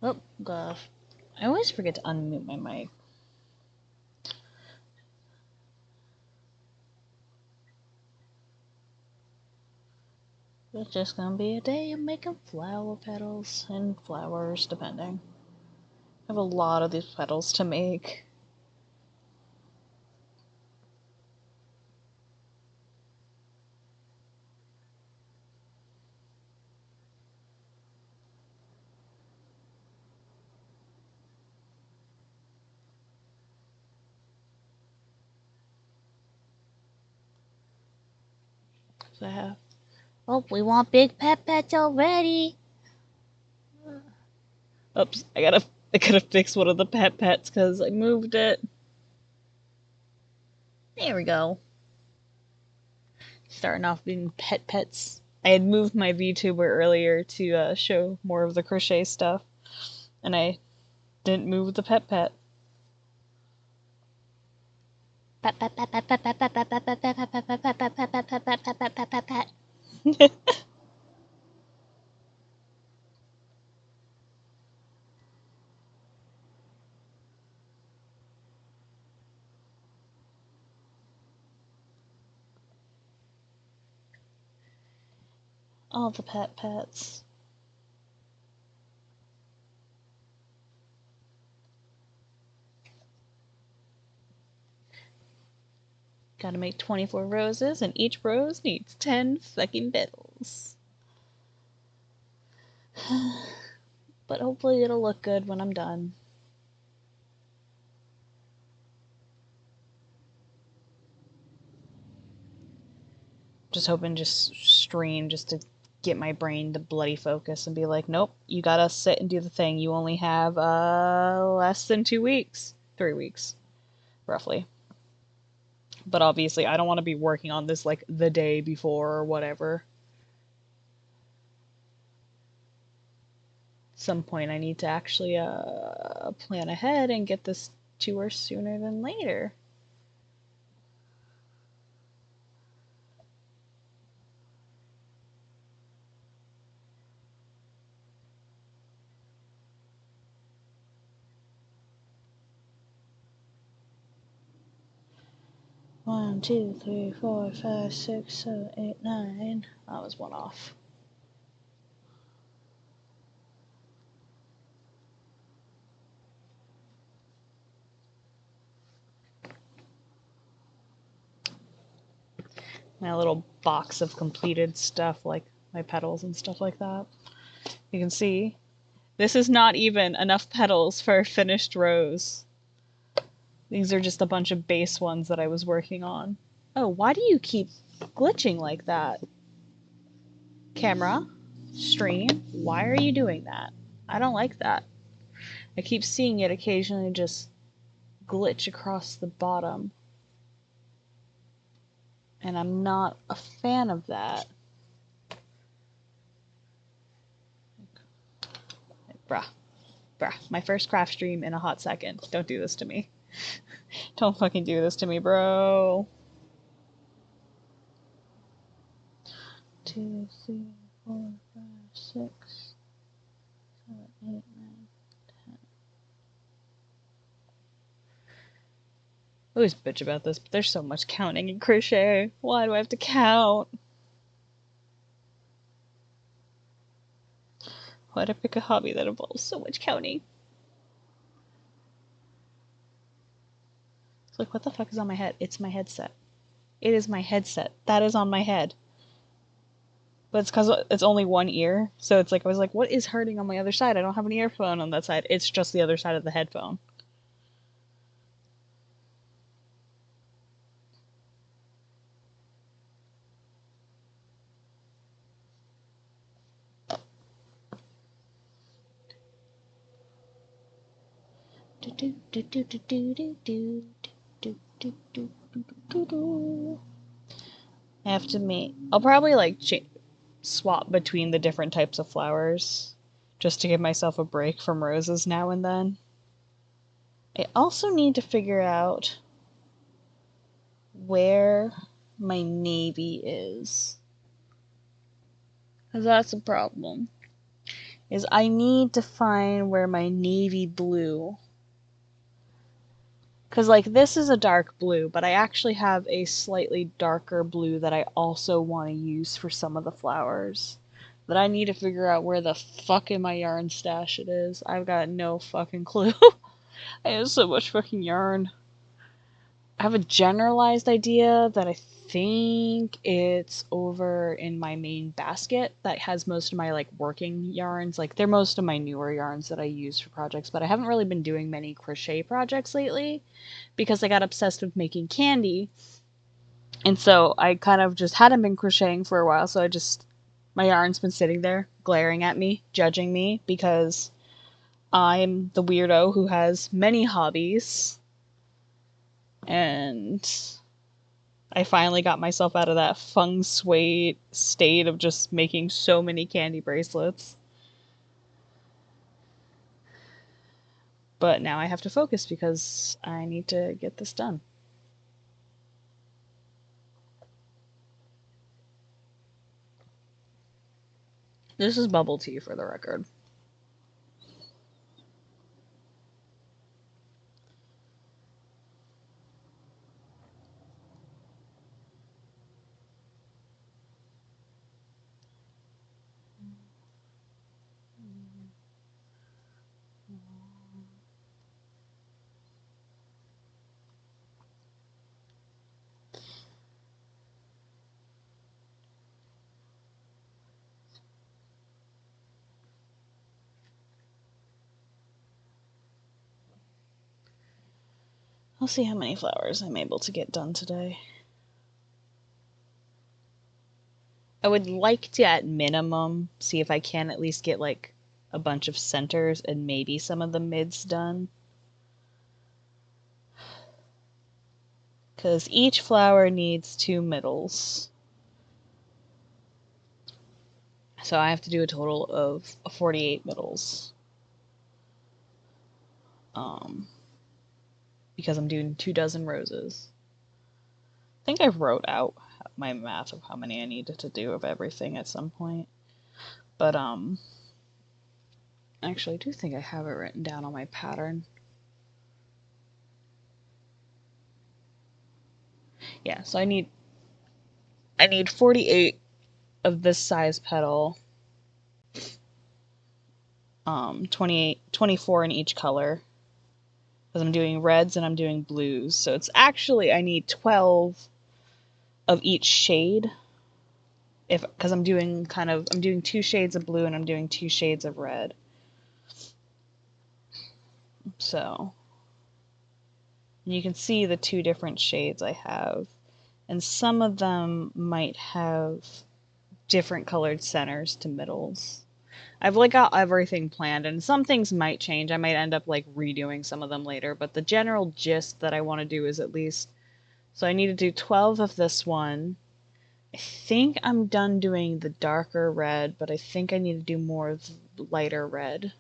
Oh, God. I always forget to unmute my mic. It's just gonna be a day of making flower petals and flowers, depending. I have a lot of these petals to make. So I have. Oh, we want big pets already. Oops, I gotta fix one of the pets because I moved it. There we go. Starting off being pets. I had moved my VTuber earlier to show more of the crochet stuff, and I didn't move the pet. All the pets. Gotta make 24 roses, and each rose needs 10 fucking petals. But hopefully it'll look good when I'm done. Just hoping just stream just to get my brain to bloody focus and be like, nope, you gotta sit and do the thing. You only have less than 2 weeks. 3 weeks, roughly. But obviously I don't want to be working on this like the day before or whatever. Some point I need to actually plan ahead and get this to her sooner than later. One, two, three, four, five, six, 7, 8, 9. That was one off. My little box of completed stuff, like my petals and stuff like that. You can see this is not even enough petals for a finished rose. These are just a bunch of base ones that I was working on. Oh, why do you keep glitching like that? Camera, stream, why are you doing that? I don't like that. I keep seeing it occasionally just glitch across the bottom. And I'm not a fan of that. Bruh. My first craft stream in a hot second. Don't do this to me. Don't fucking do this to me, bro. 2, 3, 4, 5, 6, 7, 8, 9, 10. I always bitch about this, but there's so much counting in crochet. Why do I have to count? Why'd I pick a hobby that involves so much counting? It's like, what the fuck is on my head? It's my headset. It is my headset. That is on my head. But it's because it's only one ear. So it's like, I was like, what is hurting on my other side? I don't have an earphone on that side. It's just the other side of the headphone. I have to make. I'll probably like swap between the different types of flowers just to give myself a break from roses now and then. I also need to figure out where my navy is. Because that's a problem. is I need to find where my navy blue, because like this is a dark blue, but I actually have a slightly darker blue that I also want to use for some of the flowers. That I need to figure out where the fuck in my yarn stash it is. I've got no fucking clue. I have so much fucking yarn. I have a generalized idea that I think it's over in my main basket that has most of my like working yarns. Like they're most of my newer yarns that I use for projects, but I haven't really been doing many crochet projects lately because I got obsessed with making candy. And so I kind of just hadn't been crocheting for a while, so my yarn's been sitting there glaring at me, judging me because I'm the weirdo who has many hobbies. And I finally got myself out of that feng shui state of just making so many candy bracelets. But now I have to focus because I need to get this done. This is bubble tea for the record. I'll see how many flowers I'm able to get done today. I would like to, at minimum, see if I can at least get like a bunch of centers and maybe some of the mids done. Because each flower needs 2 middles. So I have to do a total of 48 middles. Because I'm doing 2 dozen roses. I think I wrote out my math of how many I needed to do of everything at some point. But, actually, I do think I have it written down on my pattern. Yeah, so I need 48 of this size petal. 24 in each color. Because I'm doing reds and I'm doing blues. So it's actually, I need 12 of each shade. Because I'm doing 2 shades of blue and I'm doing 2 shades of red. So you can see the 2 different shades I have. And some of them might have different colored centers to middles. I've like got everything planned, and some things might change. I might end up like redoing some of them later, but the general gist that I want to do is at least, so I need to do 12 of this one. I think I'm done doing the darker red, but I think I need to do more of the lighter red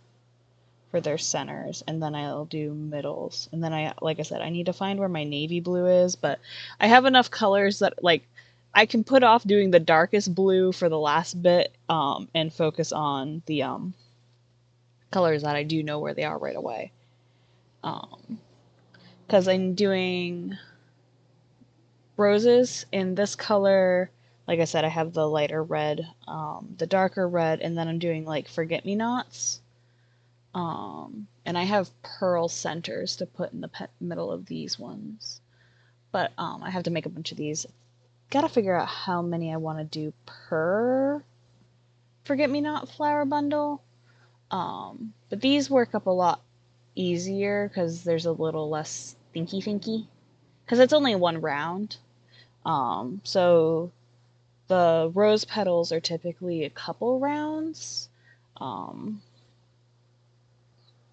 for their centers, and then I'll do middles. And then like I said, I need to find where my navy blue is, but I have enough colors that like I can put off doing the darkest blue for the last bit, and focus on the colors that I do know where they are right away. Because I'm doing roses in this color. Like I said, I have the lighter red, the darker red, and then I'm doing like forget-me-nots. And I have pearl centers to put in the middle of these ones. But I have to make a bunch of these. Gotta figure out how many I want to do per forget-me-not flower bundle. But these work up a lot easier because there's a little less thinky. Because it's only 1 round. So the rose petals are typically a couple rounds.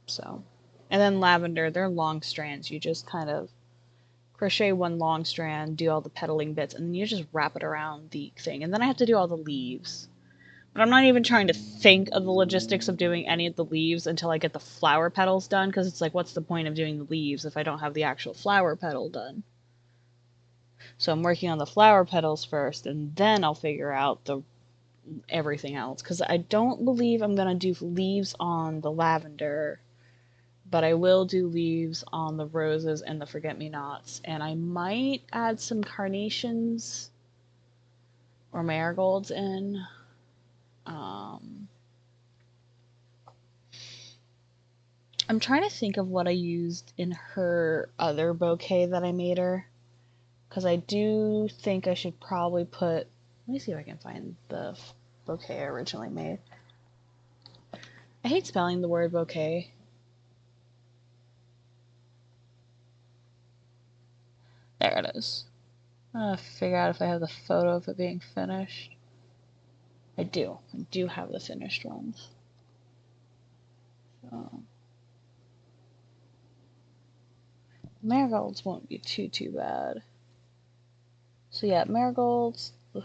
So, and then lavender, they're long strands. You just kind of crochet 1 long strand, do all the petaling bits, and then you just wrap it around the thing. And then I have to do all the leaves. But I'm not even trying to think of the logistics of doing any of the leaves until I get the flower petals done, because it's like, what's the point of doing the leaves if I don't have the actual flower petal done? So I'm working on the flower petals first, and then I'll figure out the everything else, because I don't believe I'm gonna do leaves on the lavender, but I will do leaves on the roses and the forget-me-nots, and I might add some carnations or marigolds in. I'm trying to think of what I used in her other bouquet that I made her, because I do think I should probably put, let me see if I can find the bouquet I originally made. I hate spelling the word bouquet. There it is. I'm gonna figure out if I have the photo of it being finished. I do. I do have the finished ones. So, marigolds won't be too bad. So yeah, marigolds, the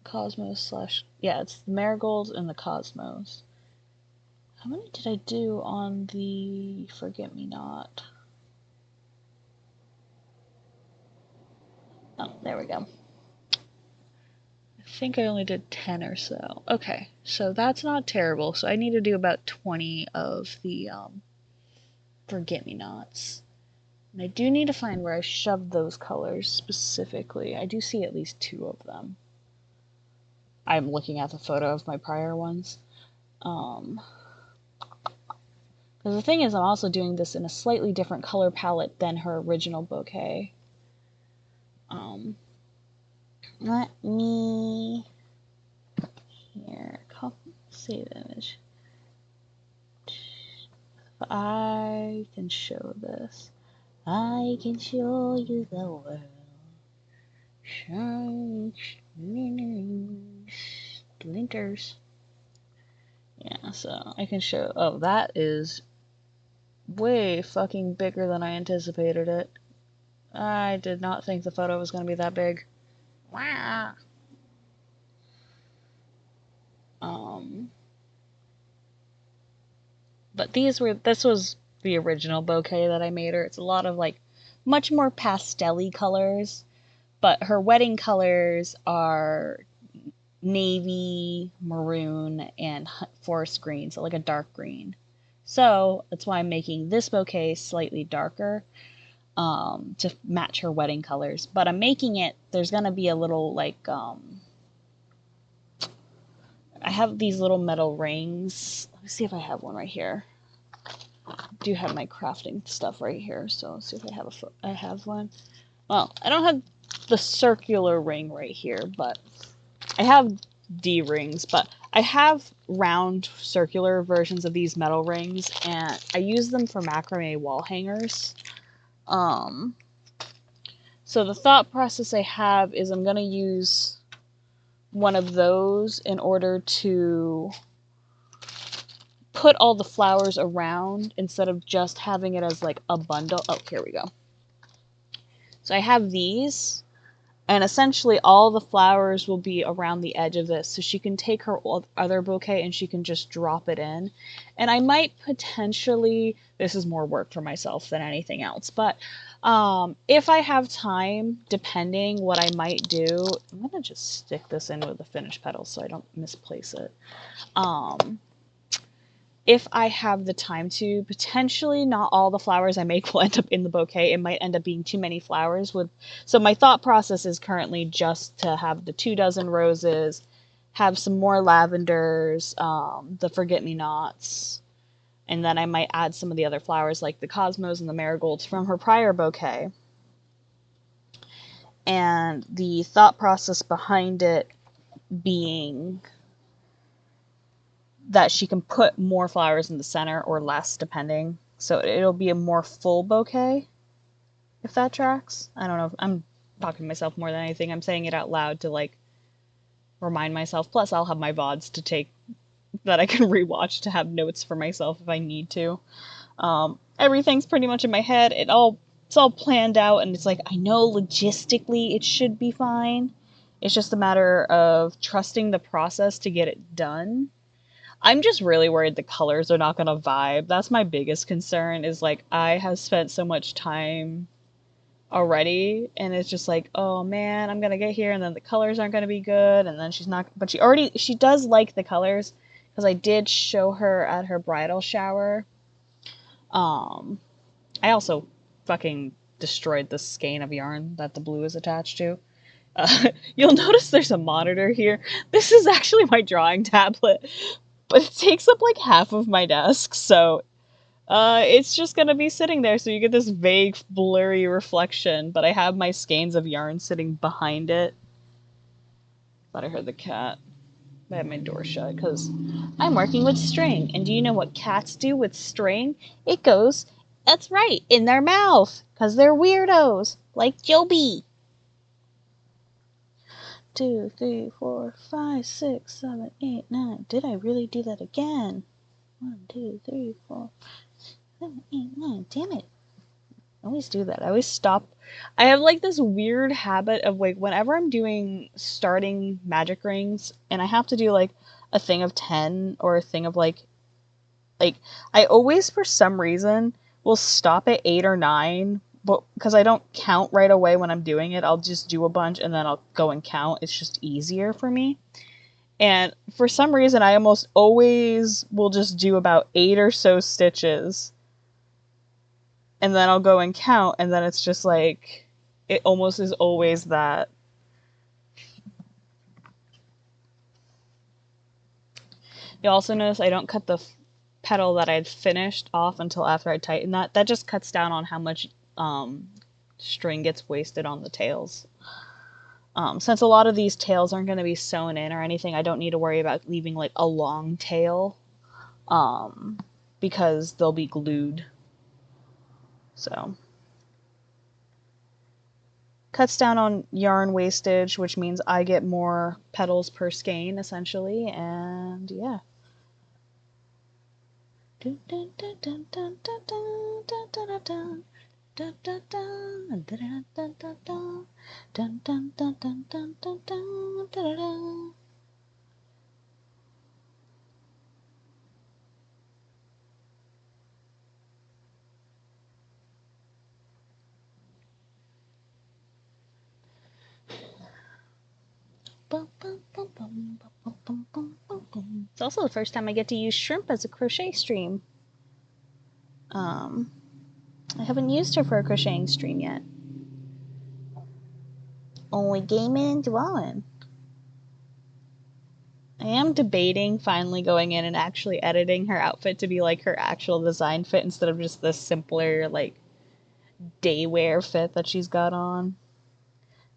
cosmos slash, yeah, it's the marigolds and the cosmos. How many did I do on the forget-me-not? Oh, there we go. I think I only did 10 or so. Okay, so that's not terrible. So I need to do about 20 of the forget-me-nots. And I do need to find where I shoved those colors specifically. I do see at least 2 of them. I'm looking at the photo of my prior ones. Because the thing is, I'm also doing this in a slightly different color palette than her original bouquet. Let me here save image. If I can show this, I can show you the world. Shine splinters. Yeah, so I can show. Oh, that is way fucking bigger than I anticipated it. I did not think the photo was going to be that big. Wow. But this was the original bouquet that I made her. It's a lot of like much more pastel-y colors, but her wedding colors are navy, maroon, and forest green, so like a dark green. So that's why I'm making this bouquet slightly darker, to match her wedding colors. But I'm making it, there's gonna be a little like, I have these little metal rings. Let me see if I have one right here. I do have my crafting stuff right here, so let's see if I have one. Well, I don't have the circular ring right here, but I have D rings, but I have round circular versions of these metal rings, and I use them for macrame wall hangers. So the thought process I have is I'm gonna use one of those in order to put all the flowers around instead of just having it as like a bundle. Oh, here we go. So I have these, and essentially all the flowers will be around the edge of this, so she can take her other bouquet and she can just drop it in. And I might potentially, this is more work for myself than anything else, but if I have time, depending, what I might do, I'm gonna just stick this in with the finished petals so I don't misplace it. If I have the time to, potentially not all the flowers I make will end up in the bouquet. It might end up being too many flowers. So my thought process is currently just to have the 24 roses, have some more lavenders, the forget-me-nots, and then I might add some of the other flowers like the cosmos and the marigolds from her prior bouquet. And the thought process behind it being that she can put more flowers in the center or less, depending. So it'll be a more full bouquet, if that tracks. I don't know. I'm talking to myself more than anything. I'm saying it out loud to like remind myself. Plus, I'll have my VODs to take that I can rewatch to have notes for myself if I need to. Everything's pretty much in my head. It's all planned out, and it's like I know logistically it should be fine. It's just a matter of trusting the process to get it done. I'm just really worried the colors are not going to vibe. That's my biggest concern, is like I have spent so much time already, and it's just like, oh man, I'm gonna get here and then the colors aren't gonna be good, and then she's not, but she does like the colors because I did show her at her bridal shower. I also fucking destroyed the skein of yarn that the blue is attached to. You'll notice there's a monitor here. This is actually my drawing tablet, but it takes up like half of my desk, so it's just gonna be sitting there, so you get this vague, blurry reflection, but I have my skeins of yarn sitting behind it. Thought I heard the cat. I had my door shut, because I'm working with string, and do you know what cats do with string? It goes, that's right, in their mouth, because they're weirdos, like Joby. 2, 3, 4, 5, 6, 7, 8, 9. Did I really do that again? 1, 2, 3, 4, 7, 8, 9. Damn it. I always do that. I always stop. I have like this weird habit of like whenever I'm doing starting magic rings and I have to do like a thing of 10 or a thing of like I always for some reason will stop at 8 or 9, but because I don't count right away when I'm doing it, I'll just do a bunch and then I'll go and count. It's just easier for me. And for some reason I almost always will just do about 8 or so stitches. And then I'll go and count, and then it's just like, it almost is always that. You'll also notice I don't cut the petal that I'd finished off until after I tighten that. That just cuts down on how much string gets wasted on the tails. Since a lot of these tails aren't going to be sewn in or anything, I don't need to worry about leaving like a long tail because they'll be glued. So cuts down on yarn wastage, which means I get more petals per skein, essentially, and yeah. It's also the first time I get to use shrimp as a crochet stream. I haven't used her for a crocheting stream yet. Only gaming and drawing. I am debating finally going in and actually editing her outfit to be like her actual design fit instead of just the simpler, like, day wear fit that she's got on.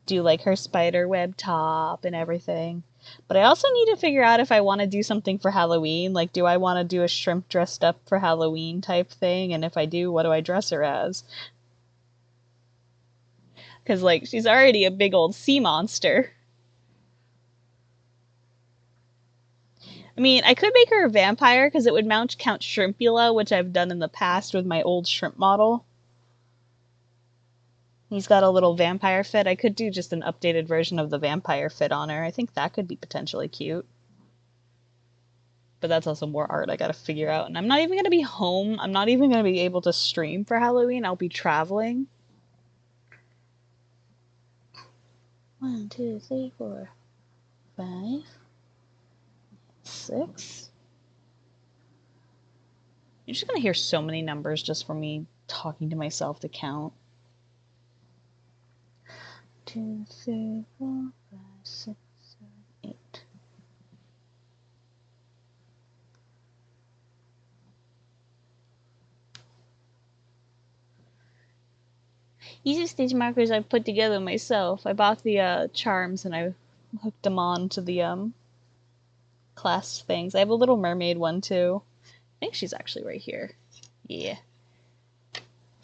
Do like her spider web top and everything. But I also need to figure out if I want to do something for Halloween. Like, do I want to do a shrimp dressed up for Halloween type thing? And if I do, what do I dress her as? Because, like, she's already a big old sea monster. I mean, I could make her a vampire because it would count Shrimpula, which I've done in the past with my old shrimp model. He's got a little vampire fit. I could do just an updated version of the vampire fit on her. I think that could be potentially cute. But that's also more art I gotta figure out. And I'm not even gonna be home. I'm not even gonna be able to stream for Halloween. I'll be traveling. 1, 2, 3, 4, 5, 6. You're just gonna hear so many numbers just from me talking to myself to count. 2, 3, 4, 5, 6, 7, 8. These are stitch markers I put together myself. I bought the charms and I hooked them on to the class things. I have a little mermaid one too. I think she's actually right here. Yeah.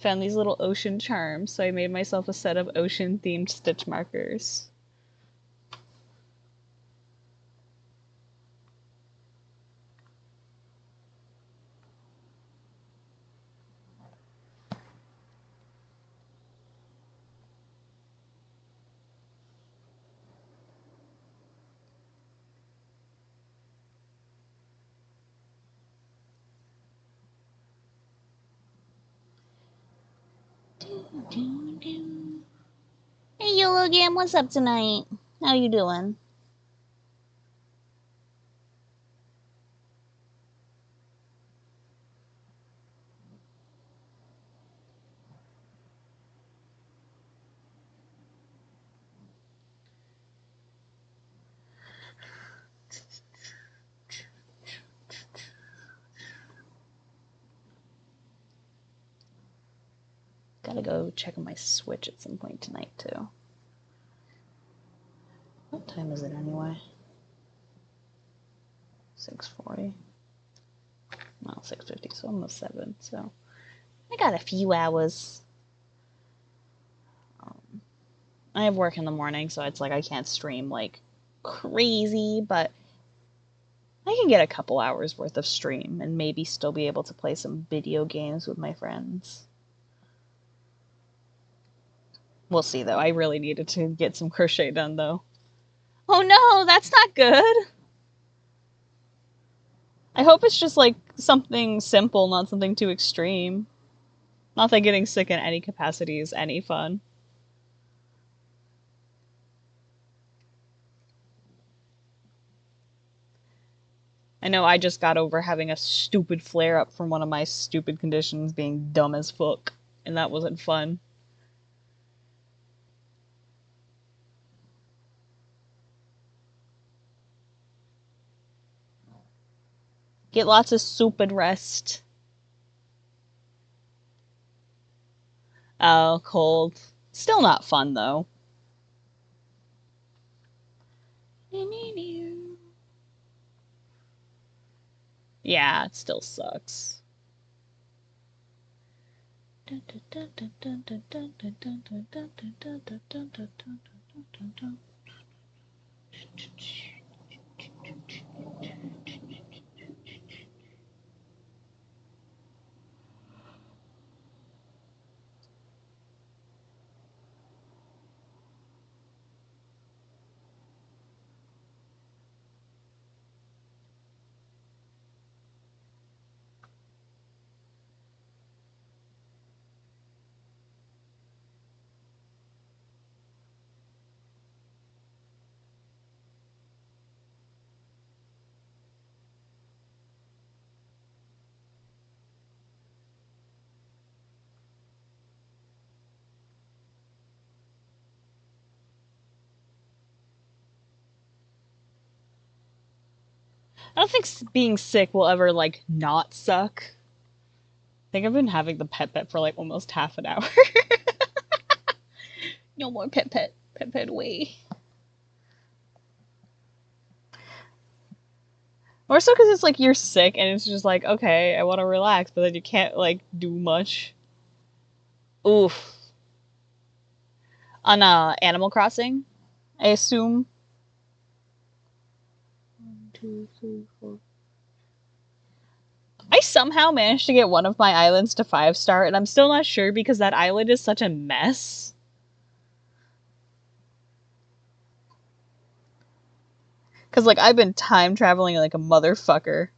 Found these little ocean charms, so I made myself a set of ocean themed stitch markers. Logan, what's up tonight? How you doing? Gotta go check on my Switch at some point tonight, too. What time is it anyway? 6:40. Well, 6:50, so almost 7. So I got a few hours. I have work in the morning, so it's like I can't stream like crazy, but I can get a couple hours worth of stream and maybe still be able to play some video games with my friends. We'll see, though. I really needed to get some crochet done, though. Oh no, that's not good! I hope it's just, like, something simple, not something too extreme. Not that getting sick in any capacity is any fun. I know I just got over having a stupid flare-up from one of my stupid conditions being dumb as fuck, and that wasn't fun. Get lots of soup and rest. Oh, cold. Still not fun, though. Yeah, it still sucks. I don't think being sick will ever, like, not suck. I think I've been having the pet for, like, almost half an hour. No more pet away. More so because it's, like, you're sick, and it's just like, okay, I want to relax, but then you can't, like, do much. Oof. On, Animal Crossing, I assume. 1, 2, 3, 4. I somehow managed to get one of my islands to 5-star, and I'm still not sure because that island is such a mess. Because, like, I've been time traveling like a motherfucker.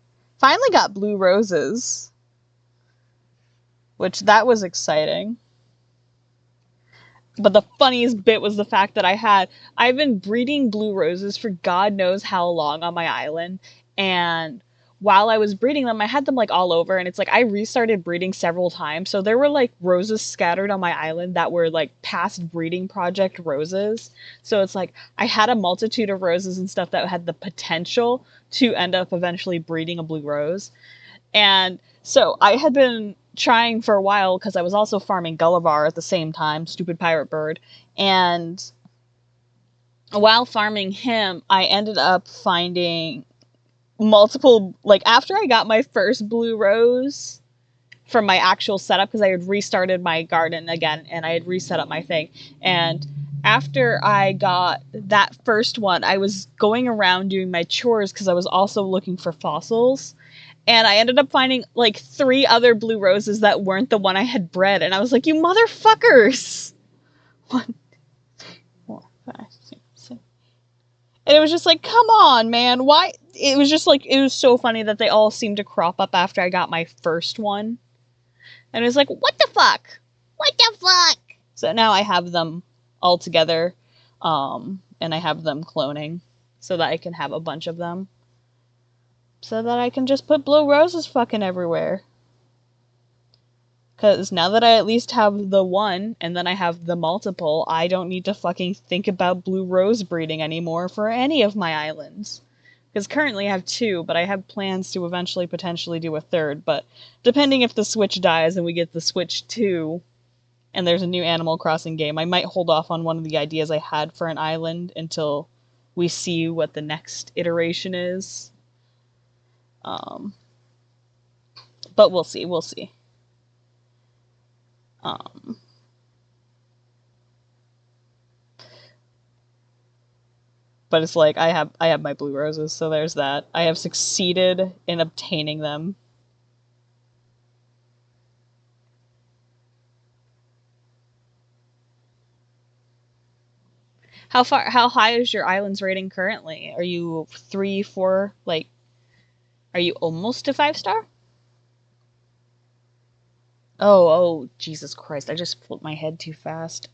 Finally got blue roses. Which, that was exciting. But the funniest bit was the fact that I've been breeding blue roses for God knows how long on my island, and while I was breeding them, I had them, like, all over, and it's like, I restarted breeding several times, so there were, like, roses scattered on my island that were, like, past breeding project roses, so it's like, I had a multitude of roses and stuff that had the potential to end up eventually breeding a blue rose, and so I had been trying for a while, because I was also farming Gullivar at the same time, stupid pirate bird, and while farming him, I ended up finding multiple, like, after I got my first blue rose from my actual setup, because I had restarted my garden again, and I had reset up my thing, and after I got that first one, I was going around doing my chores, because I was also looking for fossils, and I ended up finding, like, 3 other blue roses that weren't the one I had bred, and I was like, you motherfuckers! 1, 2, 3, 4, 5, 6, 7. And it was just like, come on, man, why? It was just like, it was so funny that they all seemed to crop up after I got my first one. And it was like, what the fuck? What the fuck? So now I have them all together, and I have them cloning so that I can have a bunch of them, so that I can just put blue roses fucking everywhere. Because now that I at least have the one, and then I have the multiple, I don't need to fucking think about blue rose breeding anymore for any of my islands. Because currently I have two, but I have plans to eventually potentially do a third. But depending if the Switch dies and we get the Switch 2, and there's a new Animal Crossing game, I might hold off on one of the ideas I had for an island until we see what the next iteration is. But we'll see, we'll see. But it's like I have my blue roses, so there's that. I have succeeded in obtaining them. How high is your island's rating currently? Are you 3, 4, like, are you almost to 5-star? Oh, Jesus Christ, I just flipped my head too fast.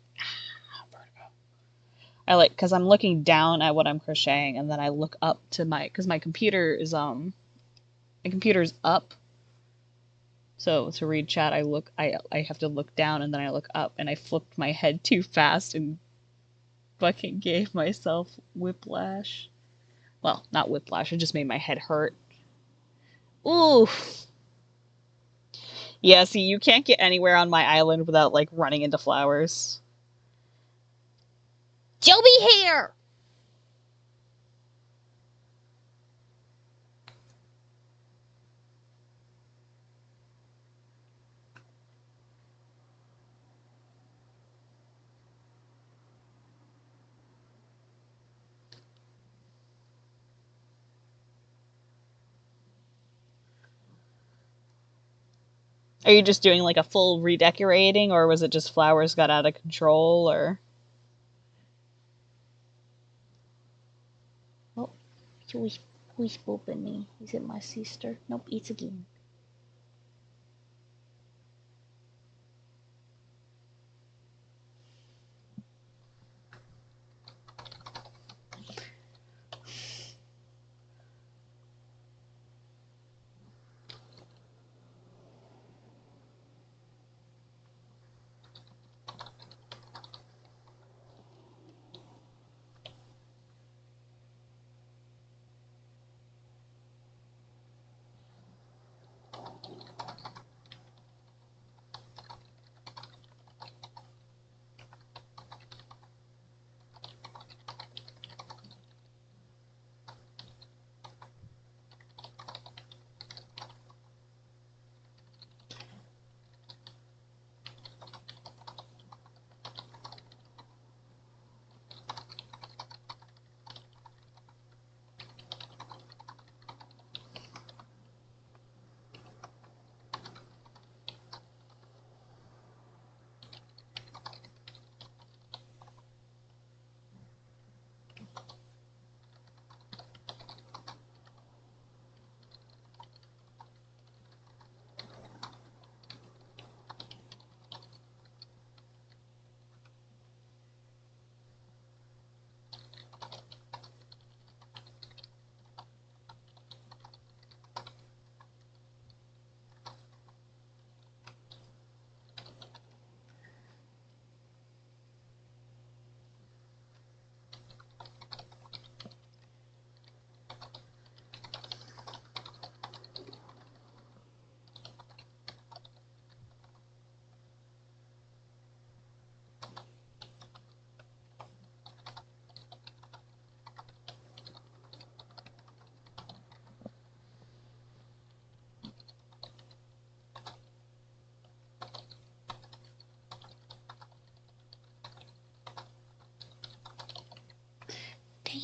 I like, because I'm looking down at what I'm crocheting, and then I look up to because my computer's up. So to read chat, I have to look down, and then I look up, and I flipped my head too fast and fucking gave myself whiplash. Well, not whiplash, it just made my head hurt. Oof. Yeah, see, you can't get anywhere on my island without, like, running into flowers. Joby here! Are you just doing, like, a full redecorating, or was it just flowers got out of control, or... Oh, who's booping me? Is it my sister? Nope, it's again.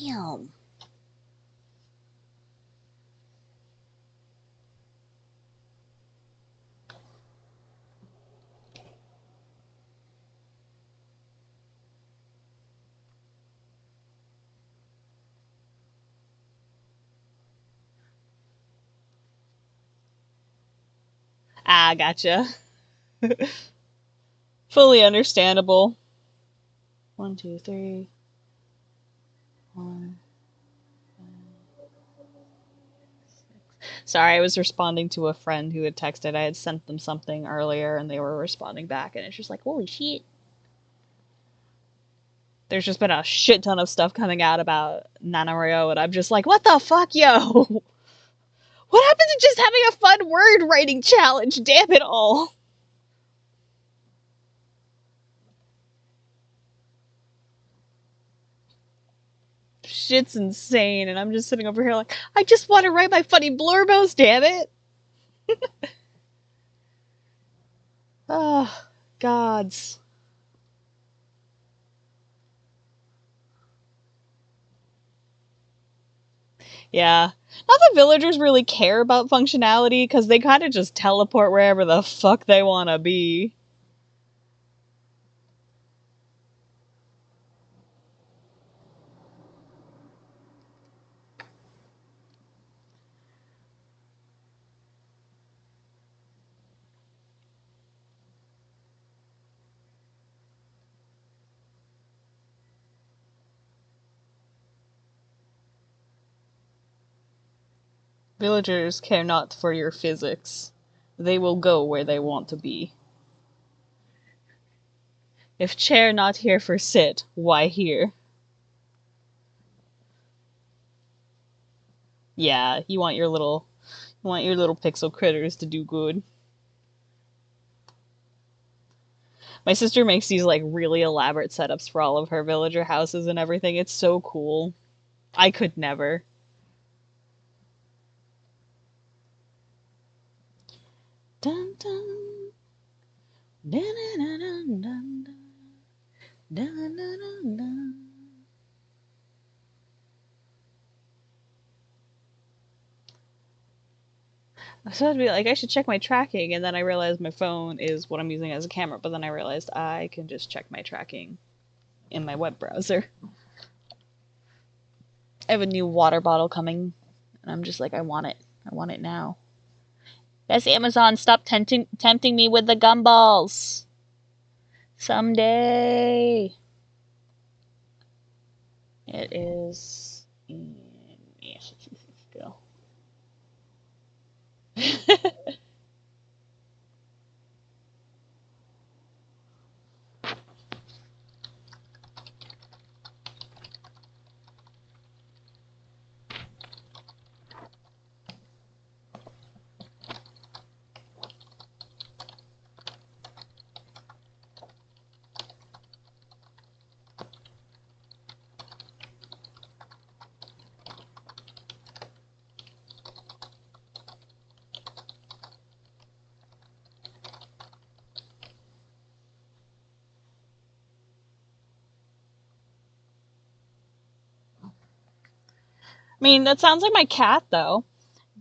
Damn. Ah, gotcha. Fully understandable. 1, 2, 3. 1. Sorry, I was responding to a friend who had texted. I had sent them something earlier and they were responding back, and it's just like, holy shit. There's just been a shit ton of stuff coming out about NaNoWriMo, and I'm just like, what the fuck, yo? What happened to just having a fun word writing challenge? Damn it all. Shit's insane, and I'm just sitting over here like, I just want to write my funny blurbos, damn it. Oh, gods. Yeah. Not that villagers really care about functionality, because they kind of just teleport wherever the fuck they want to be. Villagers care not for your physics. They will go where they want to be. If chair not here for sit, why here? Yeah, you want your little pixel critters to do good. My sister makes these like really elaborate setups for all of her villager houses and everything. It's so cool. I could never. Dun, dun. Dun, dun, dun, dun, dun. Dun, dun, dun, dun. So I'd be like, I should check my tracking, and then I realized my phone is what I'm using as a camera, but then I realized I can just check my tracking in my web browser. I have a new water bottle coming, and I'm just like, I want it. I want it now. Yes, Amazon, stop tempting me with the gumballs. Someday. It is in still. I mean, that sounds like my cat, though.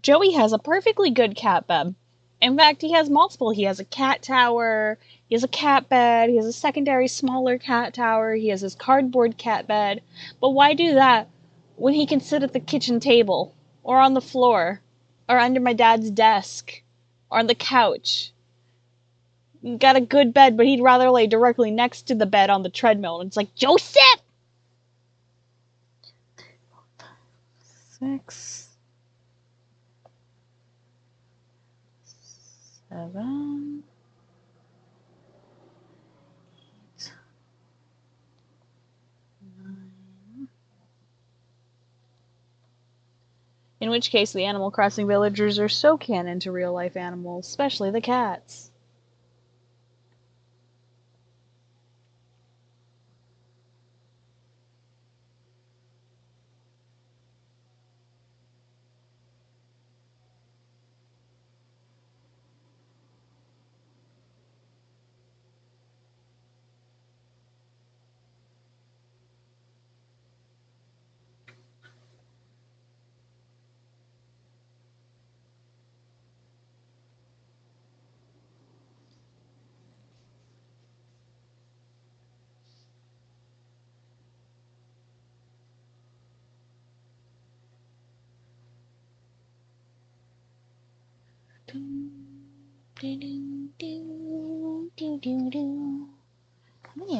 Joey has a perfectly good cat bed. In fact, he has multiple. He has a cat tower, he has a cat bed, he has a secondary smaller cat tower, he has his cardboard cat bed. But why do that when he can sit at the kitchen table, or on the floor, or under my dad's desk, or on the couch? He got a good bed, but he'd rather lay directly next to the bed on the treadmill. And it's like, Joseph! 6, 7, 8, 9. In which case, the Animal Crossing villagers are so canon to real life animals, especially the cats. How many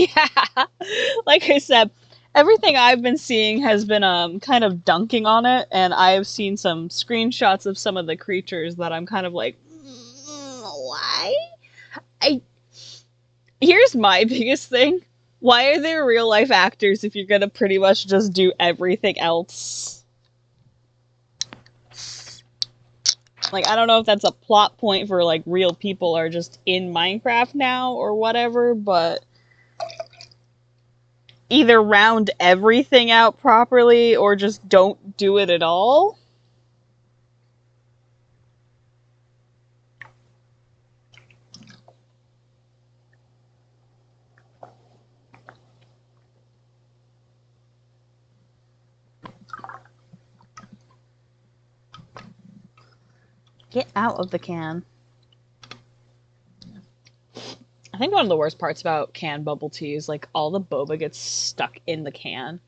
Yeah, like I said, everything I've been seeing has been kind of dunking on it, and I've seen some screenshots of some of the creatures that I'm kind of like, why? I Here's my biggest thing. Why are there real life actors if you're gonna pretty much just do everything else? Like, I don't know if that's a plot point for like real people are just in Minecraft now or whatever, but either round everything out properly or just don't do it at all. Get out of the can. I think one of the worst parts about canned bubble tea is like all the boba gets stuck in the can.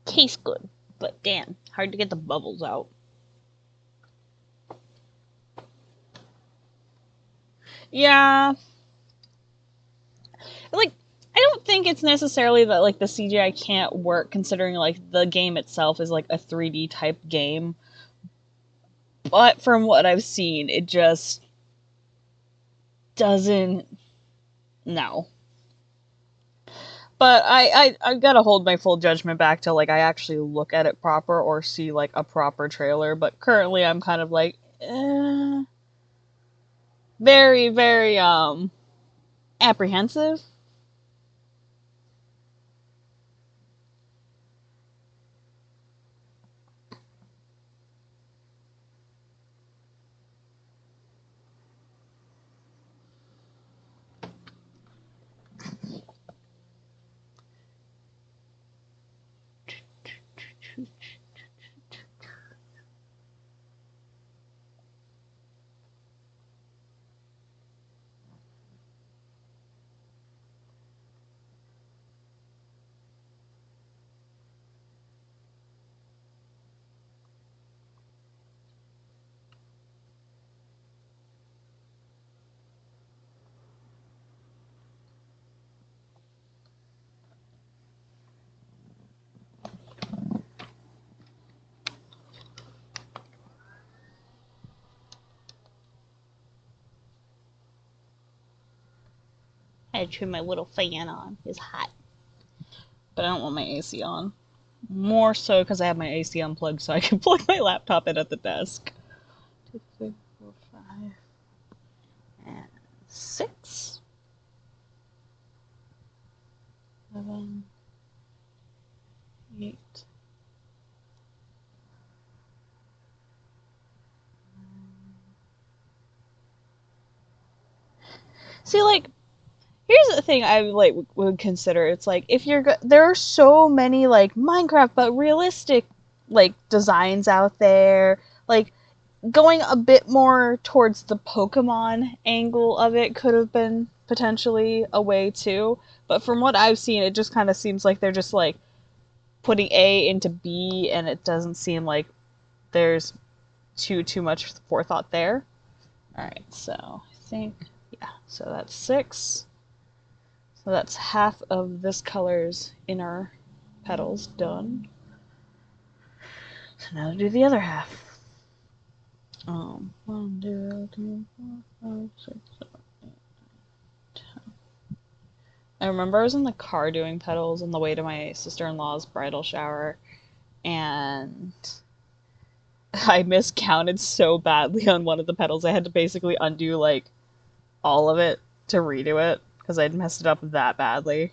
Tastes good, but damn, hard to get the bubbles out. Yeah. Like, I don't think it's necessarily that like the CGI can't work considering like the game itself is like a 3D type game. But from what I've seen, it just doesn't. No. But I gotta hold my full judgment back till like I actually look at it proper or see like a proper trailer. But currently I'm kind of like very, very apprehensive. I had to turn my little fan on. It's hot. But I don't want my AC on. More so because I have my AC unplugged so I can plug my laptop in at the desk. 2, 3, 4, 5, and 6. 7, 8. See, like, here's the thing I like would consider. It's like if there are so many like Minecraft but realistic like designs out there. Like going a bit more towards the Pokemon angle of it could have been potentially a way too. But from what I've seen, it just kind of seems like they're just like putting A into B, and it doesn't seem like there's too much forethought there. All right, so I think yeah, so that's 6. So that's half of this color's inner petals done. So now to do the other half. 1, 2, 3, 4, 5, 6, 7, 8, 10. I remember I was in the car doing petals on the way to my sister-in-law's bridal shower, and I miscounted so badly on one of the petals. I had to basically undo like all of it to redo it because I'd messed it up that badly.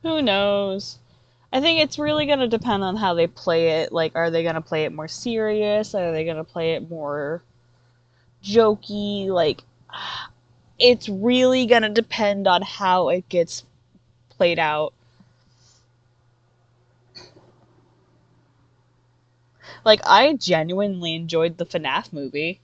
Who knows? I think it's really going to depend on how they play it. Like, are they going to play it more serious? Are they going to play it more jokey? Like, it's really going to depend on how it gets played out. Like, I genuinely enjoyed the FNAF movie.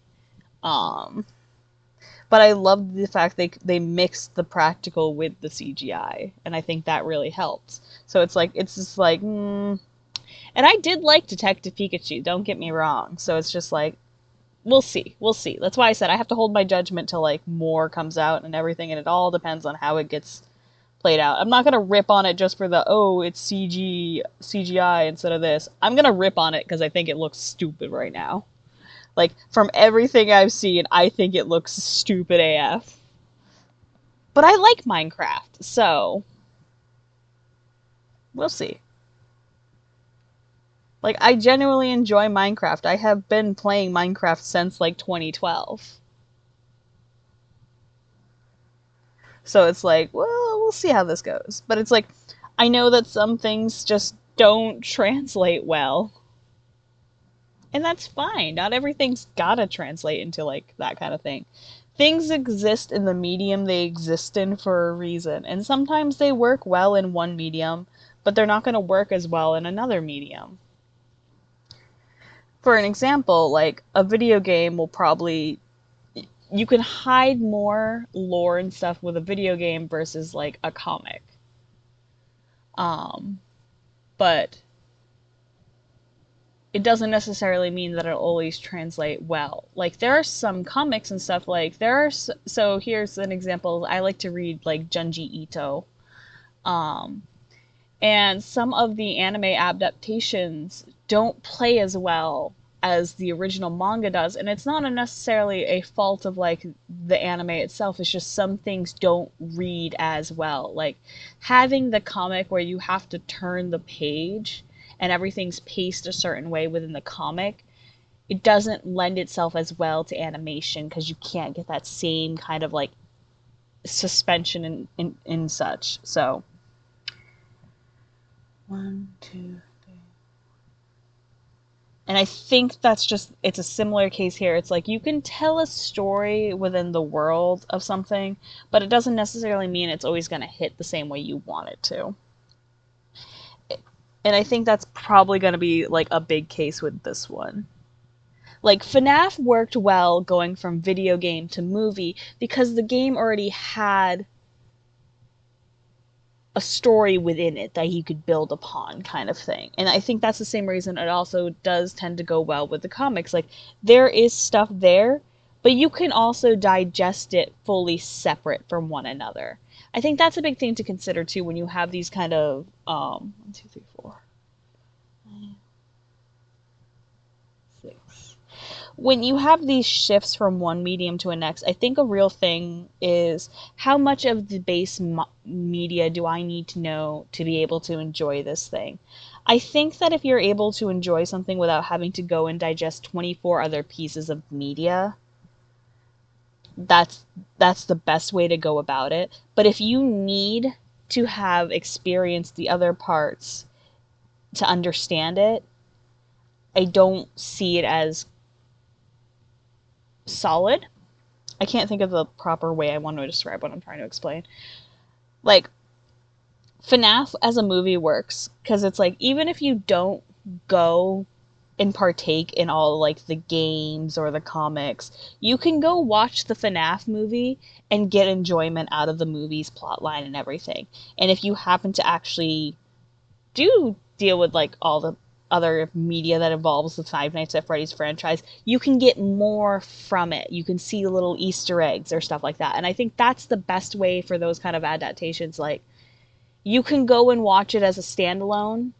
But I loved the fact they mixed the practical with the CGI, and I think that really helped. So it's just like, and I did like Detective Pikachu. Don't get me wrong. So it's just like, we'll see. That's why I said I have to hold my judgment till like more comes out and everything, and it all depends on how it gets played out. I'm not gonna rip on it just for the it's CGI instead of this. I'm gonna rip on it because I think it looks stupid right now. Like, from everything I've seen, I think it looks stupid AF. But I like Minecraft, so we'll see. Like, I genuinely enjoy Minecraft. I have been playing Minecraft since, like, 2012. So it's like, well, we'll see how this goes. But it's like, I know that some things just don't translate well. And that's fine. Not everything's gotta translate into, like, that kind of thing. Things exist in the medium they exist in for a reason. And sometimes they work well in one medium, but they're not gonna work as well in another medium. For an example, like, a video game will probably... You can hide more lore and stuff with a video game versus, like, a comic. But it doesn't necessarily mean that it'll always translate well. Like, there are some comics and stuff, like, so here's an example. I like to read, like, Junji Ito. And some of the anime adaptations don't play as well as the original manga does, and it's not necessarily a fault of, like, the anime itself. It's just some things don't read as well. Like, having the comic where you have to turn the page and everything's paced a certain way within the comic, it doesn't lend itself as well to animation because you can't get that same kind of, like, suspension and such. So 1, 2, 3. And I think it's a similar case here. It's like, you can tell a story within the world of something, but it doesn't necessarily mean it's always going to hit the same way you want it to. And I think that's probably going to be, like, a big case with this one. Like, FNAF worked well going from video game to movie because the game already had a story within it that he could build upon, kind of thing. And I think that's the same reason it also does tend to go well with the comics. Like, there is stuff there, but you can also digest it fully separate from one another. I think that's a big thing to consider too when you have these kind of 1, 2, 3, 4, 5, 6. When you have these shifts from one medium to the next, I think a real thing is how much of the base media do I need to know to be able to enjoy this thing? I think that if you're able to enjoy something without having to go and digest 24 other pieces of media, that's the best way to go about it. But if you need to have experienced the other parts to understand it, I don't see it as solid. I can't think of the proper way I want to describe what I'm trying to explain. Like, FNAF as a movie works because it's like, even if you don't go and partake in all, like, the games or the comics, you can go watch the FNAF movie and get enjoyment out of the movie's plotline and everything. And if you happen to actually do deal with, like, all the other media that involves the Five Nights at Freddy's franchise, you can get more from it. You can see little Easter eggs or stuff like that. And I think that's the best way for those kind of adaptations. Like, you can go and watch it as a standalone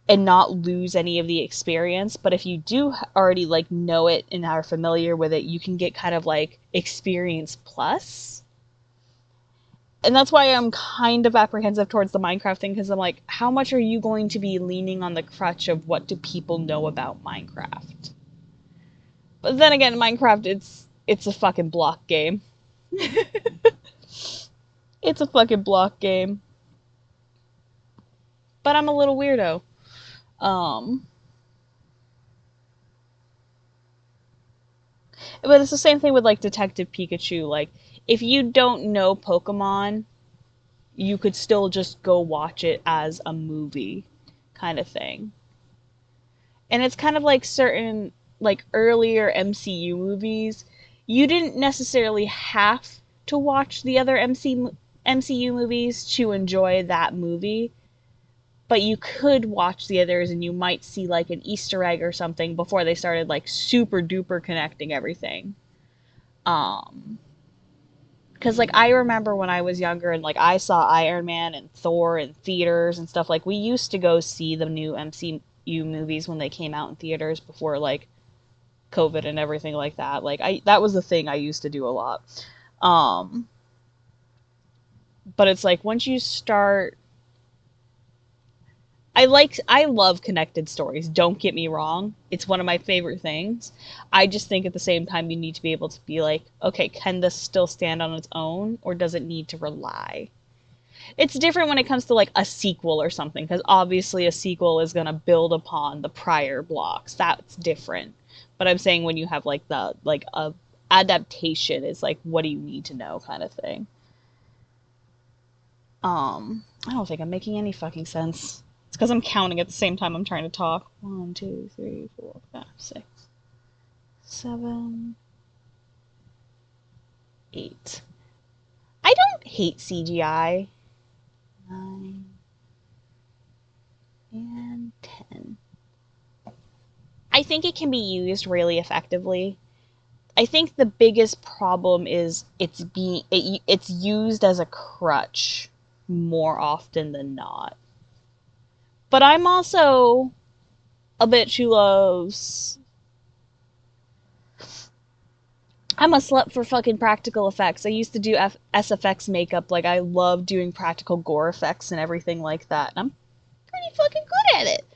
and not lose any of the experience. But if you do already, like, know it and are familiar with it, you can get kind of, like, experience plus. And that's why I'm kind of apprehensive towards the Minecraft thing, because I'm like, how much are you going to be leaning on the crutch of what do people know about Minecraft? But then again, Minecraft, it's a fucking block game. It's a fucking block game. but I'm a little weirdo. But it's the same thing with like Detective Pikachu. Like, if you don't know Pokemon, you could still just go watch it as a movie kind of thing. And it's kind of like certain like earlier MCU movies. You didn't necessarily have to watch the other MCU movies to enjoy that movie, but you could watch the others and you might see like an Easter egg or something before they started like super duper connecting everything. Because like I remember when I was younger and like I saw Iron Man and Thor in theaters and stuff, like we used to go see the new MCU movies when they came out in theaters before like COVID and everything like that. Like that was the thing I used to do a lot. But it's like once you start, I love connected stories, don't get me wrong. It's one of my favorite things. I just think at the same time you need to be able to be like, okay, can this still stand on its own or does it need to rely? It's different when it comes to like a sequel or something, because obviously a sequel is going to build upon the prior blocks. That's different. But I'm saying when you have like the like a adaptation is like, what do you need to know kind of thing. I don't think I'm making any fucking sense. It's because I'm counting at the same time I'm trying to talk. 1, 2, 3, 4, 5, 6, 7, 8. I don't hate CGI. 9 and 10. I think it can be used really effectively. I think the biggest problem is it's used as a crutch more often than not. But I'm also a bitch who loves... I'm a slut for fucking practical effects. I used to do SFX makeup. Like, I love doing practical gore effects and everything like that. And I'm pretty fucking good at it.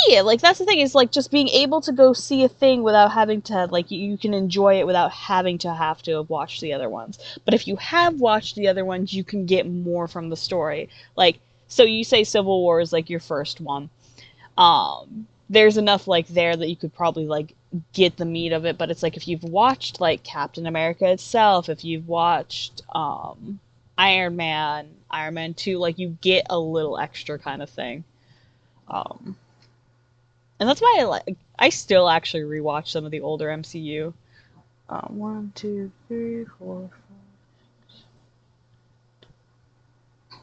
Yeah, like, that's the thing, is, like, just being able to go see a thing without having to, like, you can enjoy it without having to have watch the other ones. But if you have watched the other ones, you can get more from the story. Like, so you say Civil War is, like, your first one. There's enough, like, there that you could probably, like, get the meat of it, but it's like, if you've watched, like, Captain America itself, if you've watched, Iron Man 2, like, you get a little extra kind of thing. And that's why I still actually rewatch some of the older MCU. 1, 2, 3, 4, 5, 6.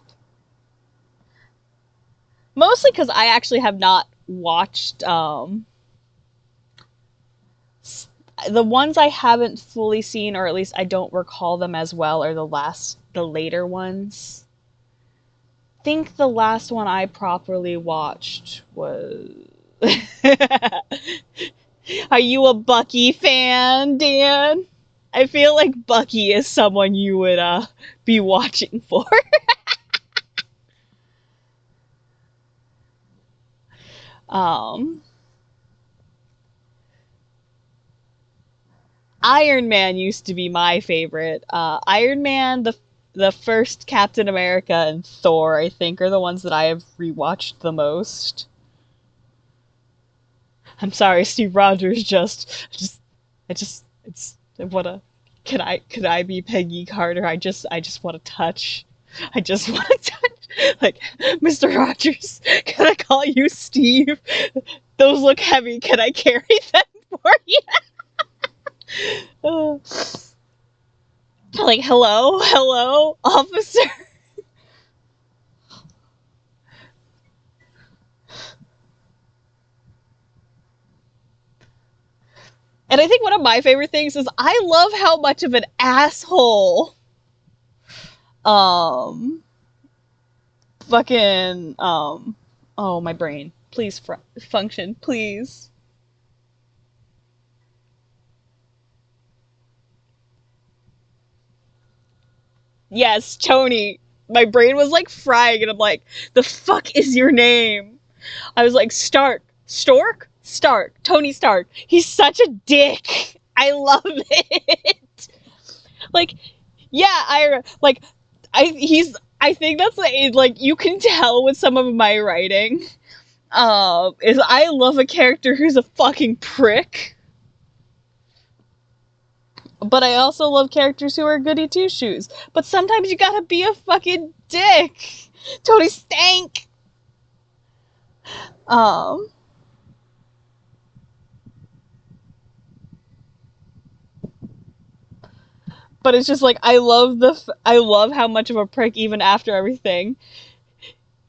Mostly because I actually have not watched the ones I haven't fully seen, or at least I don't recall them as well, are the later ones. I think the last one I properly watched was... Are you a Bucky fan, Dan? I feel like Bucky is someone you would be watching for. Iron Man used to be my favorite. Iron Man, the first Captain America, and Thor, I think, are the ones that I have rewatched the most. I'm sorry, Steve Rogers. Could I be Peggy Carter? I just want to touch. I just want to touch. Like, Mr. Rogers, can I call you Steve? Those look heavy. Can I carry them for you? Like, hello, officer. And I think one of my favorite things is I love how much of an asshole fucking oh, my brain, please function, please. Yes, Tony. My brain was like frying and I'm like, the fuck is your name? I was like, Stark. Tony Stark. He's such a dick. I love it. Like, yeah, I think that's like you can tell with some of my writing. Is I love a character who's a fucking prick. But I also love characters who are goody two shoes. But sometimes you gotta be a fucking dick. Tony Stank. But it's just like I love how much of a prick even after everything.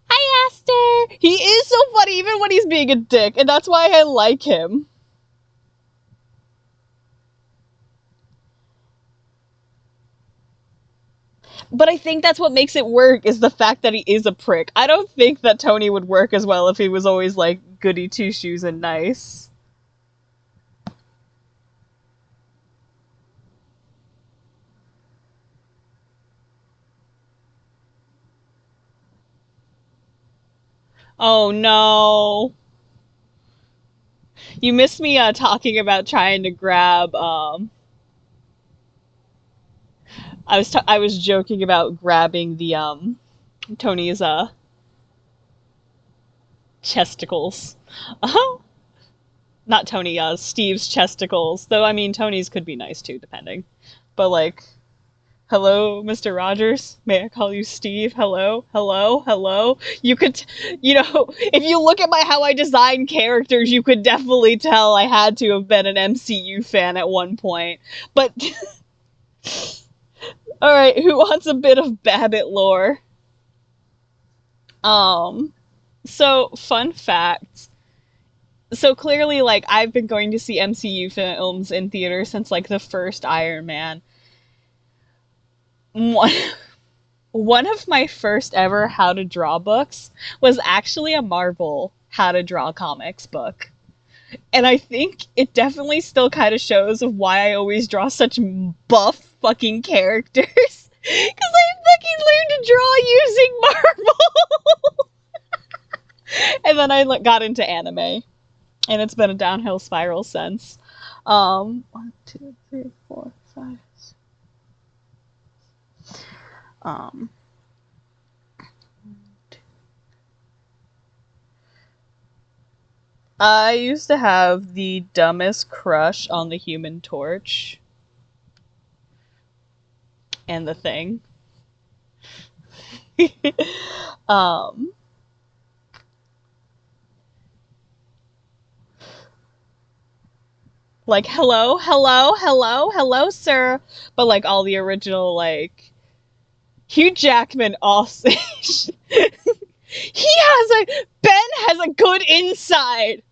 I asked her. He is so funny even when he's being a dick, and that's why I like him. But I think that's what makes it work, is the fact that he is a prick. I don't think that Tony would work as well if he was always like goody two shoes and nice. Oh no. You missed me talking about trying to grab I was joking about grabbing the Tony's chesticles. Not Tony, Steve's chesticles. Though I mean Tony's could be nice too, depending. But like, hello, Mr. Rogers. May I call you Steve? Hello, hello, hello. You could, if you look at how I design characters, you could definitely tell I had to have been an MCU fan at one point. But, alright, who wants a bit of Babbitt lore? So, fun fact. So clearly, like, I've been going to see MCU films in theaters since, like, the first Iron Man. One of my first ever how to draw books was actually a Marvel how to draw comics book. And I think it definitely still kind of shows of why I always draw such buff fucking characters. Because I fucking learned to draw using Marvel! And then I got into anime. And it's been a downhill spiral since. 1, 2, 3, 4, 5, 6. I used to have the dumbest crush on the Human Torch. And the Thing. Like, hello, hello, hello, hello, sir. But, like, all the original, like... Hugh Jackman also... Ben has a good inside!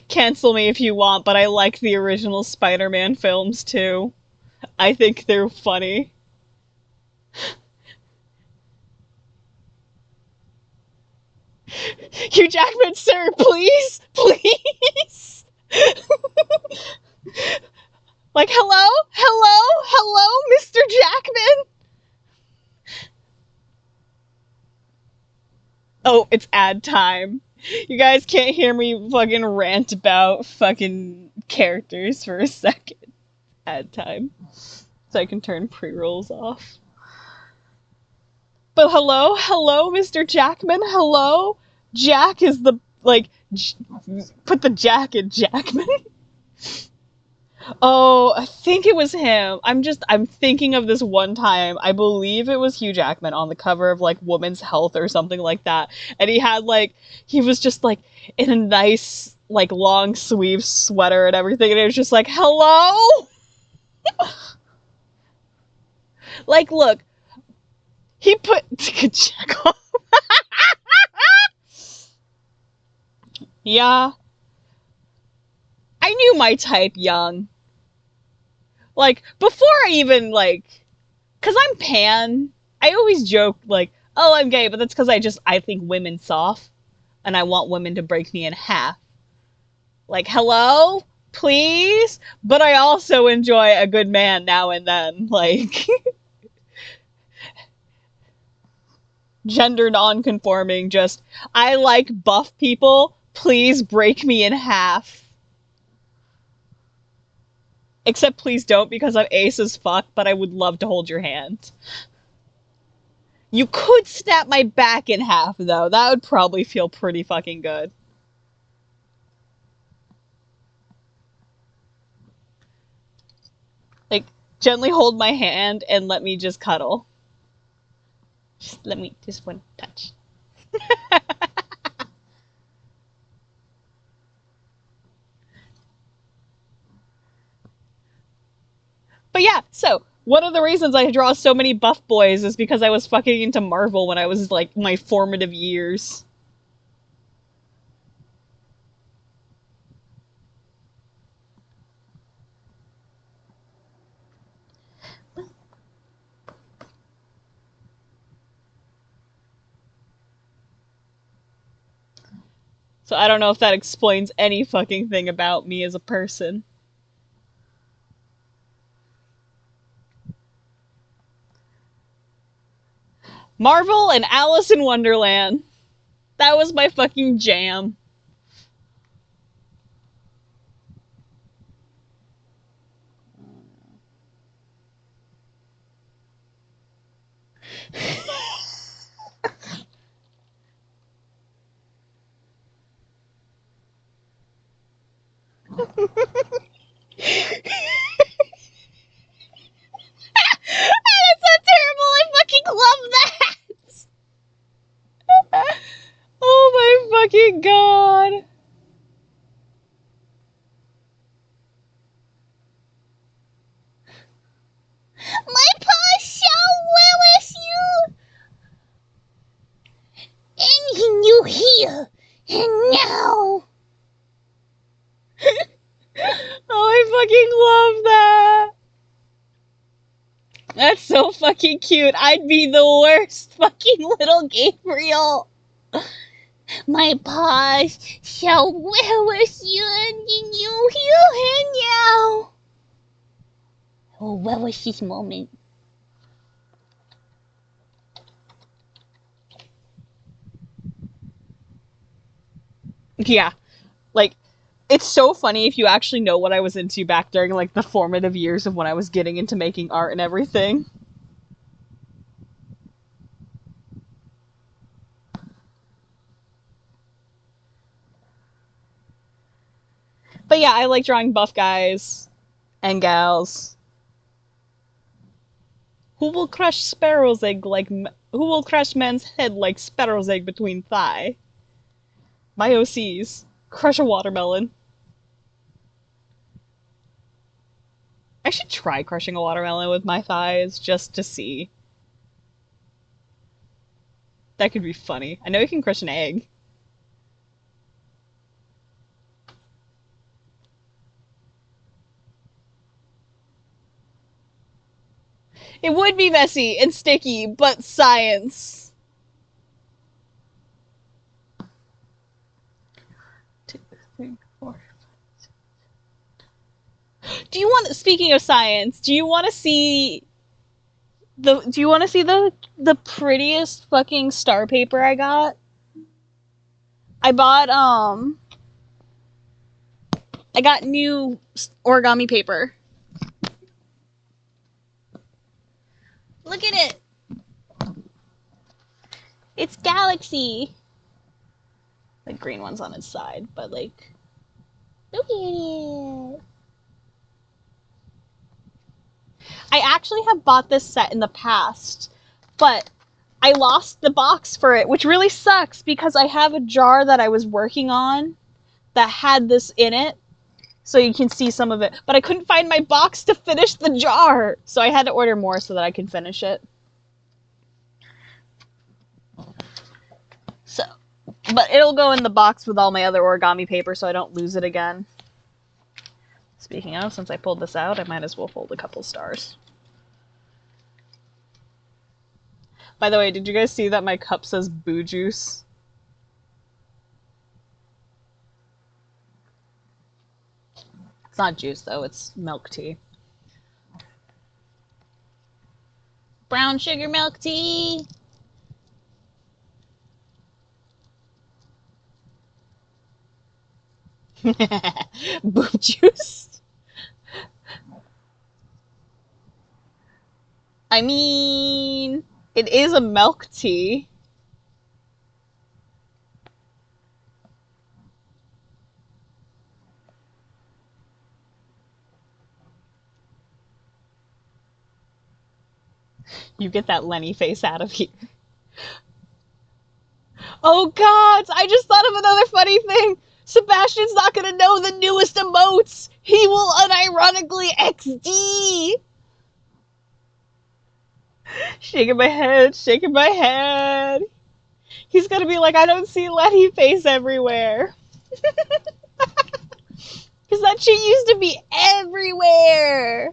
Cancel me if you want, but I like the original Spider-Man films, too. I think they're funny. Hugh Jackman, sir, please, please. Like, hello, hello, hello, Mr. Jackman. Oh, it's ad time. You guys can't hear me fucking rant about fucking characters for a second. Ad time. So I can turn pre-rolls off. But hello, hello, Mr. Jackman, hello? Jack is the, like, put the Jack in Jackman. Oh, I think it was him. I'm thinking of this one time. I believe it was Hugh Jackman on the cover of, like, Woman's Health or something like that. And he was just, like, in a nice, like, long sleeve sweater and everything. And it was just like, hello? Like, look. He put Jack off. Yeah. I knew my type young. Like, before I even, like... Because I'm pan. I always joke, like, oh, I'm gay, but that's because I think women soft. And I want women to break me in half. Like, hello? Please? But I also enjoy a good man now and then. Like... Gender non-conforming, just, I like buff people, Please break me in half. Except please don't, because I'm ace as fuck, but I would love to hold your hand. You could snap my back in half, though. That would probably feel pretty fucking good. Like, gently hold my hand and let me just cuddle. Just one touch. But yeah, so one of the reasons I draw so many buff boys is because I was fucking into Marvel when I was like my formative years. So I don't know if that explains any fucking thing about me as a person. Marvel and Alice in Wonderland. That was my fucking jam. That's so terrible. I fucking love that. Oh my fucking god. My paw shall with you, and you here, and now. Oh, I fucking love that. That's so fucking cute. I'd be the worst fucking little Gabriel. My paws shall with you, and you here, and now. Oh, what was this moment? Yeah. Like, it's so funny if you actually know what I was into back during, like, the formative years of when I was getting into making art and everything. But yeah, I like drawing buff guys and gals. Who will crush Sparrow's egg like... Who will crush man's head like Sparrow's egg between thigh? My OCs. Crush a watermelon. I should try crushing a watermelon with my thighs just to see. That could be funny. I know you can crush an egg. It would be messy and sticky, but science. 2, 3, 4. Do you want? Speaking of science, do you want to see the? Do you want to see the prettiest fucking star paper I got? I bought I got new origami paper. Look at it. It's Galaxy. The green one's on its side, but like, Look at it. I actually have bought this set in the past, but I lost the box for it, which really sucks because I have a jar that I was working on that had this in it, so you can see some of it. But I couldn't find my box to finish the jar, so I had to order more so that I could finish it. So, but it'll go in the box with all my other origami paper so I don't lose it again. Speaking of, since I pulled this out, I might as well fold a couple stars. By the way, did you guys see that my cup says boo juice? It's not juice, though. It's milk tea. Brown sugar milk tea. Boob juice. I mean, it is a milk tea. You get that Lenny face out of here. Oh god, I just thought of another funny thing. Sebastian's not gonna know the newest emotes. He will unironically XD. Shaking my head, shaking my head. He's gonna be like, I don't see Lenny face everywhere. Because that shit used to be everywhere.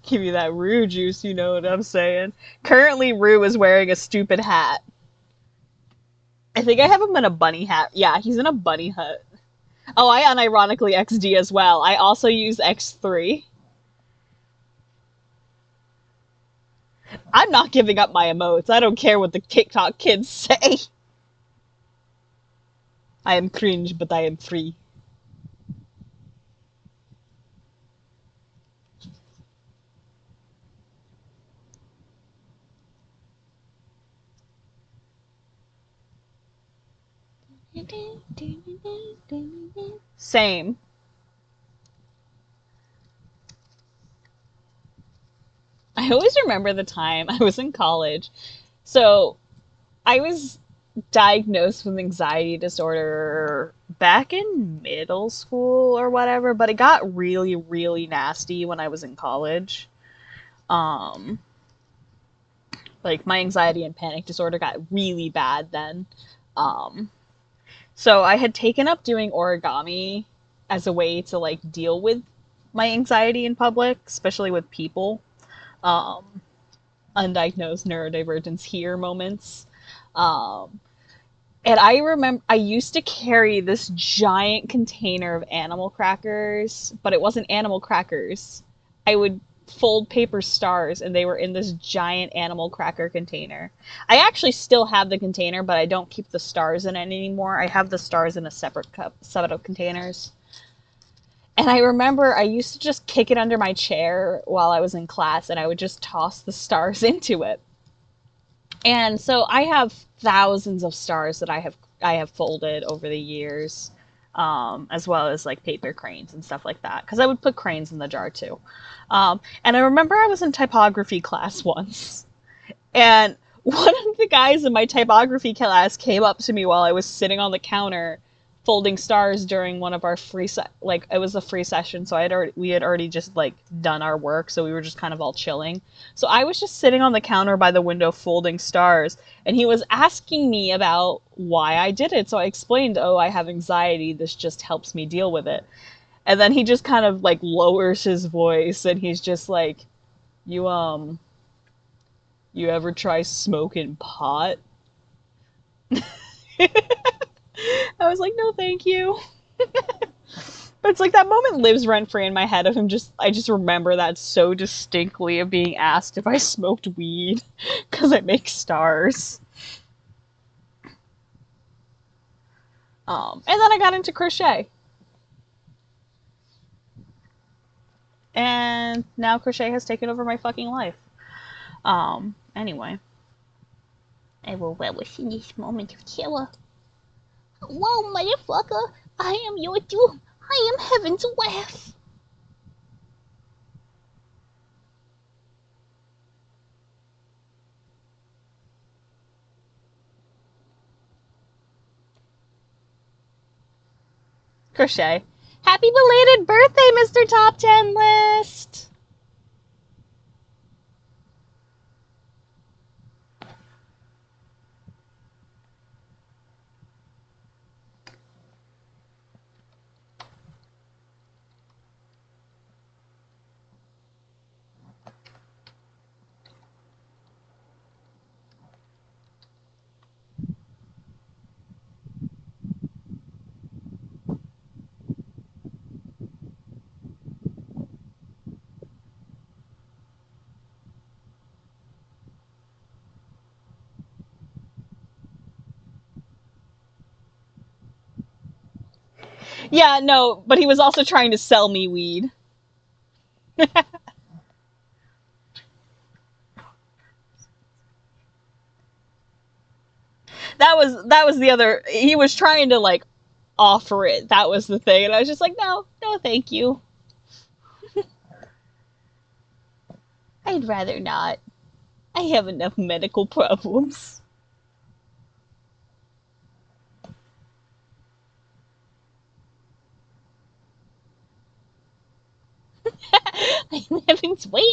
Give you that Rue juice, you know what I'm saying. Currently, Rue is wearing a stupid hat. I think I have him in a bunny hat. Yeah, he's in a bunny hat. Oh, I unironically XD as well. I also use X3. I'm not giving up my emotes. I don't care what the TikTok kids say. I am cringe, but I am free. Same. I always remember the time I was in college. So I was diagnosed with anxiety disorder back in middle school or whatever, but it got really, really nasty when I was in college. Um, like my anxiety and panic disorder got really bad then. Um, so I had taken up doing origami as a way to like deal with my anxiety in public, especially with people. Um, Undiagnosed neurodivergence here moments. Um, and I remember I used to carry this giant container of animal crackers, but it wasn't animal crackers. I would fold paper stars and they were in this giant animal cracker container. I actually still have the container, but I don't keep the stars in it anymore. I have the stars in a separate cup, set of containers. And I remember I used to just kick it under my chair while I was in class and I would just toss the stars into it. And so I have thousands of stars that I have folded over the years, as well as like paper cranes and stuff like that. Because I would put cranes in the jar too. And I remember I was in typography class once, and one of the guys in my typography class came up to me while I was sitting on the counter folding stars during one of our like it was a free session, so we had already just like done our work, so we were just kind of all chilling. So I was just sitting on the counter by the window folding stars, and he was asking me about why I did it. So I explained, "Oh, I have anxiety. This just helps me deal with it." And then he just kind of like lowers his voice and he's just like, you ever try smoking pot?" I was like, "No, thank you." But it's like that moment lives rent free in my head of him I just remember that so distinctly of being asked if I smoked weed because I make stars. And then I got into crochet. And now crochet has taken over my fucking life. Anyway. I will relish in this moment of terror. Whoa, motherfucker! I am your doom. I am heaven's wrath. Crochet. Happy belated birthday, Mr. Top 10 List! Yeah, no, but he was also trying to sell me weed. That was the other. He was trying to like offer it. That was the thing, and I was just like, no, no, thank you. I'd rather not. I have enough medical problems. I'm having swam.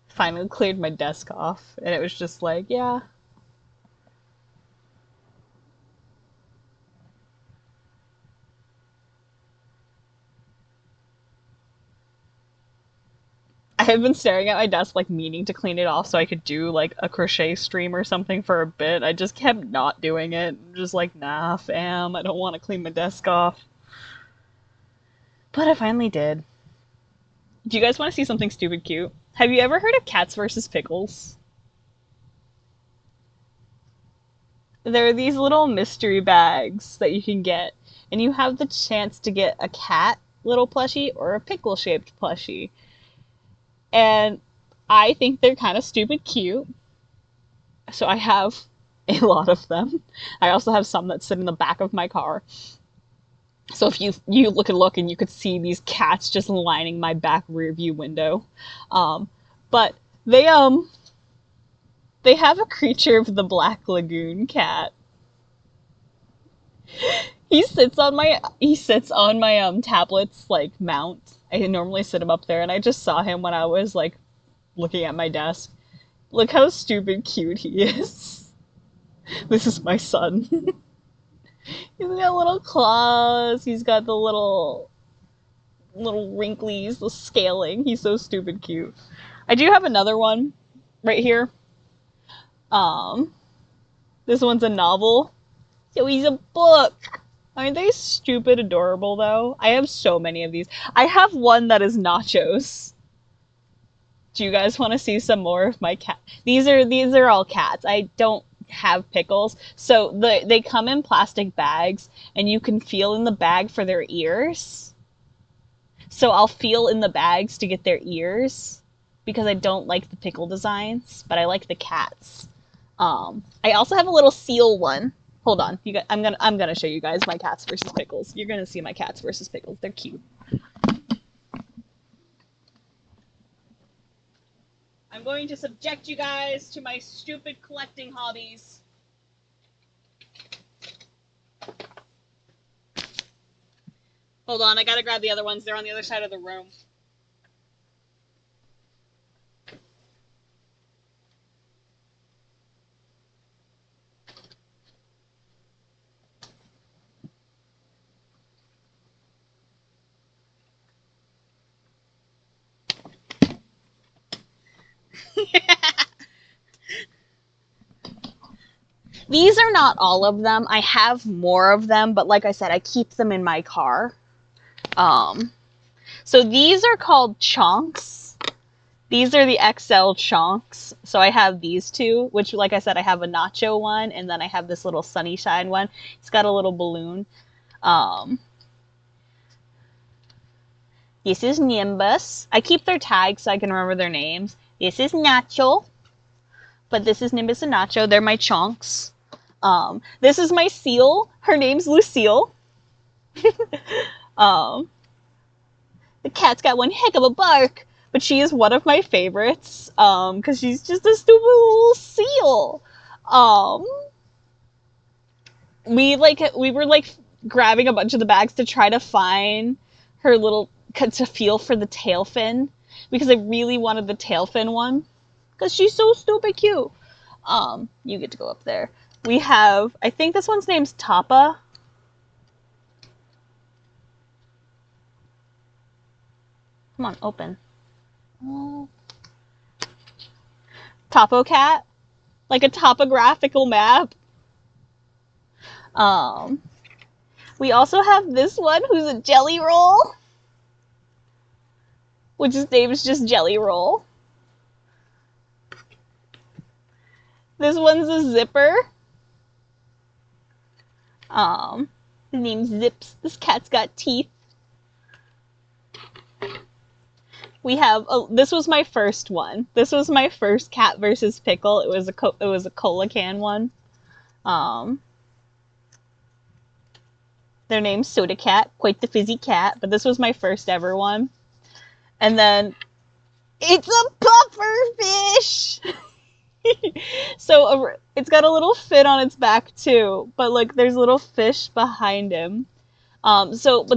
Finally cleared my desk off, and it was just like, yeah. I have been staring at my desk, like, meaning to clean it off so I could do, like, a crochet stream or something for a bit. I just kept not doing it. I'm just like, nah, fam, I don't want to clean my desk off. But I finally did. Do you guys want to see something stupid cute? Have you ever heard of cats versus pickles? There are these little mystery bags that you can get, and you have the chance to get a cat little plushie or a pickle shaped plushie. And I think they're kind of stupid cute. So I have a lot of them. I also have some that sit in the back of my car. So if you look and you could see these cats just lining my back rear view window. But they have a creature of the Black Lagoon cat. He sits on my tablet's like mount. I normally sit him up there, and I just saw him when I was like looking at my desk. Look how stupid cute he is. This is my son. He's got little claws. He's got the little wrinklies, the scaling. He's so stupid cute. I do have another one right here. This one's a novel. So he's a book. Aren't they stupid adorable though? I have so many of these. I have one that is nachos. Do you guys want to see some more of my cat? These are all cats. I don't have pickles. So they come in plastic bags, and you can feel in the bag for their ears. So I'll feel in the bags to get their ears because I don't like the pickle designs, but I like the cats. I also have a little seal one. Hold on, you guys, I'm gonna show you guys my cats versus pickles. You're gonna see my cats versus pickles. They're cute. I'm going to subject you guys to my stupid collecting hobbies. Hold on, I gotta grab the other ones. They're on the other side of the room. These are not all of them. I have more of them, but like I said, I keep them in my car. So these are called chonks. These are the XL chonks. So I have these two, which like I said, I have a nacho one, and then I have this little sunshine one. It's got a little balloon. This is Nimbus. I keep their tags so I can remember their names. This is Nacho. But this is Nimbus and Nacho. They're my chonks. This is my seal. Her name's Lucille. The cat's got one heck of a bark, but she is one of my favorites, because she's just a stupid little seal. We were like grabbing a bunch of the bags to try to find her little, to feel for the tail fin, because I really wanted the tail fin one, because she's so stupid cute. You get to go up there. We have, I think this one's name's Tapa. Come on, open. Oh. Topo Cat. Like a topographical map. We also have this one who's a jelly roll, which his name is just Jelly Roll. This one's a zipper. His name's Zips. This cat's got teeth. We have this was my first one. This was my first Cat versus Pickle. It was a cola can one. Their name's Soda Cat, quite the fizzy cat, but this was my first ever one. And then it's a puffer fish. So it's got a little fin on its back too, but like there's a little fish behind him. But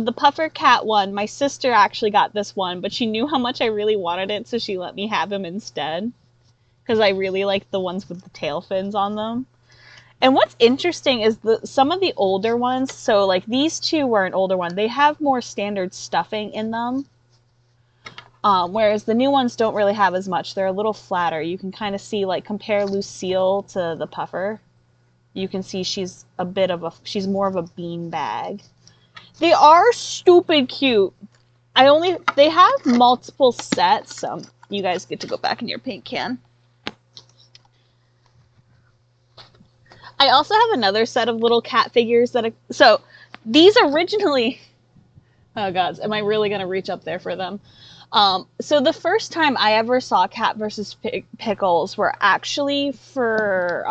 the puffer cat one, my sister actually got this one, but she knew how much I really wanted it, so she let me have him instead. Because I really like the ones with the tail fins on them. And what's interesting is some of the older ones, so like these two were an older one, they have more standard stuffing in them. Whereas the new ones don't really have as much. They're a little flatter. You can kind of see, like, compare Lucille to the puffer. You can see she's more of a bean bag. They are stupid cute. They have multiple sets, so you guys get to go back in your paint can. I also have another set of little cat figures so these originally, oh god, am I really gonna reach up there for them? So the first time I ever saw Cat versus Pickles were actually for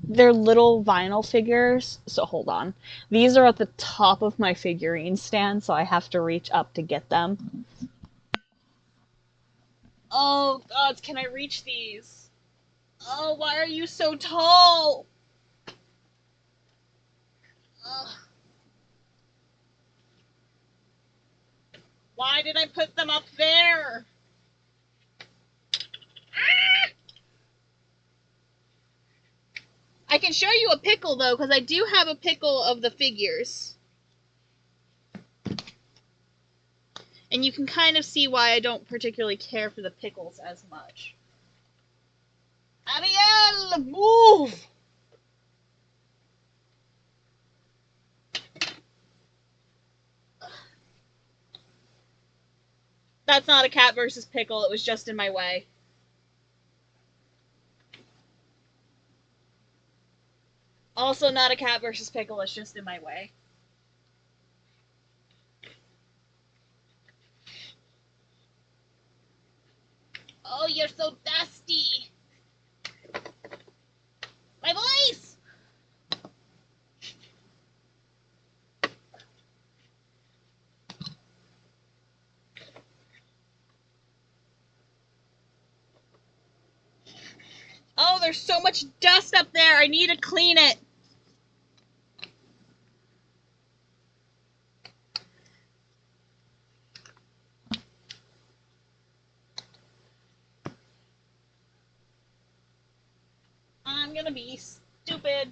their little vinyl figures. So hold on. These are at the top of my figurine stand, so I have to reach up to get them. Oh god, can I reach these? Oh, why are you so tall? Ugh. Why did I put them up there? Ah! I can show you a pickle, though, because I do have a pickle of the figures. And you can kind of see why I don't particularly care for the pickles as much. Ariel, move! That's not a Cat versus Pickle, it was just in my way. Also not a Cat versus Pickle, it's just in my way. Oh, you're so dusty! My voice! Oh, there's so much dust up there. I need to clean it. I'm gonna be stupid.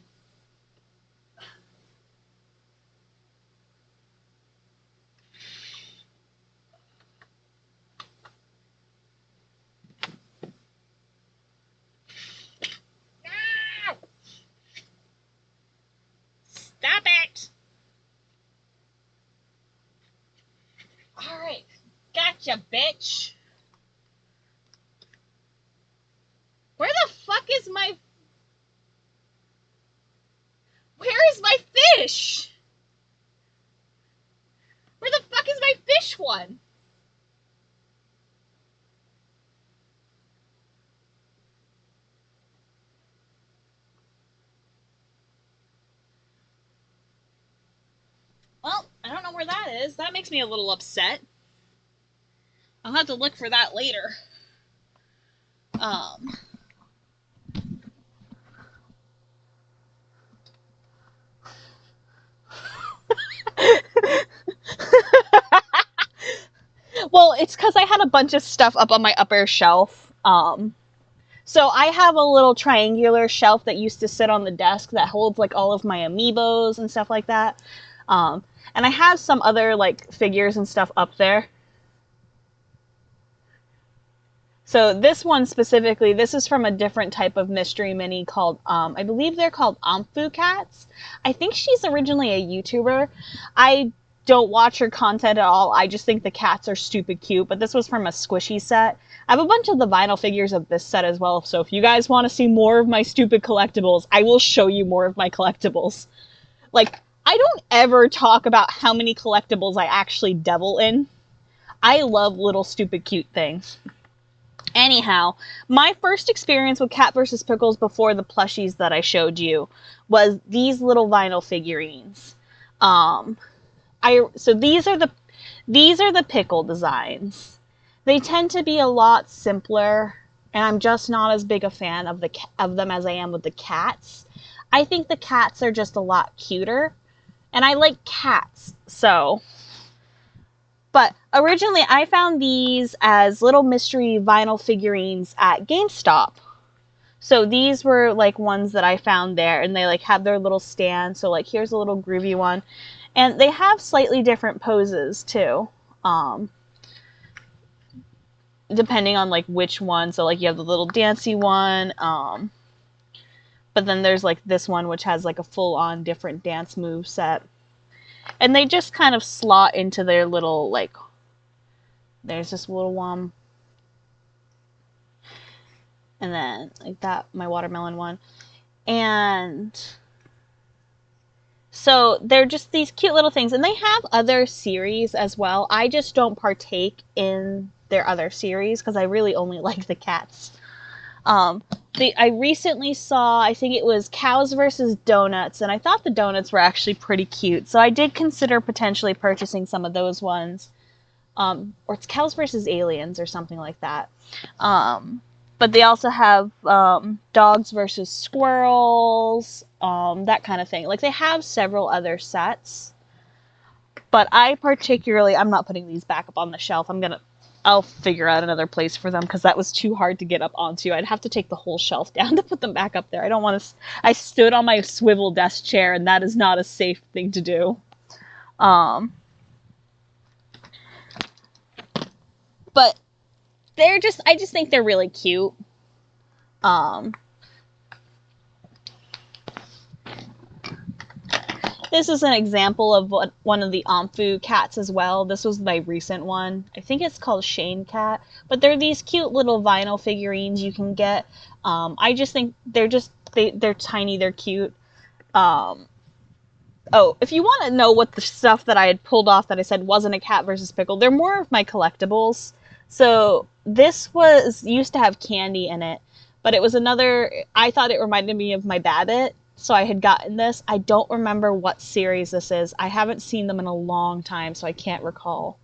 No! Stop it! Alright. Gotcha, bitch. Where the fuck is my... Where is my fish? Where the fuck is my fish one? Well, I don't know where that is. That makes me a little upset. I'll have to look for that later. Well, it's because I had a bunch of stuff up on my upper shelf. So I have a little triangular shelf that used to sit on the desk that holds like all of my amiibos and stuff like that. And I have some other like figures and stuff up there. So this one specifically, this is from a different type of mystery mini called, I believe they're called Amphu cats. I think she's originally a YouTuber. I don't watch her content at all. I just think the cats are stupid cute, but this was from a squishy set. I have a bunch of the vinyl figures of this set as well, so if you guys want to see more of my stupid collectibles, I will show you more of my collectibles. Like, I don't ever talk about how many collectibles I actually devil in. I love little stupid cute things. Anyhow, my first experience with Cat vs. Pickles before the plushies that I showed you was these little vinyl figurines. So these are the pickle designs. They tend to be a lot simpler, and I'm just not as big a fan of them as I am with the cats. I think the cats are just a lot cuter, and I like cats, so. But originally, I found these as little mystery vinyl figurines at GameStop. So these were like ones that I found there, and they like have their little stand. So like here's a little groovy one, and they have slightly different poses too, depending on like which one. So like you have the little dancey one, but then there's like this one which has like a full-on different dance move set. And they just kind of slot into their little, like, there's this little one. And then, like that, my watermelon one. And so they're just these cute little things. And they have other series as well. I just don't partake in their other series because I really only like the cats. I recently saw, I think it was Cows versus Donuts, and I thought the donuts were actually pretty cute. So I did consider potentially purchasing some of those ones. Or it's Cows versus Aliens or something like that. But they also have Dogs versus Squirrels, that kind of thing. Like they have several other sets. But I'm not putting these back up on the shelf. I'll figure out another place for them because that was too hard to get up onto. I'd have to take the whole shelf down to put them back up there. I don't want to. I stood on my swivel desk chair, and that is not a safe thing to do. But I just think they're really cute. This is an example of one of the Amphu cats as well. This was my recent one. I think it's called Shane Cat. But they're these cute little vinyl figurines you can get. I just think they're tiny, they're cute. Oh, if you want to know what the stuff that I had pulled off that I said wasn't a Cat versus Pickle, they're more of my collectibles. So this used to have candy in it. But it was I thought it reminded me of my Babbit. So I had gotten this. I don't remember what series this is. I haven't seen them in a long time, so I can't recall.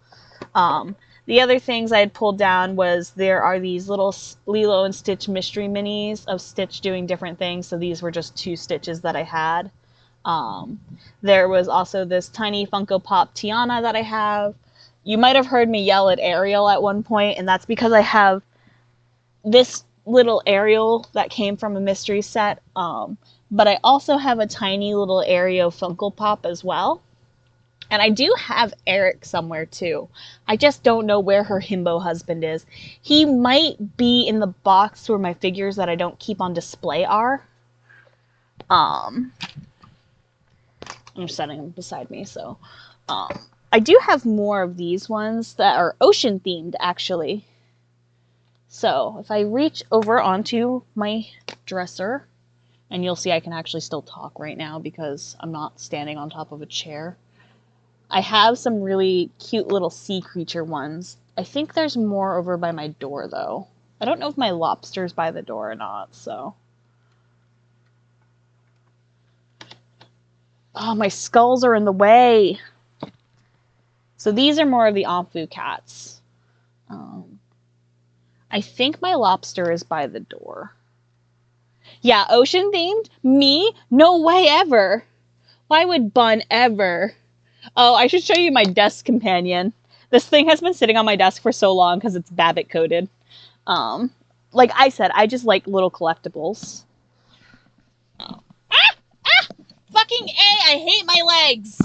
The other things I had pulled down was there are these little Lilo and Stitch mystery minis of Stitch doing different things. So these were just 2 Stitches that I had. There was also this tiny Funko Pop Tiana that I have. You might have heard me yell at Ariel at one point, and that's because I have this little Ariel that came from a mystery set. But I also have a tiny little Aereo Funko Pop as well. And I do have Eric somewhere too. I just don't know where her himbo husband is. He might be in the box where my figures that I don't keep on display are. I'm setting them beside me, so. I do have more of these ones that are ocean themed, actually. So if I reach over onto my dresser, and you'll see I can actually still talk right now because I'm not standing on top of a chair. I have some really cute little sea creature ones. I think there's more over by my door, though. I don't know if my lobster's by the door or not, so. Oh, my skulls are in the way. So these are more of the Amphu cats. I think my lobster is by the door. Yeah, ocean themed? Me? No way ever. Why would Bun ever? Oh, I should show you my desk companion. This thing has been sitting on my desk for so long because it's Babbit coded. Like I said, I just like little collectibles. Oh. Fucking A, I hate my legs!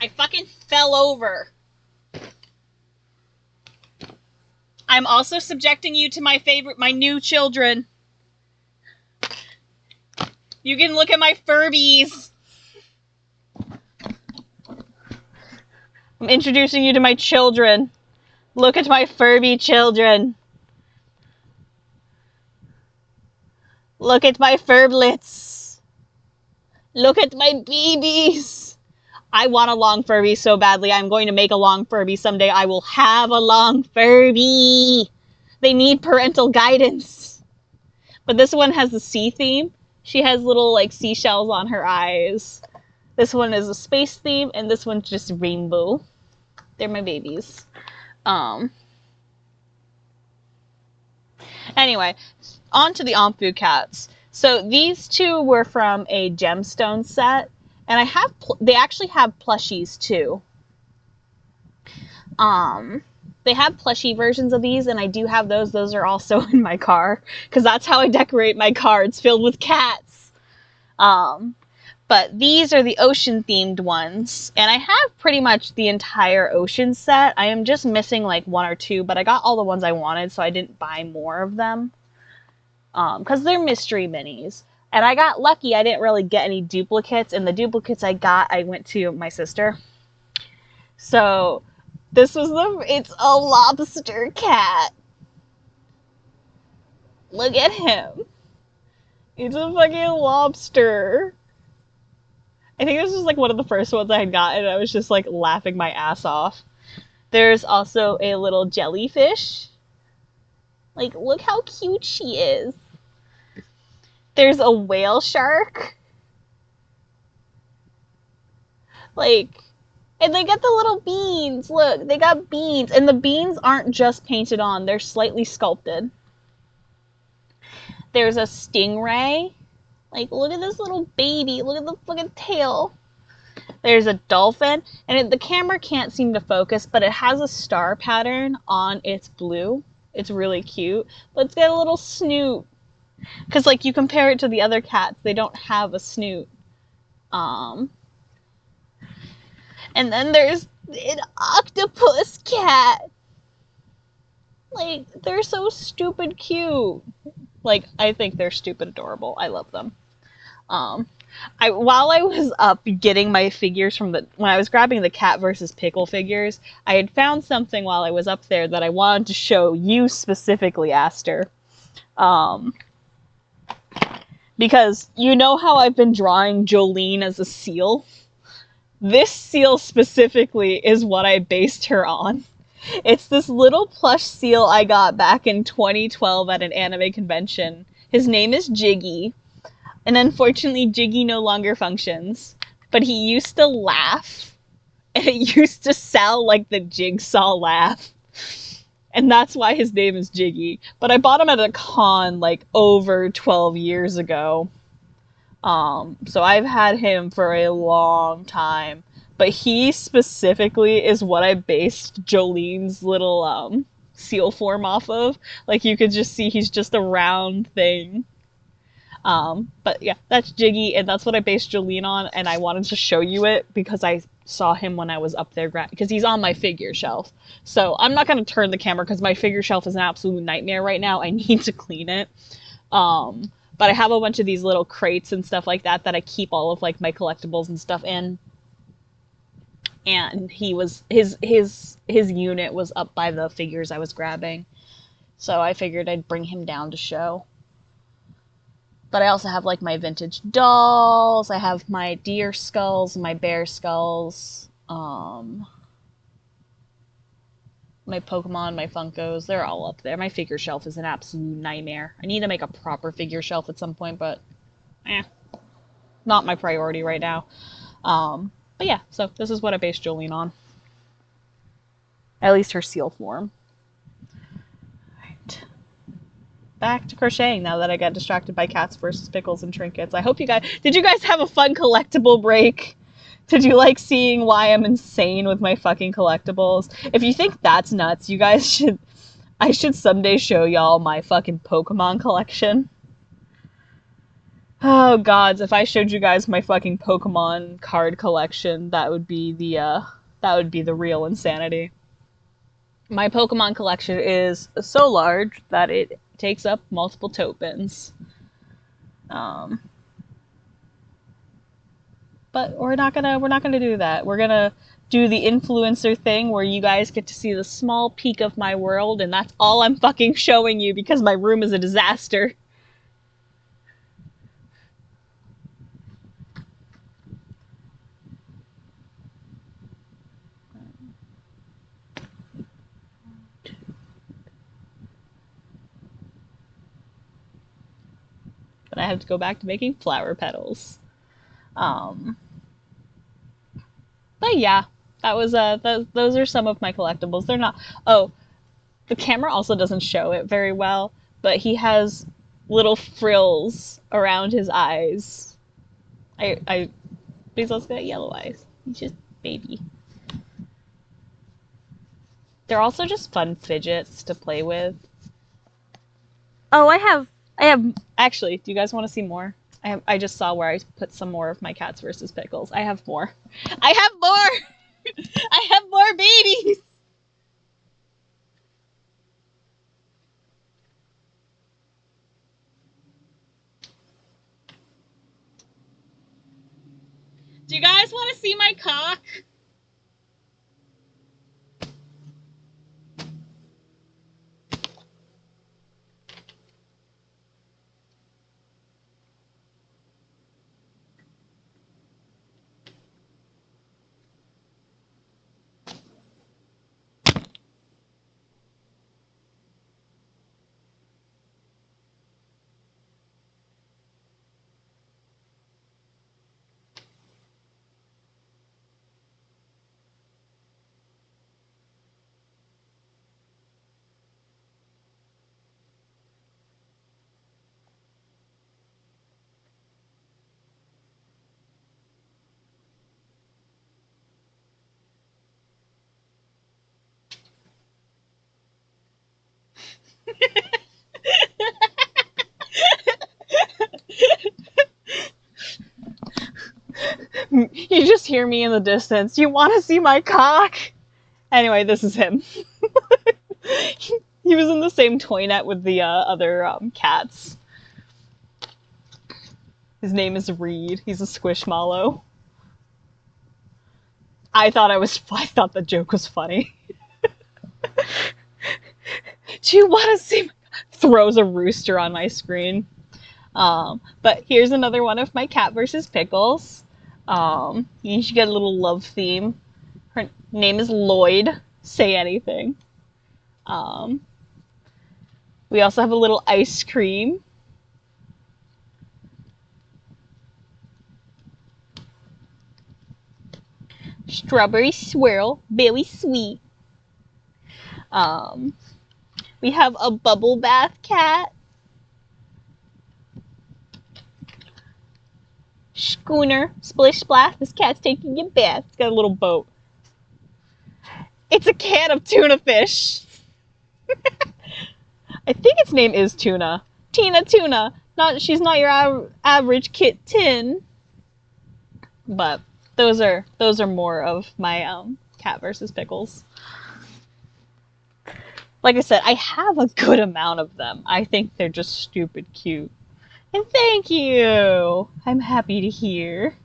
I fucking fell over. I'm also subjecting you to my new children. You can look at my Furbies. I'm introducing you to my children. Look at my Furby children. Look at my Furblets. Look at my babies. I want a long Furby so badly. I'm going to make a long Furby someday. I will have a long Furby. They need parental guidance. But this one has the sea theme. She has little like seashells on her eyes. This one is a space theme, and this one's just rainbow. They're my babies. Anyway, on to the Omfu cats. So these two were from a gemstone set, and they actually have plushies too. They have plushie versions of these, and I do have those. Those are also in my car, because that's how I decorate my car. It's filled with cats. But these are the ocean-themed ones, and I have pretty much the entire ocean set. I am just missing like one or two, but I got all the ones I wanted, so I didn't buy more of them. Because they're mystery minis. And I got lucky. I didn't really get any duplicates, and the duplicates I got, I went to my sister. So, it's a lobster cat. Look at him. He's a fucking lobster. I think this was like one of the first ones I had gotten, and I was just like laughing my ass off. There's also a little jellyfish. Like, look how cute she is. There's a whale shark. Like, and they got the little beans. Look, they got beans. And the beans aren't just painted on. They're slightly sculpted. There's a stingray. Like, look at this little baby. Look at the fucking tail. There's a dolphin. And the camera can't seem to focus, but it has a star pattern on its blue. It's really cute. But it's got a little snoot. Because, like, you compare it to the other cats, they don't have a snoot. And then there's an octopus cat. Like, they're so stupid cute. Like, I think they're stupid adorable. I love them. While I was up getting my figures when I was grabbing the cat versus pickle figures, I had found something while I was up there that I wanted to show you specifically, Aster. Because you know how I've been drawing Jolene as a seal? This seal specifically is what I based her on. It's this little plush seal I got back in 2012 at an anime convention. His name is Jiggy. And unfortunately, Jiggy no longer functions. But he used to laugh. And it used to sound like the Jigsaw laugh. And that's why his name is Jiggy. But I bought him at a con, like, over 12 years ago. So I've had him for a long time. But he specifically is what I based Jolene's little, seal form off of. Like, you could just see he's just a round thing. But yeah, that's Jiggy, and that's what I based Jolene on, and I wanted to show you it because I saw him when I was up there, because he's on my figure shelf. So I'm not going to turn the camera because my figure shelf is an absolute nightmare right now. I need to clean it. But I have a bunch of these little crates and stuff like that I keep all of like my collectibles and stuff in. And his unit was up by the figures I was grabbing. So I figured I'd bring him down to show. But I also have, like, my vintage dolls. I have my deer skulls, my bear skulls. My Pokemon, my Funkos. They're all up there. My figure shelf is an absolute nightmare. I need to make a proper figure shelf at some point, but not my priority right now. But yeah, so this is what I based Jolene on. At least her seal form. Alright. Back to crocheting now that I got distracted by cats versus pickles and trinkets. I hope did you guys have a fun collectible break? Did you like seeing why I'm insane with my fucking collectibles? If you think that's nuts, you guys I should someday show y'all my fucking Pokemon collection. Oh gods, if I showed you guys my fucking Pokemon card collection, that would be the real insanity. My Pokemon collection is so large that it takes up multiple tote bins. But we're not gonna do that. We're gonna do the influencer thing where you guys get to see the small peek of my world, and that's all I'm fucking showing you because my room is a disaster. But I have to go back to making flower petals. But yeah, that was those are some of my collectibles. They're not. Oh, the camera also doesn't show it very well, but he has little frills around his eyes. He's also got yellow eyes. He's just baby. They're also just fun fidgets to play with. Oh, I have actually, do you guys want to see more? I just saw where I put some more of my Cats versus Pickles. I have more. I have more! I have more babies! Do you guys want to see my cock? You just hear me in the distance. You want to see my cock? Anyway, this is him. He was in the same toy net with the other cats. His name is Reed. He's a squishmallow. I thought the joke was funny. Do you want to see? Throws a rooster on my screen. But here's another one of my Cat versus Pickles. You should get a little love theme. Her name is Lloyd. Say anything. We also have a little ice cream. Strawberry swirl, very sweet. We have a bubble bath cat. Schooner, splish splash. This cat's taking a bath. It's got a little boat. It's a can of tuna fish. I think its name is Tuna. Tina Tuna. She's not your average kitten. But those are more of my Cat versus Pickles. Like I said, I have a good amount of them. I think they're just stupid cute. And thank you! I'm happy to hear.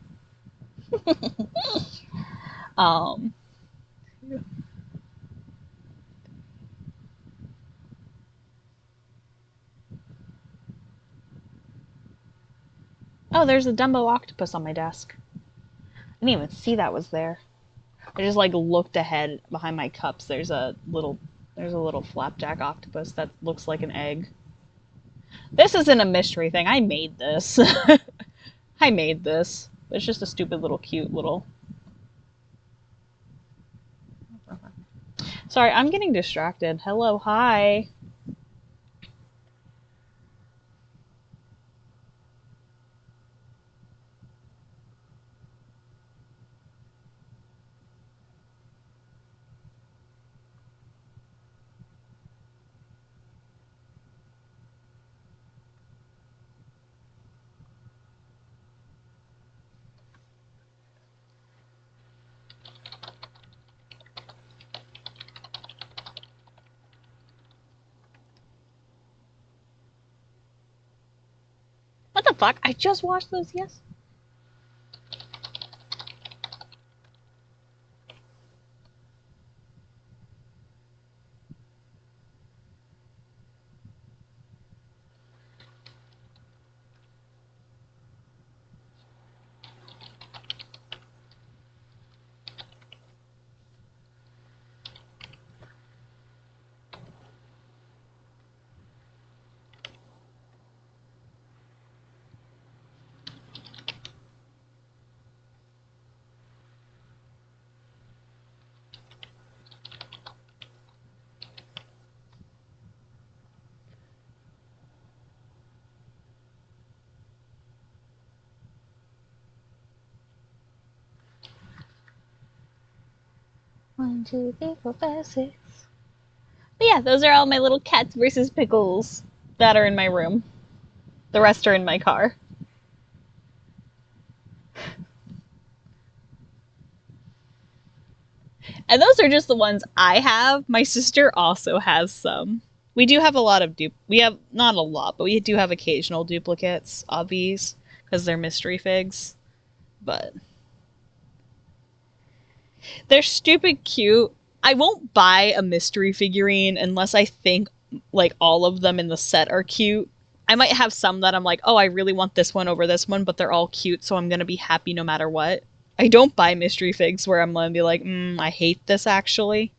Oh, there's a Dumbo octopus on my desk. I didn't even see that was there. I just like looked ahead behind my cups. There's a little flapjack octopus that looks like an egg. This isn't a mystery thing. I made this. I made this. It's just a stupid little cute little. Sorry, I'm getting distracted. Hello, hi. the fuck? I just washed those, yes. One, two, three, four, five, six. But yeah, those are all my little cats versus pickles that are in my room. The rest are in my car. And those are just the ones I have. My sister also has some. We do have a lot of we have not a lot, but we do have occasional duplicates of these because they're mystery figs. But they're stupid cute. I won't buy a mystery figurine unless I think like all of them in the set are cute. I might have some that I'm like, oh, I really want this one over this one, but they're all cute, so I'm gonna be happy no matter what. I don't buy mystery figs where I'm gonna be like, I hate this actually.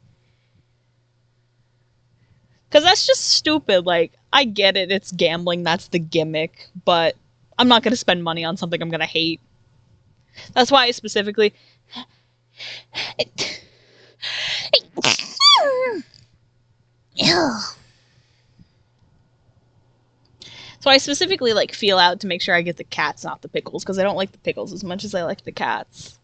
Because that's just stupid. Like, I get it, it's gambling, that's the gimmick, but I'm not gonna spend money on something I'm gonna hate. That's why I specifically... So I specifically like feel out to make sure I get the cats, not the pickles, because I don't like the pickles as much as I like the cats.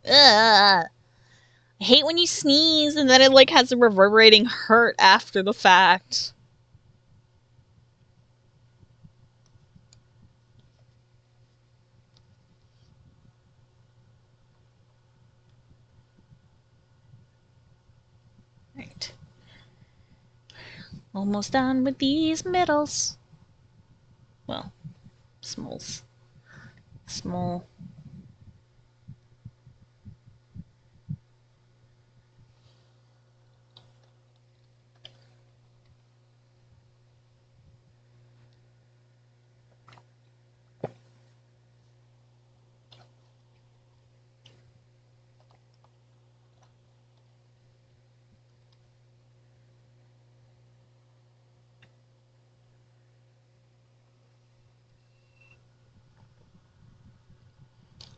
Ugh. I hate when you sneeze and then it like has a reverberating hurt after the fact. Right. Almost done with these middles. Well, smalls. Small.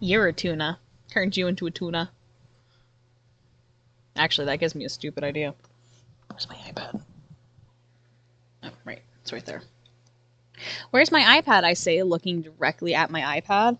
You're a tuna. Turned you into a tuna. Actually, that gives me a stupid idea. Where's my iPad? Oh, right. It's right there. Where's my iPad, I say, looking directly at my iPad?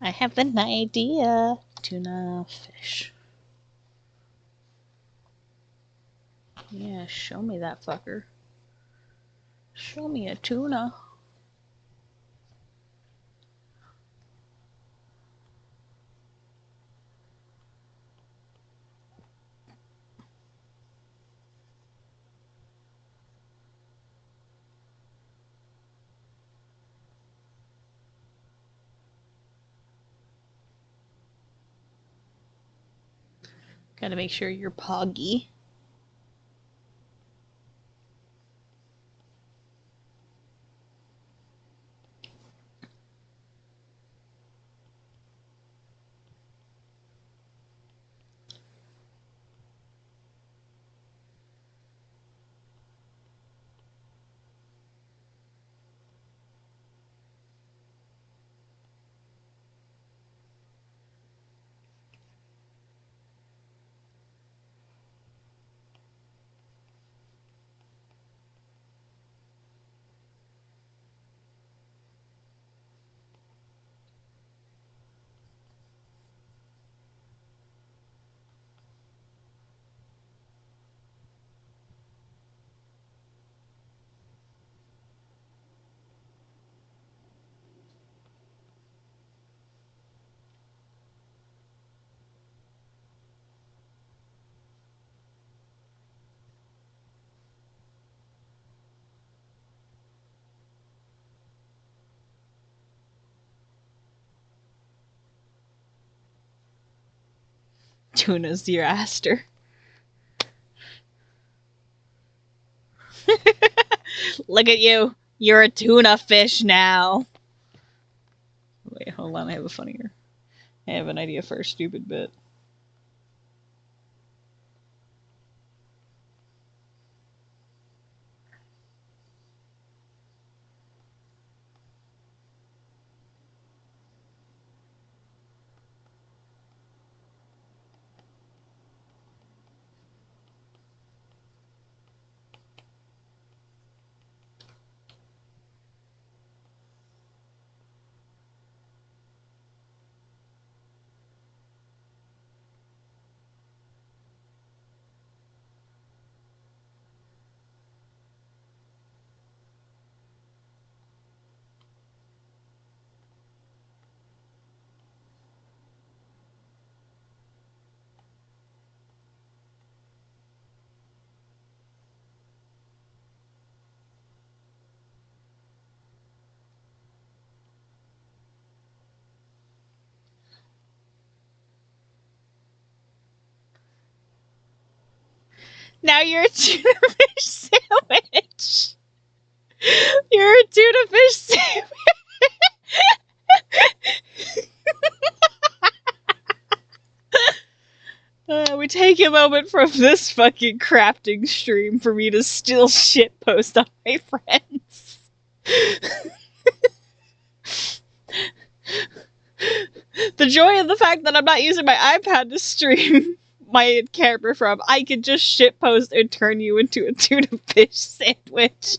I have an idea. Tuna fish. Yeah, show me that fucker. Show me a tuna. Gotta make sure you're poggy. Tuna's your aster. Look at you. You're a tuna fish now. Wait, hold on. I have an idea for a stupid bit. Now you're a tuna fish sandwich. You're a tuna fish sandwich. We take a moment from this fucking crafting stream for me to still shitpost on my friends. The joy of the fact that I'm not using my iPad to stream my camera from, I could just shitpost and turn you into a tuna fish sandwich.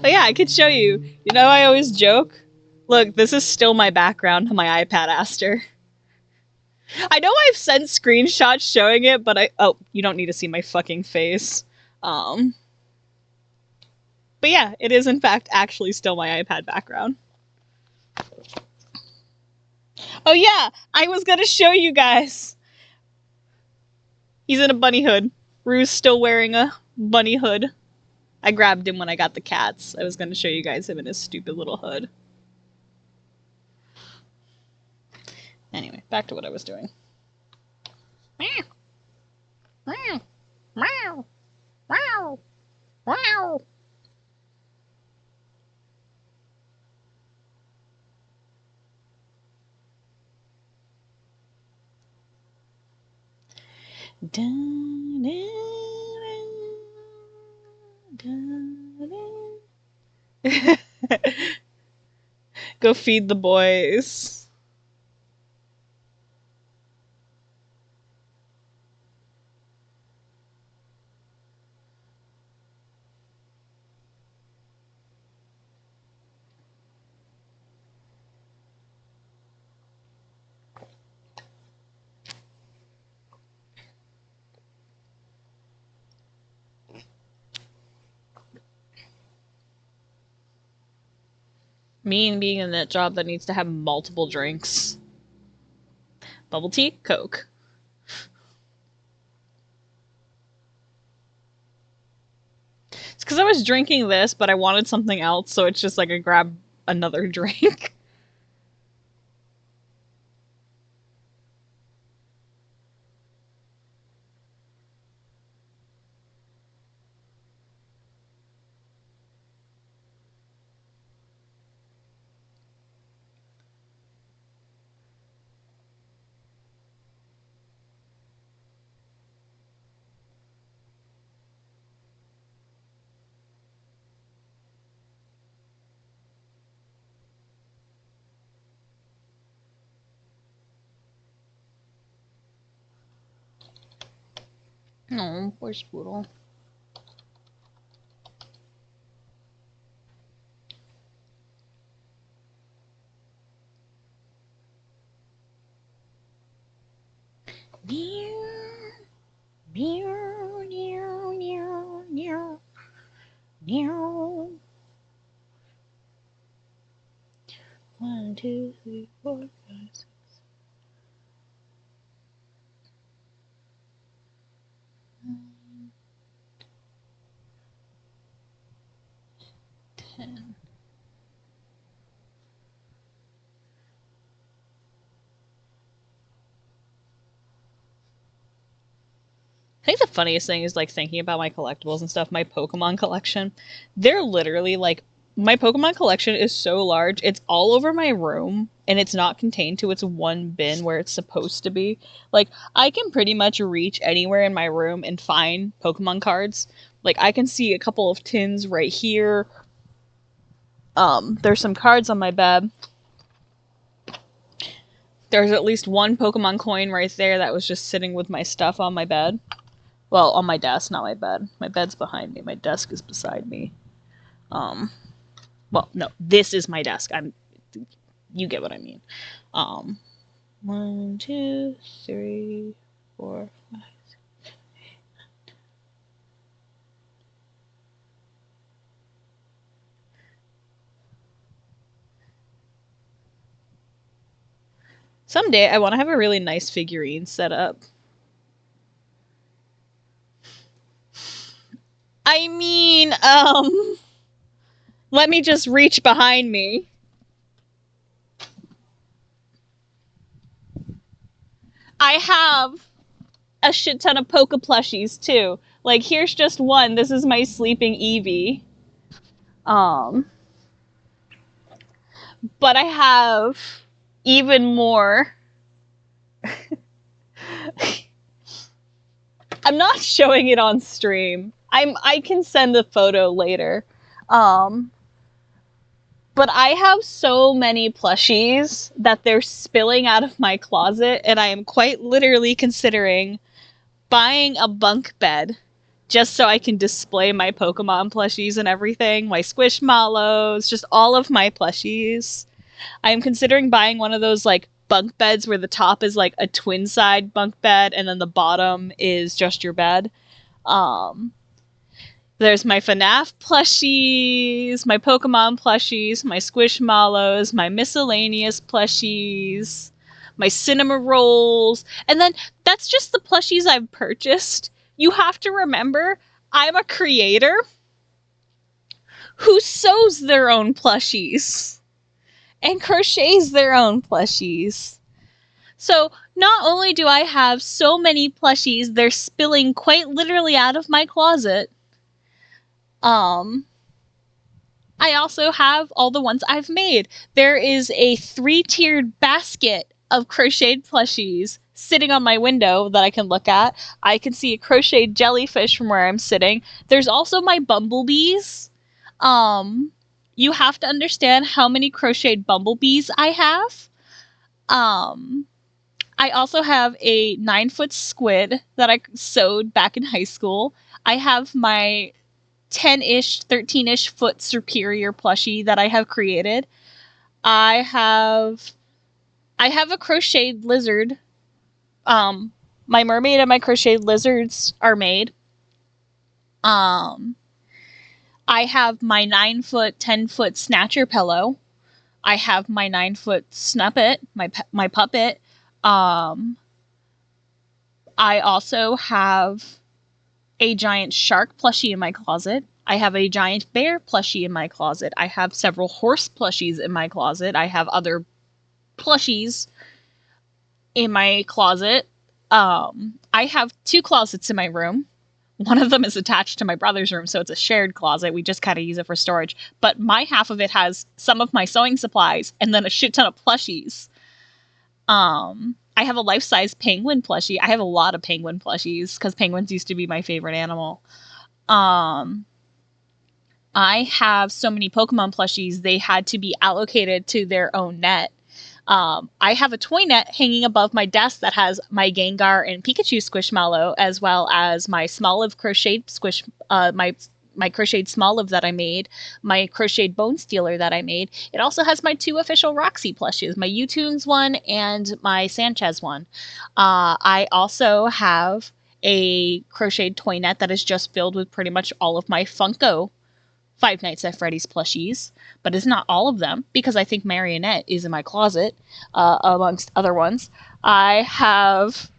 Oh yeah, I could show you. You know, I always joke. Look, this is still my background on my iPad Aster. I know I've sent screenshots showing it, but you don't need to see my fucking face. But yeah, it is in fact actually still my iPad background. Oh yeah, I was gonna show you guys. He's in a bunny hood. Rue's still wearing a bunny hood. I grabbed him when I got the cats. I was gonna show you guys him in his stupid little hood. Anyway, back to what I was doing. Meow. Meow. Meow. Meow. Meow. Go feed the boys. Me and being in that job that needs to have multiple drinks. Bubble tea, Coke. It's because I was drinking this, but I wanted something else, so it's just like I grab another drink. Oh, poor Spoodle. Meow. 1, 2, 3, 4, 5, 6. I think the funniest thing is like thinking about my collectibles and stuff, my Pokemon collection. They're literally like, my Pokemon collection is so large, it's all over my room and it's not contained to its one bin where it's supposed to be. Like, I can pretty much reach anywhere in my room and find Pokemon cards. Like, I can see a couple of tins right here. There's some cards on my bed. There's at least one Pokemon coin right there that was just sitting with my stuff on my bed. Well, on my desk, not my bed. My bed's behind me. My desk is beside me. Well, no, this is my desk. You get what I mean. 1, 2, 3, 4, 5, 6, 7, 8, 9, 10. Someday I want to have a really nice figurine set up. I mean, let me just reach behind me. I have a shit ton of Poke plushies too. Like, here's just one. This is my sleeping Eevee. But I have even more. I'm not showing it on stream. I can send a photo later. But I have so many plushies that they're spilling out of my closet, and I am quite literally considering buying a bunk bed just so I can display my Pokemon plushies and everything, my Squishmallows, just all of my plushies. I am considering buying one of those like bunk beds where the top is like a twin side bunk bed and then the bottom is just your bed. There's my FNAF plushies, my Pokemon plushies, my Squishmallows, my miscellaneous plushies, my cinema rolls, and then that's just the plushies I've purchased. You have to remember, I'm a creator who sews their own plushies and crochets their own plushies. So not only do I have so many plushies, they're spilling quite literally out of my closet. I also have all the ones I've made. There is a 3-tiered basket of crocheted plushies sitting on my window that I can look at. I can see a crocheted jellyfish from where I'm sitting. There's also my bumblebees. You have to understand how many crocheted bumblebees I have. I also have a 9-foot squid that I sewed back in high school. I have my 10-ish, 13-ish foot superior plushie that I have created. I have a crocheted lizard. My mermaid and my crocheted lizards are made. I have my 9-foot, 10-foot snatcher pillow. I have my 9-foot snuppet, my puppet. I also have a giant shark plushie in my closet. I have a giant bear plushie in my closet. I have several horse plushies in my closet. I have other plushies in my closet. I have 2 closets in my room. One of them is attached to my brother's room, so it's a shared closet. We just kind of use it for storage. But my half of it has some of my sewing supplies and then a shit ton of plushies. I have a life-size penguin plushie. I have a lot of penguin plushies because penguins used to be my favorite animal. I have so many Pokemon plushies, they had to be allocated to their own net. I have a toy net hanging above my desk that has my Gengar and Pikachu Squishmallow, as well as my Smoliv crocheted my crocheted Smoliv that I made, my crocheted Bone Stealer that I made. It also has my 2 official Roxy plushes, my U-Tunes one and my Sanchez one. I also have a crocheted toy net that is just filled with pretty much all of my Funko Five Nights at Freddy's plushies, but it's not all of them because I think Marionette is in my closet, amongst other ones. I have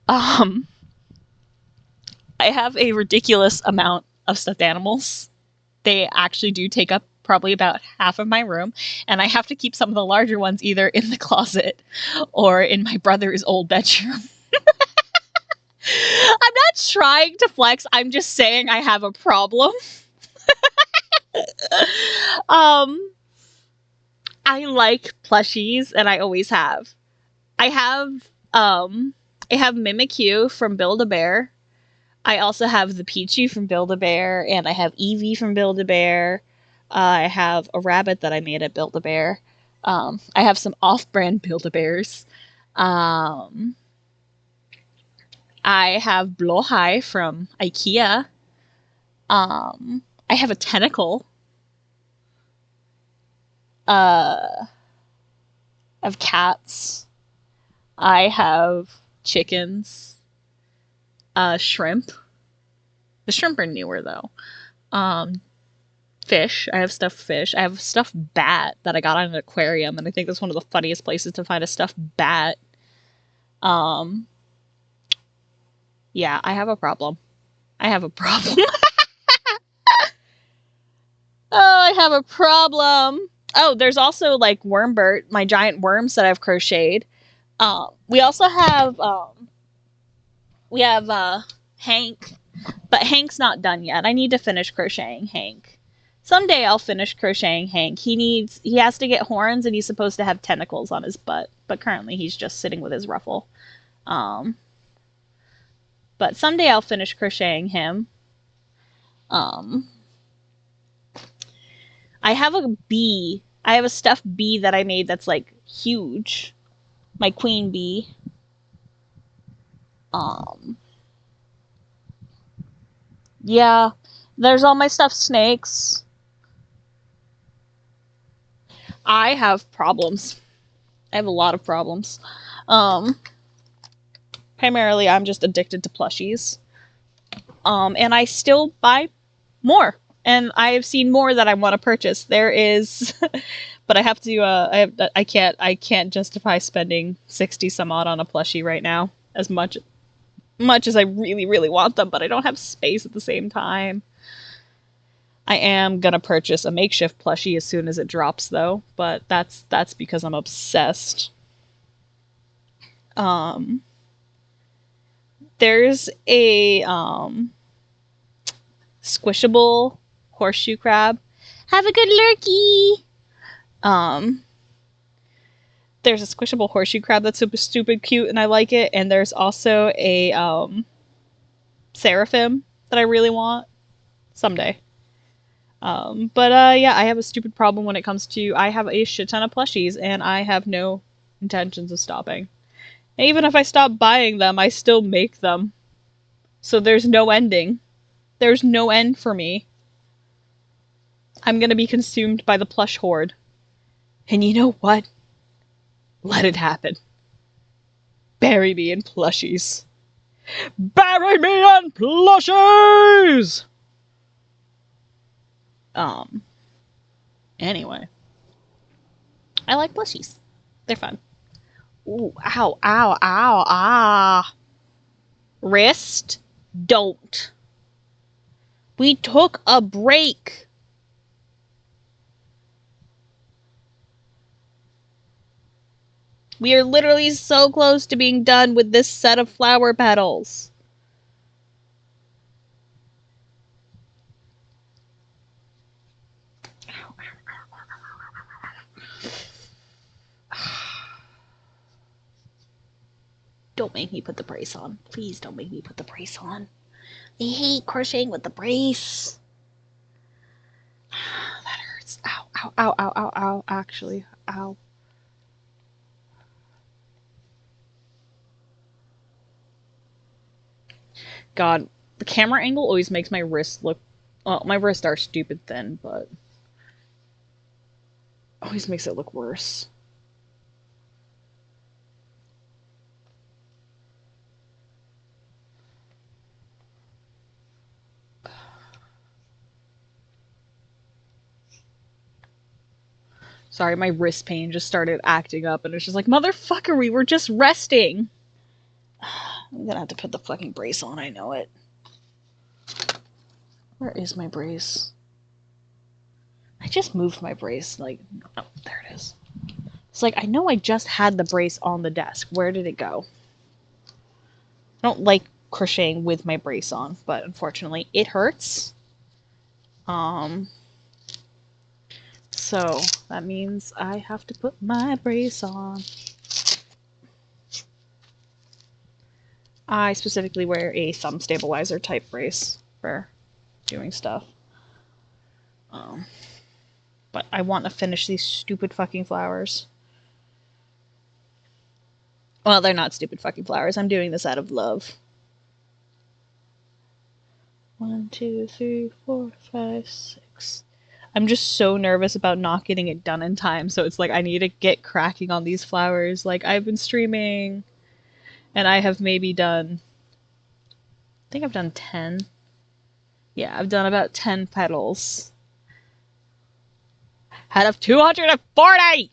um, a ridiculous amount of stuffed animals. They actually do take up probably about half of my room, and I have to keep some of the larger ones either in the closet or in my brother's old bedroom. I'm not trying to flex, I'm just saying I have a problem. um, I like plushies, and I always have. I have Mimikyu from Build-A-Bear. I also have the Pichu from Build-A-Bear, and I have Eevee from Build-A-Bear. I have a rabbit that I made at Build-A-Bear. I have some off-brand Build-A-Bears. I have Blowhigh from IKEA. I have a tentacle. I have cats. I have chickens. Shrimp. The shrimp are newer though. Fish. I have stuffed fish. I have a stuffed bat that I got at an aquarium, and I think that's one of the funniest places to find a stuffed bat. Yeah, I have a problem. I have a problem. Oh, I have a problem. Oh, there's also like Wormbert, my giant worms that I've crocheted. We also have Hank, but Hank's not done yet. I need to finish crocheting Hank. Someday I'll finish crocheting Hank. He has to get horns, and he's supposed to have tentacles on his butt, but currently he's just sitting with his ruffle. But someday I'll finish crocheting him. I have a bee. I have a stuffed bee that I made that's like huge. My queen bee. Yeah, there's all my stuffed snakes. I have problems. I have a lot of problems. Primarily, I'm just addicted to plushies. And I still buy more. And I have seen more that I want to purchase. There is, but I have to. I can't justify spending 60 some odd on a plushie right now. As much as I really, really want them, but I don't have space at the same time. I am gonna purchase a makeshift plushie as soon as it drops, though. But that's because I'm obsessed. There's a squishable horseshoe crab. Have a good lurkey. There's a squishable horseshoe crab that's super stupid cute, and I like it. And there's also a seraphim that I really want someday. Yeah, I have a stupid problem when it comes to. I have a shit ton of plushies, and I have no intentions of stopping. And even if I stop buying them, I still make them. So there's no ending. There's no end for me. I'm gonna be consumed by the plush horde. And you know what? Let it happen. Bury me in plushies. Bury me in plushies! Anyway. I like plushies. They're fun. Ooh, ow, ow, ow, ah. Wrist, don't. We took a break. We are literally so close to being done with this set of flower petals. Don't make me put the brace on. Please don't make me put the brace on. I hate crocheting with the brace. That hurts. Ow, ow, ow, ow, ow, ow. Actually, ow. God, the camera angle always makes my wrist look... Well, my wrists are stupid thin, but... always makes it look worse. Sorry, my wrist pain just started acting up, and it's just like, motherfucker, we were just resting. I'm gonna have to put the fucking brace on, I know it. Where is my brace? I just moved my brace, like, oh, there it is. It's like, I know I just had the brace on the desk. Where did it go? I don't like crocheting with my brace on, but unfortunately, it hurts. So that means I have to put my brace on. I specifically wear a thumb stabilizer type brace for doing stuff. But I want to finish these stupid fucking flowers. Well, they're not stupid fucking flowers. I'm doing this out of love. 1, 2, 3, 4, 5, 6. I'm just so nervous about not getting it done in time, so it's like I need to get cracking on these flowers. Like, I've been streaming, and I have maybe done... I think I've done 10. Yeah, I've done about 10 petals. Out of 240!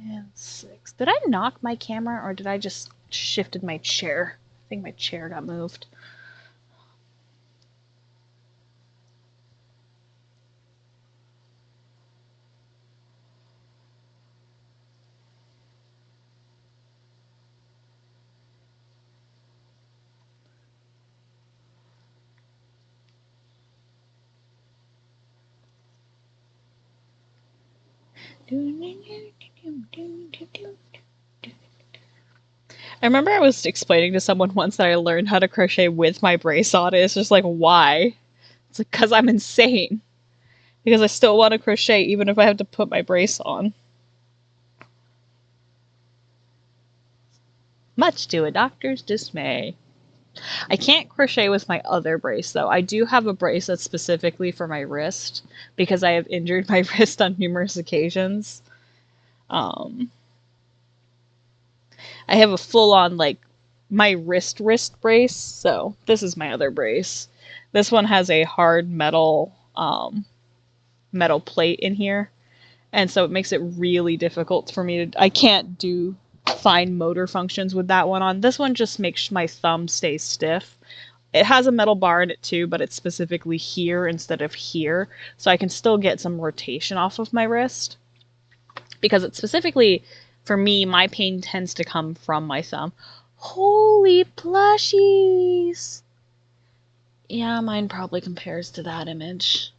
And 6. Did I knock my camera, or did I just shifted my chair? I think my chair got moved. I remember I was explaining to someone once that I learned how to crochet with my brace on. It's just like, why? It's like, because I'm insane. Because I still want to crochet even if I have to put my brace on. Much to a doctor's dismay. I can't crochet with my other brace, though. I do have a brace that's specifically for my wrist, because I have injured my wrist on numerous occasions. I have a full-on, like, my wrist brace, so this is my other brace. This one has a hard metal plate in here, and so it makes it really difficult for me to... I can't do fine motor functions with that one on. This one just makes my thumb stay stiff. It has a metal bar in it too, but it's specifically here instead of here, so I can still get some rotation off of my wrist. Because it's specifically, for me, my pain tends to come from my thumb. Holy plushies! Yeah, mine probably compares to that image.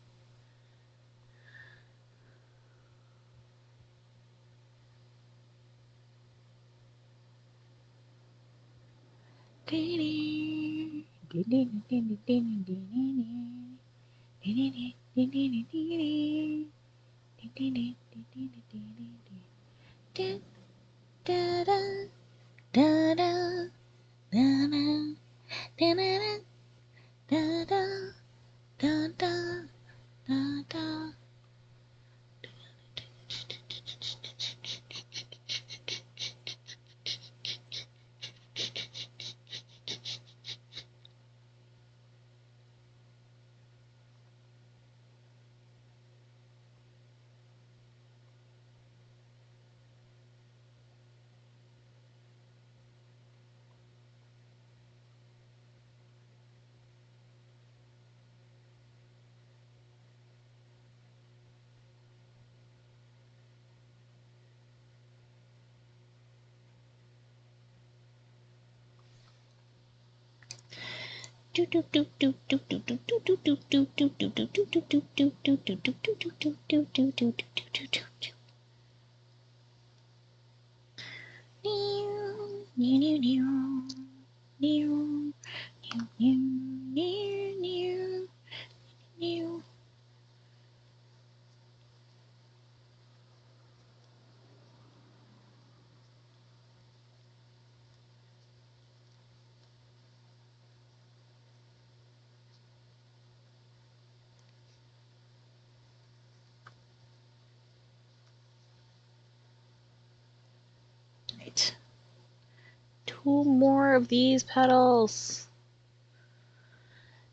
2 more of these petals.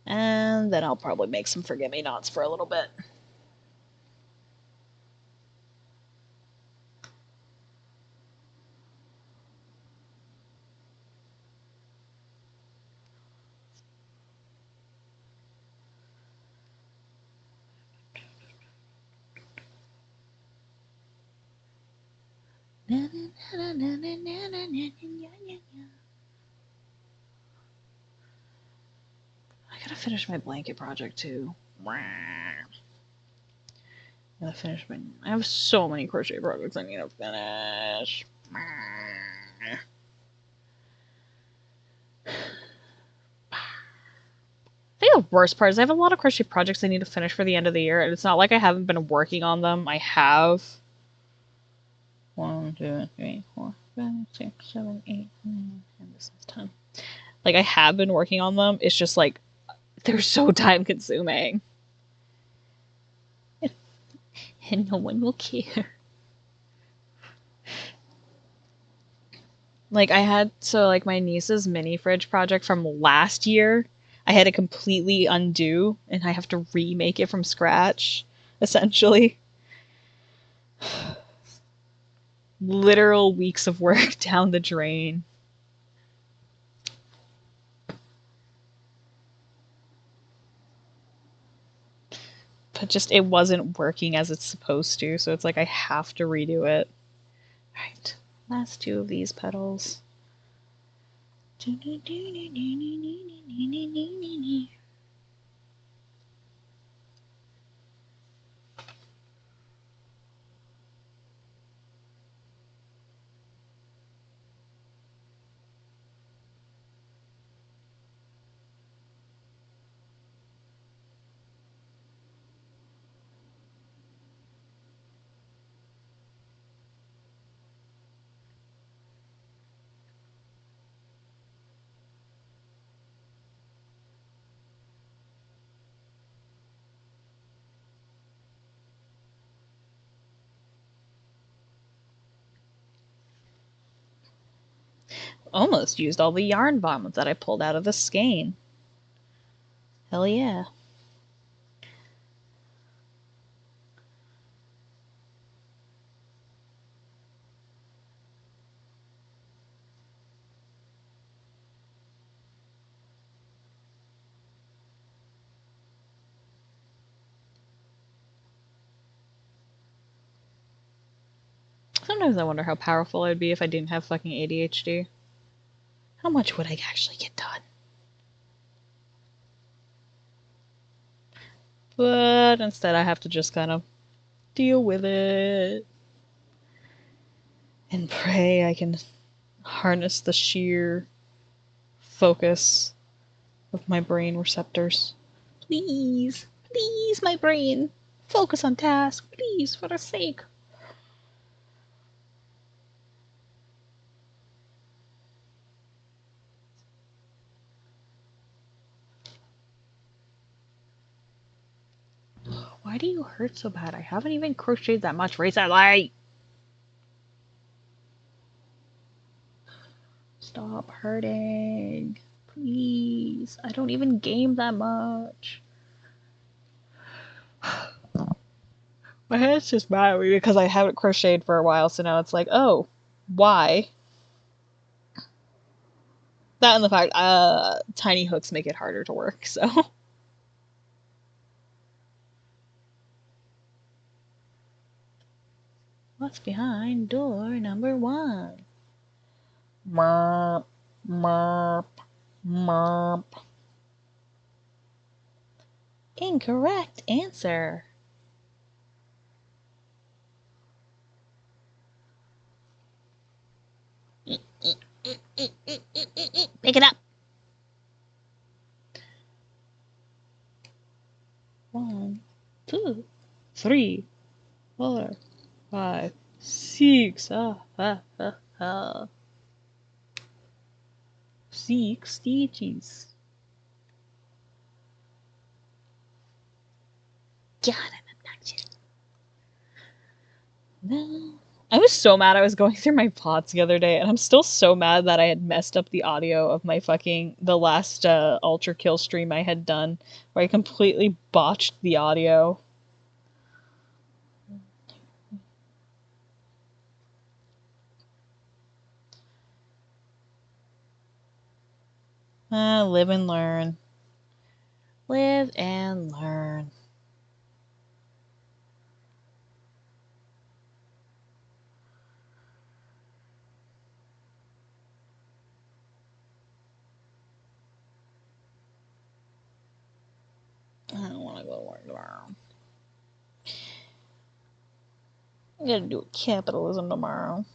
And then I'll probably make some forget-me-nots for a little bit. I gotta finish my blanket project too. I have so many crochet projects I need to finish. I think the worst part is I have a lot of crochet projects I need to finish for the end of the year, and it's not like I haven't been working on them. I have. 1, 2, 3, 4, 5, 6, 7, 8, 9, and this is 10. Like, I have been working on them. It's just like they're so time consuming. And no one will care. Like, my niece's mini fridge project from last year, I had to completely undo, and I have to remake it from scratch, essentially. Literal weeks of work down the drain. But just, it wasn't working as it's supposed to, so it's like I have to redo it. Alright, last 2 of these petals. Almost used all the yarn bombs that I pulled out of the skein. Hell yeah. Sometimes I wonder how powerful I'd be if I didn't have fucking ADHD. How much would I actually get done? But instead I have to just kind of deal with it. And pray I can harness the sheer focus of my brain receptors. Please, please, my brain. Focus on task, please, for the sake. Why do you hurt so bad? I haven't even crocheted that much recently. Stop hurting. Please. I don't even game that much. My head's just mad at me because I haven't crocheted for a while, so now it's like, oh, why? That and the fact, tiny hooks make it harder to work, so. What's behind door number 1? Mop, mop, mop. Incorrect answer. Pick it up. 1, 2, 3, 4, 5, 6. 6 stitches. God, I'm obnoxious. Now I was so mad I was going through my pods the other day, and I'm still so mad that I had messed up the audio of my the last Ultra Kill stream I had done, where I completely botched the audio. Live and learn. Live and learn. I don't want to go to work tomorrow. I gotta do capitalism tomorrow.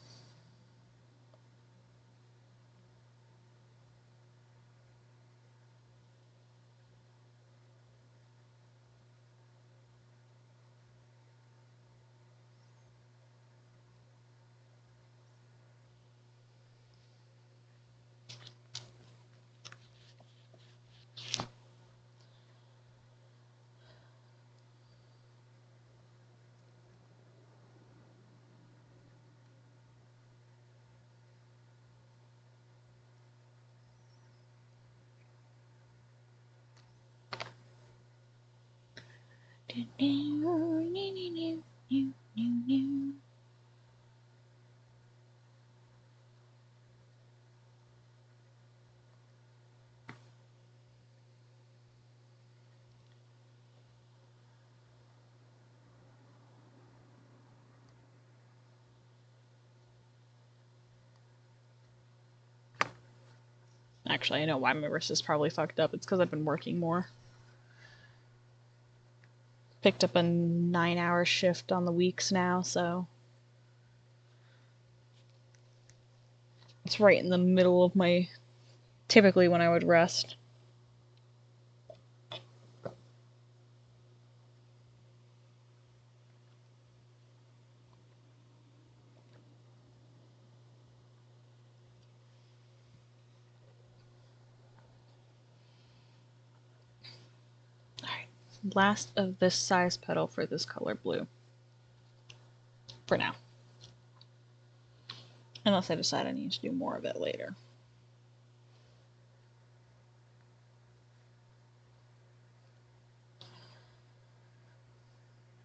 Actually, I know why my wrist is probably fucked up. It's because I've been working more. Picked up a 9-hour shift on the weeks now, so it's right in the middle of my typically when I would rest. Alright, last of this size petal for this color blue. For now. Unless I decide I need to do more of it later.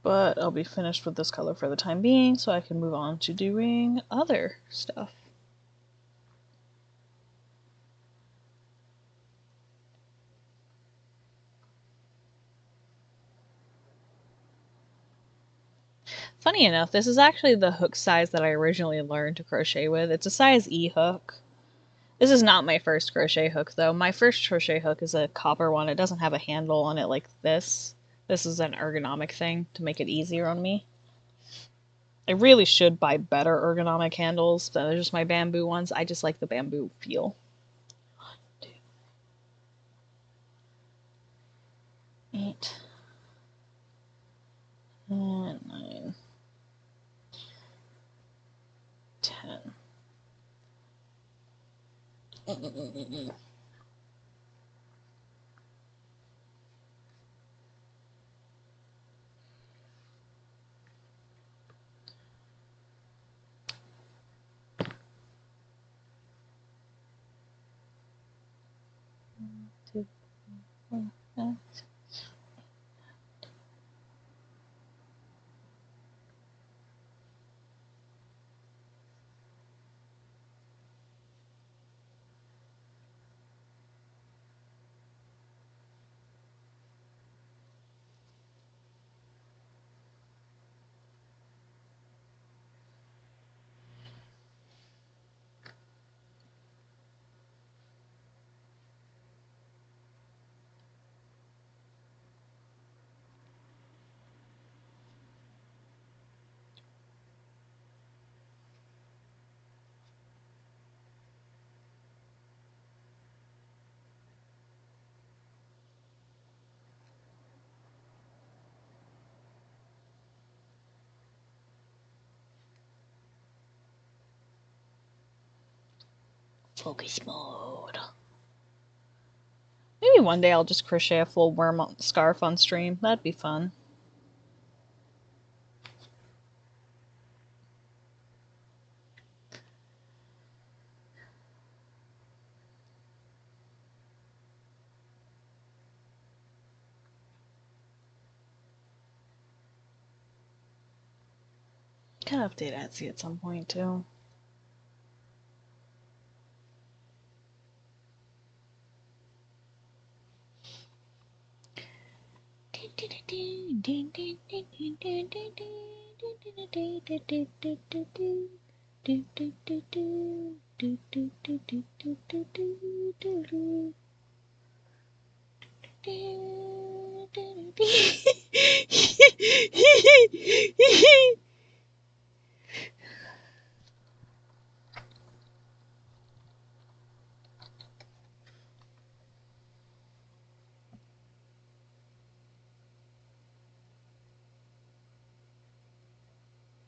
But I'll be finished with this color for the time being, so I can move on to doing other stuff. Funny enough, this is actually the hook size that I originally learned to crochet with. It's a size E hook. This is not my first crochet hook, though. My first crochet hook is a copper one. It doesn't have a handle on it like this. This is an ergonomic thing to make it easier on me. I really should buy better ergonomic handles than just my bamboo ones. I just like the bamboo feel. 8 and 9, 10. Focus mode. Maybe one day I'll just crochet a full worm scarf on stream. That'd be fun. can update Etsy at some point too.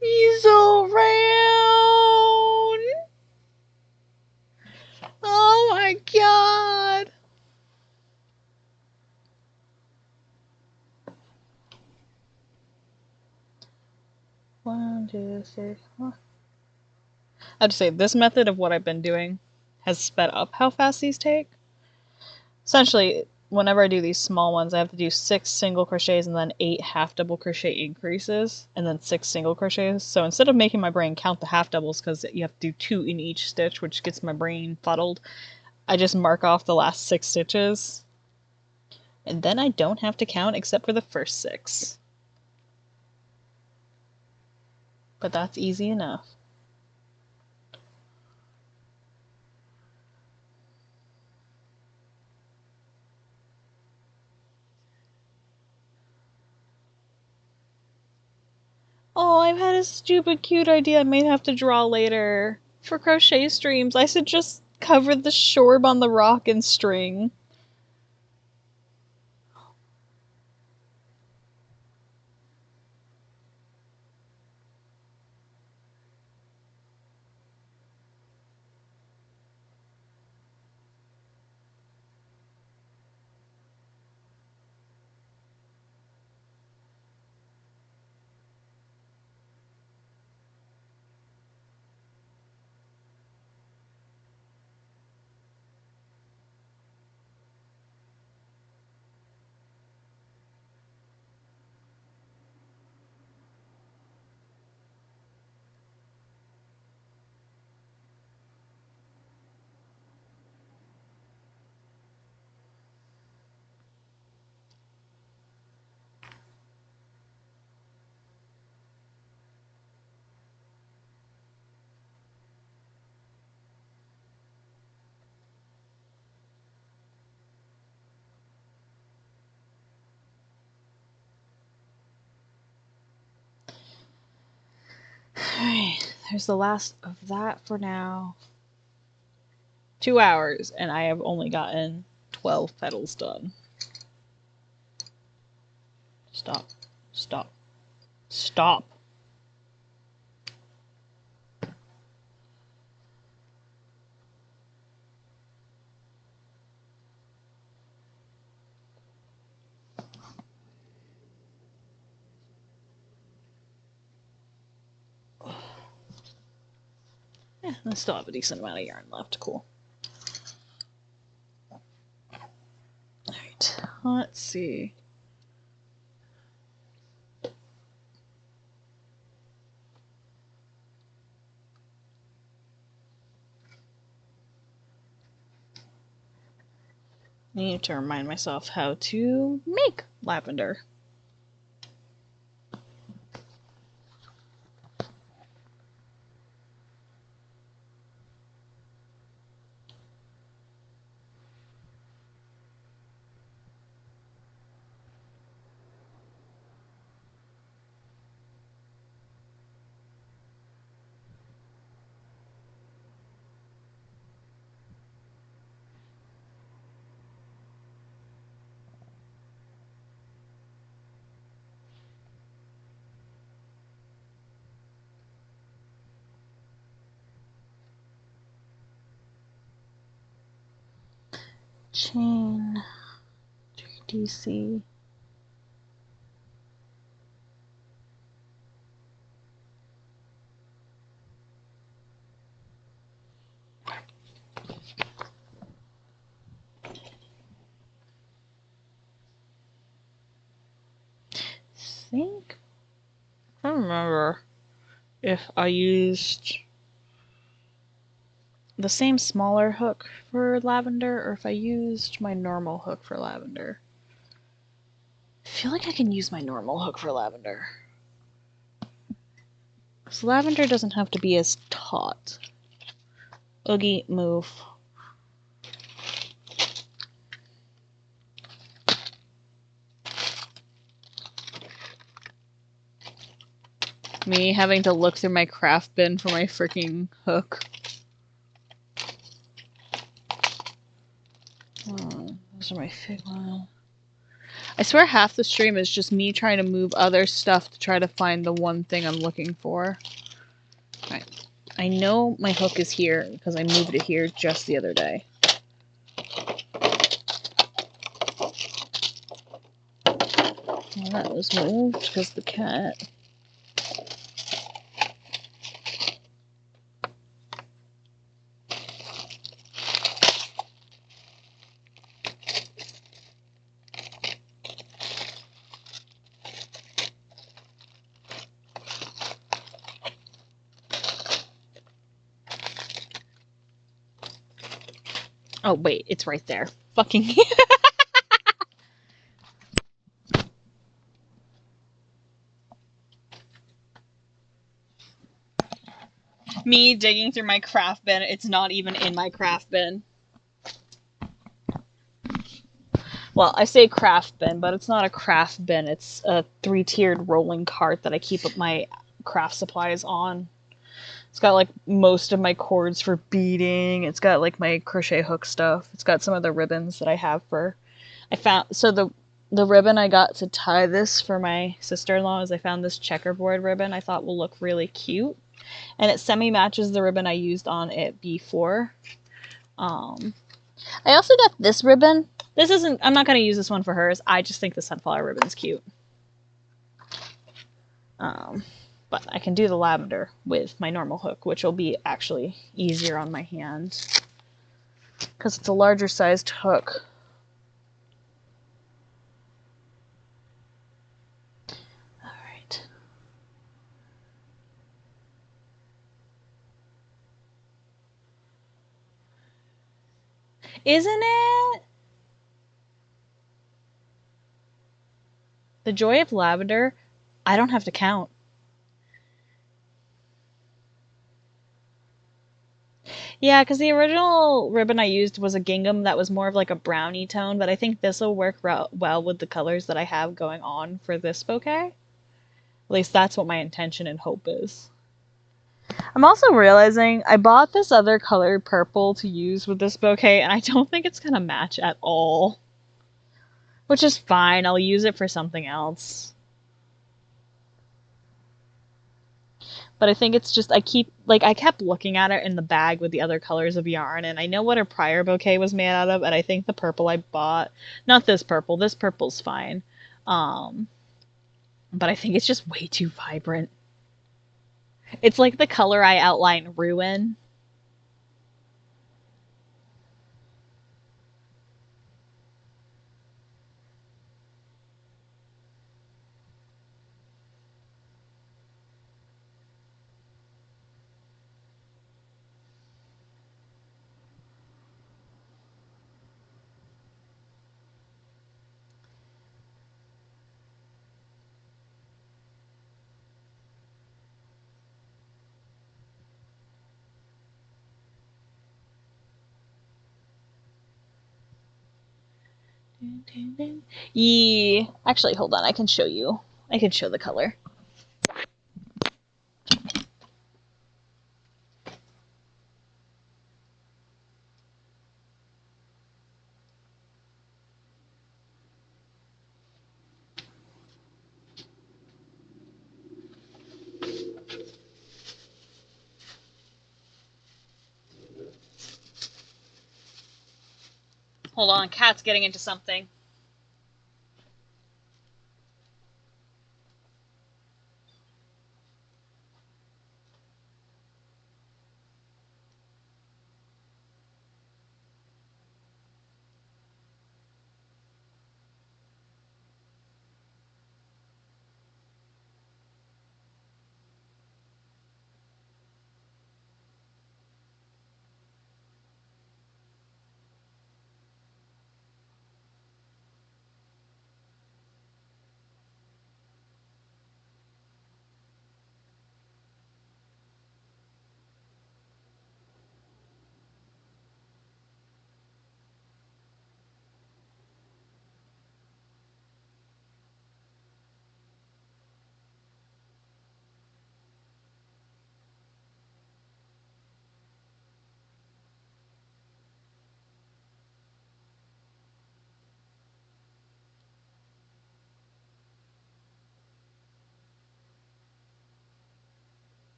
He's so round. Oh my god. One, two, three, four. I have to say, this method of what I've been doing has sped up how fast these take. Essentially, whenever I do these small ones, I have to do 6 single crochets and then 8 half double crochet increases, and then 6 single crochets. So instead of making my brain count the half doubles because you have to do 2 in each stitch, which gets my brain fuddled, I just mark off the last 6 stitches. And then I don't have to count except for the first 6. But that's easy enough. Oh, I've had a stupid cute idea I may have to draw later. For crochet streams, I should just cover the shorb on the rock in string. Alright, there's the last of that for now. 2 hours, and I have only gotten 12 petals done. Stop. Stop. Stop. Yeah, I still have a decent amount of yarn left. Cool. Alright, let's see. I need to remind myself how to make lavender. Chain 3DC. I don't remember. if I used the same smaller hook for lavender or if I used my normal hook for lavender. I feel like I can use my normal hook for lavender. Because lavender doesn't have to be as taut. Oogie, move. Me having to look through my craft bin for my freaking hook. Oh, those are my Figma. I swear half the stream is just me trying to move other stuff to try to find the one thing I'm looking for. Alright. I know my hook is here because I moved it here just the other day. Well, that was moved because the cat. Oh, wait, it's right there. Fucking. Me digging through my craft bin, it's not even in my craft bin. Well, I say craft bin, but it's not a craft bin. It's a 3-tiered rolling cart that I keep up my craft supplies on. It's got like most of my cords for beading. It's got like my crochet hook stuff. It's got some of the ribbons that I have for. I found so the ribbon I got to tie this for my sister-in-law is I found this checkerboard ribbon I thought will look really cute, and it semi-matches the ribbon I used on it before. I also got this ribbon. This isn't. I'm not gonna use this one for hers. I just think the sunflower ribbon's cute. But I can do the lavender with my normal hook, which will be actually easier on my hand because it's a larger sized hook. All right. Isn't it? The joy of lavender, I don't have to count. Yeah, because the original ribbon I used was a gingham that was more of like a brownie tone, but I think this will work well with the colors that I have going on for this bouquet. At least that's what my intention and hope is. I'm also realizing I bought this other color purple to use with this bouquet, and I don't think it's going to match at all. Which is fine, I'll use it for something else. But I think it's just, I kept looking at it in the bag with the other colors of yarn, and I know what her prior bouquet was made out of, and I think the purple I bought, not this purple's fine. But I think it's just way too vibrant. It's like the color I outline Ruin. Yeah. Actually, hold on. I can show you. I can show the color. Hold on. Cat's getting into something.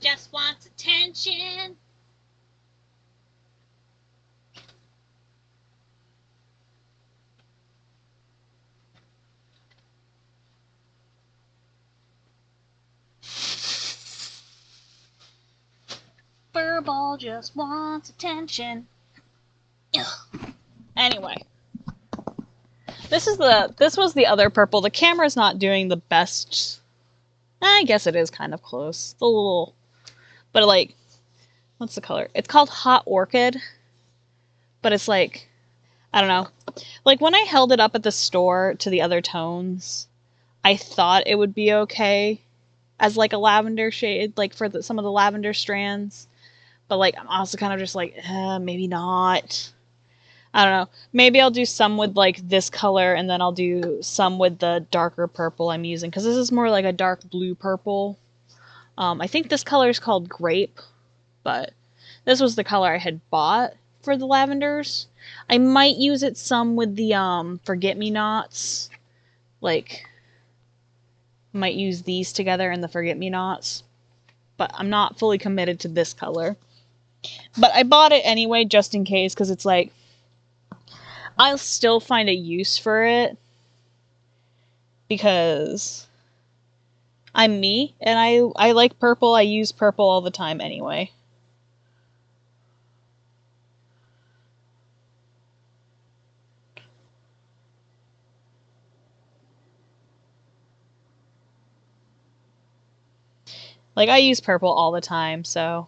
just wants attention. Furball just wants attention. Ugh. Anyway. This was the other purple. The camera's not doing the best. I guess it is kind of close. The little, but like, what's the color? It's called Hot Orchid, but it's like, I don't know. Like when I held it up at the store to the other tones, I thought it would be okay as like a lavender shade, like for some of the lavender strands. But like, I'm also kind of just like, maybe not. I don't know. Maybe I'll do some with like this color and then I'll do some with the darker purple I'm using. Because this is more like a dark blue purple. I think this color is called Grape. But this was the color I had bought for the lavenders. I might use it some with the Forget-Me-Nots. Like, might use these together in the Forget-Me-Nots. But I'm not fully committed to this color. But I bought it anyway just in case because it's like, I'll still find a use for it because I'm me and I like purple. I use purple all the time anyway. Like I use purple all the time, so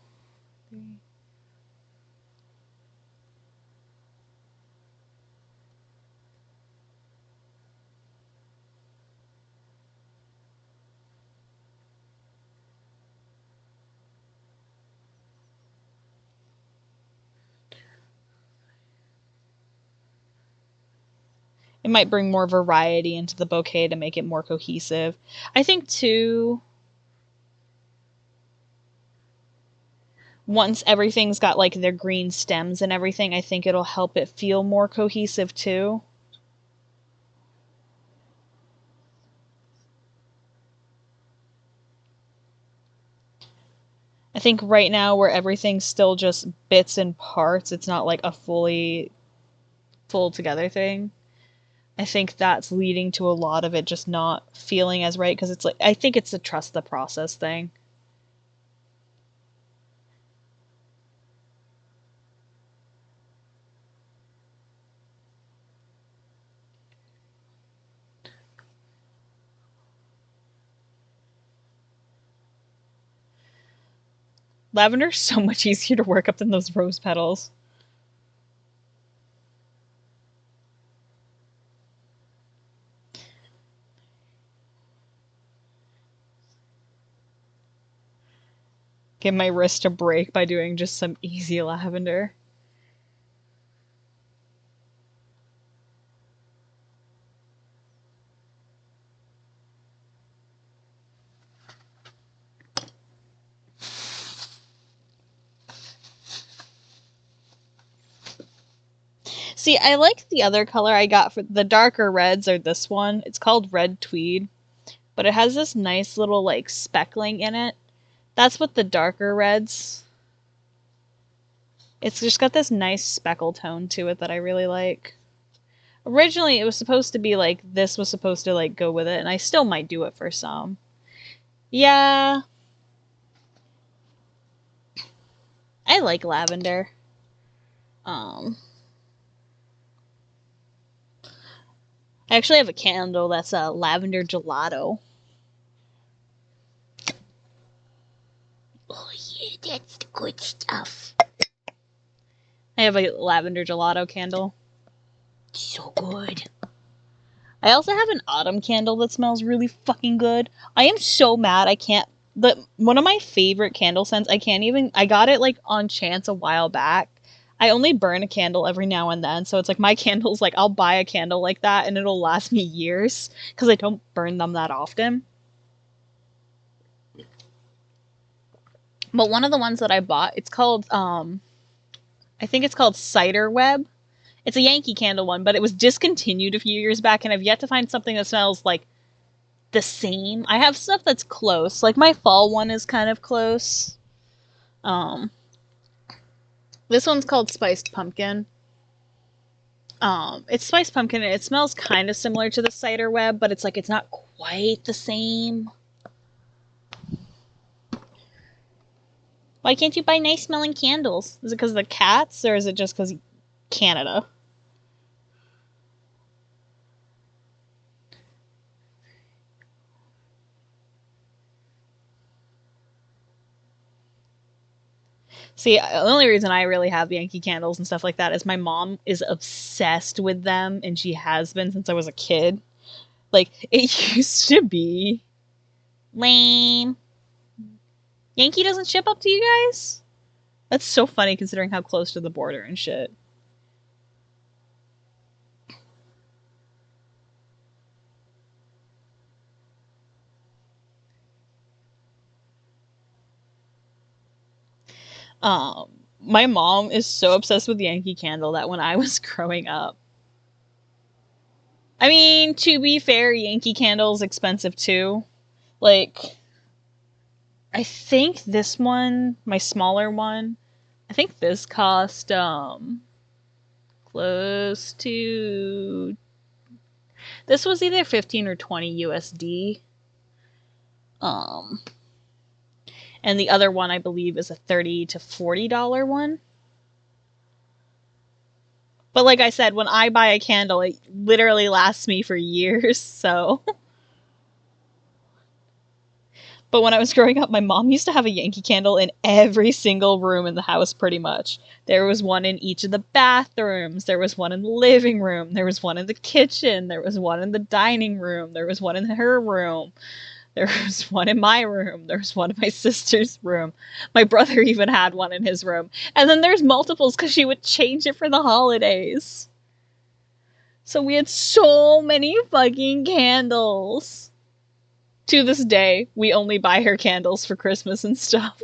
it might bring more variety into the bouquet to make it more cohesive. I think too, once everything's got like their green stems and everything, I think it'll help it feel more cohesive too. I think right now where everything's still just bits and parts, it's not like a fully full together thing. I think that's leading to a lot of it just not feeling as right because it's like, I think it's a trust the process thing. Lavender's so much easier to work up than those rose petals. Give my wrist a break by doing just some easy lavender. See, I like the other color I got for the darker reds or this one. It's called Red Tweed, but it has this nice little like speckling in it. That's what the darker reds. It's just got this nice speckle tone to it that I really like. Originally, it was supposed to be like, this was supposed to like go with it, and I still might do it for some. Yeah. I like lavender. I actually have a candle that's a lavender gelato. Oh yeah, that's the good stuff. I have a lavender gelato candle. So good. I also have an autumn candle that smells really fucking good. I am so mad I can't... one of my favorite candle scents, I got it like on chance a while back. I only burn a candle every now and then, so it's like my candles, like I'll buy a candle like that and it'll last me years because I don't burn them that often. But one of the ones that I bought, it's called, I think it's called Cider Web. It's a Yankee Candle one, but it was discontinued a few years back, and I've yet to find something that smells like the same. I have stuff that's close, like my fall one is kind of close. This one's called Spiced Pumpkin. It's spiced pumpkin and it smells kind of similar to the cider web, but it's like it's not quite the same. Why can't you buy nice smelling candles? Is it because of the cats or is it just because Canada? See, the only reason I really have Yankee candles and stuff like that is my mom is obsessed with them, and she has been since I was a kid. Like, it used to be. Lame. Yankee doesn't ship up to you guys? That's so funny considering how close to the border and shit. My mom is so obsessed with Yankee Candle that when I was growing up, I mean, to be fair, Yankee Candle's expensive too. Like, I think this one, my smaller one, I think this cost, close to, this was either 15 or 20 USD. And the other one, I believe, is a $30 to $40 one. But like I said, when I buy a candle, it literally lasts me for years, so. But when I was growing up, my mom used to have a Yankee Candle in every single room in the house, pretty much. There was one in each of the bathrooms. There was one in the living room. There was one in the kitchen. There was one in the dining room. There was one in her room. There was one in my room. There was one in my sister's room. My brother even had one in his room. And then there's multiples because she would change it for the holidays. So we had so many fucking candles. To this day, we only buy her candles for Christmas and stuff.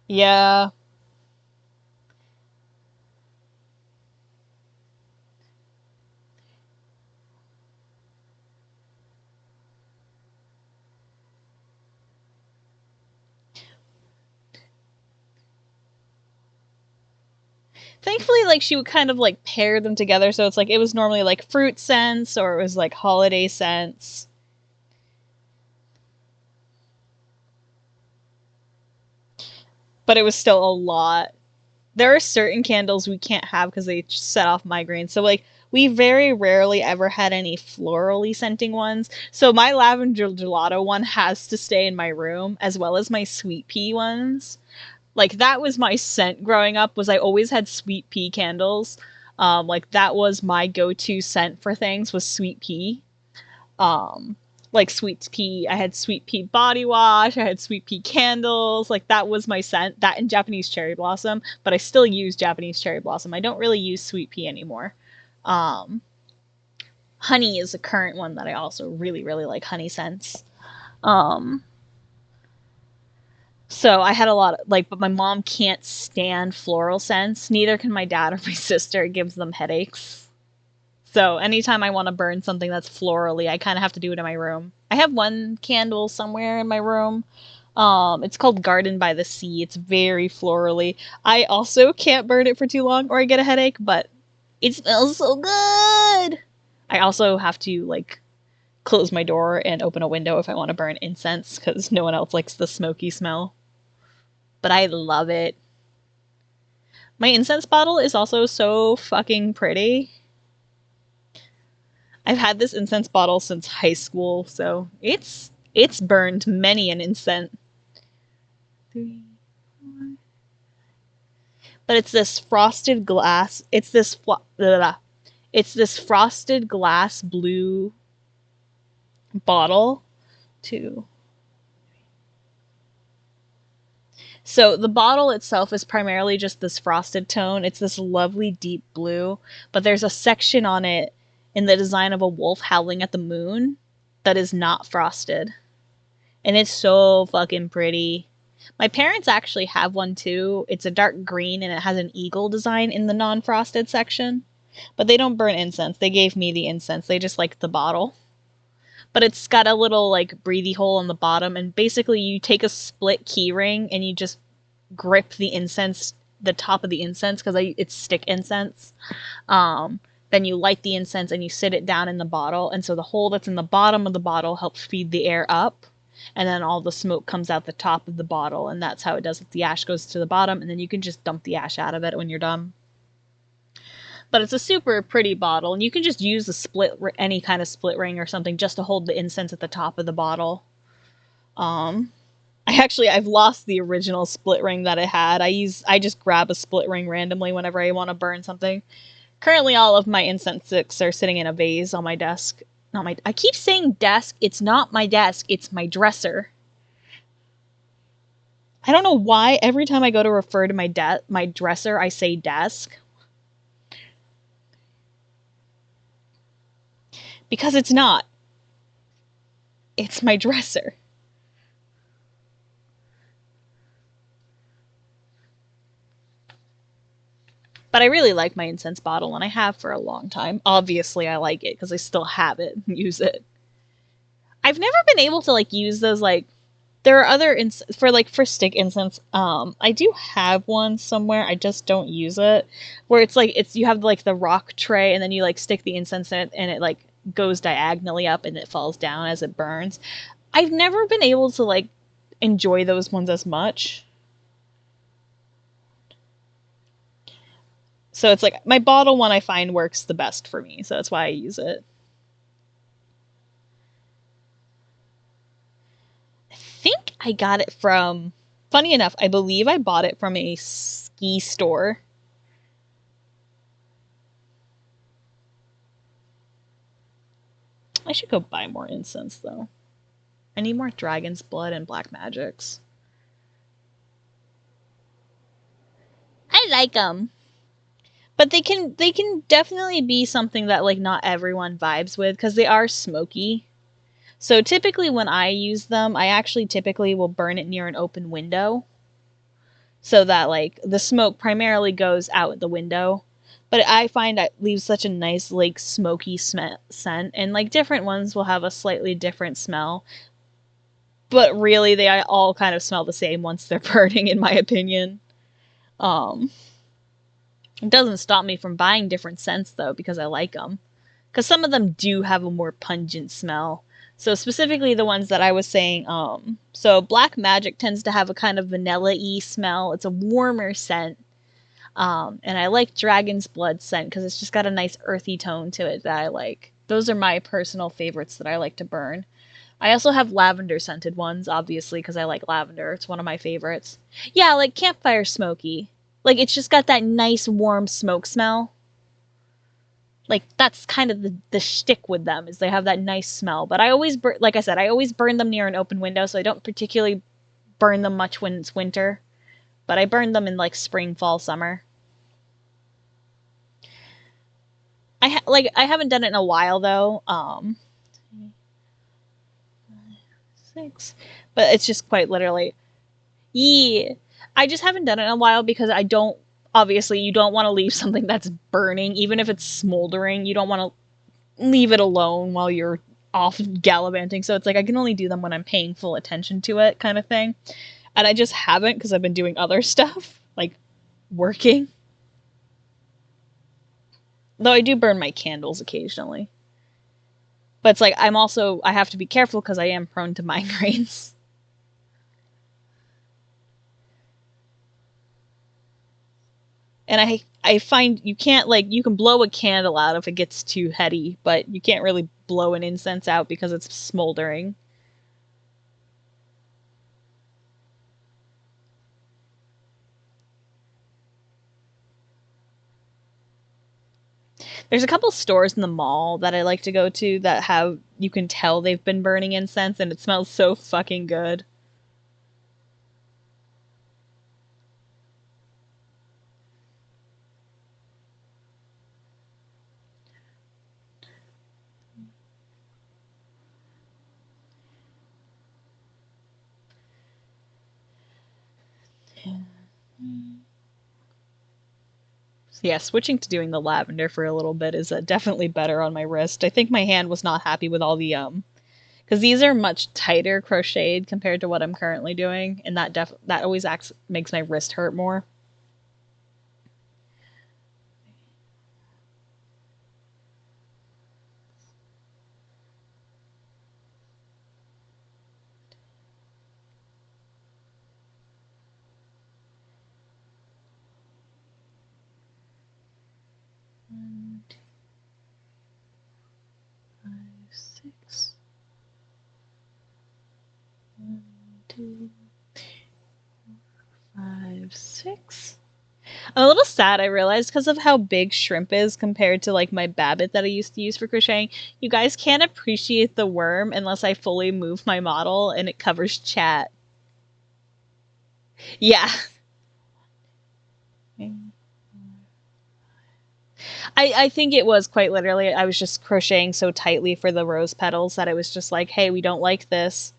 Yeah. Thankfully, like, she would kind of, like, pair them together, so it's like, it was normally, like, fruit scents, or it was, like, holiday scents. But it was still a lot. There are certain candles we can't have because they set off migraines, so, like, we very rarely ever had any florally scenting ones. So my lavender gelato one has to stay in my room, as well as my sweet pea ones. Like, that was my scent growing up, was I always had sweet pea candles. Like, that was my go-to scent for things, was sweet pea. Like, sweet pea, I had sweet pea body wash, I had sweet pea candles, like, that was my scent. That and Japanese cherry blossom, but I still use Japanese cherry blossom. I don't really use sweet pea anymore. Honey is a current one that I also really, really like, honey scents. So I had a lot of, like, but my mom can't stand floral scents. Neither can my dad or my sister. It gives them headaches. So anytime I want to burn something that's florally, I kind of have to do it in my room. I have one candle somewhere in my room. It's called Garden by the Sea. It's very florally. I also can't burn it for too long or I get a headache, but it smells so good. I also have to, like, close my door and open a window if I want to burn incense because no one else likes the smoky smell. But I love it. My incense bottle is also so fucking pretty. I've had this incense bottle since high school, so it's burned many an incense. 3, 4. But it's this frosted glass. It's this frosted glass blue bottle. 2. So the bottle itself is primarily just this frosted tone. It's this lovely deep blue, but there's a section on it in the design of a wolf howling at the moon that is not frosted. And it's so fucking pretty. My parents actually have one too. It's a dark green and it has an eagle design in the non-frosted section. But they don't burn incense. They gave me the incense. They just liked the bottle. but it's got a little like breathy hole on the bottom, and basically you take a split key ring and you just grip the incense, the top of the incense, because it's stick incense. Then you light the incense and you sit it down in the bottle, and so the hole that's in the bottom of the bottle helps feed the air up, and then all the smoke comes out the top of the bottle, and that's how it does it. The ash goes to the bottom, and then you can just dump the ash out of it when you're done. But it's a super pretty bottle, and you can just use any kind of split ring or something just to hold the incense at the top of the bottle. I've lost the original split ring that I had. I just grab a split ring randomly whenever I want to burn something. Currently, all of my incense sticks are sitting in a vase on my desk. I keep saying desk. It's not my desk. It's my dresser. I don't know why every time I go to refer to my dresser, I say desk. Because it's not. It's my dresser. But I really like my incense bottle, and I have for a long time. Obviously, I like it because I still have it and use it. I've never been able to like use those like. There are other for stick incense. I do have one somewhere. I just don't use it. Where you have like the rock tray, and then you like stick the incense in it, and it like goes diagonally up, and it falls down as it burns. I've never been able to like enjoy those ones as much. So it's like my bottle one I find works the best for me, so that's why I use it. I think I got it from, funny enough, I believe I bought it from a ski store. I should go buy more incense though. I need more dragon's blood and black magics. I like them. But they can definitely be something that like not everyone vibes with because they are smoky. So typically when I use them, I actually typically will burn it near an open window so that like the smoke primarily goes out the window. But I find that leaves such a nice like smoky scent, and like different ones will have a slightly different smell. But really they all kind of smell the same once they're burning, in my opinion. It doesn't stop me from buying different scents, though, because I like them. Because some of them do have a more pungent smell. So specifically the ones that I was saying, so Black Magic tends to have a kind of vanilla-y smell. It's a warmer scent. And I like Dragon's Blood scent because it's just got a nice earthy tone to it that I like. Those are my personal favorites that I like to burn. I also have lavender scented ones, obviously, because I like lavender. It's one of my favorites. Yeah, like campfire smoky. Like, it's just got that nice, warm smoke smell. Like, that's kind of the shtick with them, is they have that nice smell. But I always, like I said, I always burn them near an open window, so I don't particularly burn them much when it's winter. But I burn them in, like, spring, fall, summer. I haven't done it in a while, though. 6. But it's just quite literally... Yeah. I just haven't done it in a while because I don't, obviously, you don't want to leave something that's burning, even if it's smoldering. You don't want to leave it alone while you're off gallivanting. So it's like I can only do them when I'm paying full attention to it, kind of thing. And I just haven't because I've been doing other stuff, like working. Though I do burn my candles occasionally. But it's like I have to be careful because I am prone to migraines. And I find you can't, like, you can blow a candle out if it gets too heady, but you can't really blow an incense out because it's smoldering. There's a couple stores in the mall that I like to go to that you can tell they've been burning incense, and it smells so fucking good. Yeah, switching to doing the lavender for a little bit is definitely better on my wrist. I think my hand was not happy with all the because these are much tighter crocheted compared to what I'm currently doing, and that always makes my wrist hurt more. One, 2, 5, 6. 1, 2, 5, 6. I'm a little sad, I realized, because of how big shrimp is compared to like my Babbit that I used to use for crocheting. You guys can't appreciate the worm unless I fully move my model and it covers chat. Yeah. I think it was quite literally, I was just crocheting so tightly for the rose petals that it was just like, hey, we don't like this.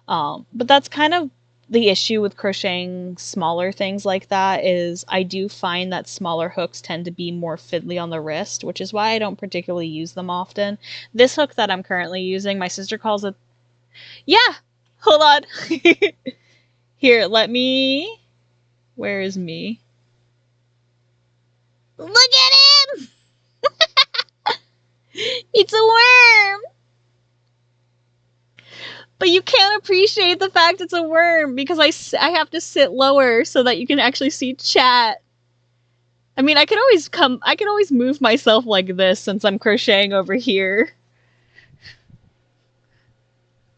But that's kind of the issue with crocheting smaller things like that, is I do find that smaller hooks tend to be more fiddly on the wrist, which is why I don't particularly use them often. This hook that I'm currently using, my sister calls it... Yeah! Hold on! Here, let me... Where is me? Look at him! It's a worm! But you can't appreciate the fact it's a worm because I have to sit lower so that you can actually see chat. I mean, I could always move myself like this since I'm crocheting over here.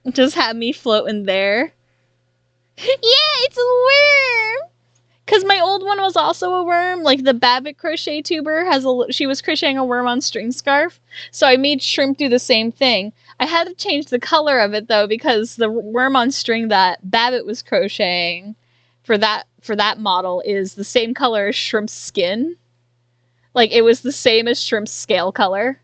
Just have me floating there. Yeah, it's a worm! Because my old one was also a worm. Like the Babbit crochet tuber she was crocheting a worm on string scarf. So I made shrimp do the same thing. I had to change the color of it though because the worm on string that Babbit was crocheting for that model is the same color as shrimp's skin. Like it was the same as shrimp's scale color.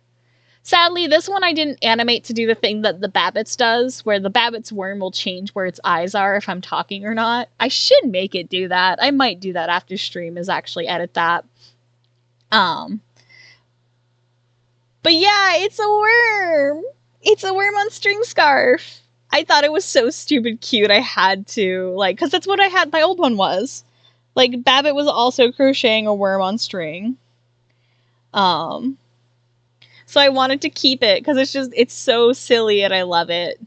Sadly, this one I didn't animate to do the thing that the Babbit's does, where the Babbit's worm will change where its eyes are if I'm talking or not. I should make it do that. I might do that after stream, is actually edit that. But yeah, it's a worm. It's a worm on string scarf. I thought it was so stupid cute. I had to, like, because that's what my old one was. Like, Babbit was also crocheting a worm on string. So I wanted to keep it because it's so silly and I love it.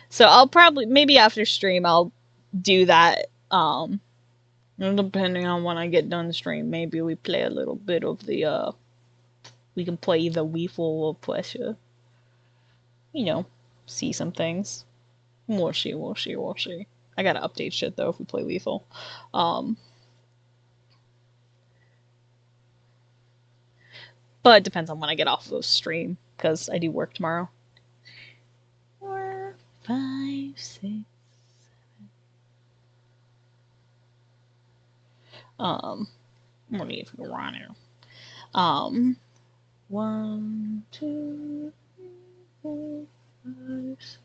So I'll probably, maybe after stream, I'll do that. Depending on when I get done the stream, maybe we play a little bit of the, we can play the Weeful or Pressure. You know, see some things. We'll see. I gotta update shit though if we play Lethal. But it depends on when I get off of the stream, because I do work tomorrow. 4, 5, 6, 7. Let me if we go around here. 1, 2, 3, 4, 5, 6.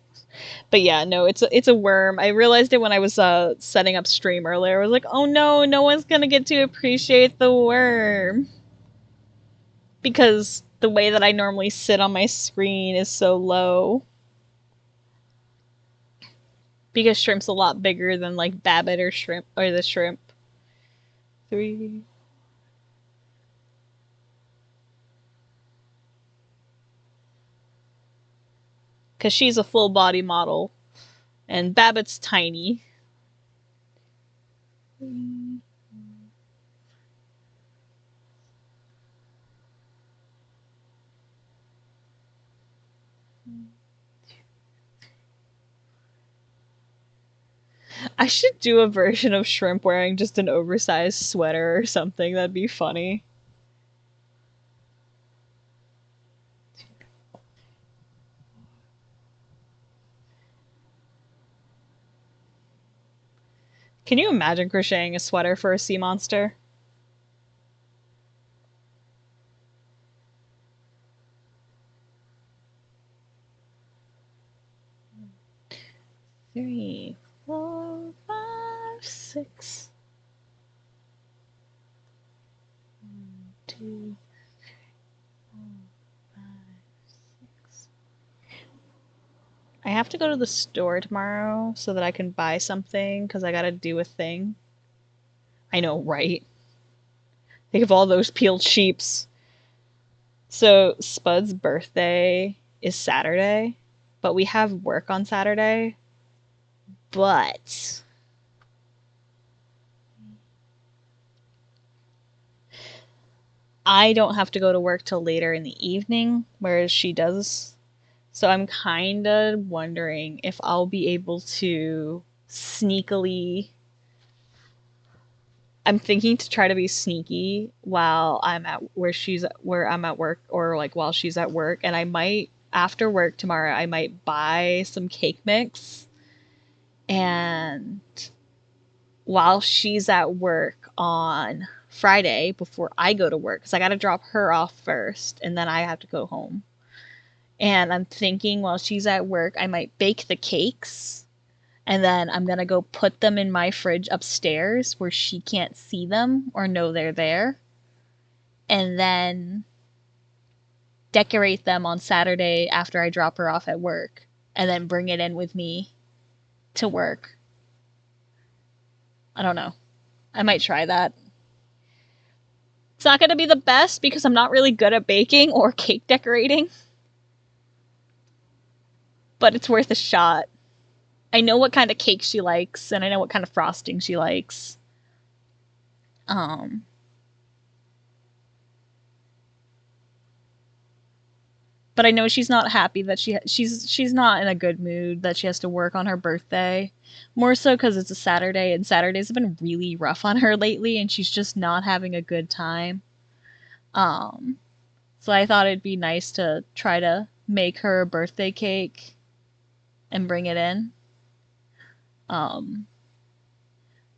But yeah, no, it's a worm. I realized it when I was setting up stream earlier. I was like, oh no, no one's gonna get to appreciate the worm. Because the way that I normally sit on my screen is so low. Because shrimp's a lot bigger than like Babbit or shrimp or the shrimp. 3. Because she's a full body model. And Babbit's tiny. 3. I should do a version of Shrimp wearing just an oversized sweater or something. That'd be funny. Can you imagine crocheting a sweater for a sea monster? Three, 4, 5, 6. 1, 2, have to go to the store tomorrow so that I can buy something because I gotta do a thing. I know, right? Think of all those peeled sheeps. So Spud's birthday is Saturday, but we have work on Saturday. But I don't have to go to work till later in the evening, whereas she does. So I'm kind of wondering if I'll be able to sneakily. I'm thinking to try to be sneaky while I'm at where I'm at work, or like while she's at work, and I might after work tomorrow I might buy some cake mix, and while she's at work on Friday before I go to work, because I got to drop her off first and then I have to go home. And I'm thinking while she's at work, I might bake the cakes and then I'm going to go put them in my fridge upstairs where she can't see them or know they're there. And then decorate them on Saturday after I drop her off at work and then bring it in with me to work. I don't know. I might try that. It's not going to be the best because I'm not really good at baking or cake decorating. But it's worth a shot. I know what kind of cake she likes, and I know what kind of frosting she likes. But I know she's not happy that she's not in a good mood that she has to work on her birthday. More so because it's a Saturday, and Saturdays have been really rough on her lately, and she's just not having a good time. So I thought it'd be nice to try to make her a birthday cake and bring it in.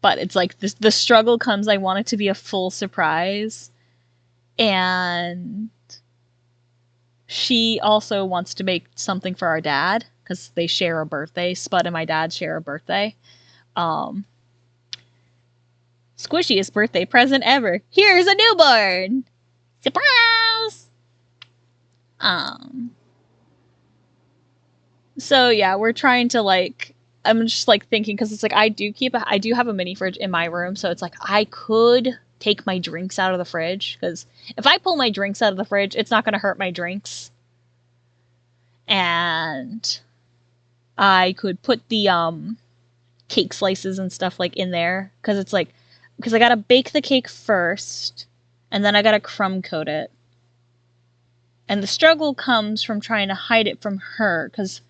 But it's like the struggle comes. I want it to be a full surprise, and she also wants to make something for our dad because they share a birthday. Spud and my dad share a birthday. Squishiest birthday present ever. Here's a newborn. Surprise! So yeah, we're trying to like. I'm just like thinking because it's like I do have a mini fridge in my room, so it's like I could take my drinks out of the fridge because if I pull my drinks out of the fridge, it's not going to hurt my drinks. And I could put the cake slices and stuff like in there because it's like because I got to bake the cake first and then I got to crumb coat it. And the struggle comes from trying to hide it from her because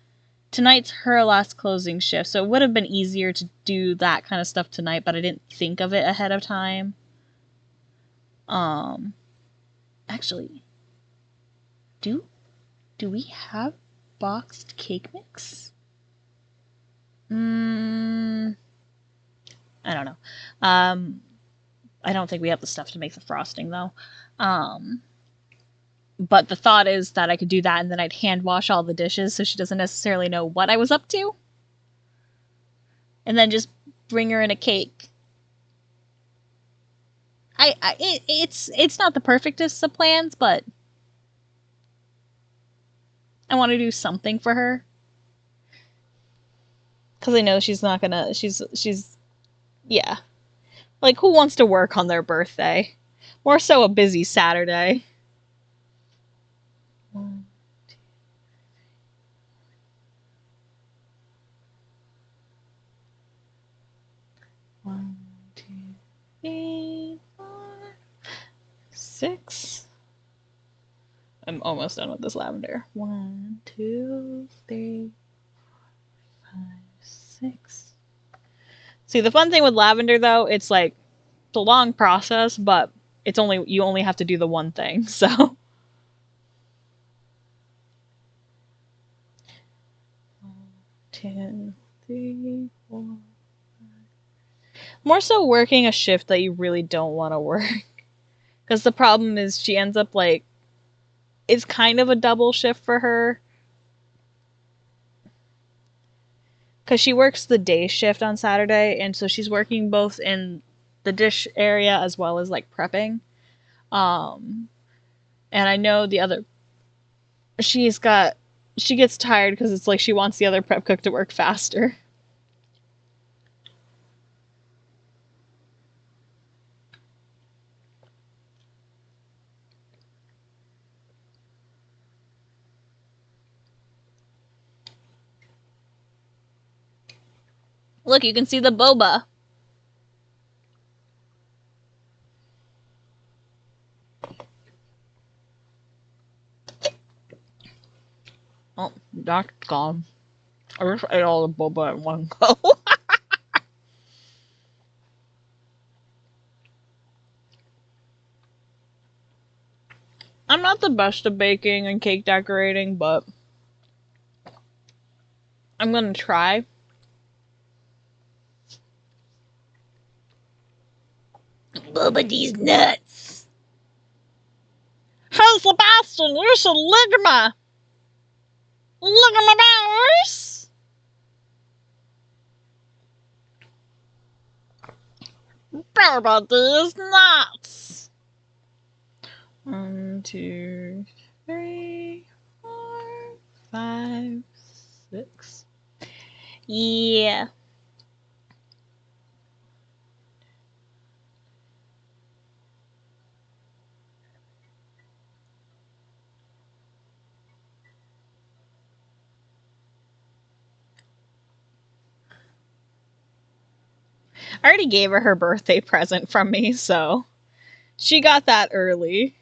tonight's her last closing shift, so it would have been easier to do that kind of stuff tonight, but I didn't think of it ahead of time. Actually, do we have boxed cake mix? I don't know. I don't think we have the stuff to make the frosting though. But the thought is that I could do that and then I'd hand wash all the dishes so she doesn't necessarily know what I was up to. And then just bring her in a cake. It's not the perfectest of plans, but I want to do something for her. Because I know she's not gonna, yeah. Like, who wants to work on their birthday? More so a busy Saturday. 1, 2, 1, 2, 3, 4, 6. I'm almost done with this lavender. 1, 2, 3, 4, 5, 6. See, the fun thing with lavender though, it's like it's a long process, but you only have to do the one thing, so. 2, 3, 4, 5. More so working a shift that you really don't want to work. Because the problem is she ends up like, it's kind of a double shift for her. Because she works the day shift on Saturday, and so she's working both in the dish area as well as like prepping. And I know she's got she gets tired because it's like she wants the other prep cook to work faster. Look, you can see the boba. Oh, that's gone. I just ate all the boba at one go. I'm not the best at baking and cake decorating, but I'm gonna try. Bubba, these nuts. Hey, Sebastian, you should lick my powers. Bubba, these nuts. 1, 2, 3, 4, 5, 6. Yeah. I already gave her birthday present from me, so she got that early.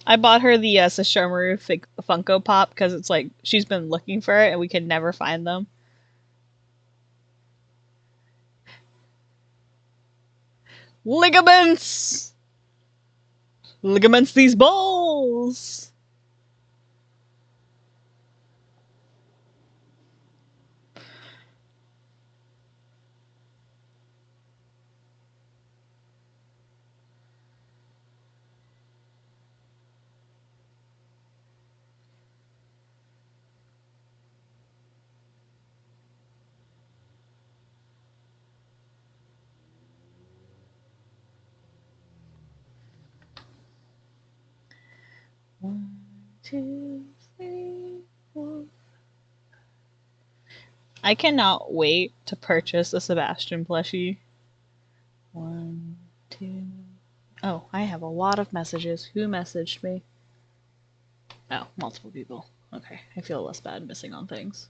I bought her the Sashomaru Funko Pop because it's like she's been looking for it and we could never find them. Ligaments! Ligaments these balls! One, 2, 3, 4. I cannot wait to purchase a Sebastian plushie. 1, 2. Oh, I have a lot of messages. Who messaged me? Oh, multiple people. Okay, I feel less bad missing on things.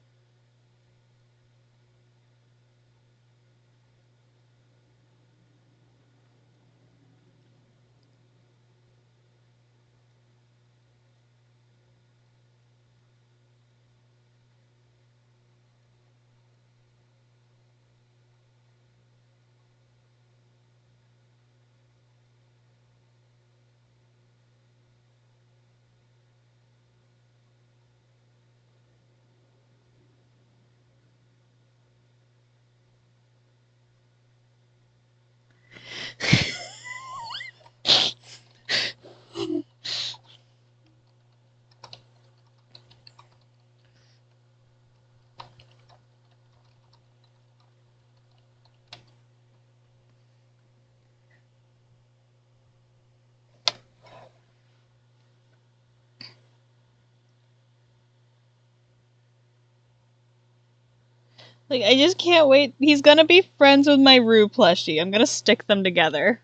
Like, I just can't wait. He's gonna be friends with my Rue plushie. I'm gonna stick them together.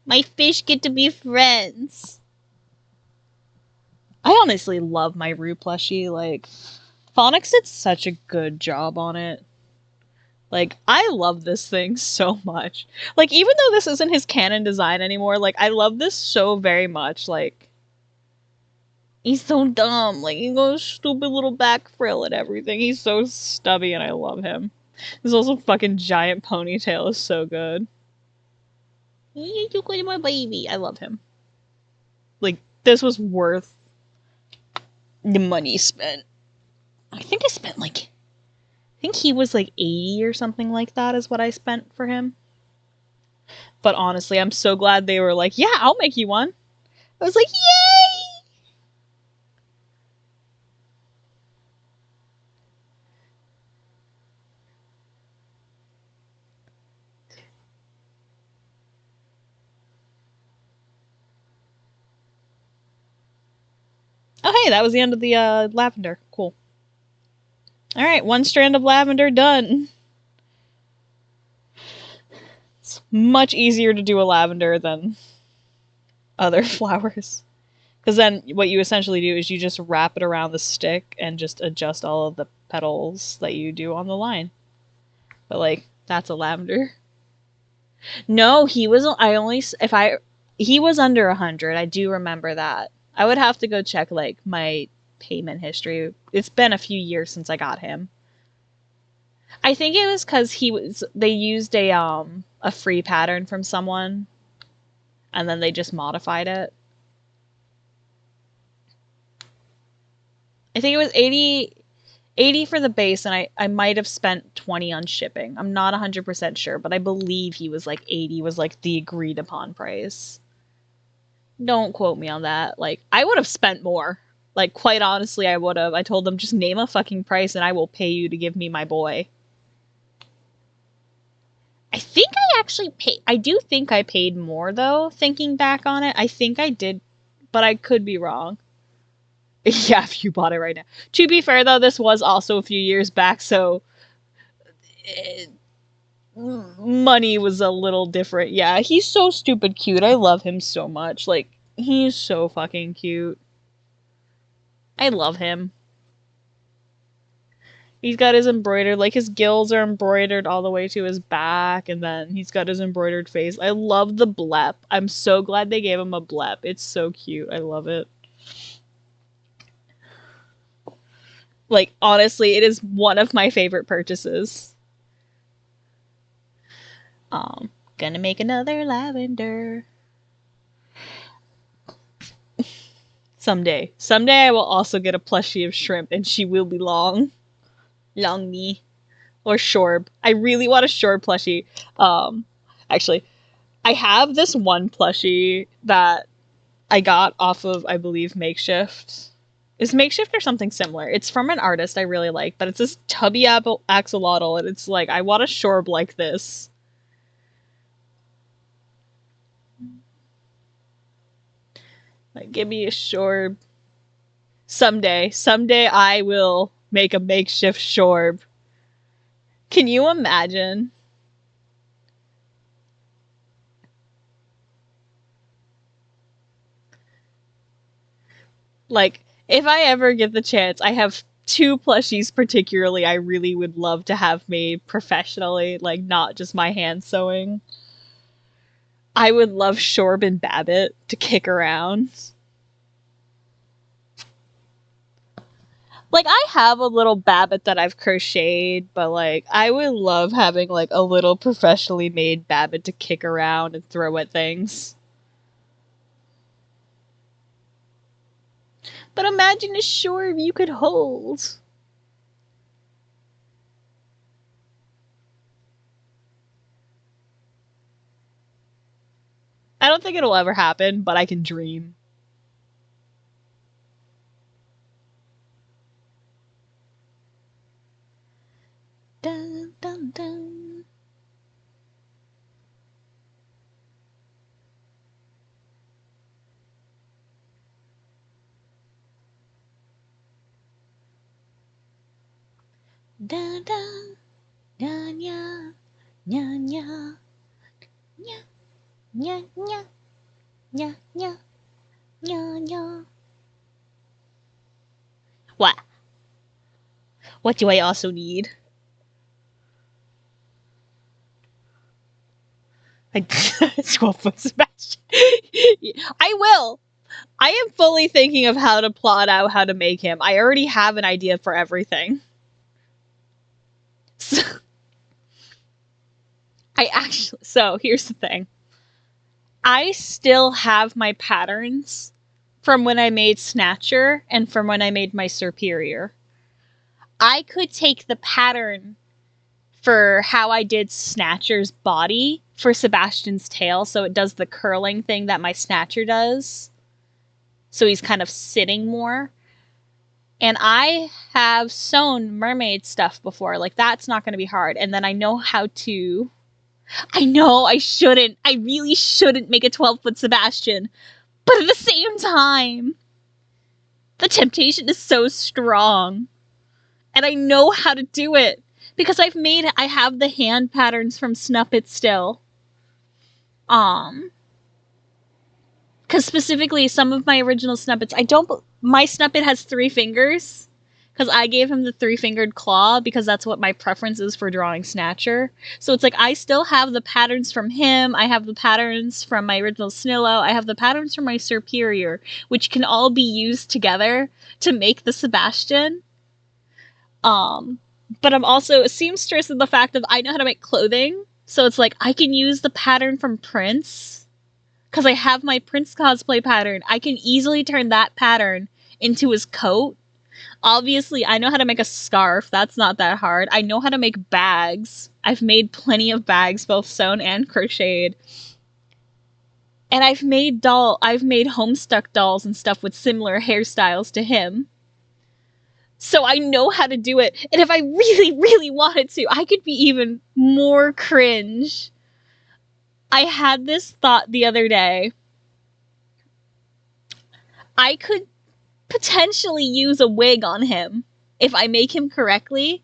My fish get to be friends. I honestly love my Rue plushie. Like, Phonics did such a good job on it. Like, I love this thing so much. Like, even though this isn't his canon design anymore, like, I love this so very much. Like, he's so dumb. Like, he goes stupid little back frill and everything. He's so stubby and I love him. His also fucking giant ponytail is so good. You're too good, my baby. I love him. Like, this was worth the money spent. I think I spent like, I think he was like 80 or something like that is what I spent for him. But honestly, I'm so glad they were like, yeah, I'll make you one. I was like, yay! Oh, hey, that was the end of the lavender. Cool. All right, one strand of lavender done. It's much easier to do a lavender than other flowers. Because then what you essentially do is you just wrap it around the stick and just adjust all of the petals that you do on the line. But, like, that's a lavender. No, he was, he was under 100. I do remember that. I would have to go check, like, my payment history. It's been a few years since I got him. I think it was because they used a free pattern from someone, and then they just modified it. I think it was 80 for the base, and I might have spent 20 on shipping. I'm not 100% sure, but I believe he was like 80 was like the agreed upon price. Don't quote me on that. Like, I would have spent more. Like, quite honestly, I would have. I told them, just name a fucking price and I will pay you to give me my boy. I think I actually paid. I do think I paid more, though, thinking back on it. I think I did, but I could be wrong. Yeah, if you bought it right now. To be fair, though, this was also a few years back, so money was a little different. Yeah, he's so stupid cute. I love him so much. Like, he's so fucking cute. I love him. He's got his embroidered, like, his gills are embroidered all the way to his back, and then he's got his embroidered face. I love the blep. I'm so glad they gave him a blep. It's so cute. I love it. Like, honestly, it is one of my favorite purchases. Gonna make another lavender. Someday. Someday I will also get a plushie of Shrimp, and she will be long. Long me. Or Shorb. I really want a Shorb plushie. Actually, I have this one plushie that I got off of, I believe, Makeshift. Is Makeshift or something similar? It's from an artist I really like, but it's this tubby axolotl, and it's like, I want a Shorb like this. Like, give me a Shorb. Someday I will make a makeshift Shorb. Can you imagine? Like, if I ever get the chance, I have 2 plushies particularly I really would love to have made professionally, like, not just my hand sewing. I would love Shorb and Babbitt to kick around. Like, I have a little Babbitt that I've crocheted, but, like, I would love having, like, a little professionally made Babbitt to kick around and throw at things. But imagine a Shorb you could hold. I don't think it'll ever happen, but I can dream. Dun, dun, dun. Dun, dun. Nya, nya. Nya, nya. Nya, nya, nya. Nya, nya. Nya, nya. What? What do I also need? I 12-foot Sebastian. I will. I am fully thinking of how to plot out how to make him. I already have an idea for everything. So here's the thing. I still have my patterns from when I made Snatcher and from when I made my Superior. I could take the pattern for how I did Snatcher's body for Sebastian's tail, so it does the curling thing that my Snatcher does. So he's kind of sitting more. And I have sewn mermaid stuff before. Like, that's not going to be hard. And then I know how to... I know I shouldn't. I really shouldn't make a 12-foot Sebastian. But at the same time... The temptation is so strong. And I know how to do it. Because I have the hand patterns from Snuppet still. Because specifically, some of my original Snuppets, my Snuppet has 3 fingers. Because I gave him the 3-fingered claw, because that's what my preference is for drawing Snatcher. So it's like, I still have the patterns from him, I have the patterns from my original Snillo, I have the patterns from my Superior, which can all be used together to make the Sebastian. But I'm also a seamstress in the fact that I know how to make clothing. So it's like, I can use the pattern from Prince. Because I have my Prince cosplay pattern. I can easily turn that pattern into his coat. Obviously, I know how to make a scarf. That's not that hard. I know how to make bags. I've made plenty of bags, both sewn and crocheted. And I've made Homestuck dolls and stuff with similar hairstyles to him. So I know how to do it. And if I really, really wanted to, I could be even more cringe. I had this thought the other day. I could potentially use a wig on him. If I make him correctly,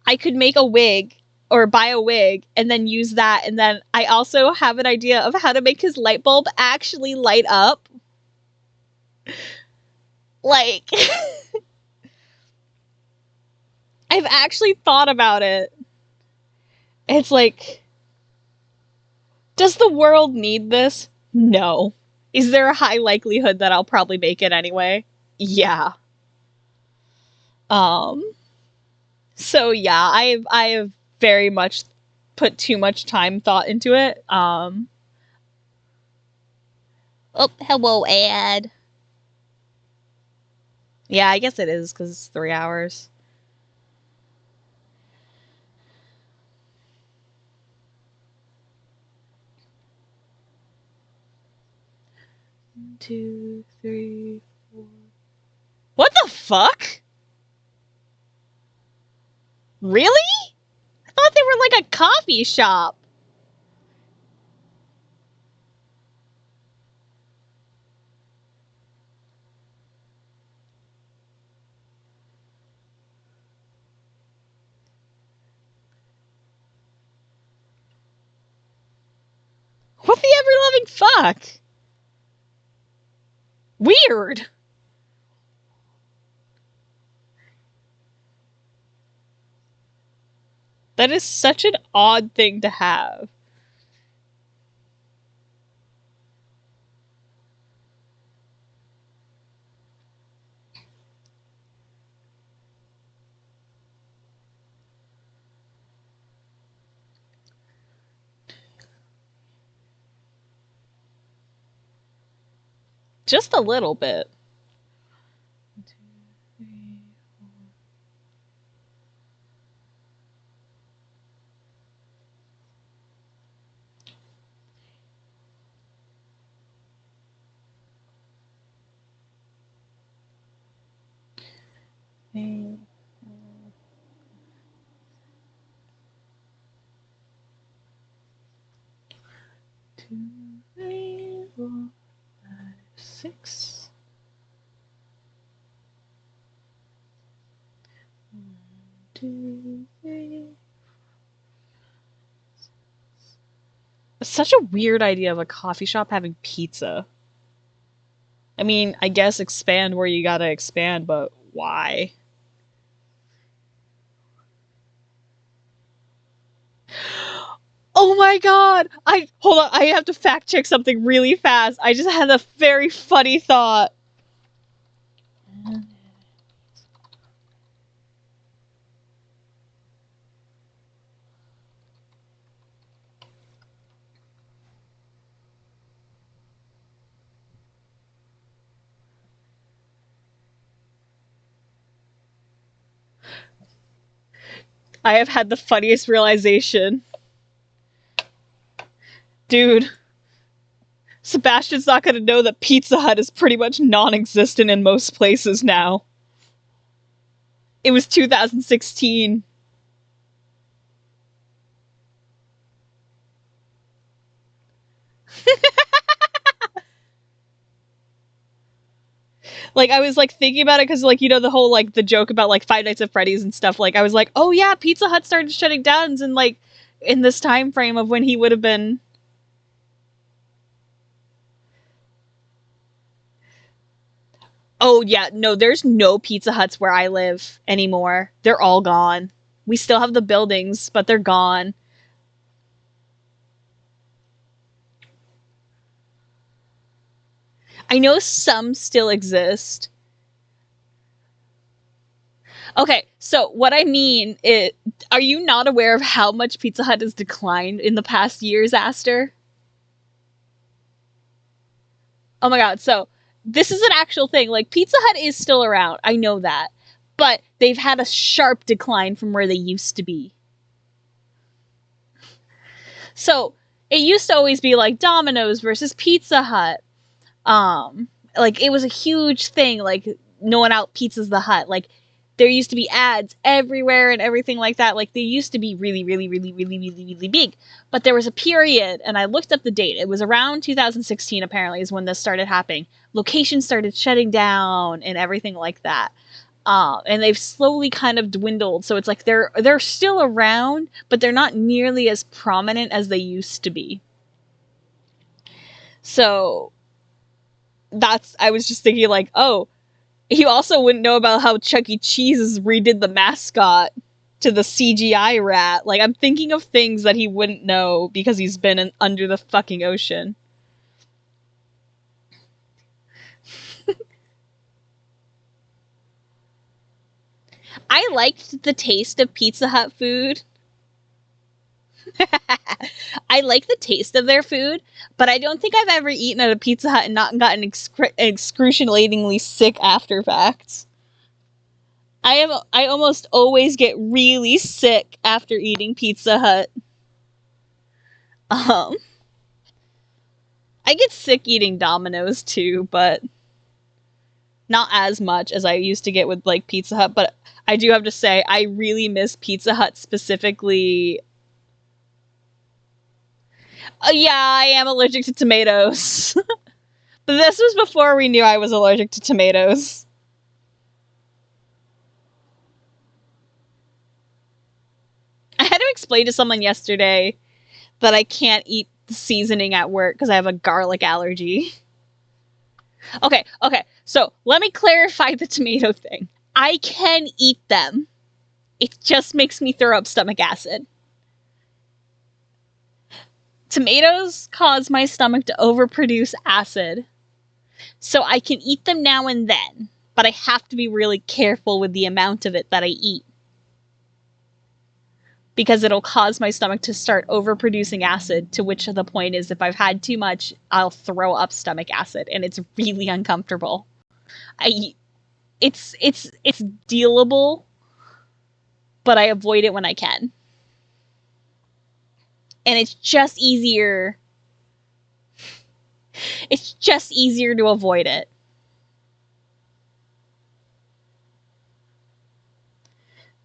I could make a wig or buy a wig and then use that. And then I also have an idea of how to make his light bulb actually light up. Like, I've actually thought about it. It's like, does the world need this? No. Is there a high likelihood that I'll probably make it anyway? Yeah. So yeah, I have very much put too much thought into it. Oh, hello, ad. Yeah, I guess it is because it's 3 hours. One, 2, 3, 4. What the fuck? Really? I thought they were like a coffee shop. What the ever-loving fuck? Weird. That is such an odd thing to have. Just a little bit. 1, 2, 3, 4. Okay. 2, 3, 4, 5, 6. 1, 2, 3. It's such a weird idea of a coffee shop having pizza. I mean, I guess expand where you gotta expand, but why? Oh my god! Hold on, I have to fact check something really fast. I just had a very funny thought. I have had the funniest realization. Dude, Sebastian's not gonna know that Pizza Hut is pretty much non-existent in most places now. It was 2016. Like, I was, like, thinking about it because, like, you know, the whole, like, the joke about, like, Five Nights at Freddy's and stuff. Like, I was like, oh, yeah, Pizza Hut started shutting down in, like, in this time frame of when he would have been... Oh, yeah, no, there's no Pizza Huts where I live anymore. They're all gone. We still have the buildings, but they're gone. I know some still exist. Okay, so what I mean is, are you not aware of how much Pizza Hut has declined in the past years, Aster? Oh my god, so this is an actual thing. Like, Pizza Hut is still around. I know that. But they've had a sharp decline from where they used to be. So, it used to always be like Domino's versus Pizza Hut. Like, it was a huge thing. Like, no one out pizzas the Hut. Like, there used to be ads everywhere and everything like that. Like, they used to be really, really, really, really, really, really big. But there was a period, and I looked up the date. It was around 2016, apparently, is when this started happening. Locations started shutting down and everything like that. And they've slowly kind of dwindled. So it's like they're still around, but they're not nearly as prominent as they used to be. So I was just thinking, like, oh, you also wouldn't know about how Chuck E. Cheese redid the mascot to the CGI rat. Like, I'm thinking of things that he wouldn't know because he's been under the fucking ocean. I liked the taste of Pizza Hut food. I like the taste of their food, but I don't think I've ever eaten at a Pizza Hut and not gotten excruciatingly sick after facts. I almost always get really sick after eating Pizza Hut. I get sick eating Domino's too, but not as much as I used to get with, like, Pizza Hut. But I do have to say, I really miss Pizza Hut specifically. Yeah, I am allergic to tomatoes. But this was before we knew I was allergic to tomatoes. I had to explain to someone yesterday that I can't eat the seasoning at work because I have a garlic allergy. Okay, so let me clarify the tomato thing. I can eat them. It just makes me throw up stomach acid. Tomatoes cause my stomach to overproduce acid. So I can eat them now and then, but I have to be really careful with the amount of it that I eat. Because it'll cause my stomach to start overproducing acid, to which the point is if I've had too much, I'll throw up stomach acid, and it's really uncomfortable. It's dealable, but I avoid it when I can. And it's just easier. It's just easier to avoid it.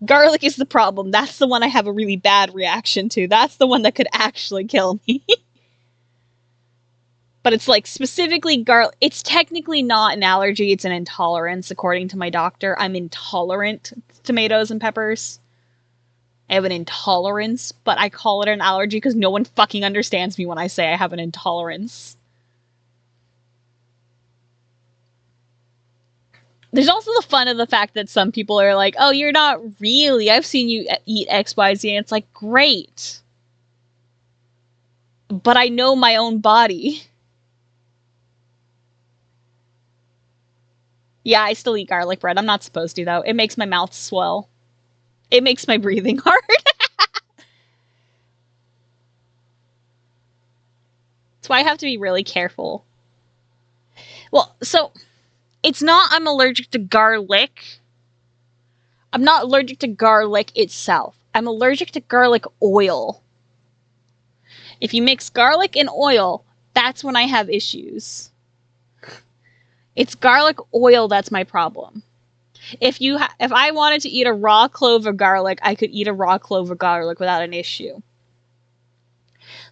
Garlic is the problem. That's the one I have a really bad reaction to. That's the one that could actually kill me. But it's like specifically garlic. It's technically not an allergy. It's an intolerance, according to my doctor. I'm intolerant to tomatoes and peppers. I have an intolerance, but I call it an allergy because no one fucking understands me when I say I have an intolerance. There's also the fun of the fact that some people are like, oh, you're not really. I've seen you eat X, Y, Z. And it's like, great. But I know my own body. Yeah, I still eat garlic bread. I'm not supposed to, though. It makes my mouth swell. It makes my breathing hard. That's why I have to be really careful. Well, so... it's not I'm allergic to garlic. I'm not allergic to garlic itself. I'm allergic to garlic oil. If you mix garlic and oil, that's when I have issues. It's garlic oil that's my problem. If I wanted to eat a raw clove of garlic, I could eat a raw clove of garlic without an issue.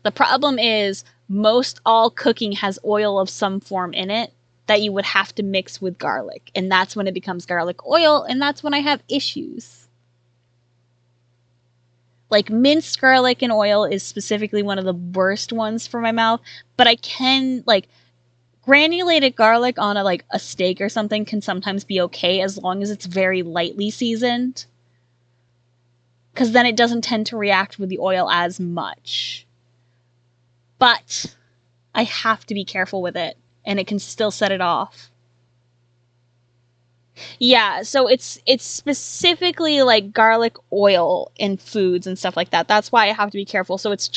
The problem is most all cooking has oil of some form in it that you would have to mix with garlic. And that's when it becomes garlic oil, and that's when I have issues. Like minced garlic and oil is specifically one of the worst ones for my mouth, but I can, like, granulated garlic on a steak or something can sometimes be okay as long as it's very lightly seasoned. Because then it doesn't tend to react with the oil as much. But I have to be careful with it, and it can still set it off. Yeah, so it's specifically like garlic oil in foods and stuff like that. That's why I have to be careful. So it's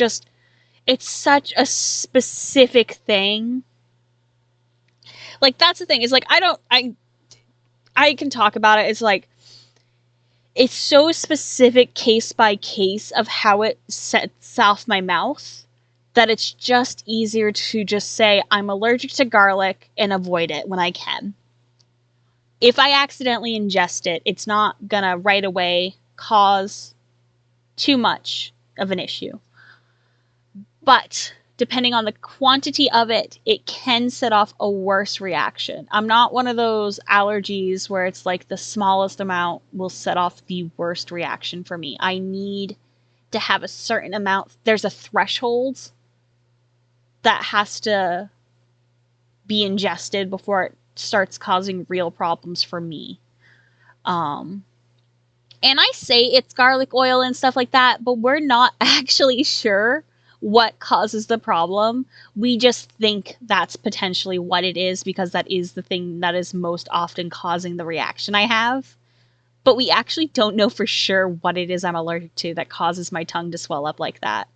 such a specific thing. Like, that's the thing. It's like, I can talk about it. It's like, it's so specific case by case of how it sets off my mouth that it's just easier to just say I'm allergic to garlic and avoid it when I can. If I accidentally ingest it, it's not gonna right away cause too much of an issue. But depending on the quantity of it, it can set off a worse reaction. I'm not one of those allergies where it's like the smallest amount will set off the worst reaction for me. I need to have a certain amount. There's a threshold that has to be ingested before it starts causing real problems for me. And I say it's garlic oil and stuff like that, but we're not actually sure what causes the problem. We just think that's potentially what it is because that is the thing that is most often causing the reaction I have. But we actually don't know for sure what it is I'm allergic to that causes my tongue to swell up like that.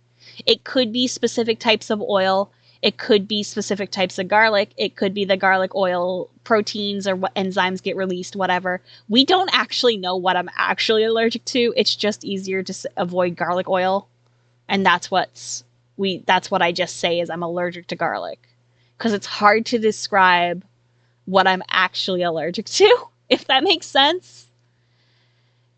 It could be specific types of oil. It could be specific types of garlic. It could be the garlic oil proteins or what enzymes get released, whatever. We don't actually know what I'm actually allergic to. It's just easier to avoid garlic oil. And that's what I just say is I'm allergic to garlic. Because it's hard to describe what I'm actually allergic to, if that makes sense.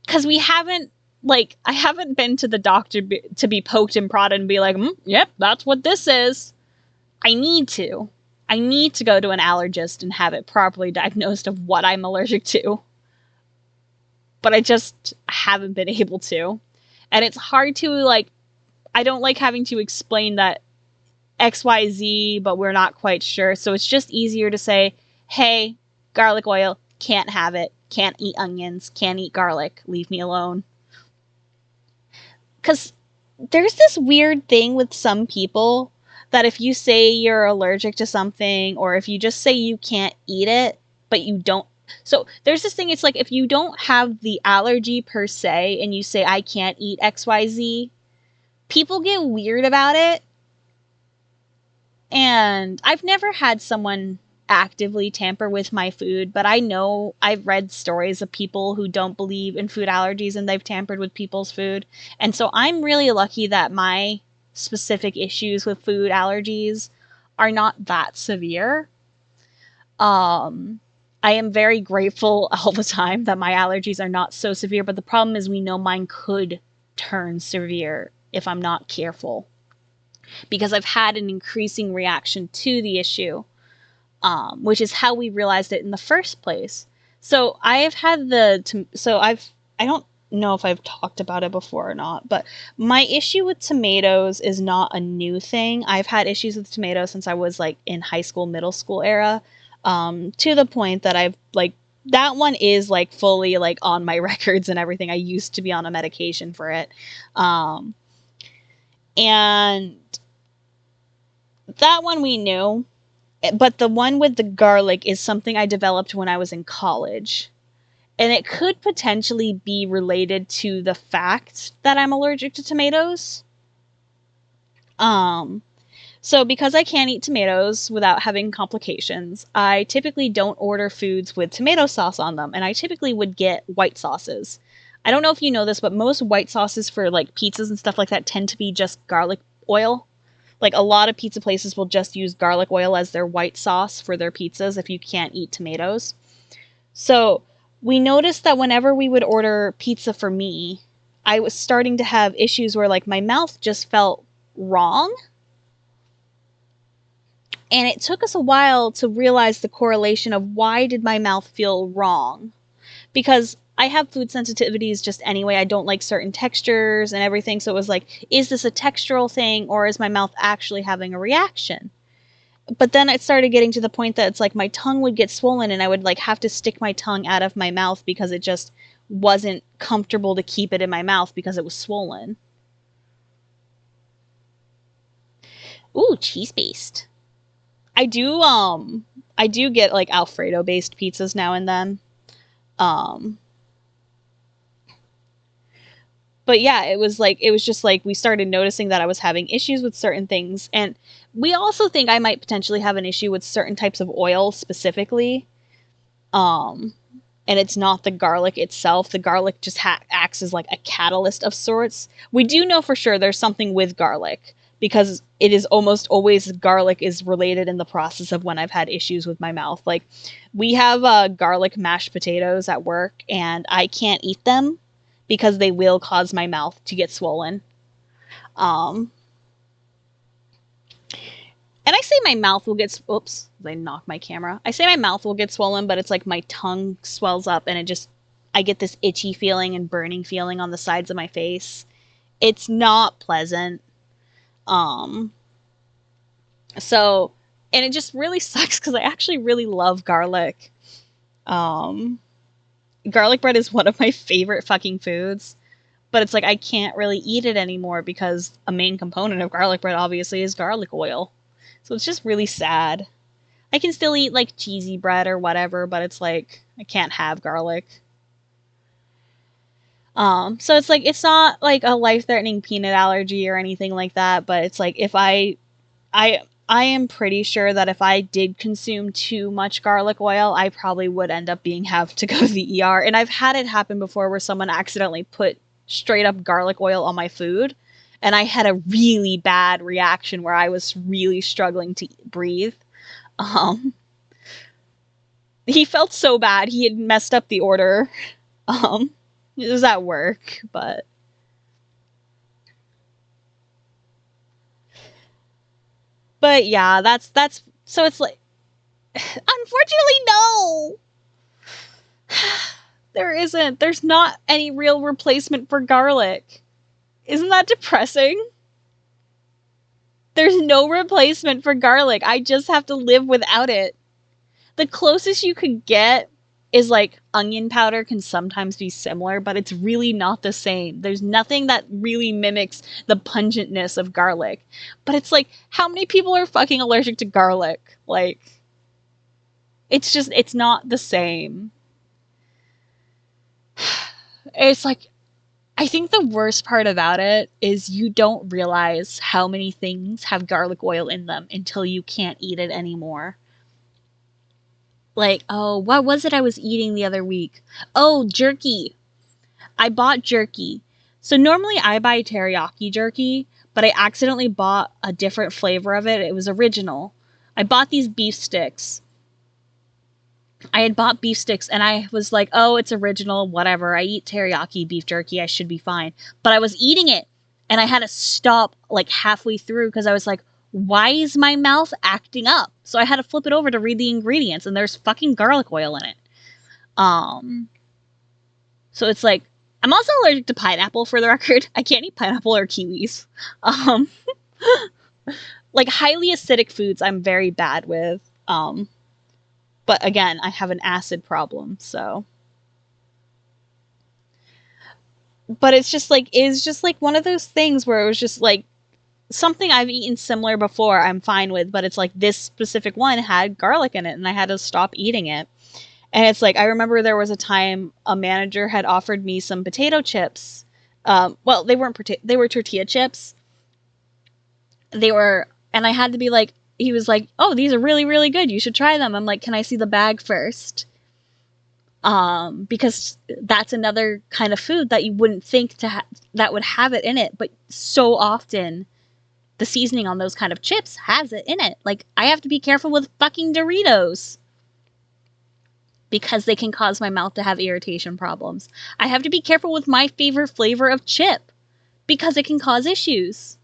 Because I haven't been to the doctor to be poked and prodded and be like, yep, that's what this is. I need to go to an allergist and have it properly diagnosed of what I'm allergic to. But I just haven't been able to. And it's hard to, I don't like having to explain that XYZ, but we're not quite sure. So it's just easier to say, hey, garlic oil, can't have it, can't eat onions, can't eat garlic, leave me alone. Because there's this weird thing with some people that if you say you're allergic to something, or if you just say you can't eat it, but you don't. So there's this thing, it's like if you don't have the allergy per se, and you say I can't eat XYZ, people get weird about it. And I've never had someone actively tamper with my food, but I know I've read stories of people who don't believe in food allergies and they've tampered with people's food. And so I'm really lucky that my specific issues with food allergies are not that severe. I am very grateful all the time that my allergies are not so severe, but the problem is we know mine could turn severe if I'm not careful. Because I've had an increasing reaction to the issue, which is how we realized it in the first place. So I don't know if I've talked about it before or not, but my issue with tomatoes is not a new thing. I've had issues with tomatoes since I was in high school, middle school era, to the point that I've that one is fully on my records and everything. I used to be on a medication for it. And that one we knew, but the one with the garlic is something I developed when I was in college. And it could potentially be related to the fact that I'm allergic to tomatoes. So because I can't eat tomatoes without having complications, I typically don't order foods with tomato sauce on them. And I typically would get white sauces. I don't know if you know this, but most white sauces for pizzas and stuff like that tend to be just garlic oil. A lot of pizza places will just use garlic oil as their white sauce for their pizzas if you can't eat tomatoes. So we noticed that whenever we would order pizza for me, I was starting to have issues where my mouth just felt wrong. And it took us a while to realize the correlation of why did my mouth feel wrong? Because I have food sensitivities just anyway. I don't like certain textures and everything. So it was like, is this a textural thing or is my mouth actually having a reaction? But then it started getting to the point that it's like my tongue would get swollen and I would like have to stick my tongue out of my mouth because it just wasn't comfortable to keep it in my mouth because it was swollen. Ooh, cheese-based. I do get like Alfredo based pizzas now and then. But yeah, it was just like we started noticing that I was having issues with certain things, and we also think I might potentially have an issue with certain types of oil specifically. And it's not the garlic itself. The garlic just acts as like a catalyst of sorts. We do know for sure there's something with garlic, because it is almost always garlic is related in the process of when I've had issues with my mouth. Like, we have garlic mashed potatoes at work, and I can't eat them because they will cause my mouth to get swollen. And I say my mouth will get... Oops, I knocked my camera. I say my mouth will get swollen, but it's like my tongue swells up, and I get this itchy feeling and burning feeling on the sides of my face. It's not pleasant. So, and it just really sucks because I actually really love garlic. Garlic bread is one of my favorite fucking foods, but it's like I can't really eat it anymore because a main component of garlic bread obviously is garlic oil. So it's just really sad. I can still eat like cheesy bread or whatever, but it's like I can't have garlic. So it's like, it's not like a life-threatening peanut allergy or anything like that, but it's like if I am pretty sure that if I did consume too much garlic oil, I probably would end up have to go to the ER. And I've had it happen before where someone accidentally put straight up garlic oil on my food, and I had a really bad reaction where I was really struggling to breathe. He felt so bad. He had messed up the order. It was at work, but... But yeah, that's, so it's like, unfortunately, no! There's not any real replacement for garlic. Isn't that depressing? There's no replacement for garlic. I just have to live without it. The closest you could get is like onion powder can sometimes be similar, but it's really not the same. There's nothing that really mimics the pungentness of garlic. But it's like, how many people are fucking allergic to garlic? Like, it's not the same. It's like, I think the worst part about it is you don't realize how many things have garlic oil in them until you can't eat it anymore. Like, oh, what was it I was eating the other week? Oh, jerky. I bought jerky. So normally I buy teriyaki jerky, but I accidentally bought a different flavor of it. It was original. I bought these beef sticks. I had bought beef sticks and I was like, oh, it's original, whatever. I eat teriyaki beef jerky. I should be fine. But I was eating it and I had to stop like halfway through because I was like, why is my mouth acting up? So I had to flip it over to read the ingredients, and there's fucking garlic oil in it. So it's like, I'm also allergic to pineapple, for the record. I can't eat pineapple or kiwis. Like highly acidic foods I'm very bad with. But again, I have an acid problem, so. But it's just like one of those things where it was just like, something I've eaten similar before I'm fine with, but it's like this specific one had garlic in it and I had to stop eating it. And it's like, I remember there was a time a manager had offered me some potato chips. Well, they were tortilla chips. And I had to be like, he was like, oh, these are really, really good. You should try them. I'm like, can I see the bag first? Because that's another kind of food that you wouldn't think that would have it in it. But so often the seasoning on those kind of chips has it in it. Like, I have to be careful with fucking Doritos because they can cause my mouth to have irritation problems. I have to be careful with my favorite flavor of chip because it can cause issues.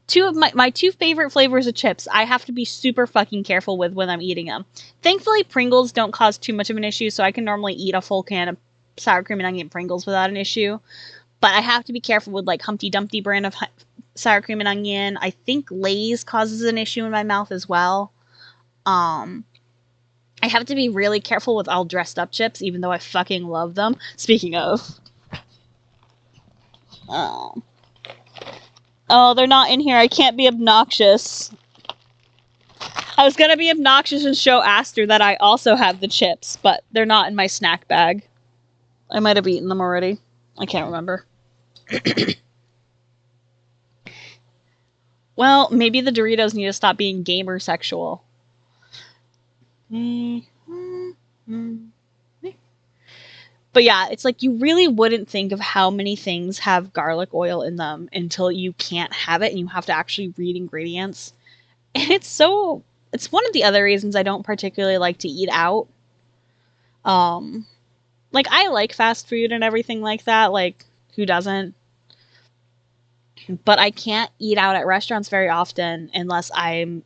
two of my two favorite flavors of chips, I have to be super fucking careful with when I'm eating them. Thankfully, Pringles don't cause too much of an issue, so I can normally eat a full can of sour cream and onion Pringles without an issue. But I have to be careful with like Humpty Dumpty brand of sour cream and onion. I think Lay's causes an issue in my mouth as well. I have to be really careful with all dressed up chips, even though I fucking love them. Speaking of. Oh, they're not in here. I can't be obnoxious. I was gonna be obnoxious and show Aster that I also have the chips, but they're not in my snack bag. I might have eaten them already. I can't remember. Well, maybe the Doritos need to stop being gamer sexual. But yeah, it's like you really wouldn't think of how many things have garlic oil in them until you can't have it and you have to actually read ingredients. And it's one of the other reasons I don't particularly like to eat out. Like I like fast food and everything like that, like who doesn't? But I can't eat out at restaurants very often unless I'm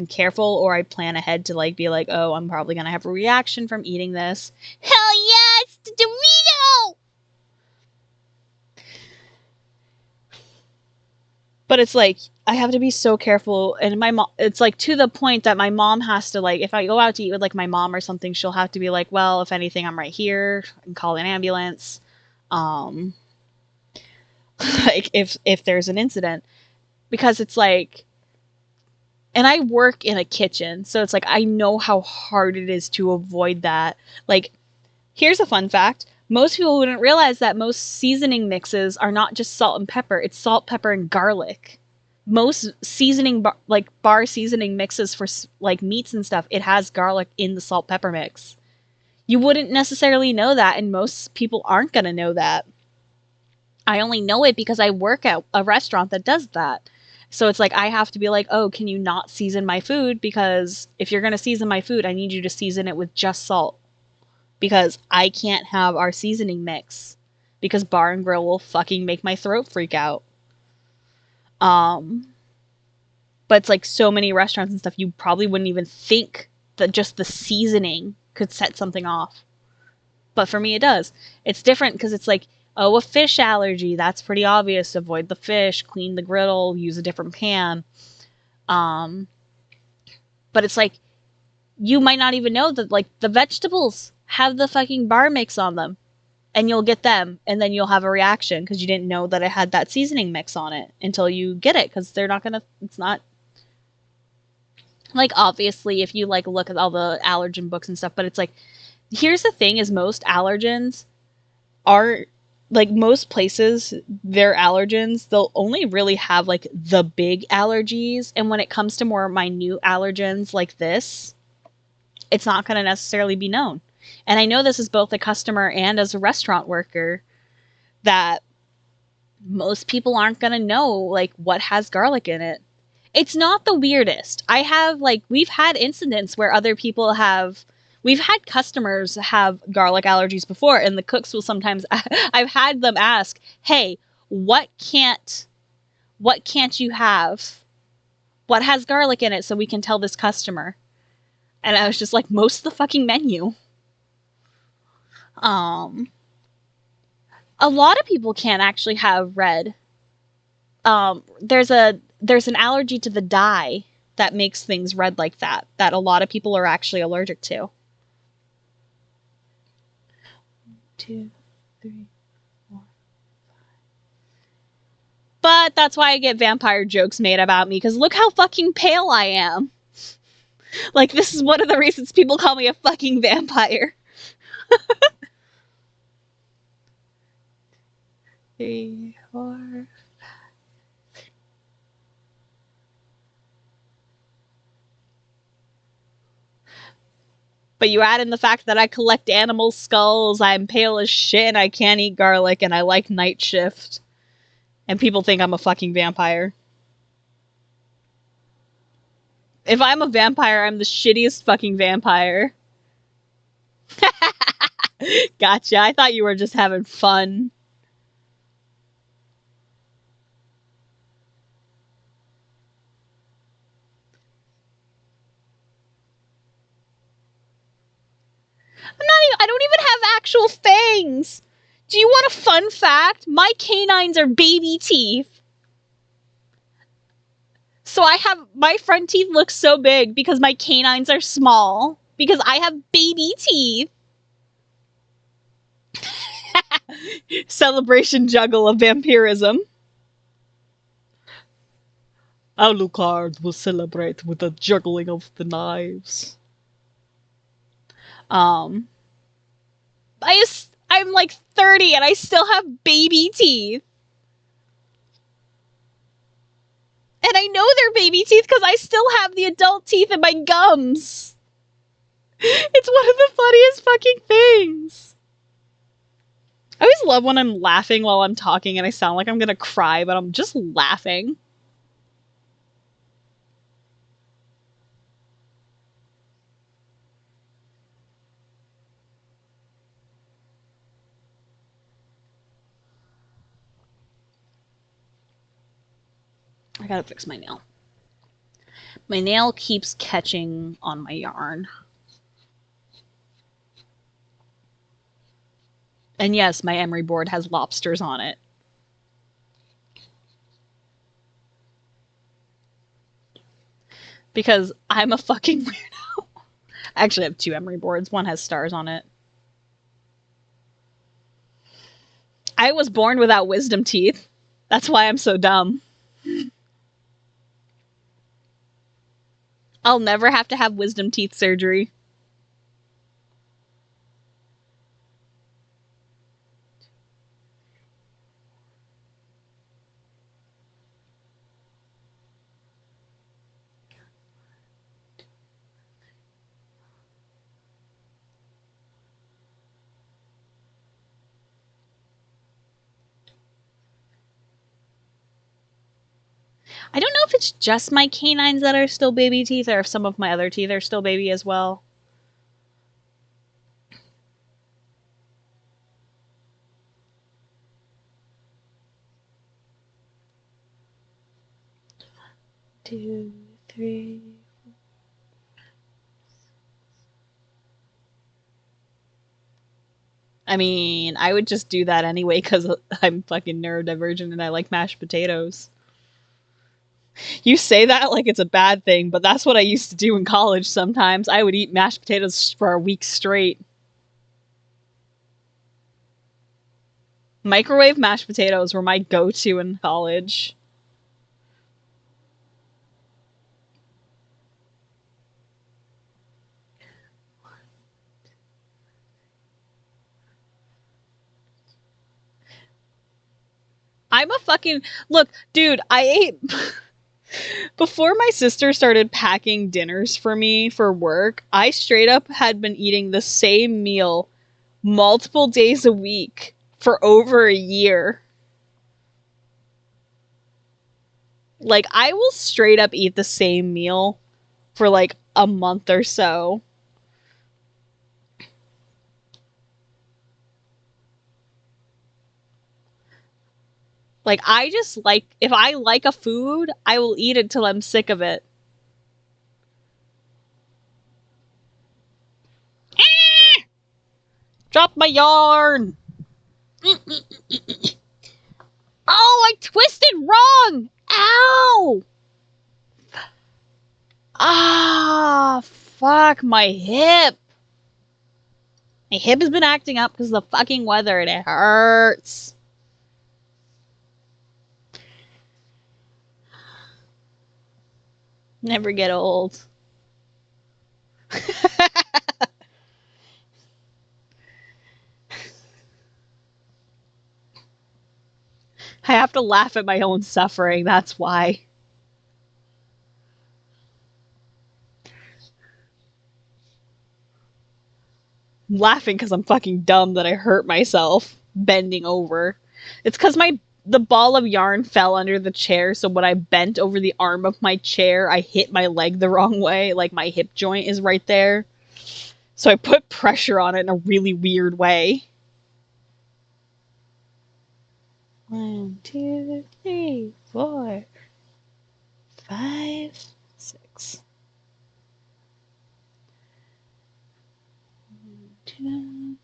careful or I plan ahead to like be like, oh, I'm probably gonna have a reaction from eating this. Hell yeah, it's the Dorito! But it's like I have to be so careful, and my mom. It's like to the point that my mom has to like, if I go out to eat with like my mom or something, she'll have to be like, well, if anything, I'm right here and call an ambulance. Like if there's an incident, because it's like, and I work in a kitchen, so it's like I know how hard it is to avoid that. Like, here's a fun fact. Most people wouldn't realize that most seasoning mixes are not just salt and pepper. It's salt, pepper, and garlic. Most seasoning, bar seasoning mixes for like meats and stuff, it has garlic in the salt pepper mix. You wouldn't necessarily know that, and most people aren't going to know that. I only know it because I work at a restaurant that does that. So it's like I have to be like, oh, can you not season my food? Because if you're going to season my food, I need you to season it with just salt. Because I can't have our seasoning mix. Because Bar and Grill will fucking make my throat freak out. But it's like so many restaurants and stuff, you probably wouldn't even think that just the seasoning could set something off. But for me, it does. It's different because it's like, oh, a fish allergy. That's pretty obvious. Avoid the fish, clean the griddle, use a different pan. But it's like, you might not even know that like the vegetables have the fucking bar mix on them. And you'll get them, and then you'll have a reaction because you didn't know that it had that seasoning mix on it until you get it, because they're not gonna, it's not, like, obviously, if you, like, look at all the allergen books and stuff, but it's like, here's the thing is most allergens are, like, most places, their allergens, they'll only really have, like, the big allergies, and when it comes to more minute allergens like this, it's not gonna necessarily be known. And I know this is both a customer and as a restaurant worker, that most people aren't going to know, like, what has garlic in it. It's not the weirdest. I have, like, we've had incidents where other people have, we've had customers have garlic allergies before, and the cooks will sometimes, I've had them ask, hey, what can't you have? What has garlic in it so we can tell this customer? And I was just like, most of the fucking menu. A lot of people can't actually have red. There's an allergy to the dye that makes things red like that a lot of people are actually allergic to. 1, 2, 3, 4, 5. But that's why I get vampire jokes made about me, because look how fucking pale I am. Like, this is one of the reasons people call me a fucking vampire. 3, 4, 5. But you add in the fact that I collect animal skulls, I'm pale as shit, and I can't eat garlic, and I like night shift. And people think I'm a fucking vampire. If I'm a vampire, I'm the shittiest fucking vampire. Gotcha. I thought you were just having fun. I don't even have actual fangs. Do you want a fun fact? My canines are baby teeth. So my front teeth look so big because my canines are small. Because I have baby teeth. Celebration juggle of vampirism. Alucard will celebrate with the juggling of the knives. I'm like 30 and I still have baby teeth. And I know they're baby teeth because I still have the adult teeth in my gums. It's one of the funniest fucking things. I always love when I'm laughing while I'm talking and I sound like I'm gonna cry, but I'm just laughing. I gotta fix my nail. My nail keeps catching on my yarn. And yes, my emery board has lobsters on it. Because I'm a fucking weirdo. I actually have 2 emery boards. One has stars on it. I was born without wisdom teeth. That's why I'm so dumb. I'll never have to have wisdom teeth surgery. I don't know if it's just my canines that are still baby teeth or if some of my other teeth are still baby as well. Two, three. I mean, I would just do that anyway because I'm fucking neurodivergent and I like mashed potatoes. You say that like it's a bad thing, but that's what I used to do in college sometimes. I would eat mashed potatoes for a week straight. Microwave mashed potatoes were my go-to in college. I'm a fucking... Look, dude, I ate... Before my sister started packing dinners for me for work, I straight up had been eating the same meal multiple days a week for over a year. Like, I will straight up eat the same meal for like a month or so. Like, I just like, if I like a food, I will eat it till I'm sick of it. Drop my yarn! Oh, I twisted wrong! Ow! Ah, fuck my hip. My hip has been acting up because of the fucking weather and it hurts. Never get old. I have to laugh at my own suffering, that's why. I'm laughing because I'm fucking dumb that I hurt myself bending over. It's because the ball of yarn fell under the chair, so when I bent over the arm of my chair, I hit my leg the wrong way. Like, my hip joint is right there. So I put pressure on it in a really weird way. 1, 2, 3, 4, 5, 6. 1, 2, 2,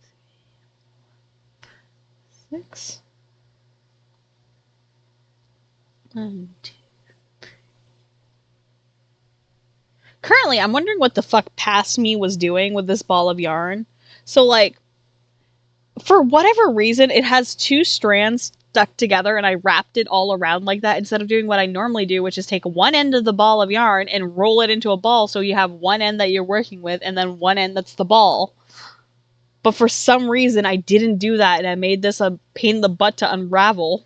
6. 1, 2. Currently, I'm wondering what the fuck past me was doing with this ball of yarn. So, like, for whatever reason, it has 2 strands stuck together, and I wrapped it all around like that instead of doing what I normally do, which is take one end of the ball of yarn and roll it into a ball so you have one end that you're working with and then one end that's the ball. But for some reason, I didn't do that, and I made this a pain in the butt to unravel.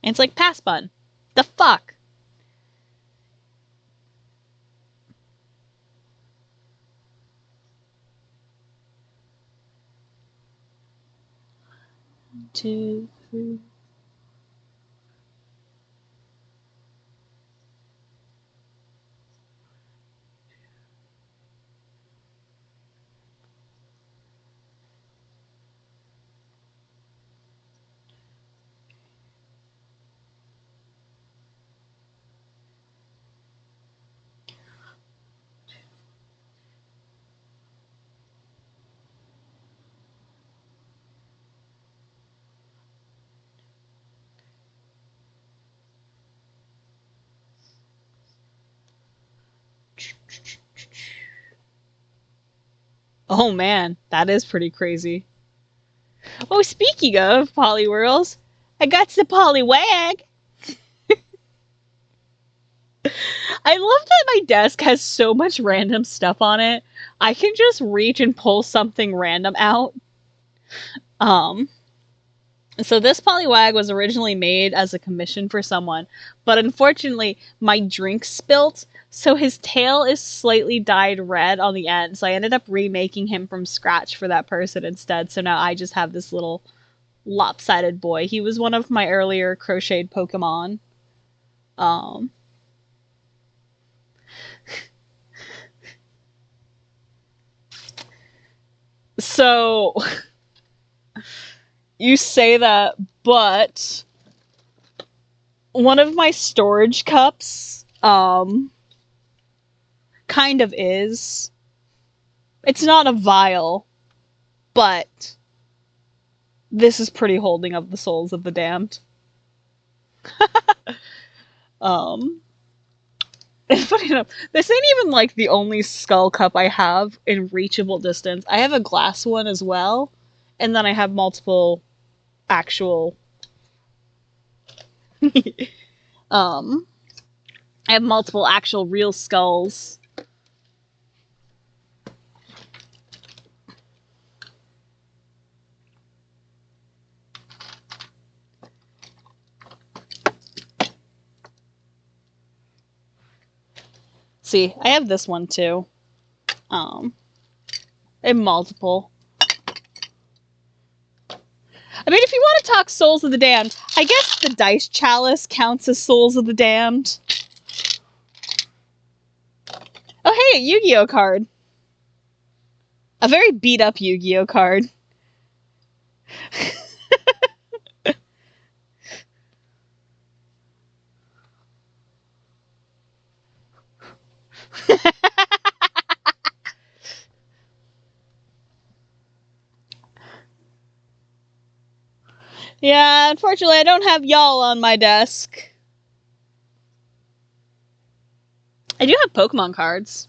And it's like, pass bun. The fuck? Two, three. Oh man, that is pretty crazy. Oh, speaking of polywhirls, I got the polywag. I love that my desk has so much random stuff on it. I can just reach and pull something random out. So this polywag was originally made as a commission for someone, but unfortunately my drink spilt, so his tail is slightly dyed red on the end, so I ended up remaking him from scratch for that person instead, so now I just have this little lopsided boy. He was one of my earlier crocheted Pokemon. So you say that, but one of my storage cups, kind of is. It's not a vial, but this is pretty holding of the souls of the damned. Funny enough, this ain't even like the only skull cup I have in reachable distance. I have a glass one as well, and then I have multiple actual I have multiple actual real skulls. See, I have this one too. And multiple. I mean, if you want to talk Souls of the Damned, I guess the Dice Chalice counts as Souls of the Damned. Oh, hey, a Yu-Gi-Oh card. A very beat-up Yu-Gi-Oh card. Yeah, unfortunately, I don't have y'all on my desk. I do have Pokemon cards.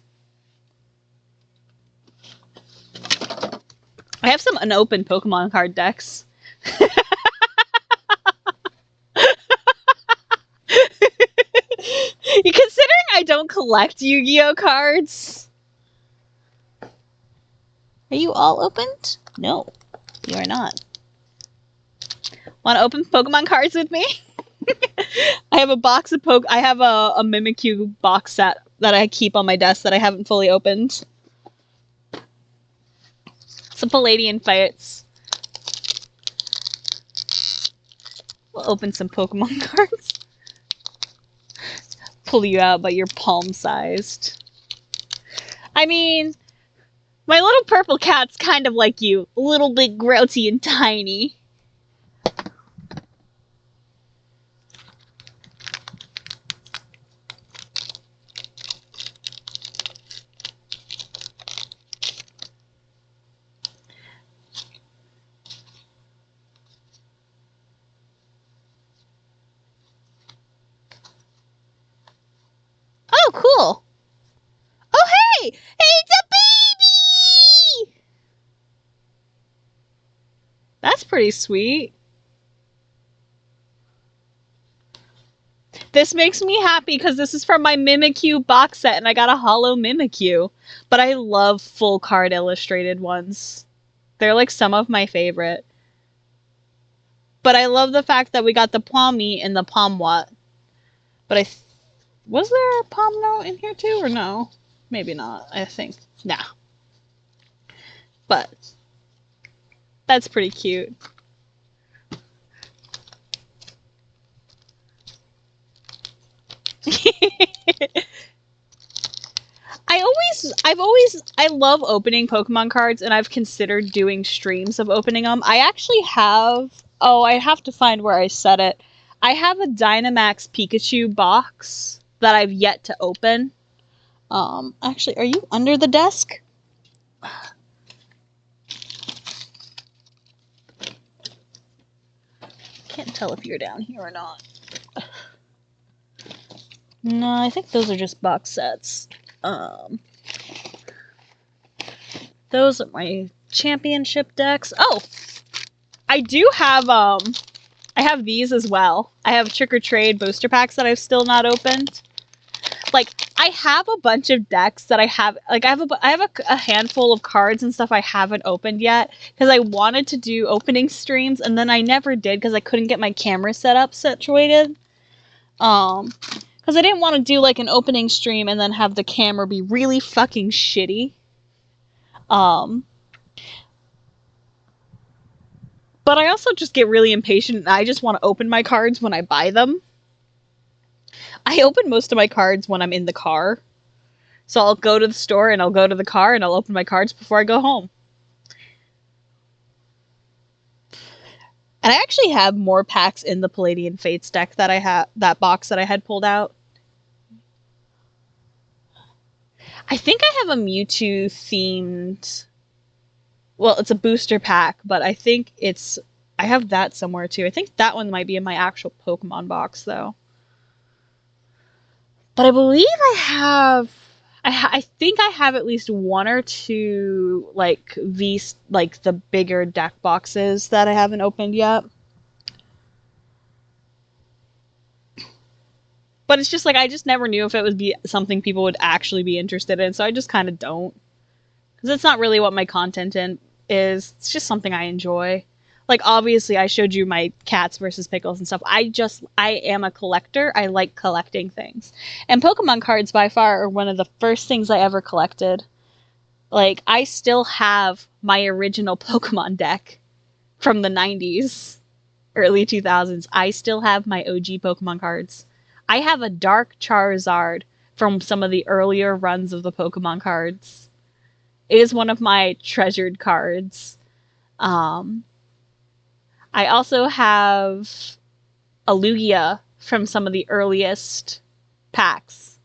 I have some unopened Pokemon card decks. Considering I don't collect Yu-Gi-Oh cards. Are you all opened? No, you are not. Want to open Pokemon cards with me? I have a box of I have a Mimikyu box set that I keep on my desk that I haven't fully opened. Some Palladian fights. We'll open some Pokemon cards. Pull you out, but you're palm-sized. I mean, my little purple cat's kind of like you. A little bit grouchy and tiny. pretty sweet. This makes me happy because this is from my Mimikyu box set and I got a holo Mimikyu. But I love full card illustrated ones. They're like some of my favorite. But I love the fact that we got the Pommy and the Pomwat. But was there a Pomno in here too or no? Maybe not, I think. Nah. But that's pretty cute. I love opening Pokemon cards, and I've considered doing streams of opening them. I actually have, I have to find where I set it. I have a Dynamax Pikachu box that I've yet to open. Actually, are you under the desk? Can't tell if you're down here or not. No, I think those are just box sets. Those are my championship decks. Oh! I do have, I have these as well. I have Trick or Trade booster packs that I've still not opened. Like, I have a bunch of decks that I have, like, I have a handful of cards and stuff I haven't opened yet, because I wanted to do opening streams, and then I never did, because I couldn't get my camera situated. Because I didn't want to do, like, an opening stream and then have the camera be really fucking shitty. But I also just get really impatient, and I just want to open my cards when I buy them. I open most of my cards when I'm in the car. So I'll go to the store, and I'll go to the car, and I'll open my cards before I go home. And I actually have more packs in the Palladian Fates deck that I have, that box that I had pulled out. I think I have a Mewtwo themed, well, it's a booster pack, but I think I have that somewhere too. I think that one might be in my actual Pokemon box though. But I believe I think I have at least one or two, like, the bigger deck boxes that I haven't opened yet. But it's just, like, I just never knew if it would be something people would actually be interested in, so I just kind of don't. Because it's not really what my content is. It's just something I enjoy. Like, obviously, I showed you my cats versus pickles and stuff. I am a collector. I like collecting things. And Pokemon cards, by far, are one of the first things I ever collected. Like, I still have my original Pokemon deck from the 90s, early 2000s. I still have my OG Pokemon cards. I have a Dark Charizard from some of the earlier runs of the Pokemon cards. It is one of my treasured cards. I also have a Lugia from some of the earliest packs.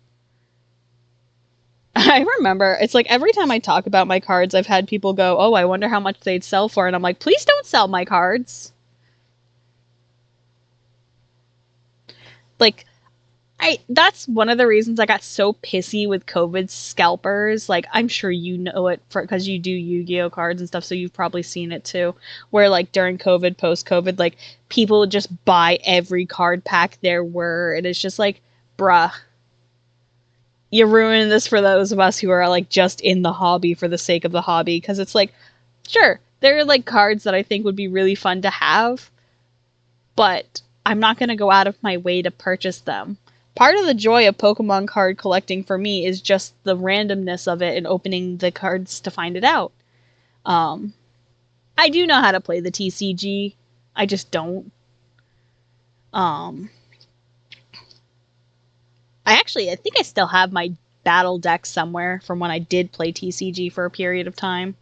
I remember, it's like every time I talk about my cards, I've had people go, oh, I wonder how much they'd sell for. And I'm like, please don't sell my cards. Like, that's one of the reasons I got so pissy with COVID scalpers. Like, I'm sure you know it because you do Yu-Gi-Oh cards and stuff, so you've probably seen it too. Where, like, during COVID, post-COVID, like, people would just buy every card pack there were, and it's just like, bruh. You're ruining this for those of us who are, like, just in the hobby for the sake of the hobby. Because it's like, sure, there are, like, cards that I think would be really fun to have, but I'm not going to go out of my way to purchase them. Part of the joy of Pokemon card collecting for me is just the randomness of it and opening the cards to find it out. I do know how to play the TCG. I just don't. I think I still have my battle deck somewhere from when I did play TCG for a period of time.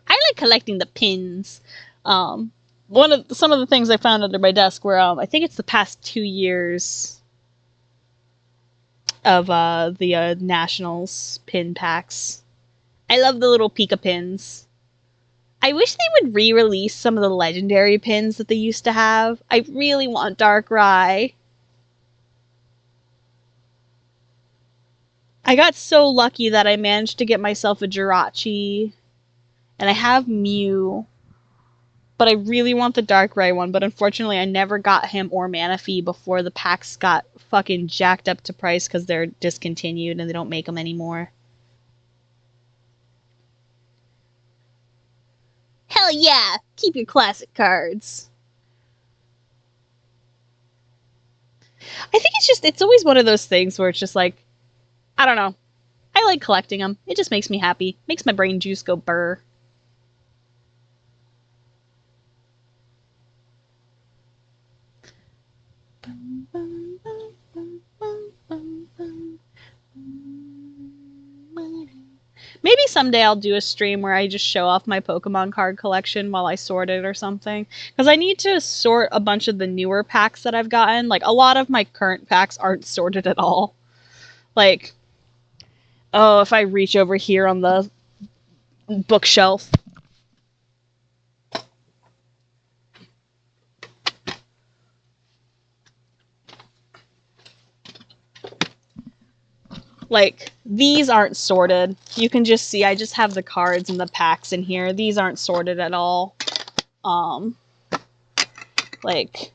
I like collecting the pins. Some of the things I found under my desk were, I think it's the past 2 years of the Nationals pin packs. I love the little Pika pins. I wish they would re-release some of the legendary pins that they used to have. I really want Darkrai. I got so lucky that I managed to get myself a Jirachi And I have Mew, but I really want the dark gray one, but unfortunately I never got him or Manaphy before the packs got fucking jacked up to price because they're discontinued and they don't make them anymore. Hell yeah! Keep your classic cards. I think it's always one of those things where it's just like, I don't know. I like collecting them. It just makes me happy. Makes my brain juice go burr. Maybe someday I'll do a stream where I just show off my Pokemon card collection while I sort it or something. Because I need to sort a bunch of the newer packs that I've gotten. Like, a lot of my current packs aren't sorted at all. Like, oh, if I reach over here on the bookshelf. Like, these aren't sorted. You can just see I just have the cards and the packs in here. These aren't sorted at all. Like,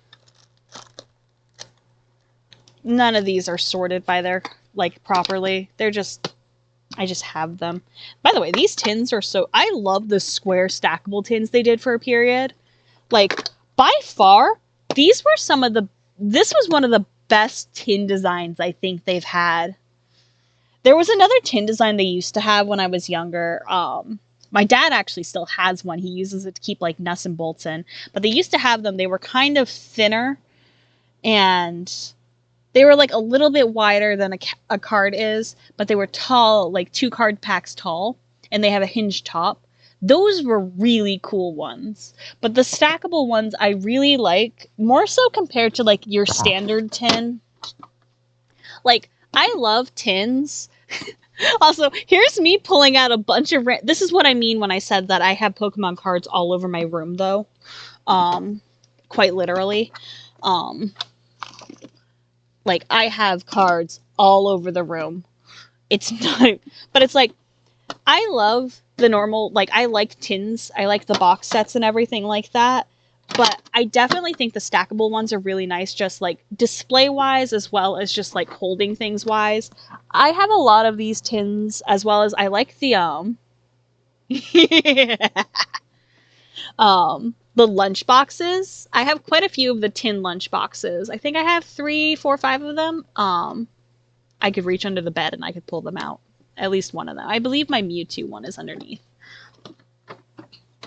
none of these are sorted by their, like, properly. They're just, I just have them. By the way, these tins are so, I love the square stackable tins they did for a period. Like, by far, these were some of the, this was one of the best tin designs I think they've had. There was another tin design they used to have when I was younger. My dad actually still has one. He uses it to keep like nuts and bolts in. But they used to have them. They were kind of thinner. And they were like a little bit wider than a card is. But they were tall, like 2 card packs tall. And they have a hinged top. Those were really cool ones. But the stackable ones I really like. More so compared to like your standard tin. Like, I love tins. Also, here's me pulling out a bunch of... This is what I mean when I said that I have Pokemon cards all over my room, though. Quite literally. Like, I have cards all over the room. It's not... But it's like, I love the normal... Like, I like tins. I like the box sets and everything like that. But I definitely think the stackable ones are really nice, just like display-wise as well as just like holding things-wise. I have a lot of these tins, as well as I like the the lunch boxes. I have quite a few of the tin lunch boxes. I think I have 3, 4, 5 of them. I could reach under the bed and I could pull them out. At least one of them. I believe my Mewtwo one is underneath.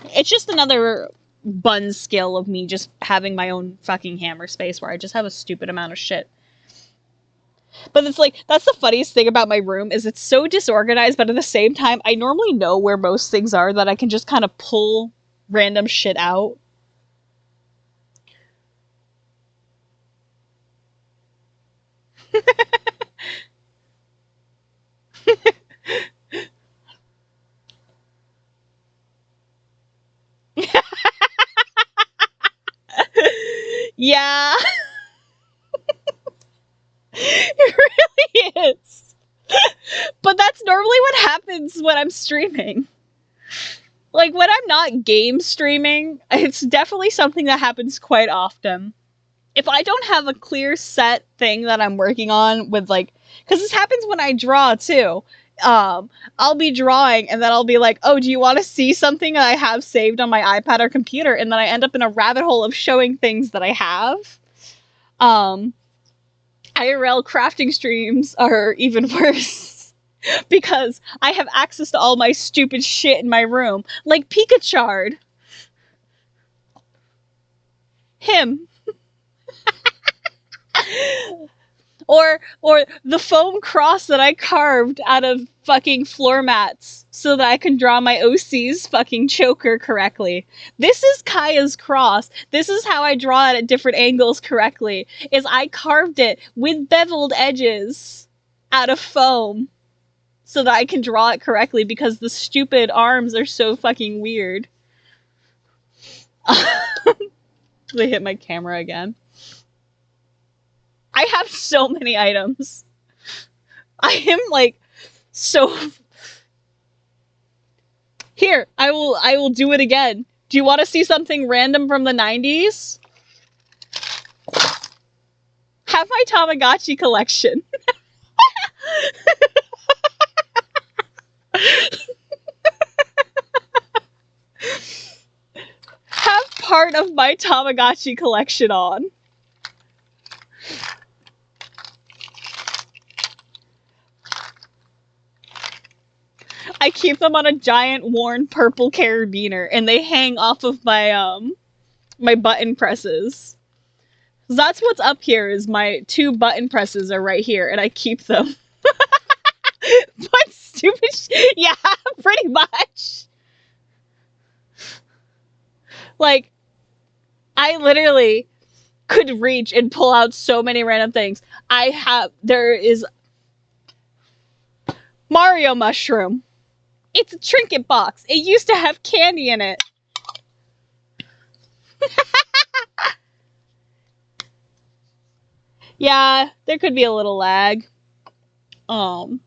It's just another bun skill of me just having my own fucking hammer space where I just have a stupid amount of shit. But it's like, that's the funniest thing about my room, is it's so disorganized, but at the same time, I normally know where most things are, that I can just kind of pull random shit out. Yeah. It really is. But that's normally what happens when I'm streaming. Like, when I'm not game streaming, it's definitely something that happens quite often. If I don't have a clear set thing that I'm working on with, like... Because this happens when I draw, too. I'll be drawing, and then I'll be like, oh, do you want to see something that I have saved on my iPad or computer? And then I end up in a rabbit hole of showing things that I have. IRL crafting streams are even worse. Because I have access to all my stupid shit in my room. Like Pikachu. Him. Or the foam cross that I carved out of fucking floor mats so that I can draw my OC's fucking choker correctly. This is Kaya's cross. This is how I draw it at different angles correctly. Is I carved it with beveled edges out of foam so that I can draw it correctly because the stupid arms are so fucking weird. They hit my camera again. I have so many items. I am, like, so... Here, I will do it again. Do you want to see something random from the 90s? Have my Tamagotchi collection. Have part of my Tamagotchi collection on. I keep them on a giant worn purple carabiner, and they hang off of my my button presses. That's what's up here. Is my 2 button presses are right here, and I keep them. What stupid yeah, pretty much. Like, I literally could reach and pull out so many random things. There is Mario mushroom. It's a trinket box. It used to have candy in it. Yeah, there could be a little lag. Oh,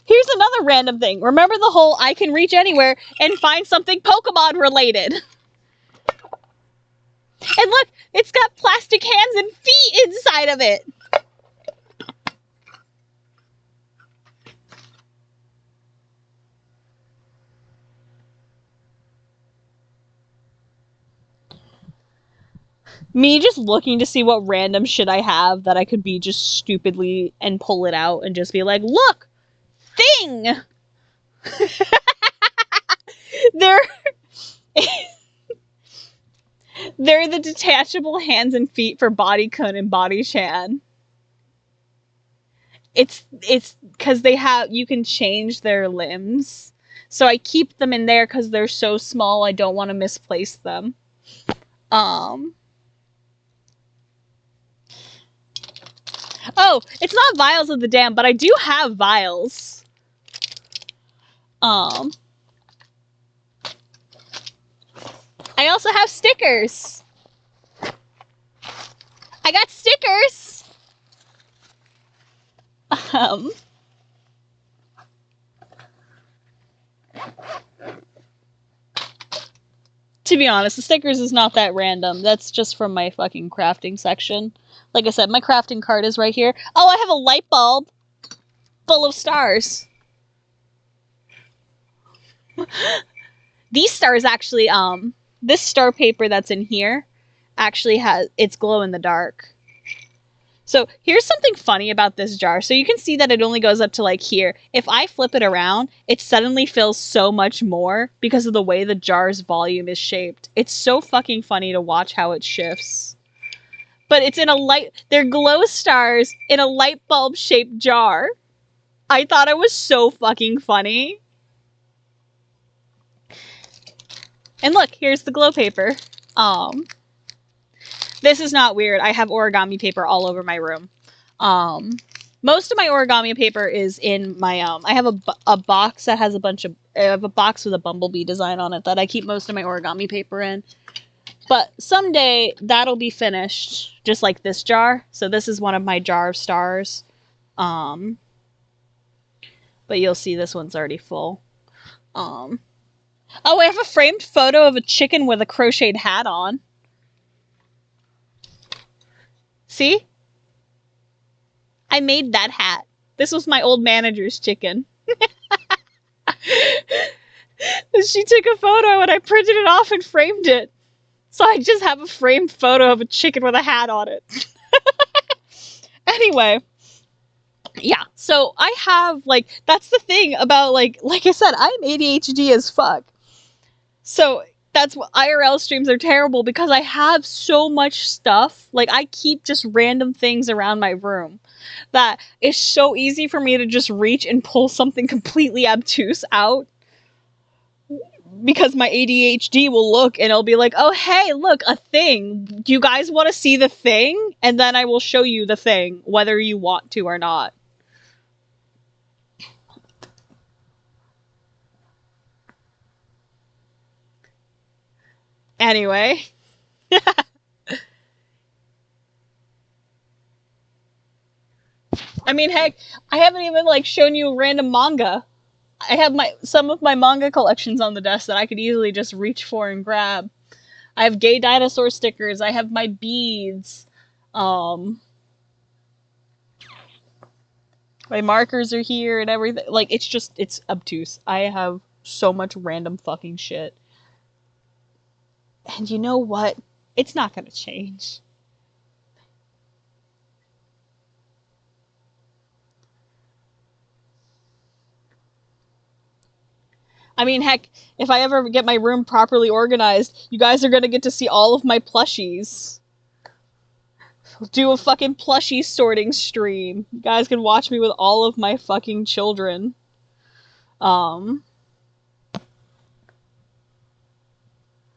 here's another random thing. Remember the whole I can reach anywhere and find something Pokemon related. And look, it's got plastic hands and feet inside of it. Me just looking to see what random shit I have that I could be just stupidly and pull it out and just be like, look, thing! They're they're the detachable hands and feet for Bodycon and Bodychan. It's because you can change their limbs. So I keep them in there because they're so small I don't want to misplace them. Oh, it's not Vials of the Dam, but I do have vials. I also have stickers. I got stickers. To be honest, the stickers is not that random. That's just from my fucking crafting section. Like I said, my crafting card is right here. Oh, I have a light bulb full of stars. These stars actually, this star paper that's in here actually it's glow in the dark. So here's something funny about this jar. So you can see that it only goes up to like here. If I flip it around, it suddenly fills so much more because of the way the jar's volume is shaped. It's so fucking funny to watch how it shifts. But it's in they're glow stars in a light bulb shaped jar. I thought it was so fucking funny. And look, here's the glow paper. This is not weird. I have origami paper all over my room. Most of my origami paper is in my, I have a box that has I have a box with a bumblebee design on it that I keep most of my origami paper in. But someday that'll be finished, just like this jar. So this is one of my jar of stars. But you'll see this one's already full. Oh, I have a framed photo of a chicken with a crocheted hat on. See? I made that hat. This was my old manager's chicken. She took a photo and I printed it off and framed it. So I just have a framed photo of a chicken with a hat on it. Anyway. Yeah, so I have, like, that's the thing about, like I said, I'm ADHD as fuck. So that's what IRL streams are terrible because I have so much stuff. Like, I keep just random things around my room that it's so easy for me to just reach and pull something completely obtuse out because my ADHD will look and it'll be like, oh, hey, look, a thing. Do you guys want to see the thing? And then I will show you the thing, whether you want to or not. Anyway. I mean, heck, I haven't even like shown you random manga. I have some of my manga collections on the desk that I could easily just reach for and grab. I have gay dinosaur stickers. I have my beads. My markers are here and everything. Like, it's obtuse. I have so much random fucking shit. And you know what? It's not gonna change. I mean, heck, if I ever get my room properly organized, you guys are gonna get to see all of my plushies. Do a fucking plushie sorting stream. You guys can watch me with all of my fucking children. I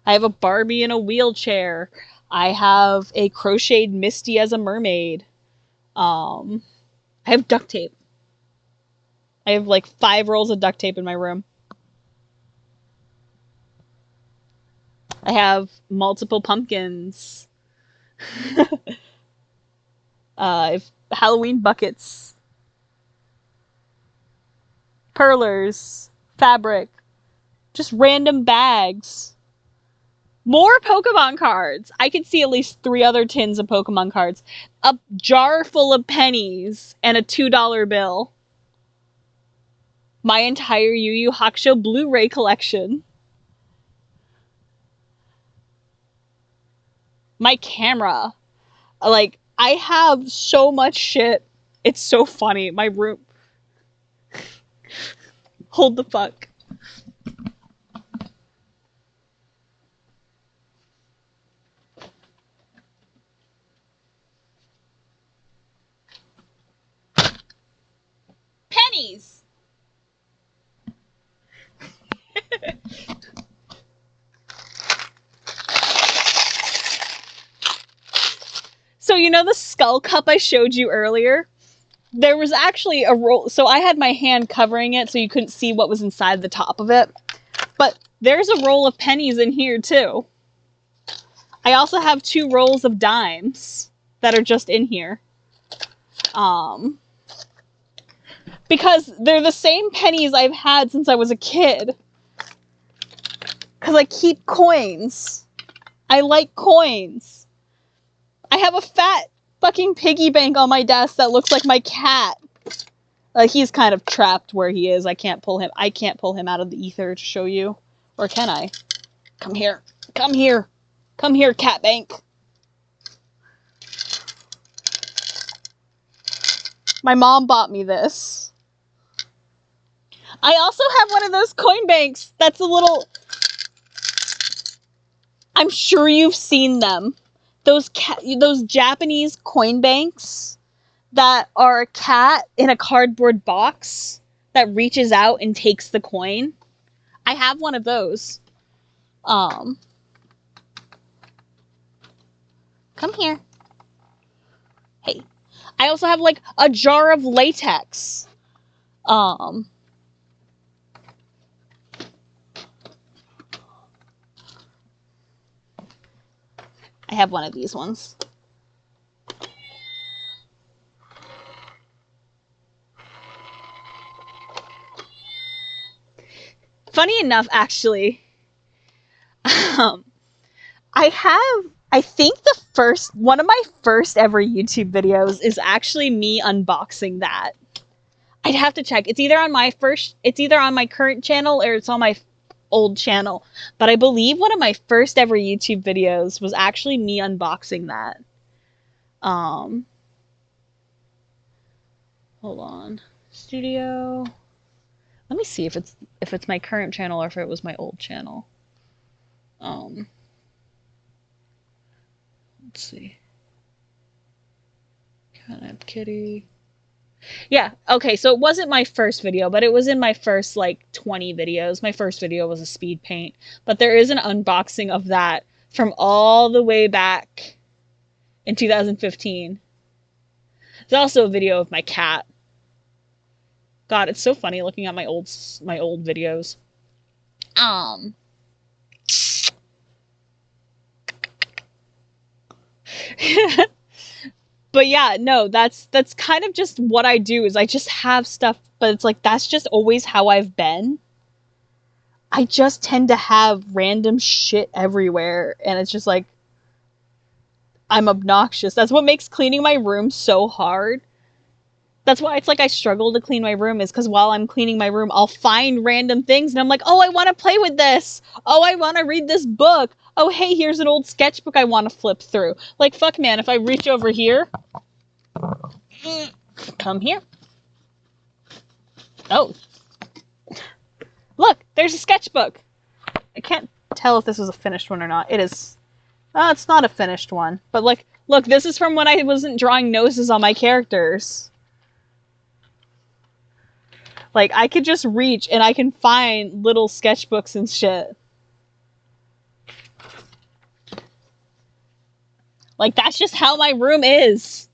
have a Barbie in a wheelchair. I have a crocheted Misty as a mermaid. I have duct tape. I have like 5 rolls of duct tape in my room. I have multiple pumpkins. I have Halloween buckets. Perlers. Fabric. Just random bags. More Pokemon cards. I could see at least 3 other tins of Pokemon cards. A jar full of pennies and a $2 bill. My entire Yu Yu Hakusho Blu-ray collection. My camera. Like, I have so much shit. It's so funny. My room. Hold the fuck. Pennies! So you know the skull cup I showed you earlier? There was actually a roll, so I had my hand covering it so you couldn't see what was inside the top of it. But there's a roll of pennies in here too. I also have 2 rolls of dimes that are just in here. Because they're the same pennies I've had since I was a kid. Because I keep coins. I like coins. I have a fat fucking piggy bank on my desk that looks like my cat. He's kind of trapped where he is. I can't pull him out of the ether to show you. Or can I? Come here. Come here. Come here, cat bank. My mom bought me this. I also have one of those coin banks. That's a little... I'm sure you've seen them. Those Japanese coin banks that are a cat in a cardboard box that reaches out and takes the coin. I have one of those. Come here. Hey. I also have like a jar of latex. I have one of these ones. Funny enough, actually, I think one of my first ever YouTube videos is actually me unboxing that. I'd have to check. It's either on my current channel or it's on my old channel. But I believe one of my first ever YouTube videos was actually me unboxing that. Hold on. Studio. Let me see if it's my current channel or if it was my old channel. Let's see. Cat kitty. Yeah, okay, so it wasn't my first video, but it was in my first, 20 videos. My first video was a speed paint, but there is an unboxing of that from all the way back in 2015. There's also a video of my cat. God, it's so funny looking at my old videos. But yeah, no, that's kind of just what I do, is I just have stuff, but it's like that's just always how I've been. I just tend to have random shit everywhere, and it's just like I'm obnoxious. That's what makes cleaning my room so hard. That's why it's like I struggle to clean my room, is because while I'm cleaning my room, I'll find random things and I'm like, oh, I want to play with this. Oh, I want to read this book. Oh, hey, here's an old sketchbook I want to flip through. Like, fuck, man, if I reach over here, come here. Oh, look, there's a sketchbook. I can't tell if this is a finished one or not. It is. It's not a finished one. But like, look, this is from when I wasn't drawing noses on my characters. Like, I could just reach and I can find little sketchbooks and shit. Like, that's just how my room is.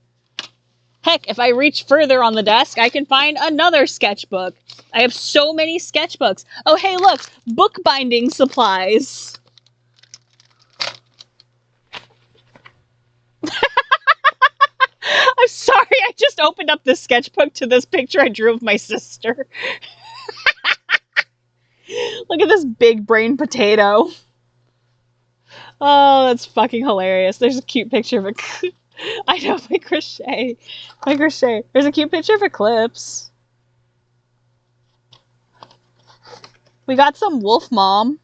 Heck, if I reach further on the desk, I can find another sketchbook. I have so many sketchbooks. Oh, hey, look, bookbinding supplies. I'm sorry, I just opened up this sketchbook to this picture I drew of my sister. Look at this big brain potato. Oh, that's fucking hilarious. There's a cute picture of a... I know, my crochet. My crochet. There's a cute picture of Eclipse. We got some Wolf Mom.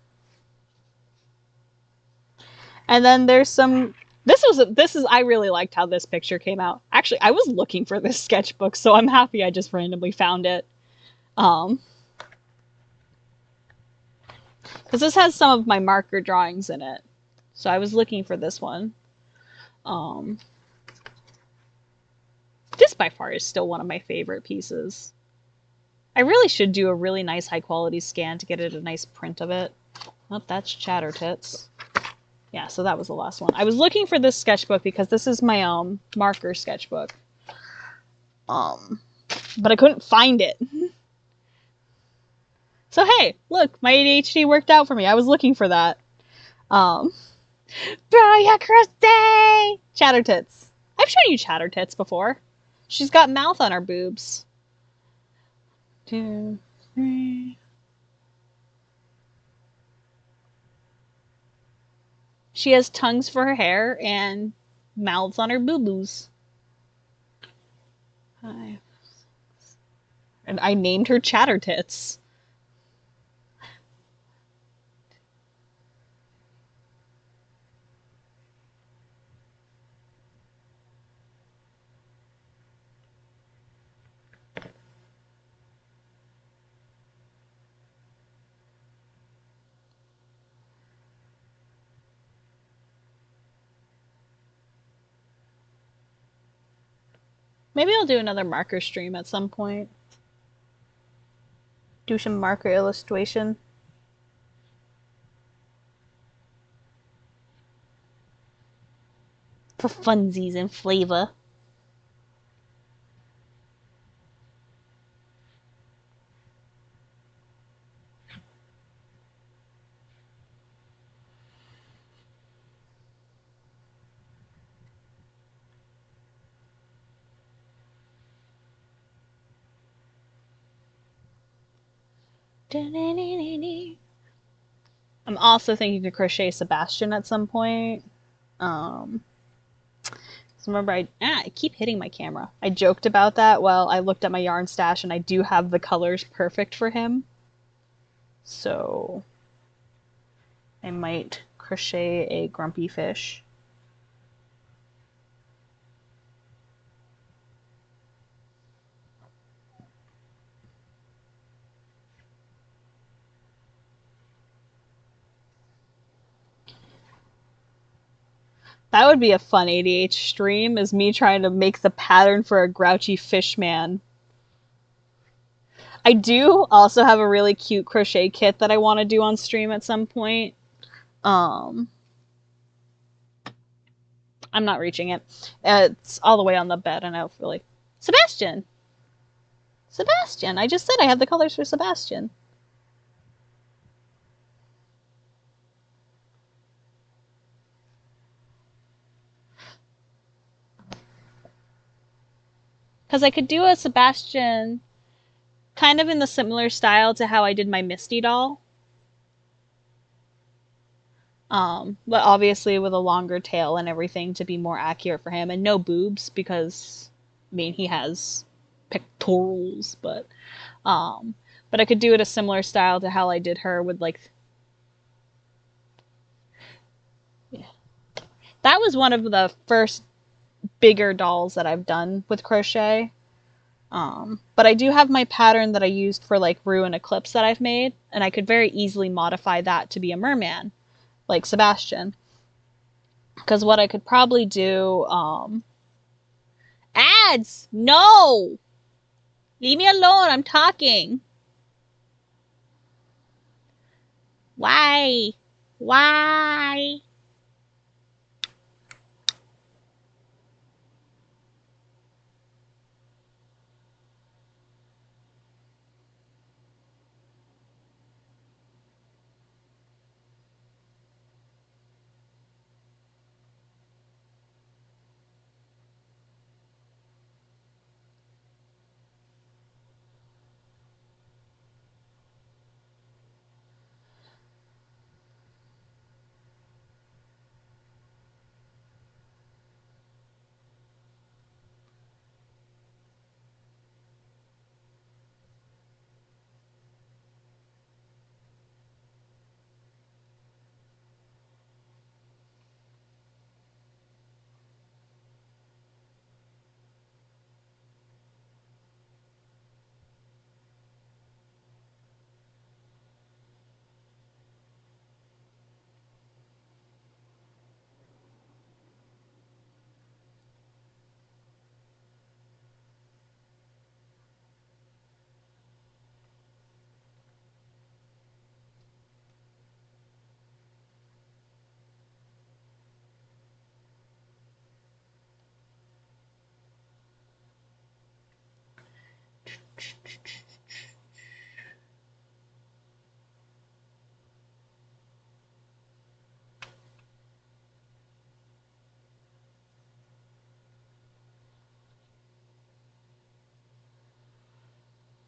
And then there's some... I really liked how this picture came out. Actually, I was looking for this sketchbook, so I'm happy I just randomly found it. Because this has some of my marker drawings in it. So I was looking for this one. This by far is still one of my favorite pieces. I really should do a really nice high quality scan to get a nice print of it. Oh, that's Chatter Tits. Yeah, so that was the last one. I was looking for this sketchbook because this is my marker sketchbook. But I couldn't find it. So hey, look, my ADHD worked out for me. I was looking for that. Bro, yeah, Crochet! Chatter Tits. I've shown you Chatter Tits before. She's got mouth on her boobs. 2, 3. She has tongues for her hair and mouths on her boo-boos. 5, 6. And I named her Chatter Tits. Maybe I'll do another marker stream at some point. Do some marker illustration. For funsies and flavor. I'm also thinking to crochet Sebastian at some point. So remember, I keep hitting my camera. I joked about that while I looked at my yarn stash, and I do have the colors perfect for him. So I might crochet a grumpy fish. That would be a fun ADH stream, is me trying to make the pattern for a grouchy fish man. I do also have a really cute crochet kit that I want to do on stream at some point. I'm not reaching it. It's all the way on the bed, and I don't feel like... Sebastian! Sebastian! I just said I have the colors for Sebastian. Because I could do a Sebastian kind of in the similar style to how I did my Misty doll. But obviously with a longer tail and everything to be more accurate for him, and no boobs because, I mean, he has pectorals, but I could do it a similar style to how I did her with like, yeah. That was one of the first bigger dolls that I've done with crochet. But I do have my pattern that I used for like Rue and Eclipse that I've made, and I could very easily modify that to be a merman, like Sebastian. Because what I could probably do, ads! No! Leave me alone, I'm talking. Why? Why?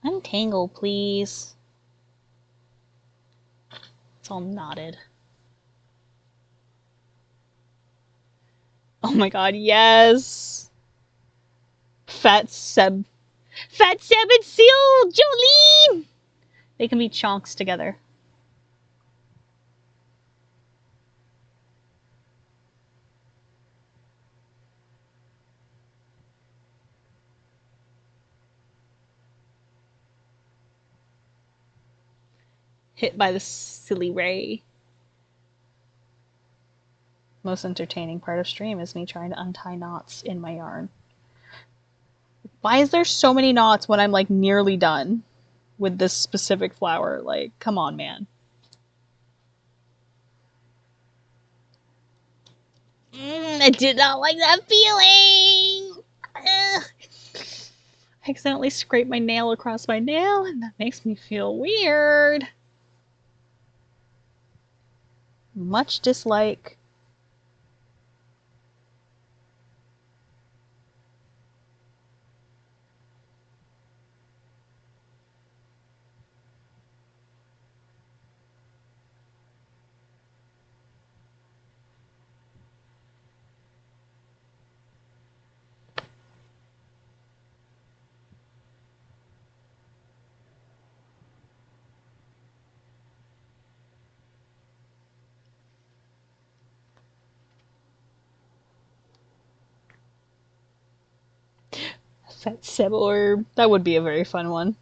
Untangle, please. It's all knotted. Oh my god, yes! Fat Seb and Seal! Jolene! They can be chonks together. Hit by the silly ray. Most entertaining part of stream is me trying to untie knots in my yarn. Why is there so many knots when I'm like nearly done with this specific flower? Like, come on, man. I did not like that feeling. Ugh. I accidentally scraped my nail across my nail, and that makes me feel weird. Much dislike. Fat Seb orb. That would be a very fun one.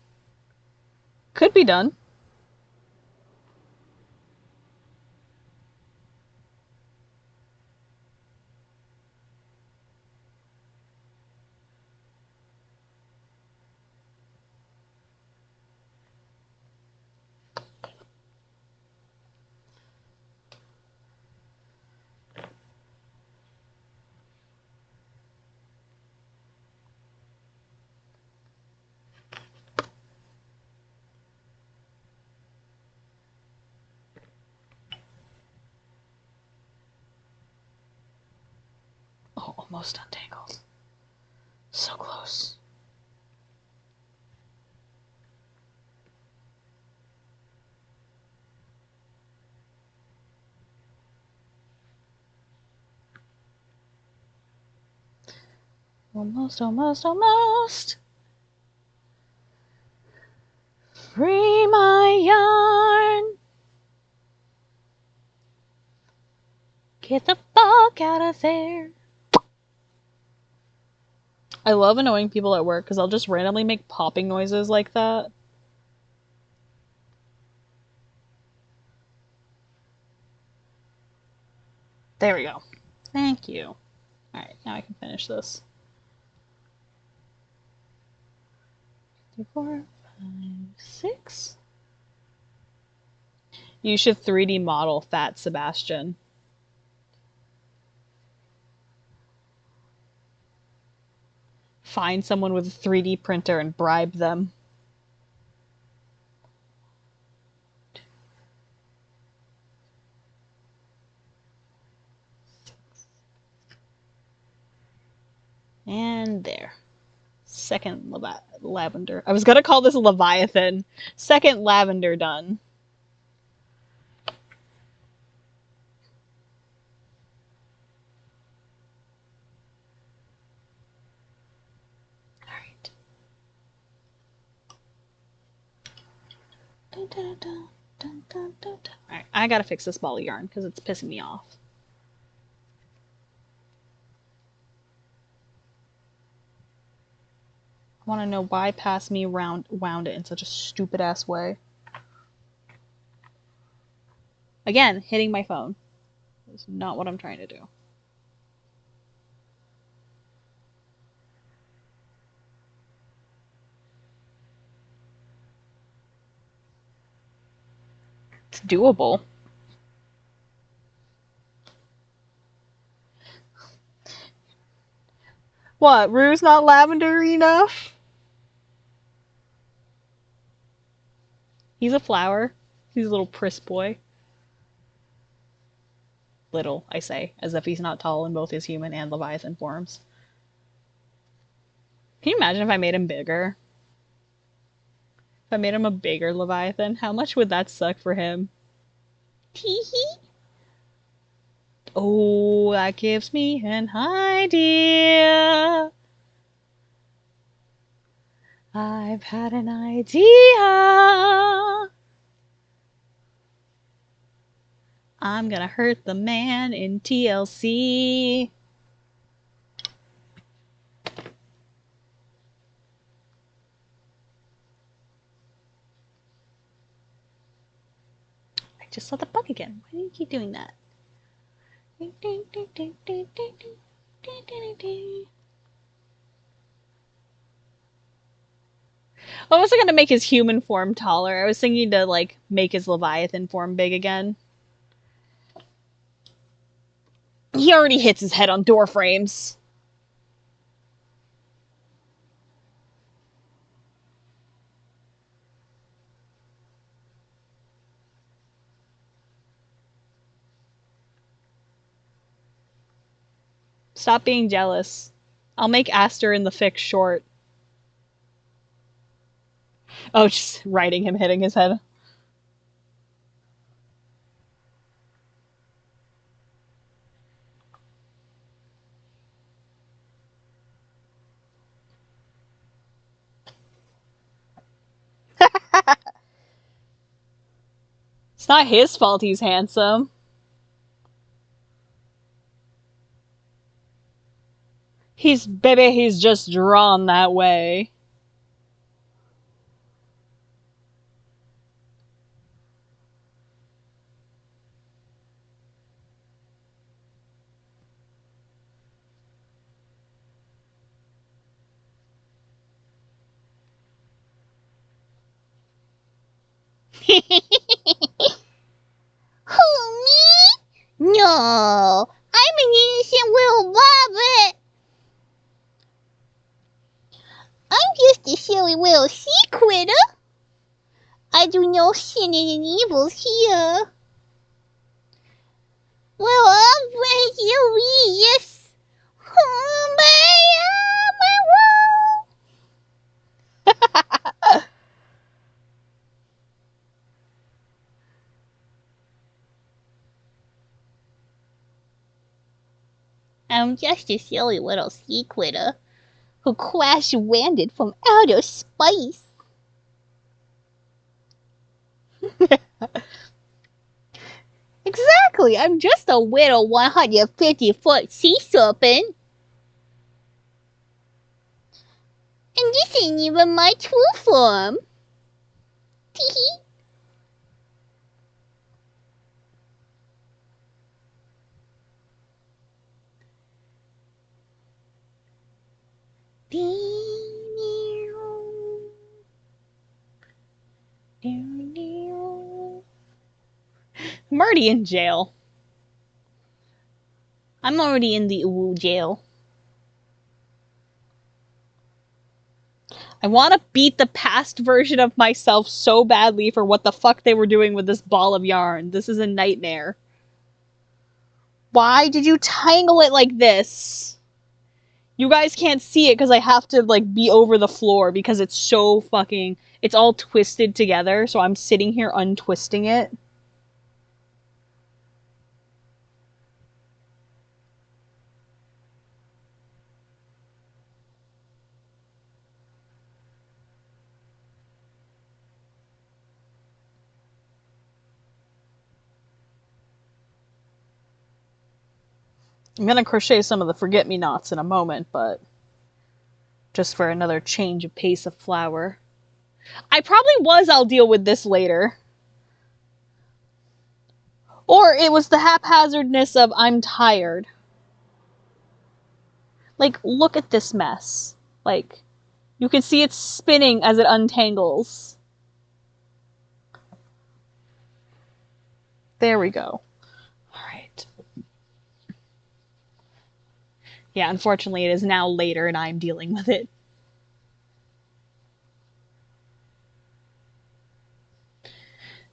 Could be done. Oh, almost untangled. So close. Almost, almost, almost. Free my yarn. Get the fuck out of there. I love annoying people at work because I'll just randomly make popping noises like that. There we go. Thank you. Alright, now I can finish this. 3, 4, 5, 6. You should 3D model Fat Sebastian. Find someone with a 3D printer and bribe them. And there. Second lavender. I was gonna call this Leviathan. Second lavender done. Alright. Alright, I gotta fix this ball of yarn because it's pissing me off. I want to know why Pass Me wound it in such a stupid ass way. Again, hitting my phone. That's not what I'm trying to do. It's doable. What? Rue's not lavender enough? He's a flower. He's a little priss boy. Little, I say, as if he's not tall in both his human and Leviathan forms. Can you imagine if I made him bigger? If I made him a bigger Leviathan, how much would that suck for him? Tee-hee. Oh, that gives me an idea. I've had an idea. I'm gonna hurt the man in TLC. I just saw the bug again. Why do you keep doing that? I wasn't gonna make his human form taller. I was thinking to like make his Leviathan form big again. He already hits his head on door frames. Stop being jealous. I'll make Aster in the fic short. Oh, just writing him hitting his head. It's not his fault he's handsome. He's just drawn that way. Who, me? No, I'm an innocent little rabbit. I'm just a silly little sea critter. I do no sinning and evils here. Well, I'm furious. Oh, my. I'm just a silly little sea critter. who crash landed from outer space. Exactly, I'm just a little 150-foot sea serpent. And this ain't even my true form. Teehee. I'm already in jail. I'm already in the jail. I want to beat the past version of myself so badly for what the fuck they were doing with this ball of yarn. This is a nightmare. Why did you tangle it like this? You guys can't see it because I have to like be over the floor because it's so fucking... It's all twisted together, so I'm sitting here untwisting it. I'm gonna crochet some of the forget-me-nots in a moment, but just for another change of pace of flower. I probably was I'll deal with this later. Or it was the haphazardness of I'm tired. Like, look at this mess. Like, you can see it's spinning as it untangles. There we go. Alright. Yeah, unfortunately it is now later and I'm dealing with it.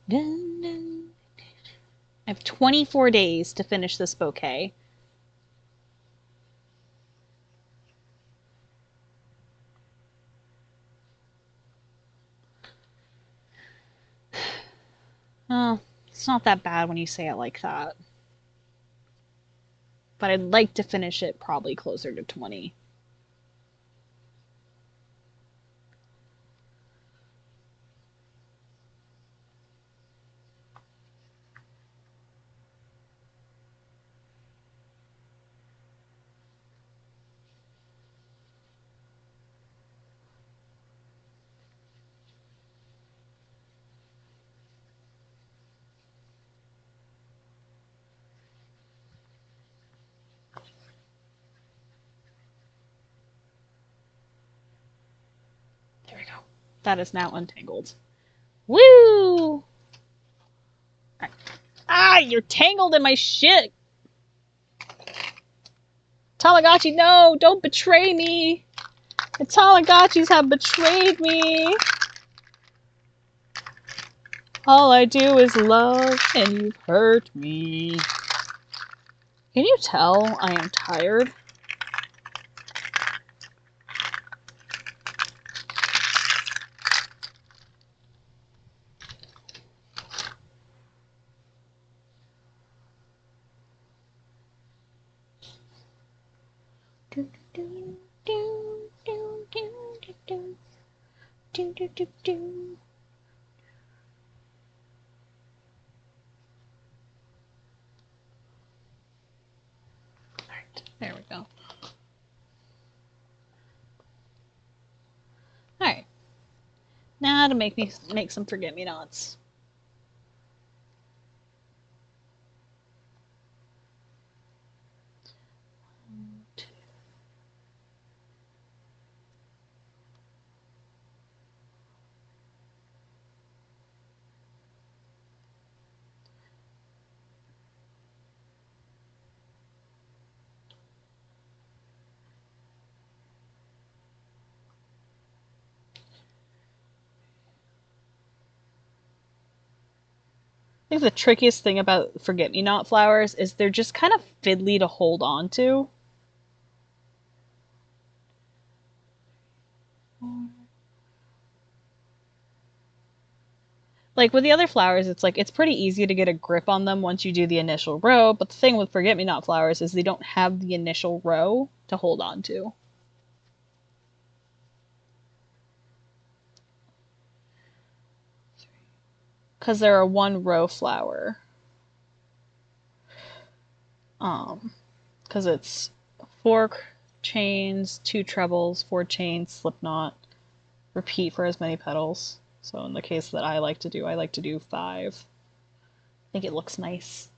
Dun, dun. I have 24 days to finish this bouquet. Oh, it's not that bad when you say it like that. But I'd like to finish it probably closer to 20. There we go. That is now untangled. Woo! Right. Ah, you're tangled in my shit! Tamagotchi, no! Don't betray me! The Tamagotchis have betrayed me! All I do is love, and you've hurt me. Can you tell I am tired? Alright, there we go. Alright. Now to make some forget-me-nots. I think the trickiest thing about forget-me-not flowers is they're just kind of fiddly to hold on to. Like with the other flowers, it's like it's pretty easy to get a grip on them once you do the initial row, but the thing with forget-me-not flowers is they don't have the initial row to hold on to. because they're a 1-row flower. Because it's 4 chains, 2 trebles, 4 chains, slip knot, repeat for as many petals. So in the case that I like to do 5. I think it looks nice.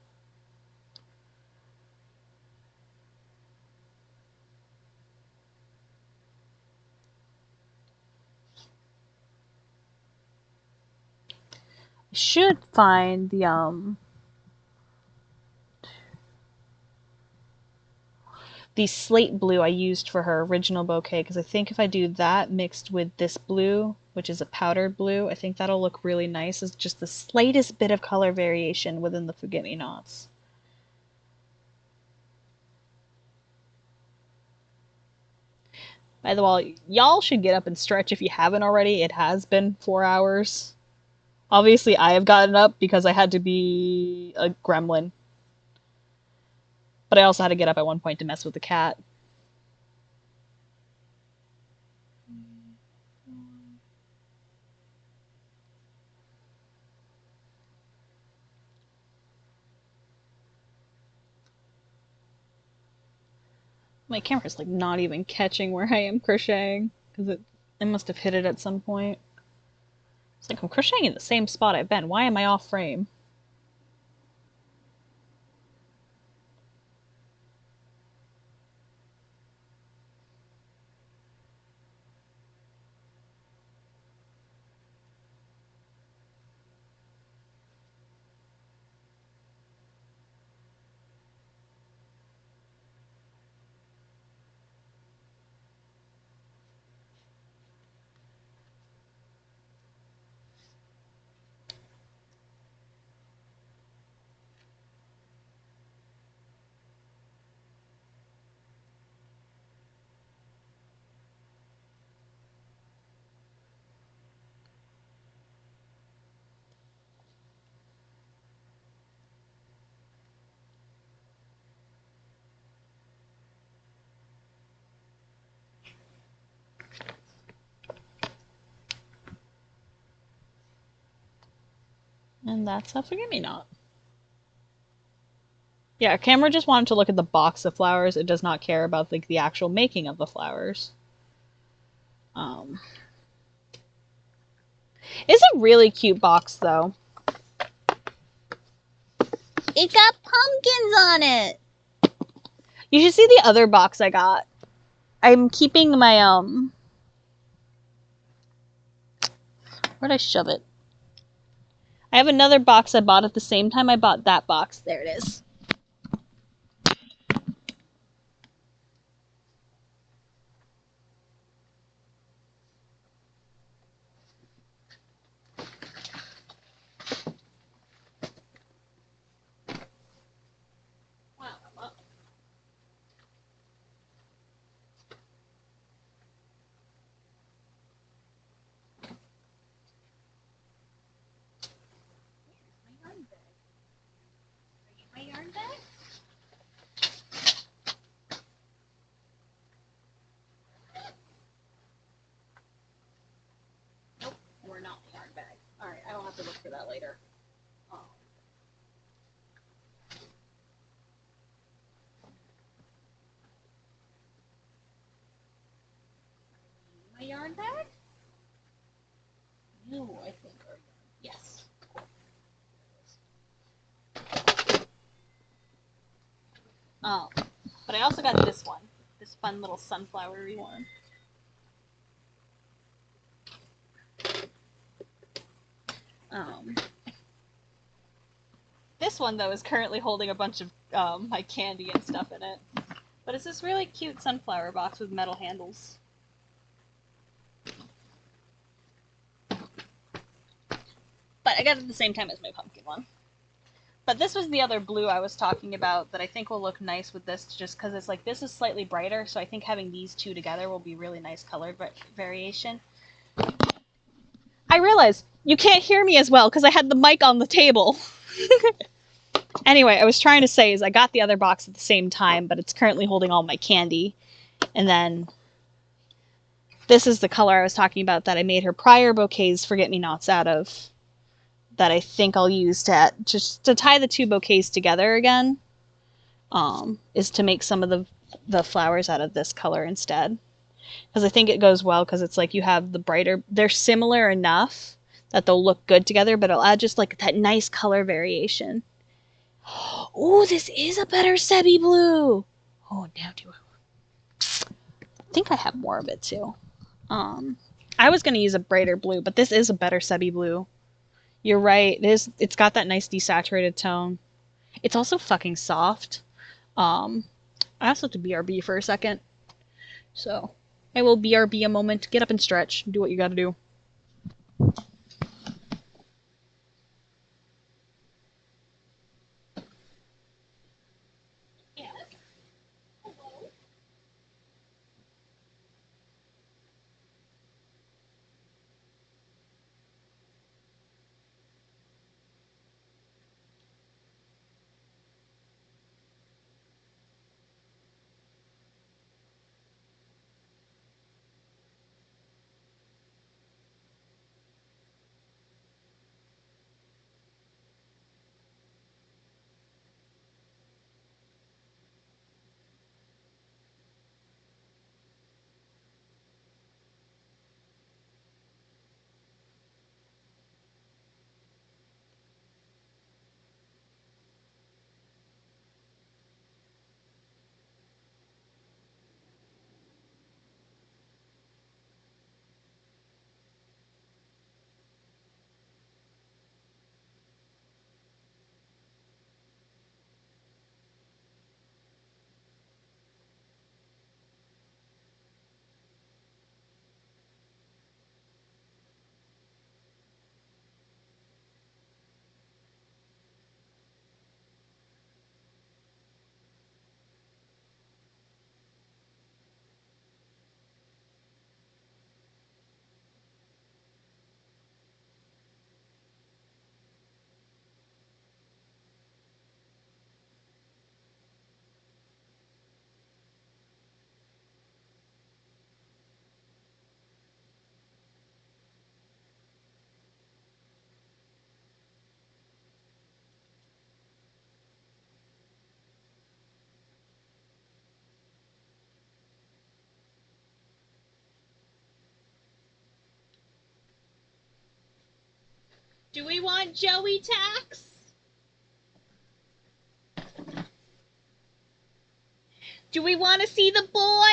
I should find the slate blue I used for her original bouquet, because I think if I do that mixed with this blue, which is a powdered blue, I think that'll look really nice. It's just the slightest bit of color variation within the forget-me-nots. By the way, y'all should get up and stretch if you haven't already. It has been 4 hours. Obviously, I have gotten up because I had to be a gremlin. But I also had to get up at one point to mess with the cat. My camera's like not even catching where I am crocheting because it must have hit it at some point. It's like I'm crocheting in the same spot I've been. Why am I off frame? And that's a forget-me-not. Yeah, camera just wanted to look at the box of flowers. It does not care about like the actual making of the flowers. It's a really cute box though. It got pumpkins on it. You should see the other box I got. I'm keeping my where'd I shove it? I have another box I bought at the same time I bought that box. There it is. We're not the yarn bag. Alright, I don't have to look for that later. My yarn bag? No, I think our yarn. Yes. But I also got this one. This fun little sunflowery one. This one, though, is currently holding a bunch of my candy and stuff in it. But it's this really cute sunflower box with metal handles. But I got it at the same time as my pumpkin one. But this was the other blue I was talking about that I think will look nice with this, just because it's like this is slightly brighter, so I think having these two together will be really nice color variation. I realized you can't hear me as well because I had the mic on the table. Anyway, I was trying to say is I got the other box at the same time, but it's currently holding all my candy. And then this is the color I was talking about that I made her prior bouquets forget-me-nots out of. that I think I'll use to just to tie the two bouquets together again, is to make some of the flowers out of this color instead. Because I think it goes well because it's like you have the brighter, they're similar enough that they'll look good together, but it'll add just like that nice color variation. Oh, this is a better Sebi blue. Oh, now do I think I have more of it too. I was gonna use a brighter blue, but this is a better Sebi blue. You're right. It's got that nice desaturated tone. It's also fucking soft. I also have to BRB for a second. So I will BRB a moment. Get up and stretch. Do what you gotta do. Do we want Joey Tax? Do we want to see the boy?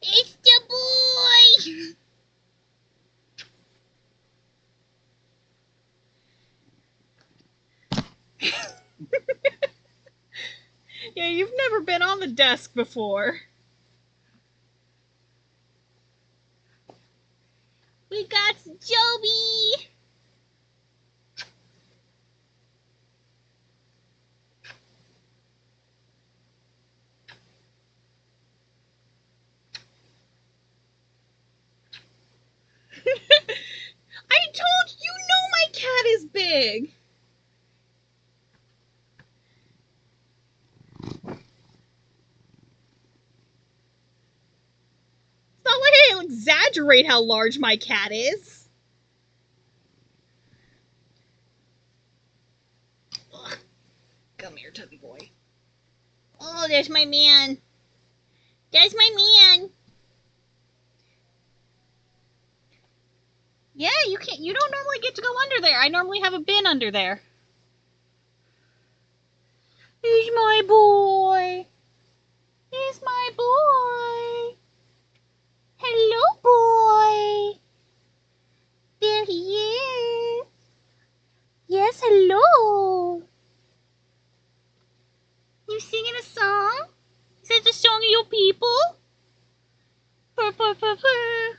It's the boy! Yeah, you've never been on the desk before. We got Joey! I told you, my cat is big. It's not like I exaggerate how large my cat is. Ugh. Come here, tubby boy. Oh, there's my man. There's my man. Yeah, you don't normally get to go under there. I normally have a bin under there. He's my boy. He's my boy. Hello, boy. There he is. Yes, hello. You singing a song? Is that the song of your people? Purr, purr, purr, purr.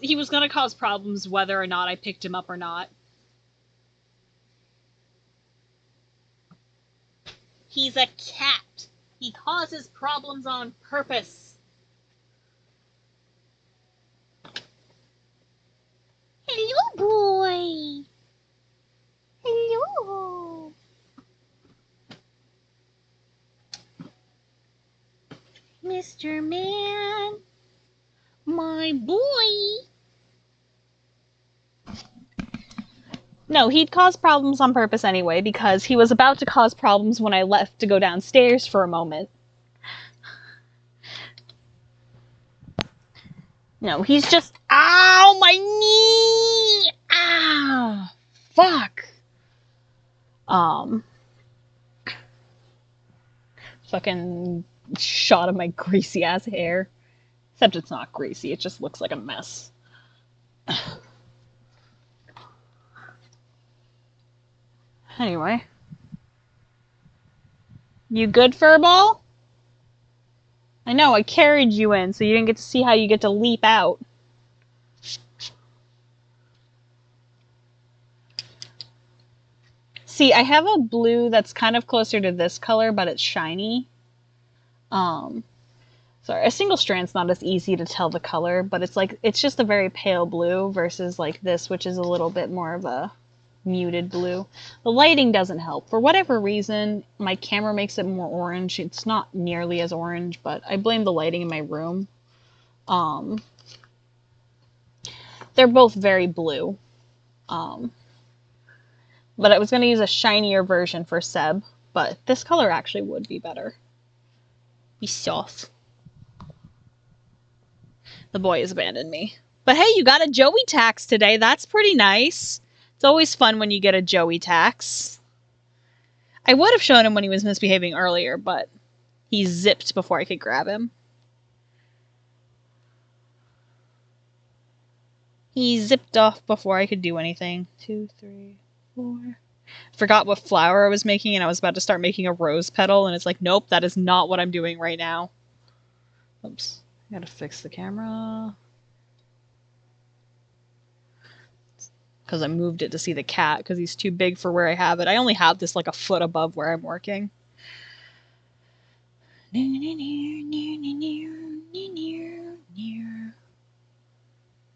He was gonna cause problems whether or not I picked him up or not. He's a cat. He causes problems on purpose. Hello, boy. Hello. Mr. Man, my boy. No, he'd cause problems on purpose anyway, because he was about to cause problems when I left to go downstairs for a moment. No, he's just... Ow, my knee! Ah, fuck. Fucking shot of my greasy ass hair. Except it's not greasy, it just looks like a mess. Anyway. You good, Furball? I know, I carried you in, so you didn't get to see how you get to leap out. See, I have a blue that's kind of closer to this color, but it's shiny. Sorry, a single strand's not as easy to tell the color, but it's just a very pale blue versus like this, which is a little bit more of a muted blue. The lighting doesn't help. For whatever reason, my camera makes it more orange. It's not nearly as orange, but I blame the lighting in my room. They're both very blue. But I was going to use a shinier version for Seb, but this color actually would be better. Be soft. The boy has abandoned me. But hey, you got a Joey tax today. That's pretty nice. It's always fun when you get a Joey tax. I would have shown him when he was misbehaving earlier, but he zipped before I could grab him. He zipped off before I could do anything. 2, 3, 4. Forgot what flower I was making, and I was about to start making a rose petal, and it's like, nope, that is not what I'm doing right now. Oops. I gotta fix the camera. Because I moved it to see the cat, because he's too big for where I have it. I only have this like a foot above where I'm working.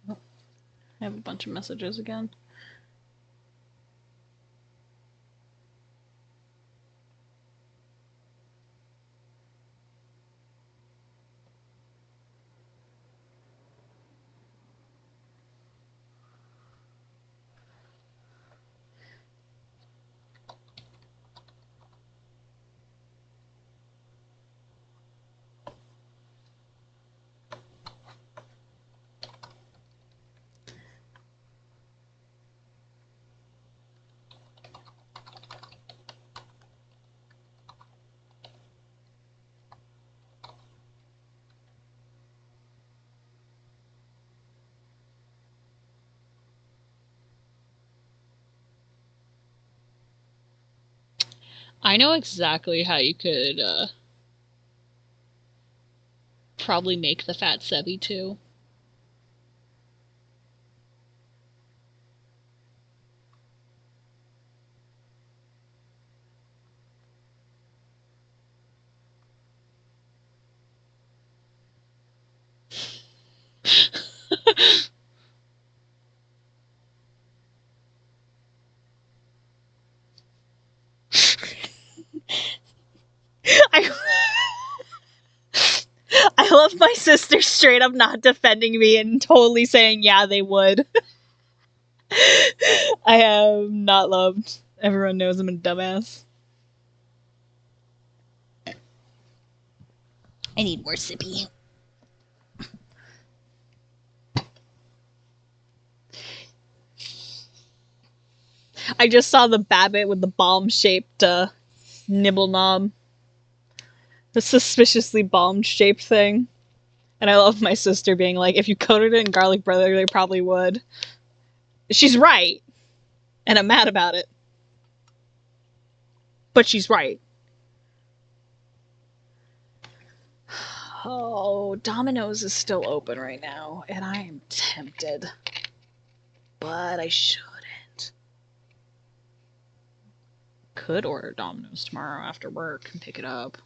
Oh, I have a bunch of messages again. I know exactly how you could probably make the fat Sebby too. I love my sister straight up not defending me and totally saying, yeah, they would. I am not loved. Everyone knows I'm a dumbass. I need more sippy. I just saw the Babbit with the bomb-shaped nibble knob. The suspiciously bomb-shaped thing. And I love my sister being like, if you coated it in garlic butter, they probably would. She's right. And I'm mad about it. But she's right. Oh, Domino's is still open right now, and I am tempted. But I shouldn't. Could order Domino's tomorrow after work and pick it up.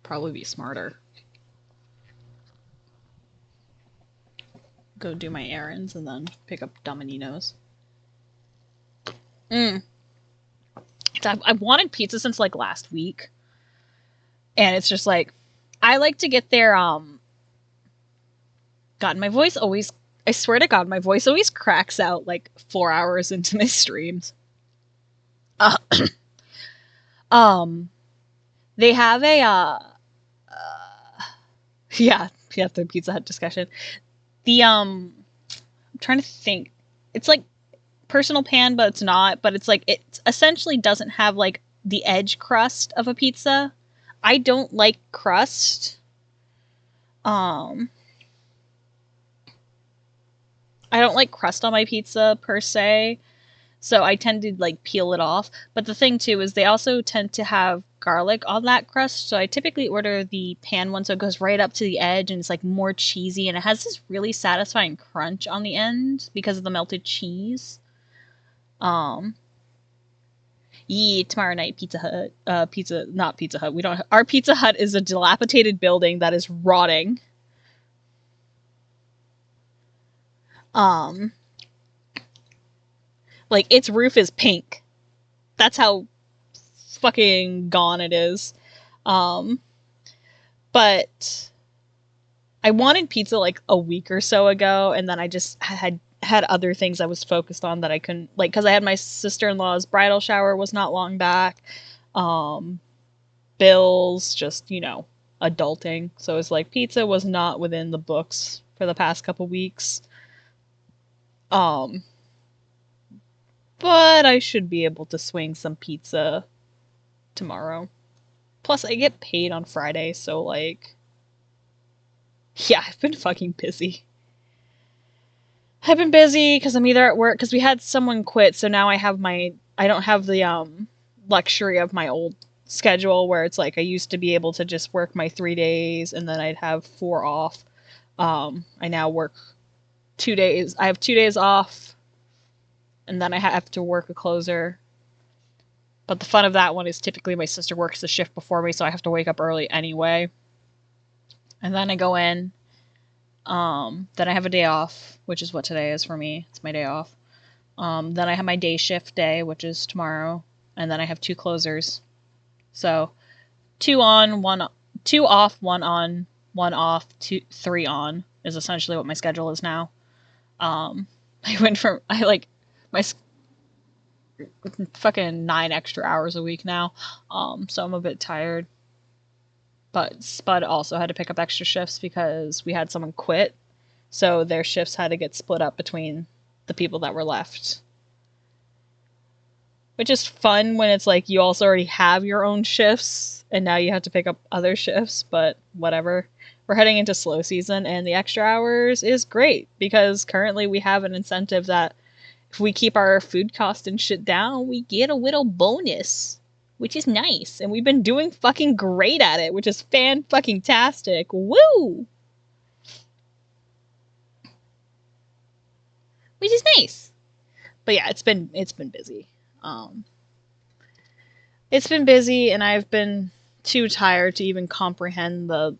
Probably be smarter. Go do my errands and then pick up Domino's. I've wanted pizza since like last week. And it's just like, I like to get there, God, my voice always, I swear to God, my voice always cracks out like 4 hours into my streams. Uh, they have a, yeah, the Pizza Hut discussion. The, I'm trying to think. It's like personal pan, but it's not. But it's like, it essentially doesn't have like the edge crust of a pizza. I don't like crust. I don't like crust on my pizza per se, so I tend to like peel it off. But the thing too is they also tend to have garlic on that crust, so I typically order the pan one so it goes right up to the edge and it's like more cheesy and it has this really satisfying crunch on the end because of the melted cheese. Yeah, tomorrow night Pizza Hut. Not Pizza Hut. We don't. Our Pizza Hut is a dilapidated building that is rotting. Like its roof is pink. That's how fucking gone it is. But I wanted pizza like a week or so ago, and then I just had other things I was focused on that I couldn't, like, because I had my sister-in-law's bridal shower was not long back. Bills, just, you know, adulting. So it's like pizza was not within the books for the past couple weeks. But I should be able to swing some pizza tomorrow. Plus, I get paid on Friday, so, like, yeah, I've been fucking busy. I've been busy because I'm either at work, because we had someone quit, so now I don't have the, luxury of my old schedule where it's like I used to be able to just work my 3 days and then I'd have 4 off. I now work 2 days. I have 2 days off, and then I have to work a closer. But the fun of that one is typically my sister works the shift before me, so I have to wake up early anyway. And then I go in. Then I have a day off, which is what today is for me. It's my day off. Then I have my day shift day, which is tomorrow. And then I have 2 closers. So 2 on, 2 off, 1 on, 1 off, 3 on is essentially what my schedule is now. I went from, my fucking 9 extra hours a week now. So I'm a bit tired. But Spud also had to pick up extra shifts because we had someone quit. So their shifts had to get split up between the people that were left. Which is fun when it's like you also already have your own shifts and now you have to pick up other shifts, but whatever. We're heading into slow season and the extra hours is great because currently we have an incentive that if we keep our food cost and shit down, we get a little bonus, which is nice. And we've been doing fucking great at it, which is fan-fucking-tastic. Woo! Which is nice. But yeah, it's been busy. It's been busy, and I've been too tired to even comprehend the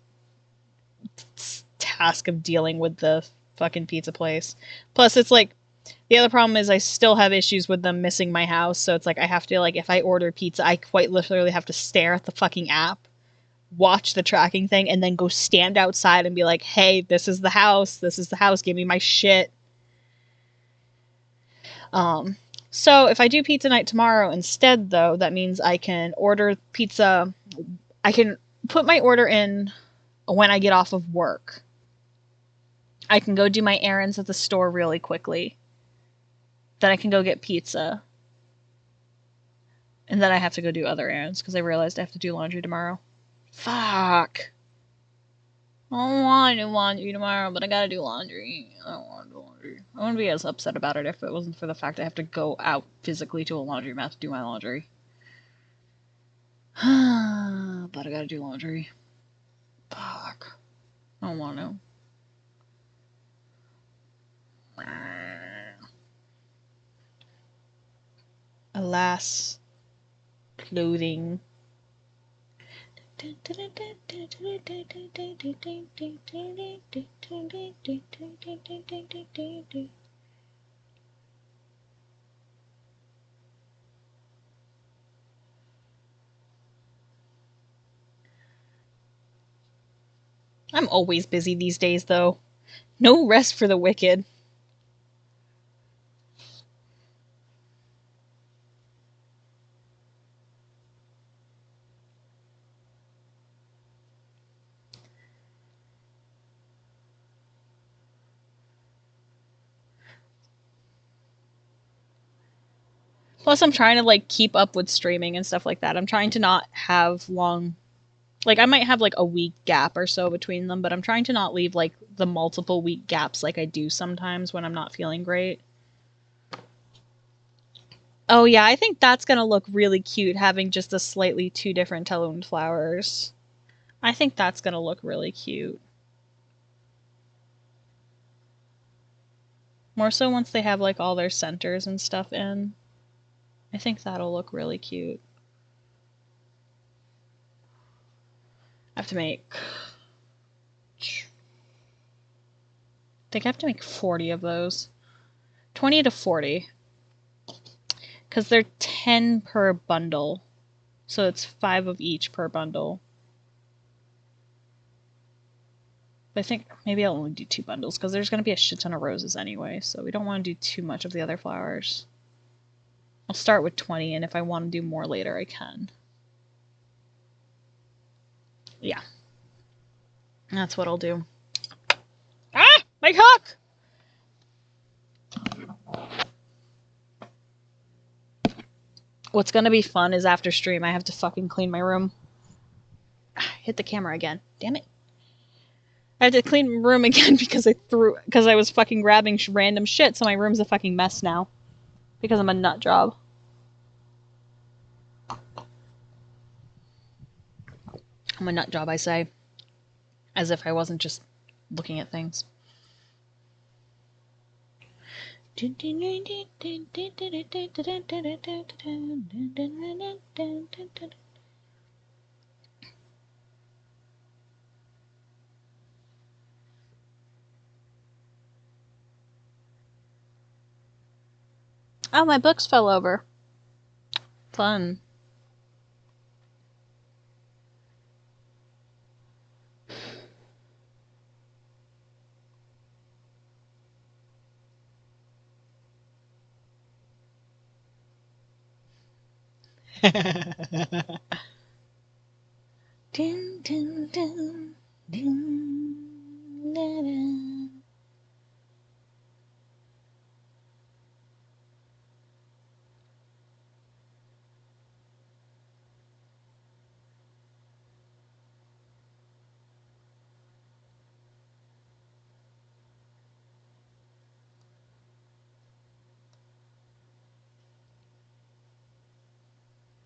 task of dealing with the fucking pizza place. Plus, it's like, the other problem is I still have issues with them missing my house, so it's like I have to, like, if I order pizza, I quite literally have to stare at the fucking app, watch the tracking thing, and then go stand outside and be like, hey, this is the house, give me my shit. So if I do pizza night tomorrow instead, though, that means I can order pizza. I can put my order in when I get off of work. I can go do my errands at the store really quickly. Then I can go get pizza. And then I have to go do other errands because I realized I have to do laundry tomorrow. Fuck. I don't want to do laundry tomorrow, but I gotta do laundry. I don't want to do laundry. I wouldn't be as upset about it if it wasn't for the fact I have to go out physically to a laundromat to do my laundry. But I gotta do laundry. Fuck. I don't want to. Alas. Clothing. I'm always busy these days, though. No rest for the wicked. Plus, I'm trying to, like, keep up with streaming and stuff like that. I'm trying to not have long... Like, I might have, like, a week gap or so between them, but I'm trying to not leave, like, the multiple week gaps like I do sometimes when I'm not feeling great. Oh, yeah, I think that's gonna look really cute, having just a slightly two different toned flowers. I think that's gonna look really cute. More so once they have, like, all their centers and stuff in. I think that'll look really cute. I have to make... I think I have to make 40 of those. 20 to 40. Because they're 10 per bundle. So it's 5 of each per bundle. But I think maybe I'll only do 2 bundles because there's going to be a shit ton of roses anyway. So we don't want to do too much of the other flowers. I'll start with 20, and if I want to do more later, I can. Yeah. That's what I'll do. Ah! My cock! What's gonna be fun is after stream, I have to fucking clean my room. Hit the camera again. Damn it. I had to clean my room again because I was fucking grabbing random shit, so my room's a fucking mess now. Because I'm a nut job. I'm a nut job, I say. As if I wasn't just looking at things. Oh, my books fell over. Fun. Dun, dun, dun, dun, da, da.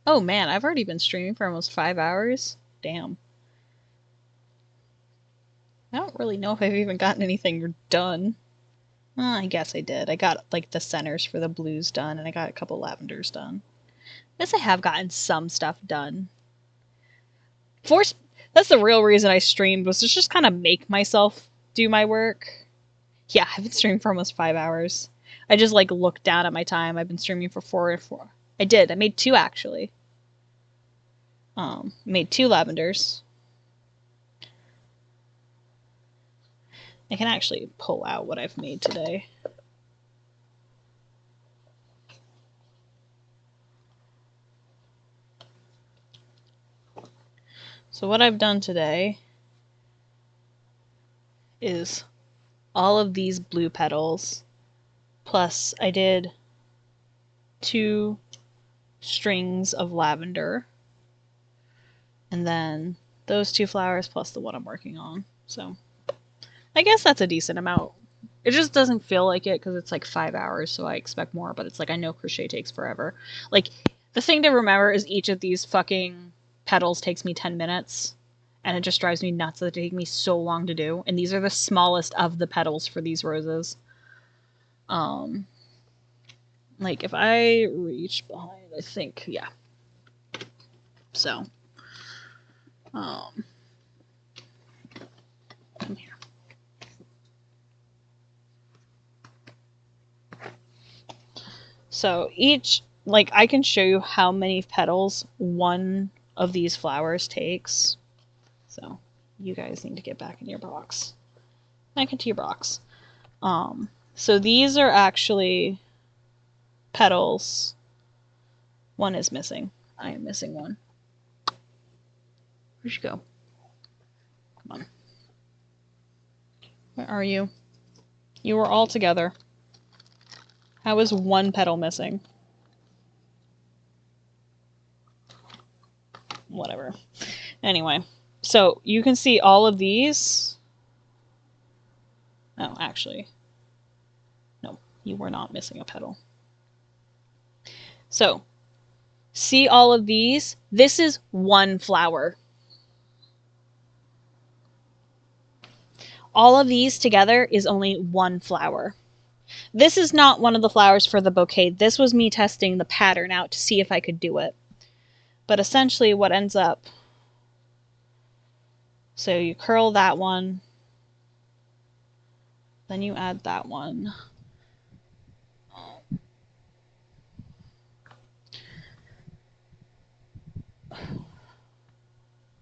Oh man, I've already been streaming for almost 5 hours. Damn. I don't really know if I've even gotten anything done. I guess I did. I got, like, the centers for the blues done, and I got a couple lavenders done. I guess I have gotten some stuff done. That's the real reason I streamed, was to just kind of make myself do my work. Yeah, I've been streaming for almost 5 hours. I just, like, looked down at my time. I've been streaming for 4. I did. I made 2, actually. Made 2 lavenders. I can actually pull out what I've made today. So what I've done today is all of these blue petals, plus I did 2 strings of lavender, and then those 2 flowers plus the one I'm working on. So I guess that's a decent amount. It just doesn't feel like it because it's like 5 hours, so I expect more, but it's like I know crochet takes forever. Like, the thing to remember is each of these fucking petals takes me 10 minutes, and it just drives me nuts that they take me so long to do. And these are the smallest of the petals for these roses. Like, if I reach behind, I think, yeah. So, come here. So each, like, I can show you how many petals one of these flowers takes. So you guys need to get back in your box. Back into your box. So these are actually petals. One is missing. I am missing one. Where'd you go? Come on. Where are you? You were all together. How is one petal missing? Whatever. Anyway, so you can see all of these. Oh, actually, no, you were not missing a petal. So, see all of these? This is one flower. All of these together is only one flower. This is not one of the flowers for the bouquet. This was me testing the pattern out to see if I could do it. But essentially what ends up, so you curl that one, then you add that one.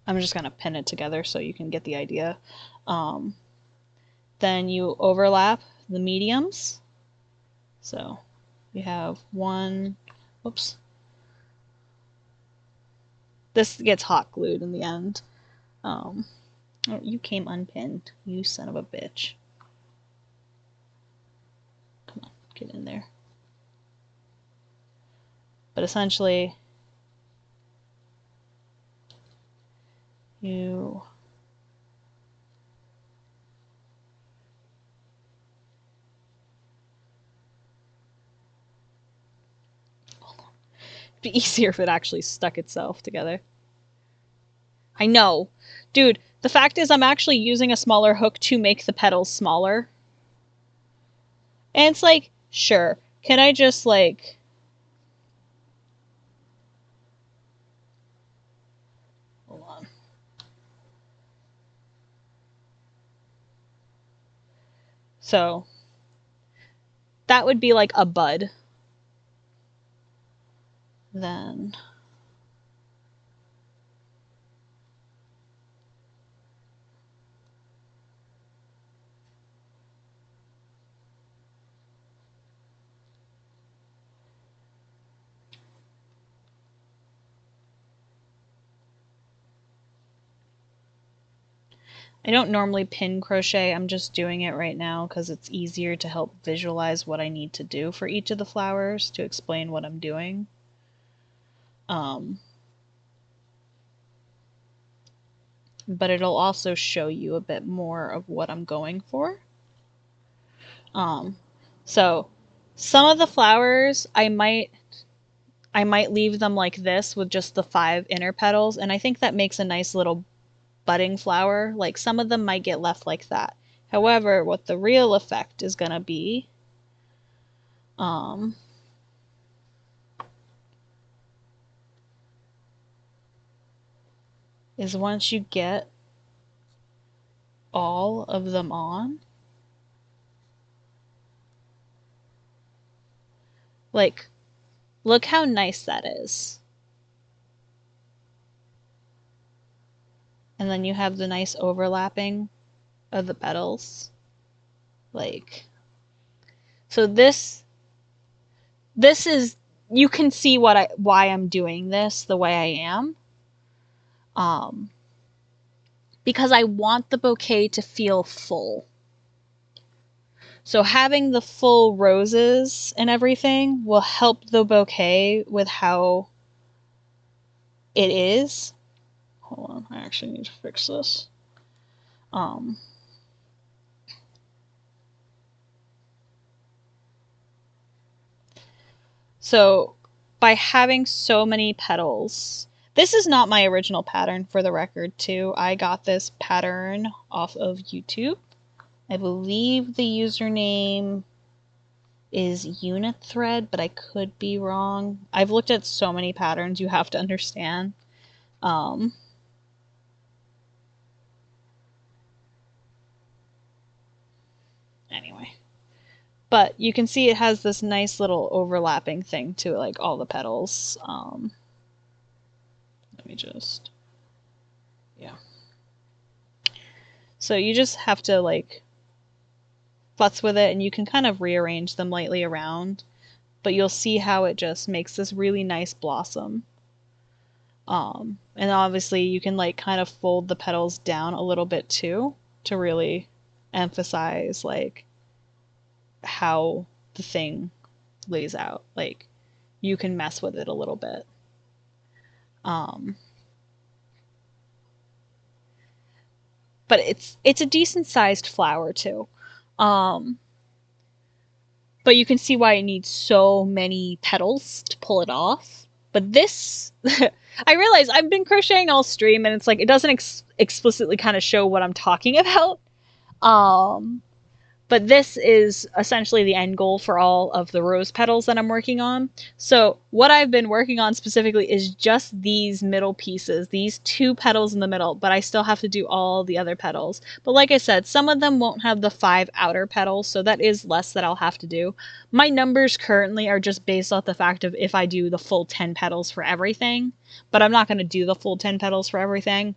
I'm just going to pin it together so you can get the idea. Then you overlap the mediums. So you have one, whoops. This gets hot glued in the end. Oh, you came unpinned, you son of a bitch. Come on, get in there. But essentially, you it'd be easier if it actually stuck itself together. I know. Dude, the fact is I'm actually using a smaller hook to make the petals smaller. And it's like, sure, can I just like... Hold on. So, that would be like a bud. Then... I don't normally pin crochet, I'm just doing it right now because it's easier to help visualize what I need to do for each of the flowers to explain what I'm doing. But it'll also show you a bit more of what I'm going for. So some of the flowers I might leave them like this with just the 5 inner petals, and I think that makes a nice little budding flower. Like some of them might get left like that. However, what the real effect is gonna be is once you get all of them on, like, look how nice that is. And then you have the nice overlapping of the petals. Like, so this is, you can see why I'm doing this the way I am. Because I want the bouquet to feel full. So having the full roses and everything will help the bouquet with how it is. Hold on, I actually need to fix this. So by having so many petals, this is not my original pattern for the record too. I got this pattern off of YouTube. I believe the username is Unithread, but I could be wrong. I've looked at so many patterns, you have to understand. Anyway. But you can see it has this nice little overlapping thing to it, like all the petals. Let me just, yeah. So you just have to like futz with it, and you can kind of rearrange them lightly around, but you'll see how it just makes this really nice blossom. And obviously you can like kind of fold the petals down a little bit too to really emphasize like how the thing lays out. Like you can mess with it a little bit. But it's a decent sized flower too. But you can see why it needs so many petals to pull it off. But this, I realize I've been crocheting all stream, and it's like it doesn't explicitly kind of show what I'm talking about. But this is essentially the end goal for all of the rose petals that I'm working on. So what I've been working on specifically is just these middle pieces, these 2 petals in the middle, but I still have to do all the other petals. But like I said, some of them won't have the 5 outer petals, so that is less that I'll have to do. My numbers currently are just based off the fact of if I do the full 10 petals for everything, but I'm not going to do the full 10 petals for everything.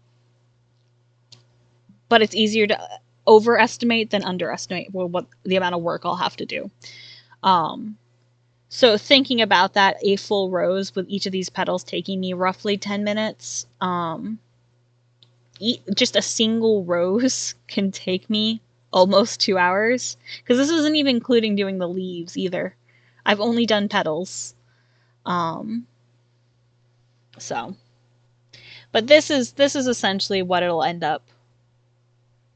But it's easier to overestimate than underestimate what the amount of work I'll have to do. So thinking about that, a full rose with each of these petals taking me roughly 10 minutes. Just a single rose can take me almost 2 hours, because this isn't even including doing the leaves either. I've only done petals. So, but this is essentially what it'll end up.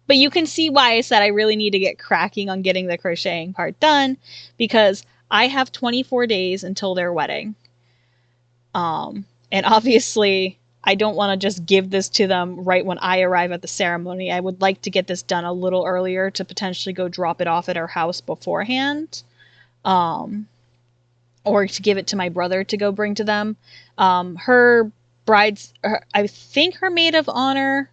But you can see why I said I really need to get cracking on getting the crocheting part done, because I have 24 days until their wedding. And obviously, I don't want to just give this to them right when I arrive at the ceremony. I would like to get this done a little earlier to potentially go drop it off at her house beforehand. Or to give it to my brother to go bring to them. I think her maid of honor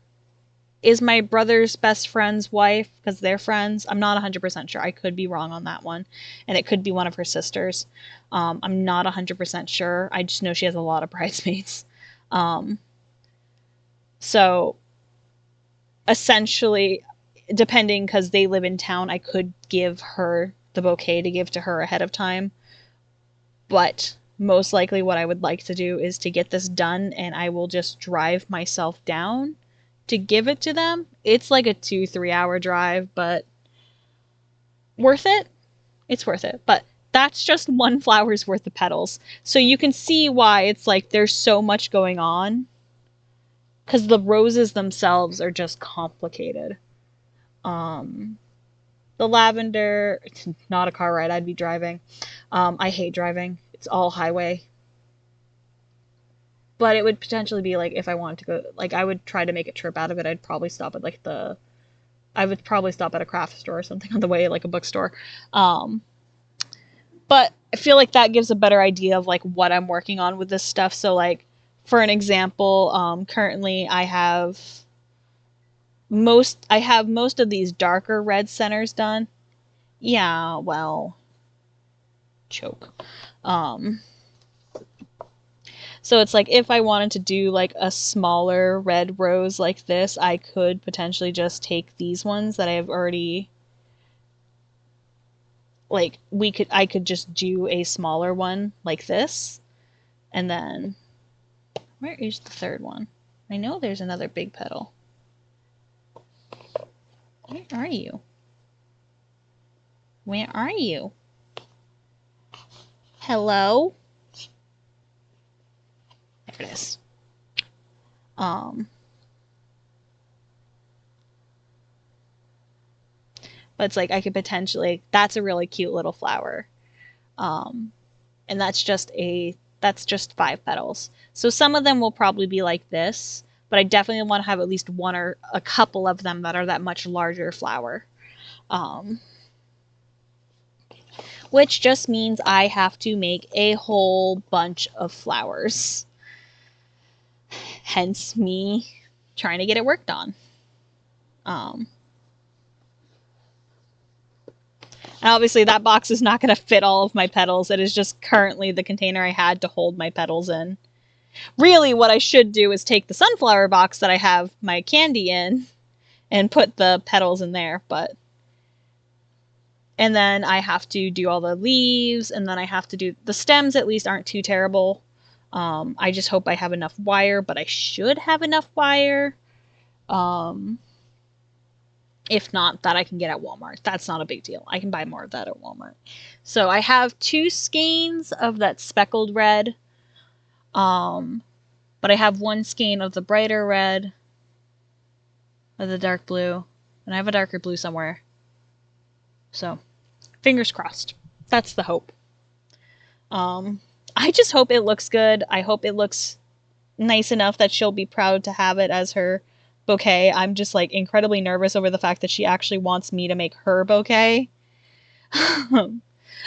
is my brother's best friend's wife, because they're friends. I'm not 100% sure. I could be wrong on that one. And it could be one of her sisters. I'm not 100% sure. I just know she has a lot of bridesmaids. So essentially, depending, because they live in town, I could give her the bouquet to give to her ahead of time. But most likely what I would like to do is to get this done, and I will just drive myself down to give it to them. It's like a 2-3 hour drive, but worth it. It's worth it. But that's just one flower's worth of petals. So you can see why it's like there's so much going on, because the roses themselves are just complicated. The lavender, it's not a car ride. I'd be driving. I hate driving. It's all highway. But it would potentially be like if I wanted to go, like I would try to make a trip out of it. I'd probably stop at like I would probably stop at a craft store or something on the way, like a bookstore. But I feel like that gives a better idea of like what I'm working on with this stuff. So like, for an example, currently I have most of these darker red centers done. Yeah, well, choke. So it's like if I wanted to do like a smaller red rose like this, I could potentially just take these ones that I have already, like I could just do a smaller one like this. And then where is the third one? I know there's another big petal. Where are you? Where are you? Hello? There it is. But it's like I could potentially, that's a really cute little flower. And that's just 5 petals. So some of them will probably be like this, but I definitely want to have at least one or a couple of them that are that much larger flower. Which just means I have to make a whole bunch of flowers. Hence me trying to get it worked on. And obviously that box is not going to fit all of my petals. It is just currently the container I had to hold my petals in. Really, what I should do is take the sunflower box that I have my candy in and put the petals in there, and then I have to do all the leaves, and then I have to do the stems. At least aren't too terrible. I just hope I have enough wire, but I should have enough wire. If not, that I can get at Walmart. That's not a big deal. I can buy more of that at Walmart. So I have 2 skeins of that speckled red. But I have 1 skein of the brighter red, of the dark blue, and I have a darker blue somewhere. So, fingers crossed. That's the hope. I just hope it looks good. I hope it looks nice enough that she'll be proud to have it as her bouquet. I'm just like incredibly nervous over the fact that she actually wants me to make her bouquet.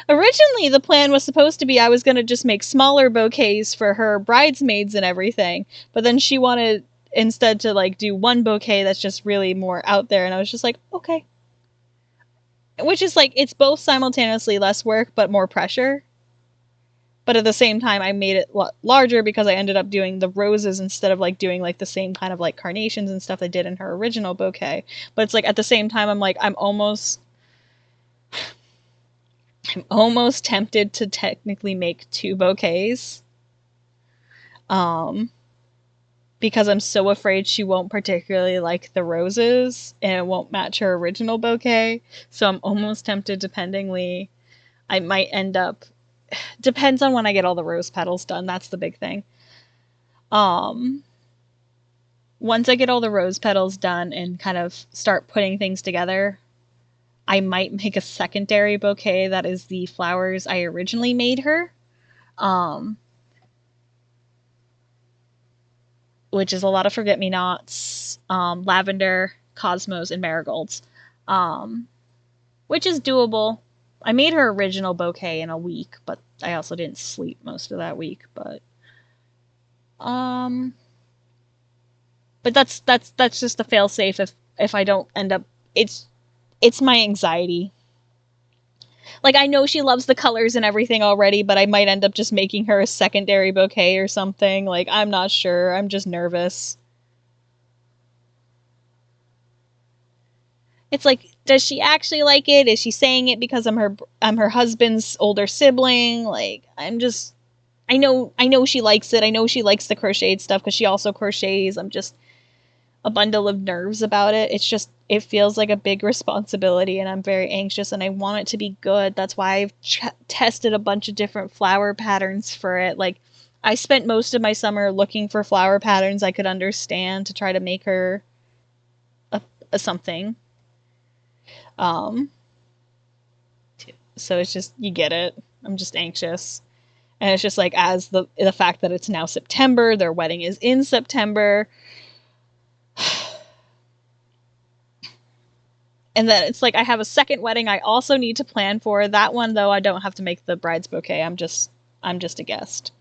Originally, the plan was supposed to be I was going to just make smaller bouquets for her bridesmaids and everything, but then she wanted instead to like do 1 bouquet that's just really more out there, and I was just like, okay. Which is like, it's both simultaneously less work but more pressure. But at the same time, I made it larger because I ended up doing the roses instead of like doing like the same kind of like carnations and stuff I did in her original bouquet. But it's like at the same time, I'm like, I'm almost tempted to technically make 2 bouquets. Because I'm so afraid she won't particularly like the roses and it won't match her original bouquet. So I'm almost tempted, dependingly. I might end up, depends on when I get all the rose petals done. That's the big thing. Once I get all the rose petals done and kind of start putting things together, I might make a secondary bouquet that is the flowers I originally made her. Which is a lot of forget-me-nots, lavender, cosmos, and marigolds. Which is doable. I made her original bouquet in a week, but I also didn't sleep most of that week, but that's just a fail-safe if I don't end up, it's my anxiety. Like, I know she loves the colors and everything already, but I might end up just making her a secondary bouquet or something. Like, I'm not sure. I'm just nervous. It's like, does she actually like it? Is she saying it because I'm her husband's older sibling? Like, I know she likes it. I know she likes the crocheted stuff because she also crochets. I'm just a bundle of nerves about it. It's just, it feels like a big responsibility and I'm very anxious and I want it to be good. That's why I've tested a bunch of different flower patterns for it. Like, I spent most of my summer looking for flower patterns I could understand to try to make her a something. So it's just, you get it. I'm just anxious. And it's just like, as the fact that it's now September, their wedding is in September. And then it's like, I have a second wedding I also need to plan for. That one, though, I don't have to make the bride's bouquet. I'm just a guest.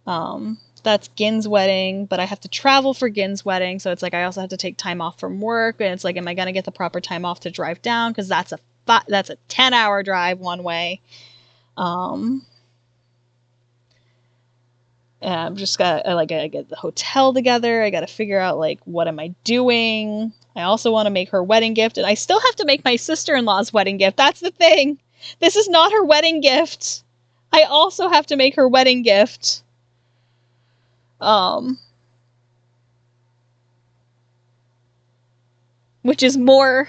That's Gin's wedding, but I have to travel for Gin's wedding. So it's like, I also have to take time off from work. And it's like, am I going to get the proper time off to drive down? Because that's a 10-hour drive one way. And I'm just I gotta get the hotel together. I gotta figure out, like, what am I doing? I also want to make her wedding gift, and I still have to make my sister-in-law's wedding gift. That's the thing. This is not her wedding gift. I also have to make her wedding gift. Which is more.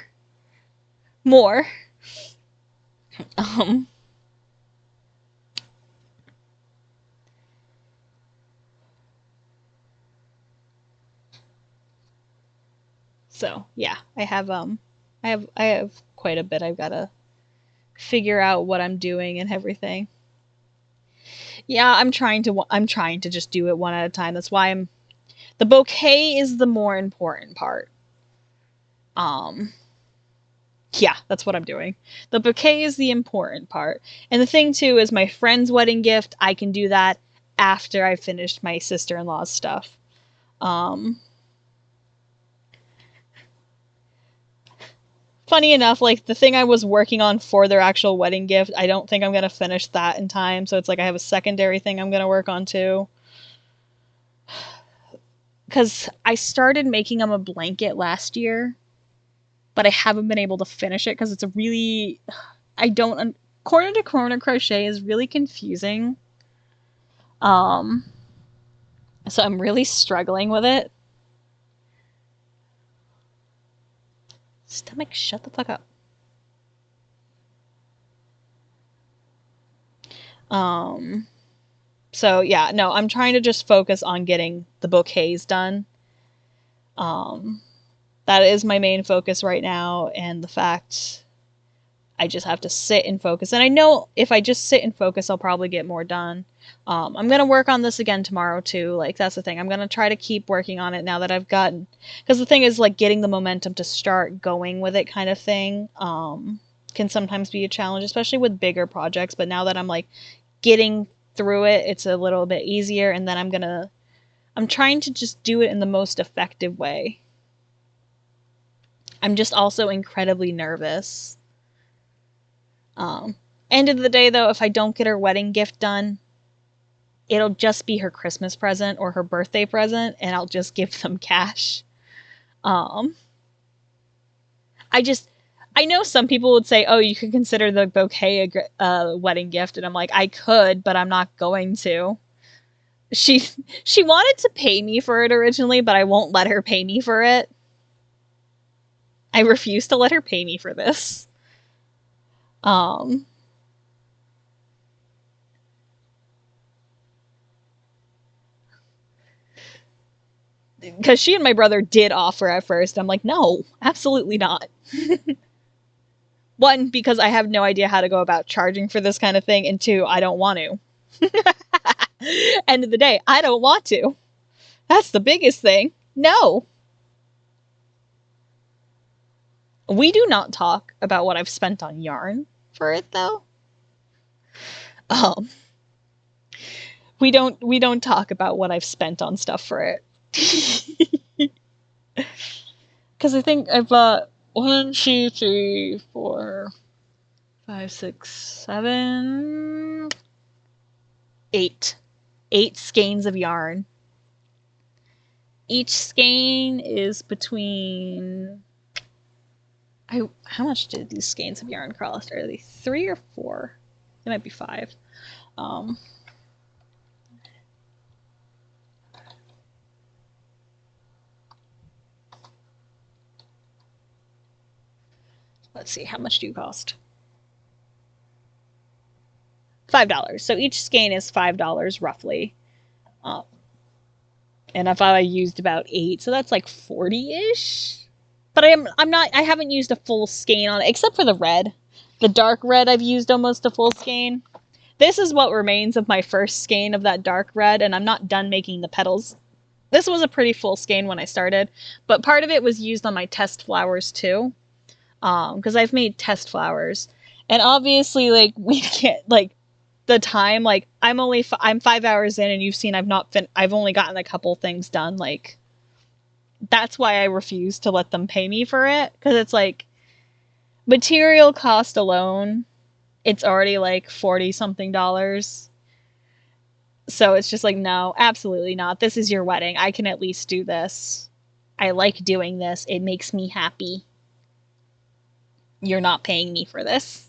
So yeah, I have quite a bit. I've got to figure out what I'm doing and everything. Yeah, I'm trying to just do it one at a time. That's why the bouquet is the more important part. Yeah, that's what I'm doing. The bouquet is the important part. And the thing too is, my friend's wedding gift, I can do that after I've finished my sister-in-law's stuff. Funny enough, like, the thing I was working on for their actual wedding gift, I don't think I'm going to finish that in time. So it's like, I have a secondary thing I'm going to work on too. Because I started making them a blanket last year. but I haven't been able to finish it because it's a really, corner to corner crochet is really confusing. So I'm really struggling with it. Stomach, shut the fuck up. So yeah, no, I'm trying to just focus on getting the bouquets done. That is my main focus right now, and the fact I just have to sit and focus. And I know if I just sit and focus, I'll probably get more done. I'm going to work on this again tomorrow too. Like, that's the thing. I'm going to try to keep working on it now that I've gotten, because the thing is, like, getting the momentum to start going with it kind of thing, can sometimes be a challenge, especially with bigger projects. But now that I'm like getting through it, it's a little bit easier. And then I'm trying to just do it in the most effective way. I'm just also incredibly nervous. End of the day, though, if I don't get her wedding gift done, it'll just be her Christmas present or her birthday present, and I'll just give them cash. I know some people would say, oh, you could consider the bouquet a wedding gift, and I'm like, I could, but I'm not going to. She wanted to pay me for it originally, but I won't let her pay me for it. I refuse to let her pay me for this. Because she and my brother did offer at first. I'm like, no, absolutely not. One, because I have no idea how to go about charging for this kind of thing, and two, I don't want to. End of the day, I don't want to. That's the biggest thing. No. We do not talk about what I've spent on yarn for it, though. We don't talk about what I've spent on stuff for it. Because I think I bought 1, 2, 3, 4, 5, 6, 7, 8 skeins of yarn. Each skein is between... how much did these skeins of yarn cost? Are they 3 or 4? It might be 5. Let's see, how much do you cost? $5. So each skein is $5 roughly. And if I used about 8, so that's like 40-ish. But I haven't used a full skein on it, except for the red. The dark red, I've used almost a full skein. This is what remains of my first skein of that dark red, and I'm not done making the petals. This was a pretty full skein when I started, but part of it was used on my test flowers too. Because I've made test flowers, and obviously, like, we can't, like, the time, like, I'm 5 hours in, and you've seen I've only gotten a couple things done. Like, that's why I refuse to let them pay me for it, because it's like, material cost alone, it's already like $40-something. So it's just like, no, absolutely not. This is your wedding. I can at least do this. I like doing this. It makes me happy. You're not paying me for this.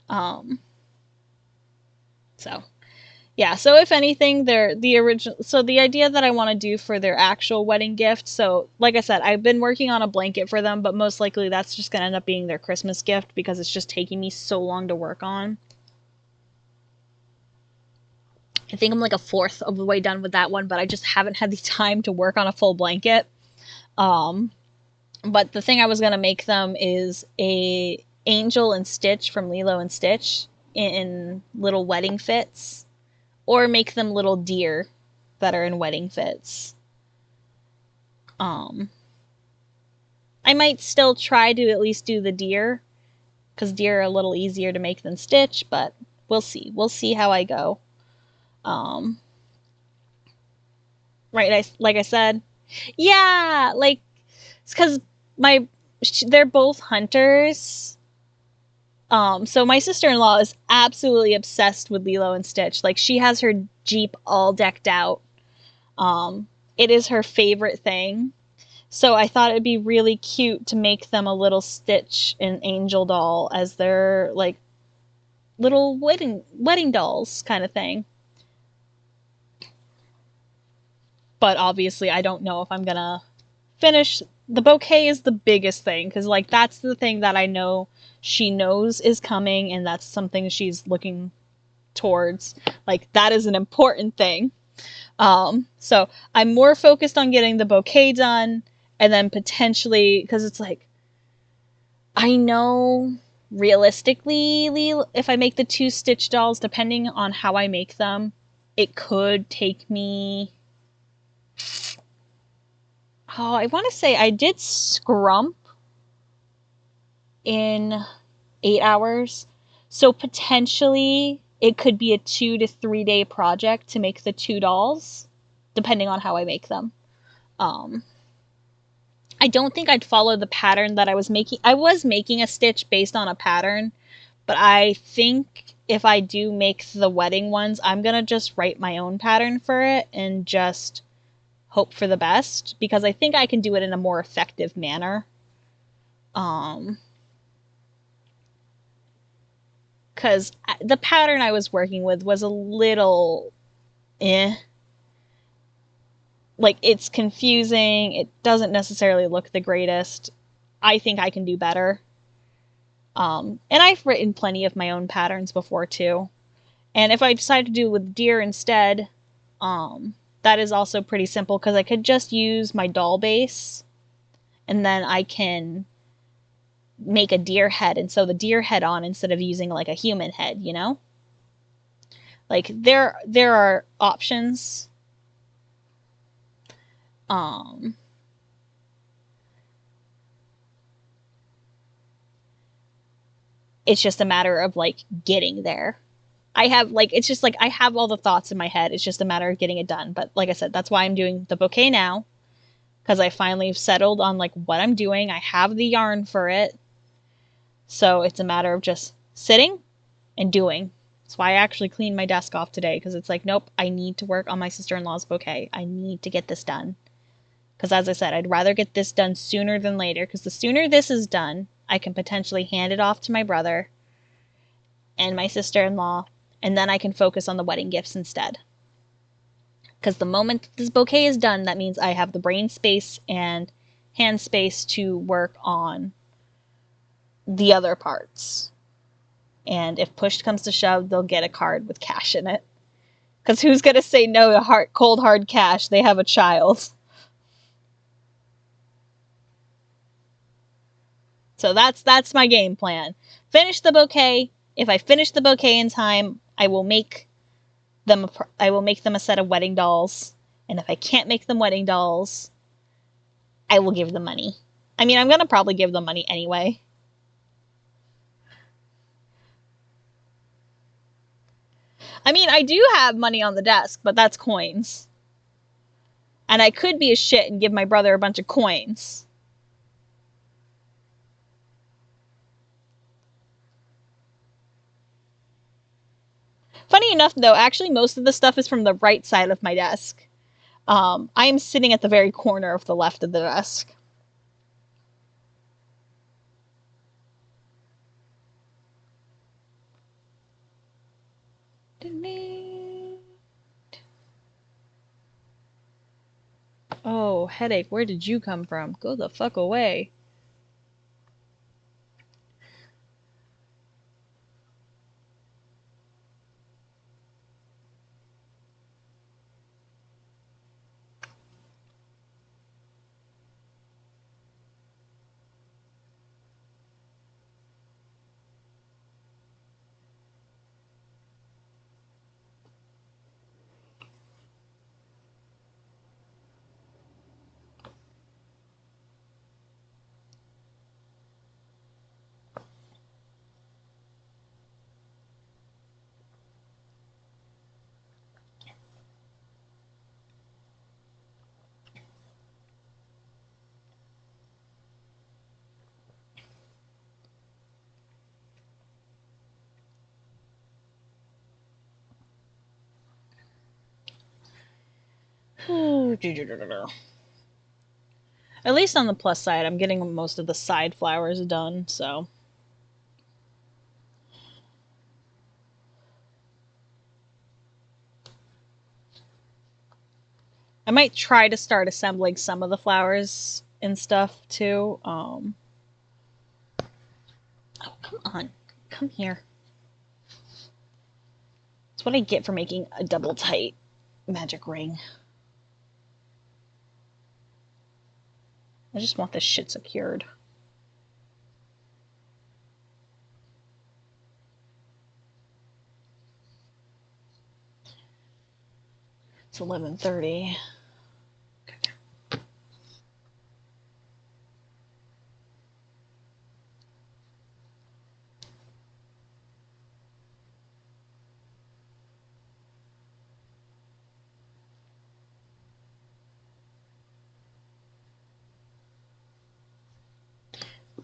So yeah, so if anything, the idea that I want to do for their actual wedding gift, so like I said, I've been working on a blanket for them, but most likely that's just going to end up being their Christmas gift because it's just taking me so long to work on. I think I'm like 1/4 of the way done with that one, but I just haven't had the time to work on a full blanket. But the thing I was going to make them is a Angel and Stitch from Lilo and Stitch in little wedding fits, or make them little deer that are in wedding fits. I might still try to at least do the deer, because deer are a little easier to make than Stitch, but we'll see. We'll see how I go. Right, like I said, yeah, like, it's because they're both hunters. So my sister-in-law is absolutely obsessed with Lilo and Stitch. Like, she has her Jeep all decked out. It is her favorite thing. So I thought it'd be really cute to make them a little Stitch and Angel doll as their like little wedding dolls kind of thing. But obviously I don't know if I'm gonna finish. The bouquet is the biggest thing because like that's the thing that I know she knows is coming, and that's something she's looking towards. Like that is an important thing. So I'm more focused on getting the bouquet done, and then potentially, because it's like, I know realistically, if I make the 2 Stitch dolls, depending on how I make them, it could take me, oh, I want to say I did scrump in 8 hours. So potentially it could be a 2 to 3 day project to make the 2 dolls, depending on how I make them. I don't think I'd follow the pattern that I was making. I was making a stitch based on a pattern, but I think if I do make the wedding ones, I'm going to just write my own pattern for it and just hope for the best, because I think I can do it in a more effective manner. Because the pattern I was working with was a little like it's confusing, it doesn't necessarily look the greatest. I think I can do better. And I've written plenty of my own patterns before too. And if I decide to do it with deer instead, that is also pretty simple because I could just use my doll base and then I can make a deer head and sew the deer head on instead of using like a human head, you know? Like there are options. It's just a matter of like getting there. I have like, it's just like I have all the thoughts in my head. It's just a matter of getting it done. But like I said, that's why I'm doing the bouquet now, because I finally settled on like what I'm doing. I have the yarn for it. So it's a matter of just sitting and doing. That's why I actually cleaned my desk off today, because it's like, nope, I need to work on my sister-in-law's bouquet. I need to get this done. Because as I said, I'd rather get this done sooner than later, because the sooner this is done, I can potentially hand it off to my brother and my sister-in-law, and then I can focus on the wedding gifts instead. Because the moment this bouquet is done, that means I have the brain space and hand space to work on the other parts. And if push comes to shove, they'll get a card with cash in it. Because who's going to say no to cold hard cash? They have a child. So that's my game plan. Finish the bouquet. If I finish the bouquet in time, I will make them a set of wedding dolls. And if I can't make them wedding dolls, I will give them money. I mean, I'm going to probably give them money anyway. I mean, I do have money on the desk, but that's coins. And I could be a shit and give my brother a bunch of coins. Funny enough, though, actually most of the stuff is from the right side of my desk. I am sitting at the very corner of the left of the desk. Oh, headache, where did you come from? Go the fuck away. At least on the plus side, I'm getting most of the side flowers done, so. I might try to start assembling some of the flowers and stuff too. Oh, come on. Come here. That's what I get for making a double tight magic ring. I just want this shit secured. It's 11:30.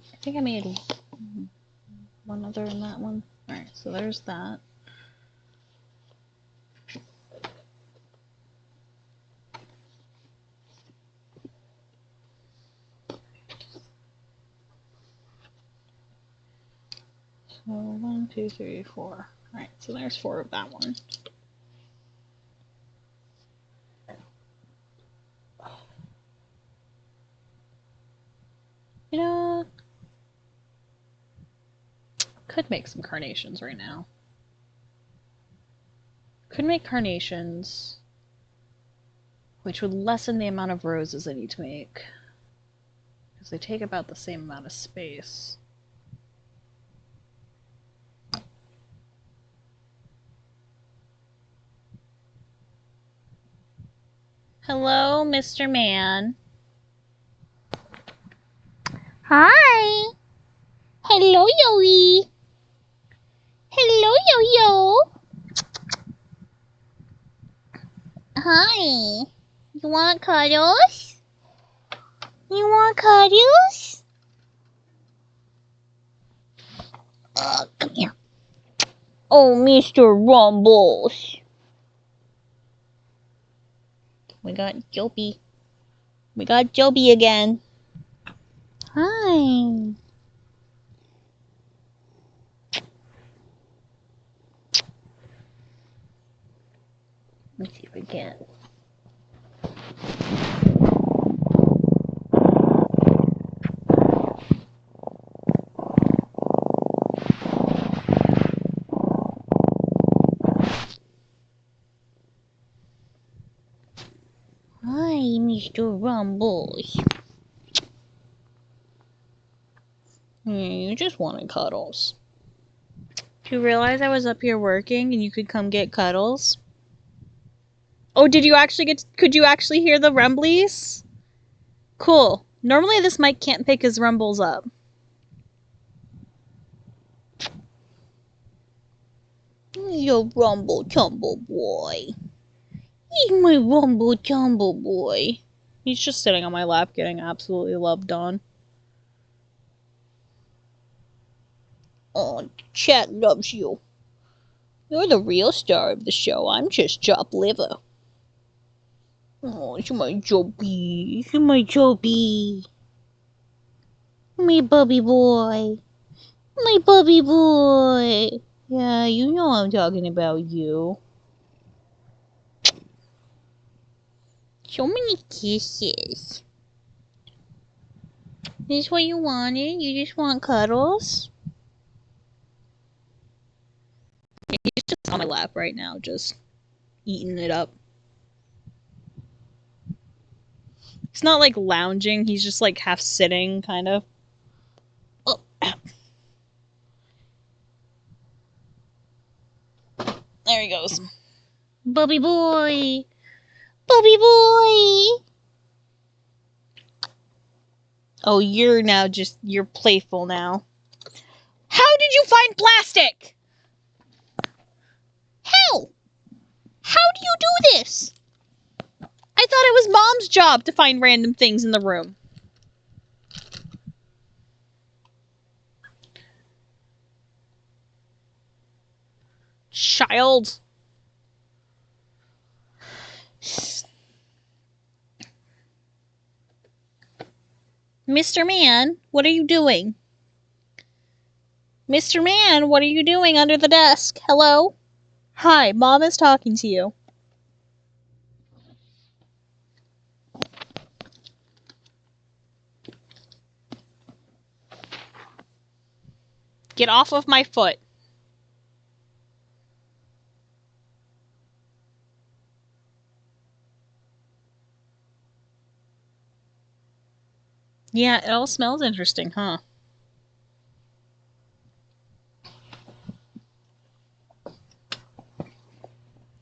I think I made one other in that one. Alright, so there's that. So 1, 2, 3, 4. Alright, so there's 4 of that one. You know, could make some carnations right now. Could make carnations, which would lessen the amount of roses I need to make, because they take about the same amount of space. Hello, Mr. Man. Hi. Hello, Yoey. Hello, Yo-Yo. Hi. You want cuddles? You want cuddles? Come here. Oh, Mr. Rumbles. We got Joby. We got Joby again. Hi. Let me see if I can. Hi, Mr. Rumbles. You just wanted cuddles. Do you realize I was up here working and you could come get cuddles? Oh, did you actually could you actually hear the rumblies? Cool. Normally this mic can't pick his rumbles up. You rumble tumble boy. He's my rumble tumble boy. He's just sitting on my lap getting absolutely loved on. Oh, chat loves you. You're the real star of the show. I'm just chopped liver. Oh, it's my Joby. It's my Joby. My bubby boy. My bubby boy. Yeah, you know I'm talking about you. So many kisses. This what you wanted? You just want cuddles? He's just on my lap right now, just eating it up. He's not like lounging, he's just like half sitting, kind of. Oh. There he goes. Bubby boy. Bubby boy. Oh, you're playful now. How did you find plastic? How? How do you do this? I thought it was Mom's job to find random things in the room. Child. Mr. Man, what are you doing? Mr. Man, what are you doing under the desk? Hello? Hi, Mom is talking to you. Get off of my foot. Yeah, it all smells interesting, huh?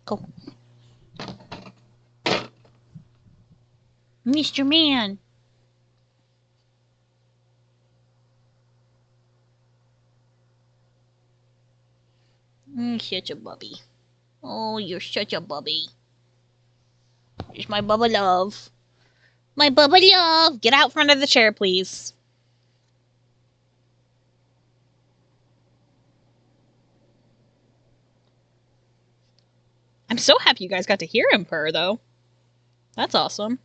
Go. Mr. Man. Such a bubby. Oh, you're such a bubby. Here's my Bubba Love. My Bubba Love! Get out front of the chair, please. I'm so happy you guys got to hear him purr, though. That's awesome.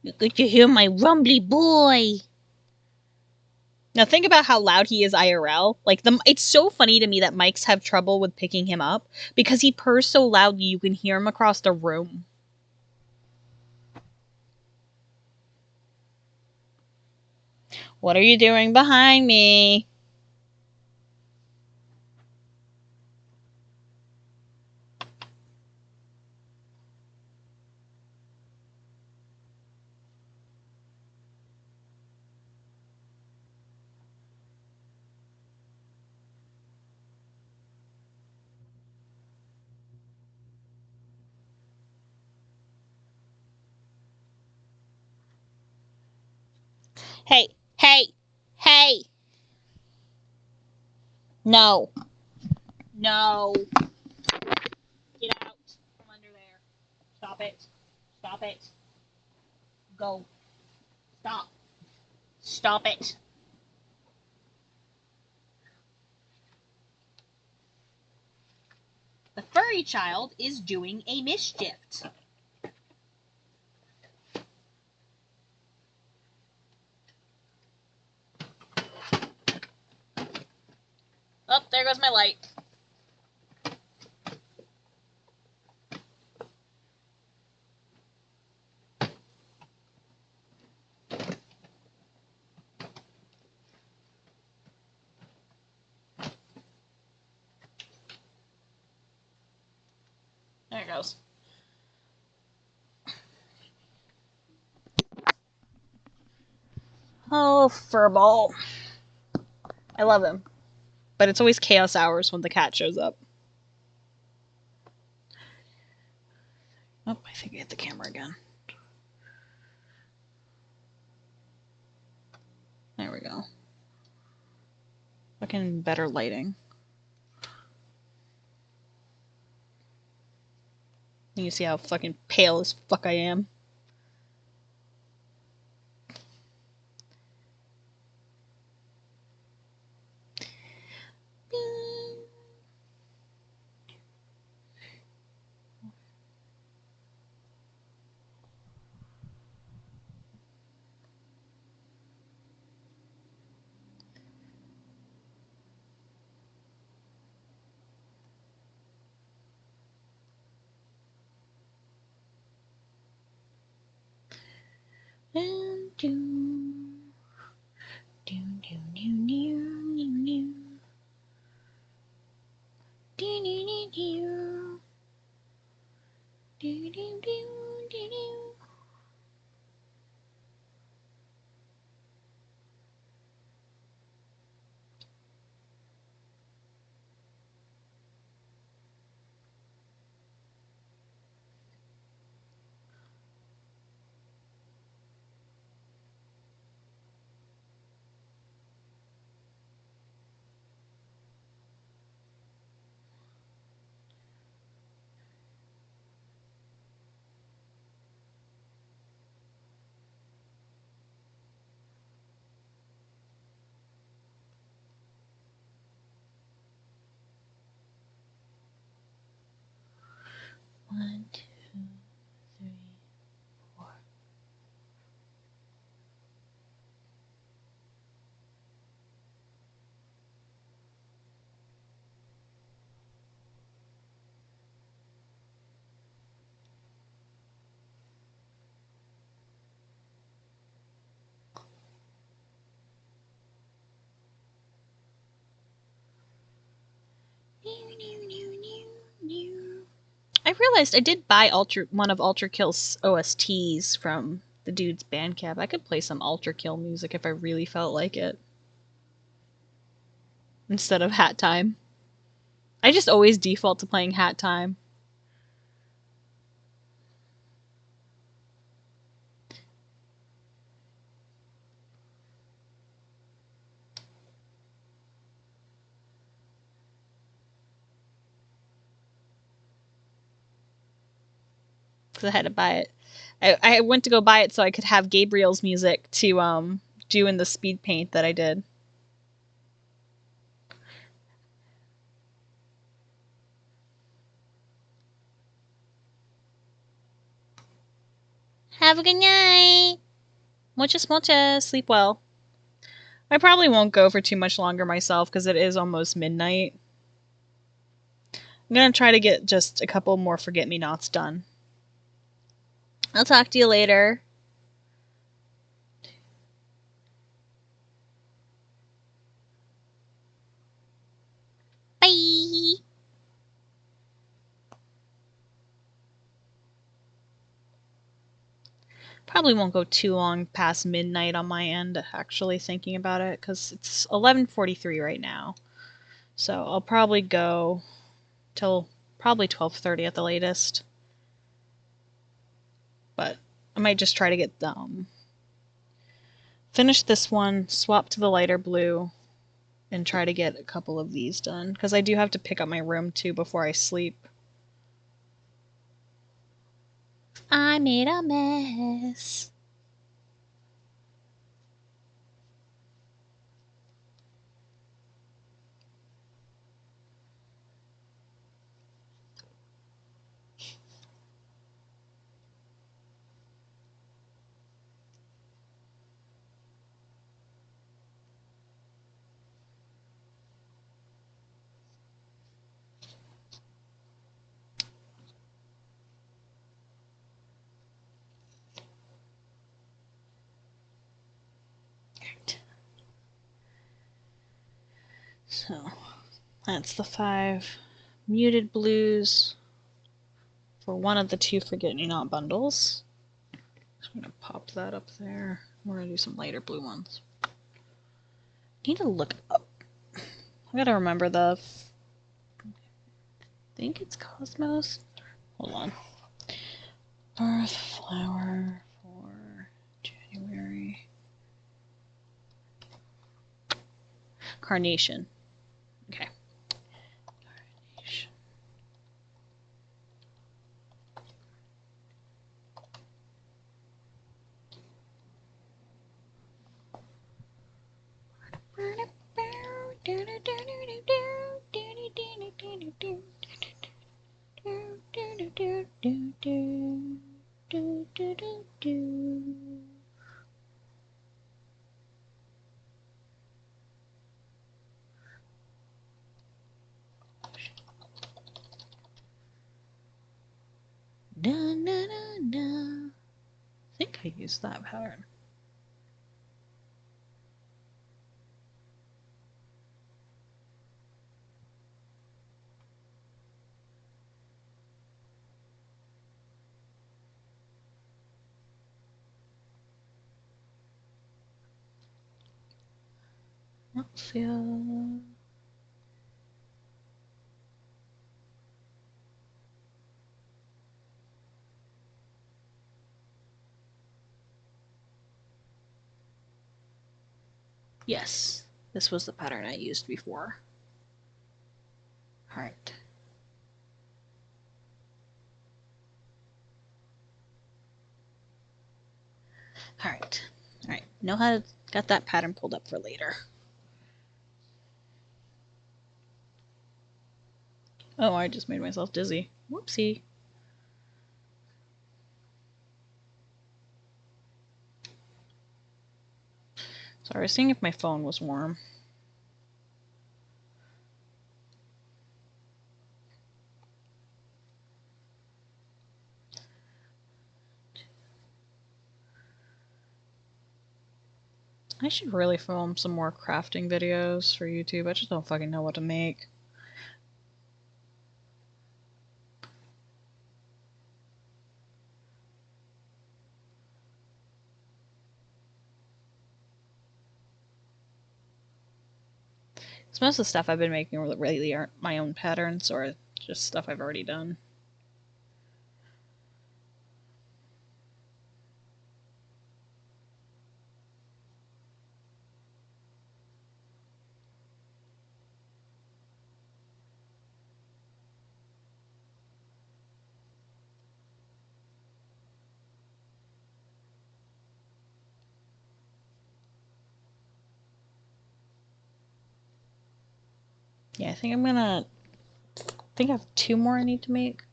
You get to hear my rumbly boy. Now think about how loud he is IRL. Like, it's so funny to me that mics have trouble with picking him up because he purrs so loudly you can hear him across the room. What are you doing behind me? Hey, hey, hey! No. No. Get out from under there. Stop it. Stop it. Go. Stop. Stop it. The furry child is doing a mischief. Oh, there goes my light. There it goes. Oh, Furball. I love him. But it's always chaos hours when the cat shows up. Oh, I think I hit the camera again. There we go. Fucking better lighting. You see how fucking pale as fuck I am? And do do do do do do do do do do do do do. I realized I did buy one of Ultra Kill's OSTs from the dude's Bandcamp. I could play some Ultra Kill music if I really felt like it. Instead of Hat Time. I just always default to playing Hat Time. Because I had to buy it. I went to go buy it so I could have Gabriel's music to do in the speed paint that I did. Have a good night. Muchas, muchas. Sleep well. I probably won't go for too much longer myself because it is almost midnight. I'm going to try to get just a couple more forget-me-nots done. I'll talk to you later. Bye. Probably won't go too long past midnight on my end, actually thinking about it, because it's 11:43 right now. So I'll probably go till probably 12:30 at the latest. But I might just try to get finish this one, swap to the lighter blue, and try to get a couple of these done, because I do have to pick up my room too before I sleep. I made a mess. So that's the 5 muted blues for one of the 2 forget-me-not bundles. Just gonna pop that up there. We're gonna do some lighter blue ones. Need to look up. I gotta remember I think it's Cosmos. Hold on. Earth flower for January. Carnation. Okay. Carnation. I think I used that pattern. Let's see. Yes, this was the pattern I used before. All right. All right. All right. Know how to got that pattern pulled up for later. Oh, I just made myself dizzy. Whoopsie. So I was seeing if my phone was warm. I should really film some more crafting videos for YouTube. I just don't fucking know what to make. Because most of the stuff I've been making really aren't my own patterns or just stuff I've already done. Yeah, I think I have 2 more I need to make.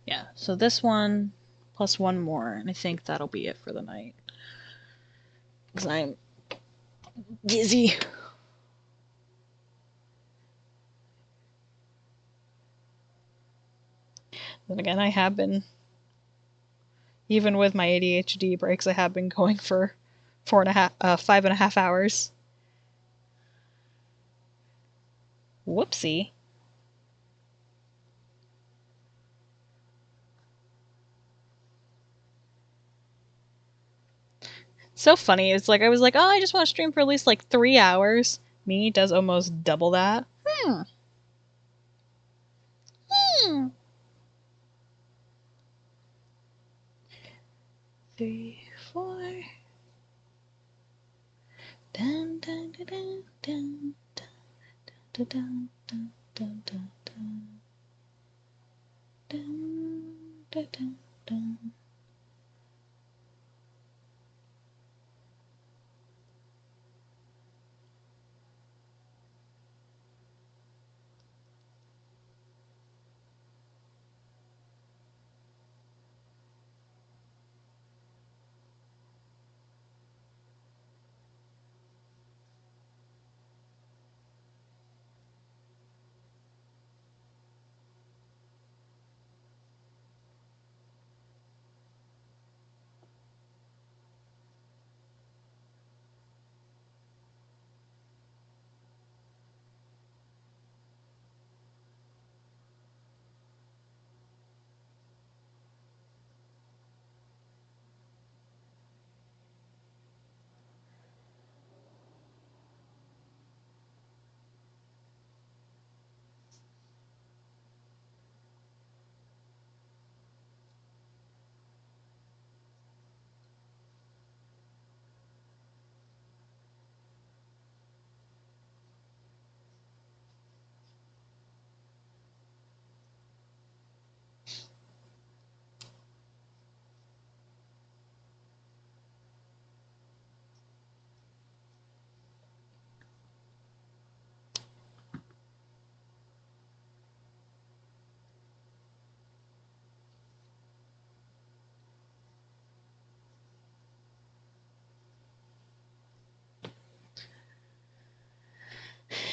Yeah, so this one plus 1 more, and I think that'll be it for the night. Because I'm dizzy. Then again, I have been, even with my ADHD breaks, I have been going for 5.5 hours. Whoopsie. So funny. It's like I was like, oh, I just want to stream for at least like 3 hours. Me does almost double that. Hmm. 3, 4. Dun, dun, dun, dun, dun, dun, dun, dun, dun, dun, dun. Dun, dun, dun, dun.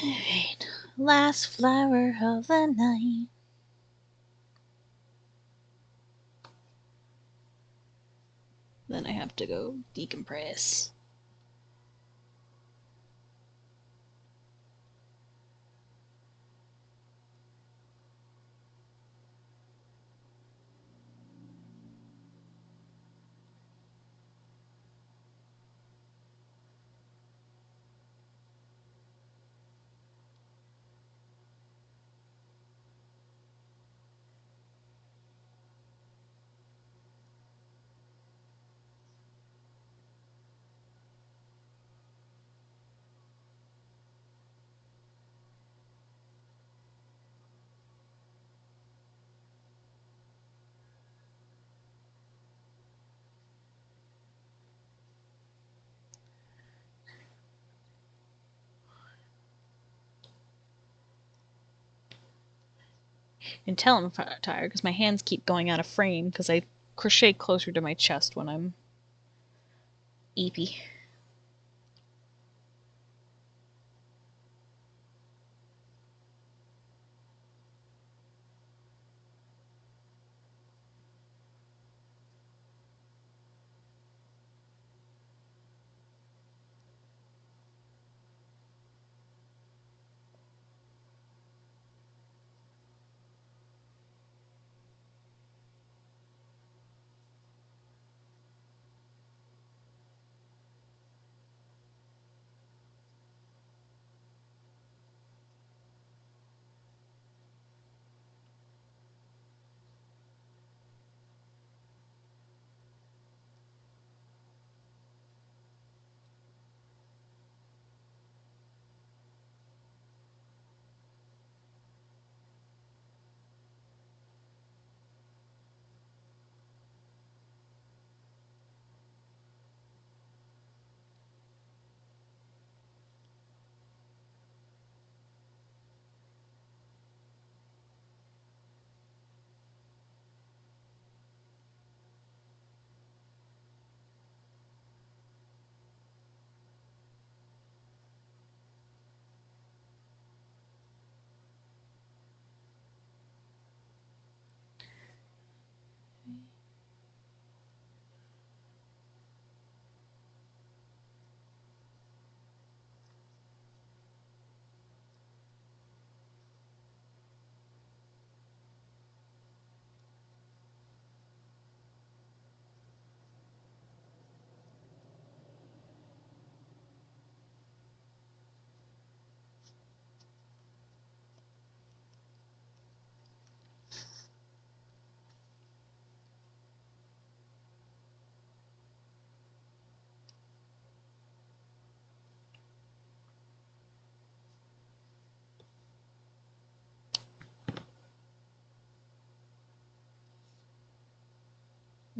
Alright. Last flower of the night. Then I have to go decompress. Until I'm tired, because my hands keep going out of frame because I crochet closer to my chest when I'm eepy.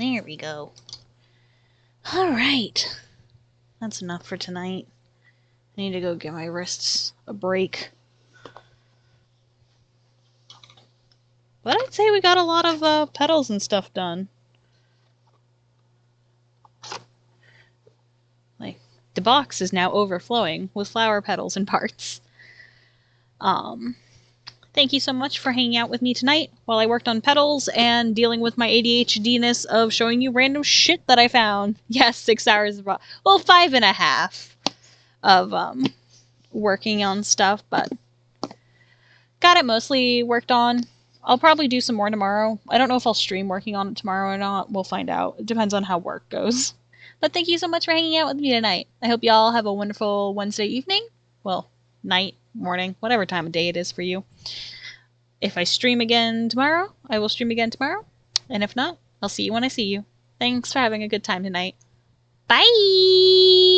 There we go. Alright. That's enough for tonight. I need to go give my wrists a break. But I'd say we got a lot of petals and stuff done. Like, the box is now overflowing with flower petals and parts. Thank you so much for hanging out with me tonight while I worked on petals and dealing with my ADHD-ness of showing you random shit that I found. Yes, 6 hours of, well, 5.5 of working on stuff, but got it mostly worked on. I'll probably do some more tomorrow. I don't know if I'll stream working on it tomorrow or not. We'll find out. It depends on how work goes. But thank you so much for hanging out with me tonight. I hope y'all have a wonderful Wednesday evening. Well, night, morning, whatever time of day it is for you. If I stream again tomorrow, I will stream again tomorrow. And if not, I'll see you when I see you. Thanks for having a good time tonight. Bye!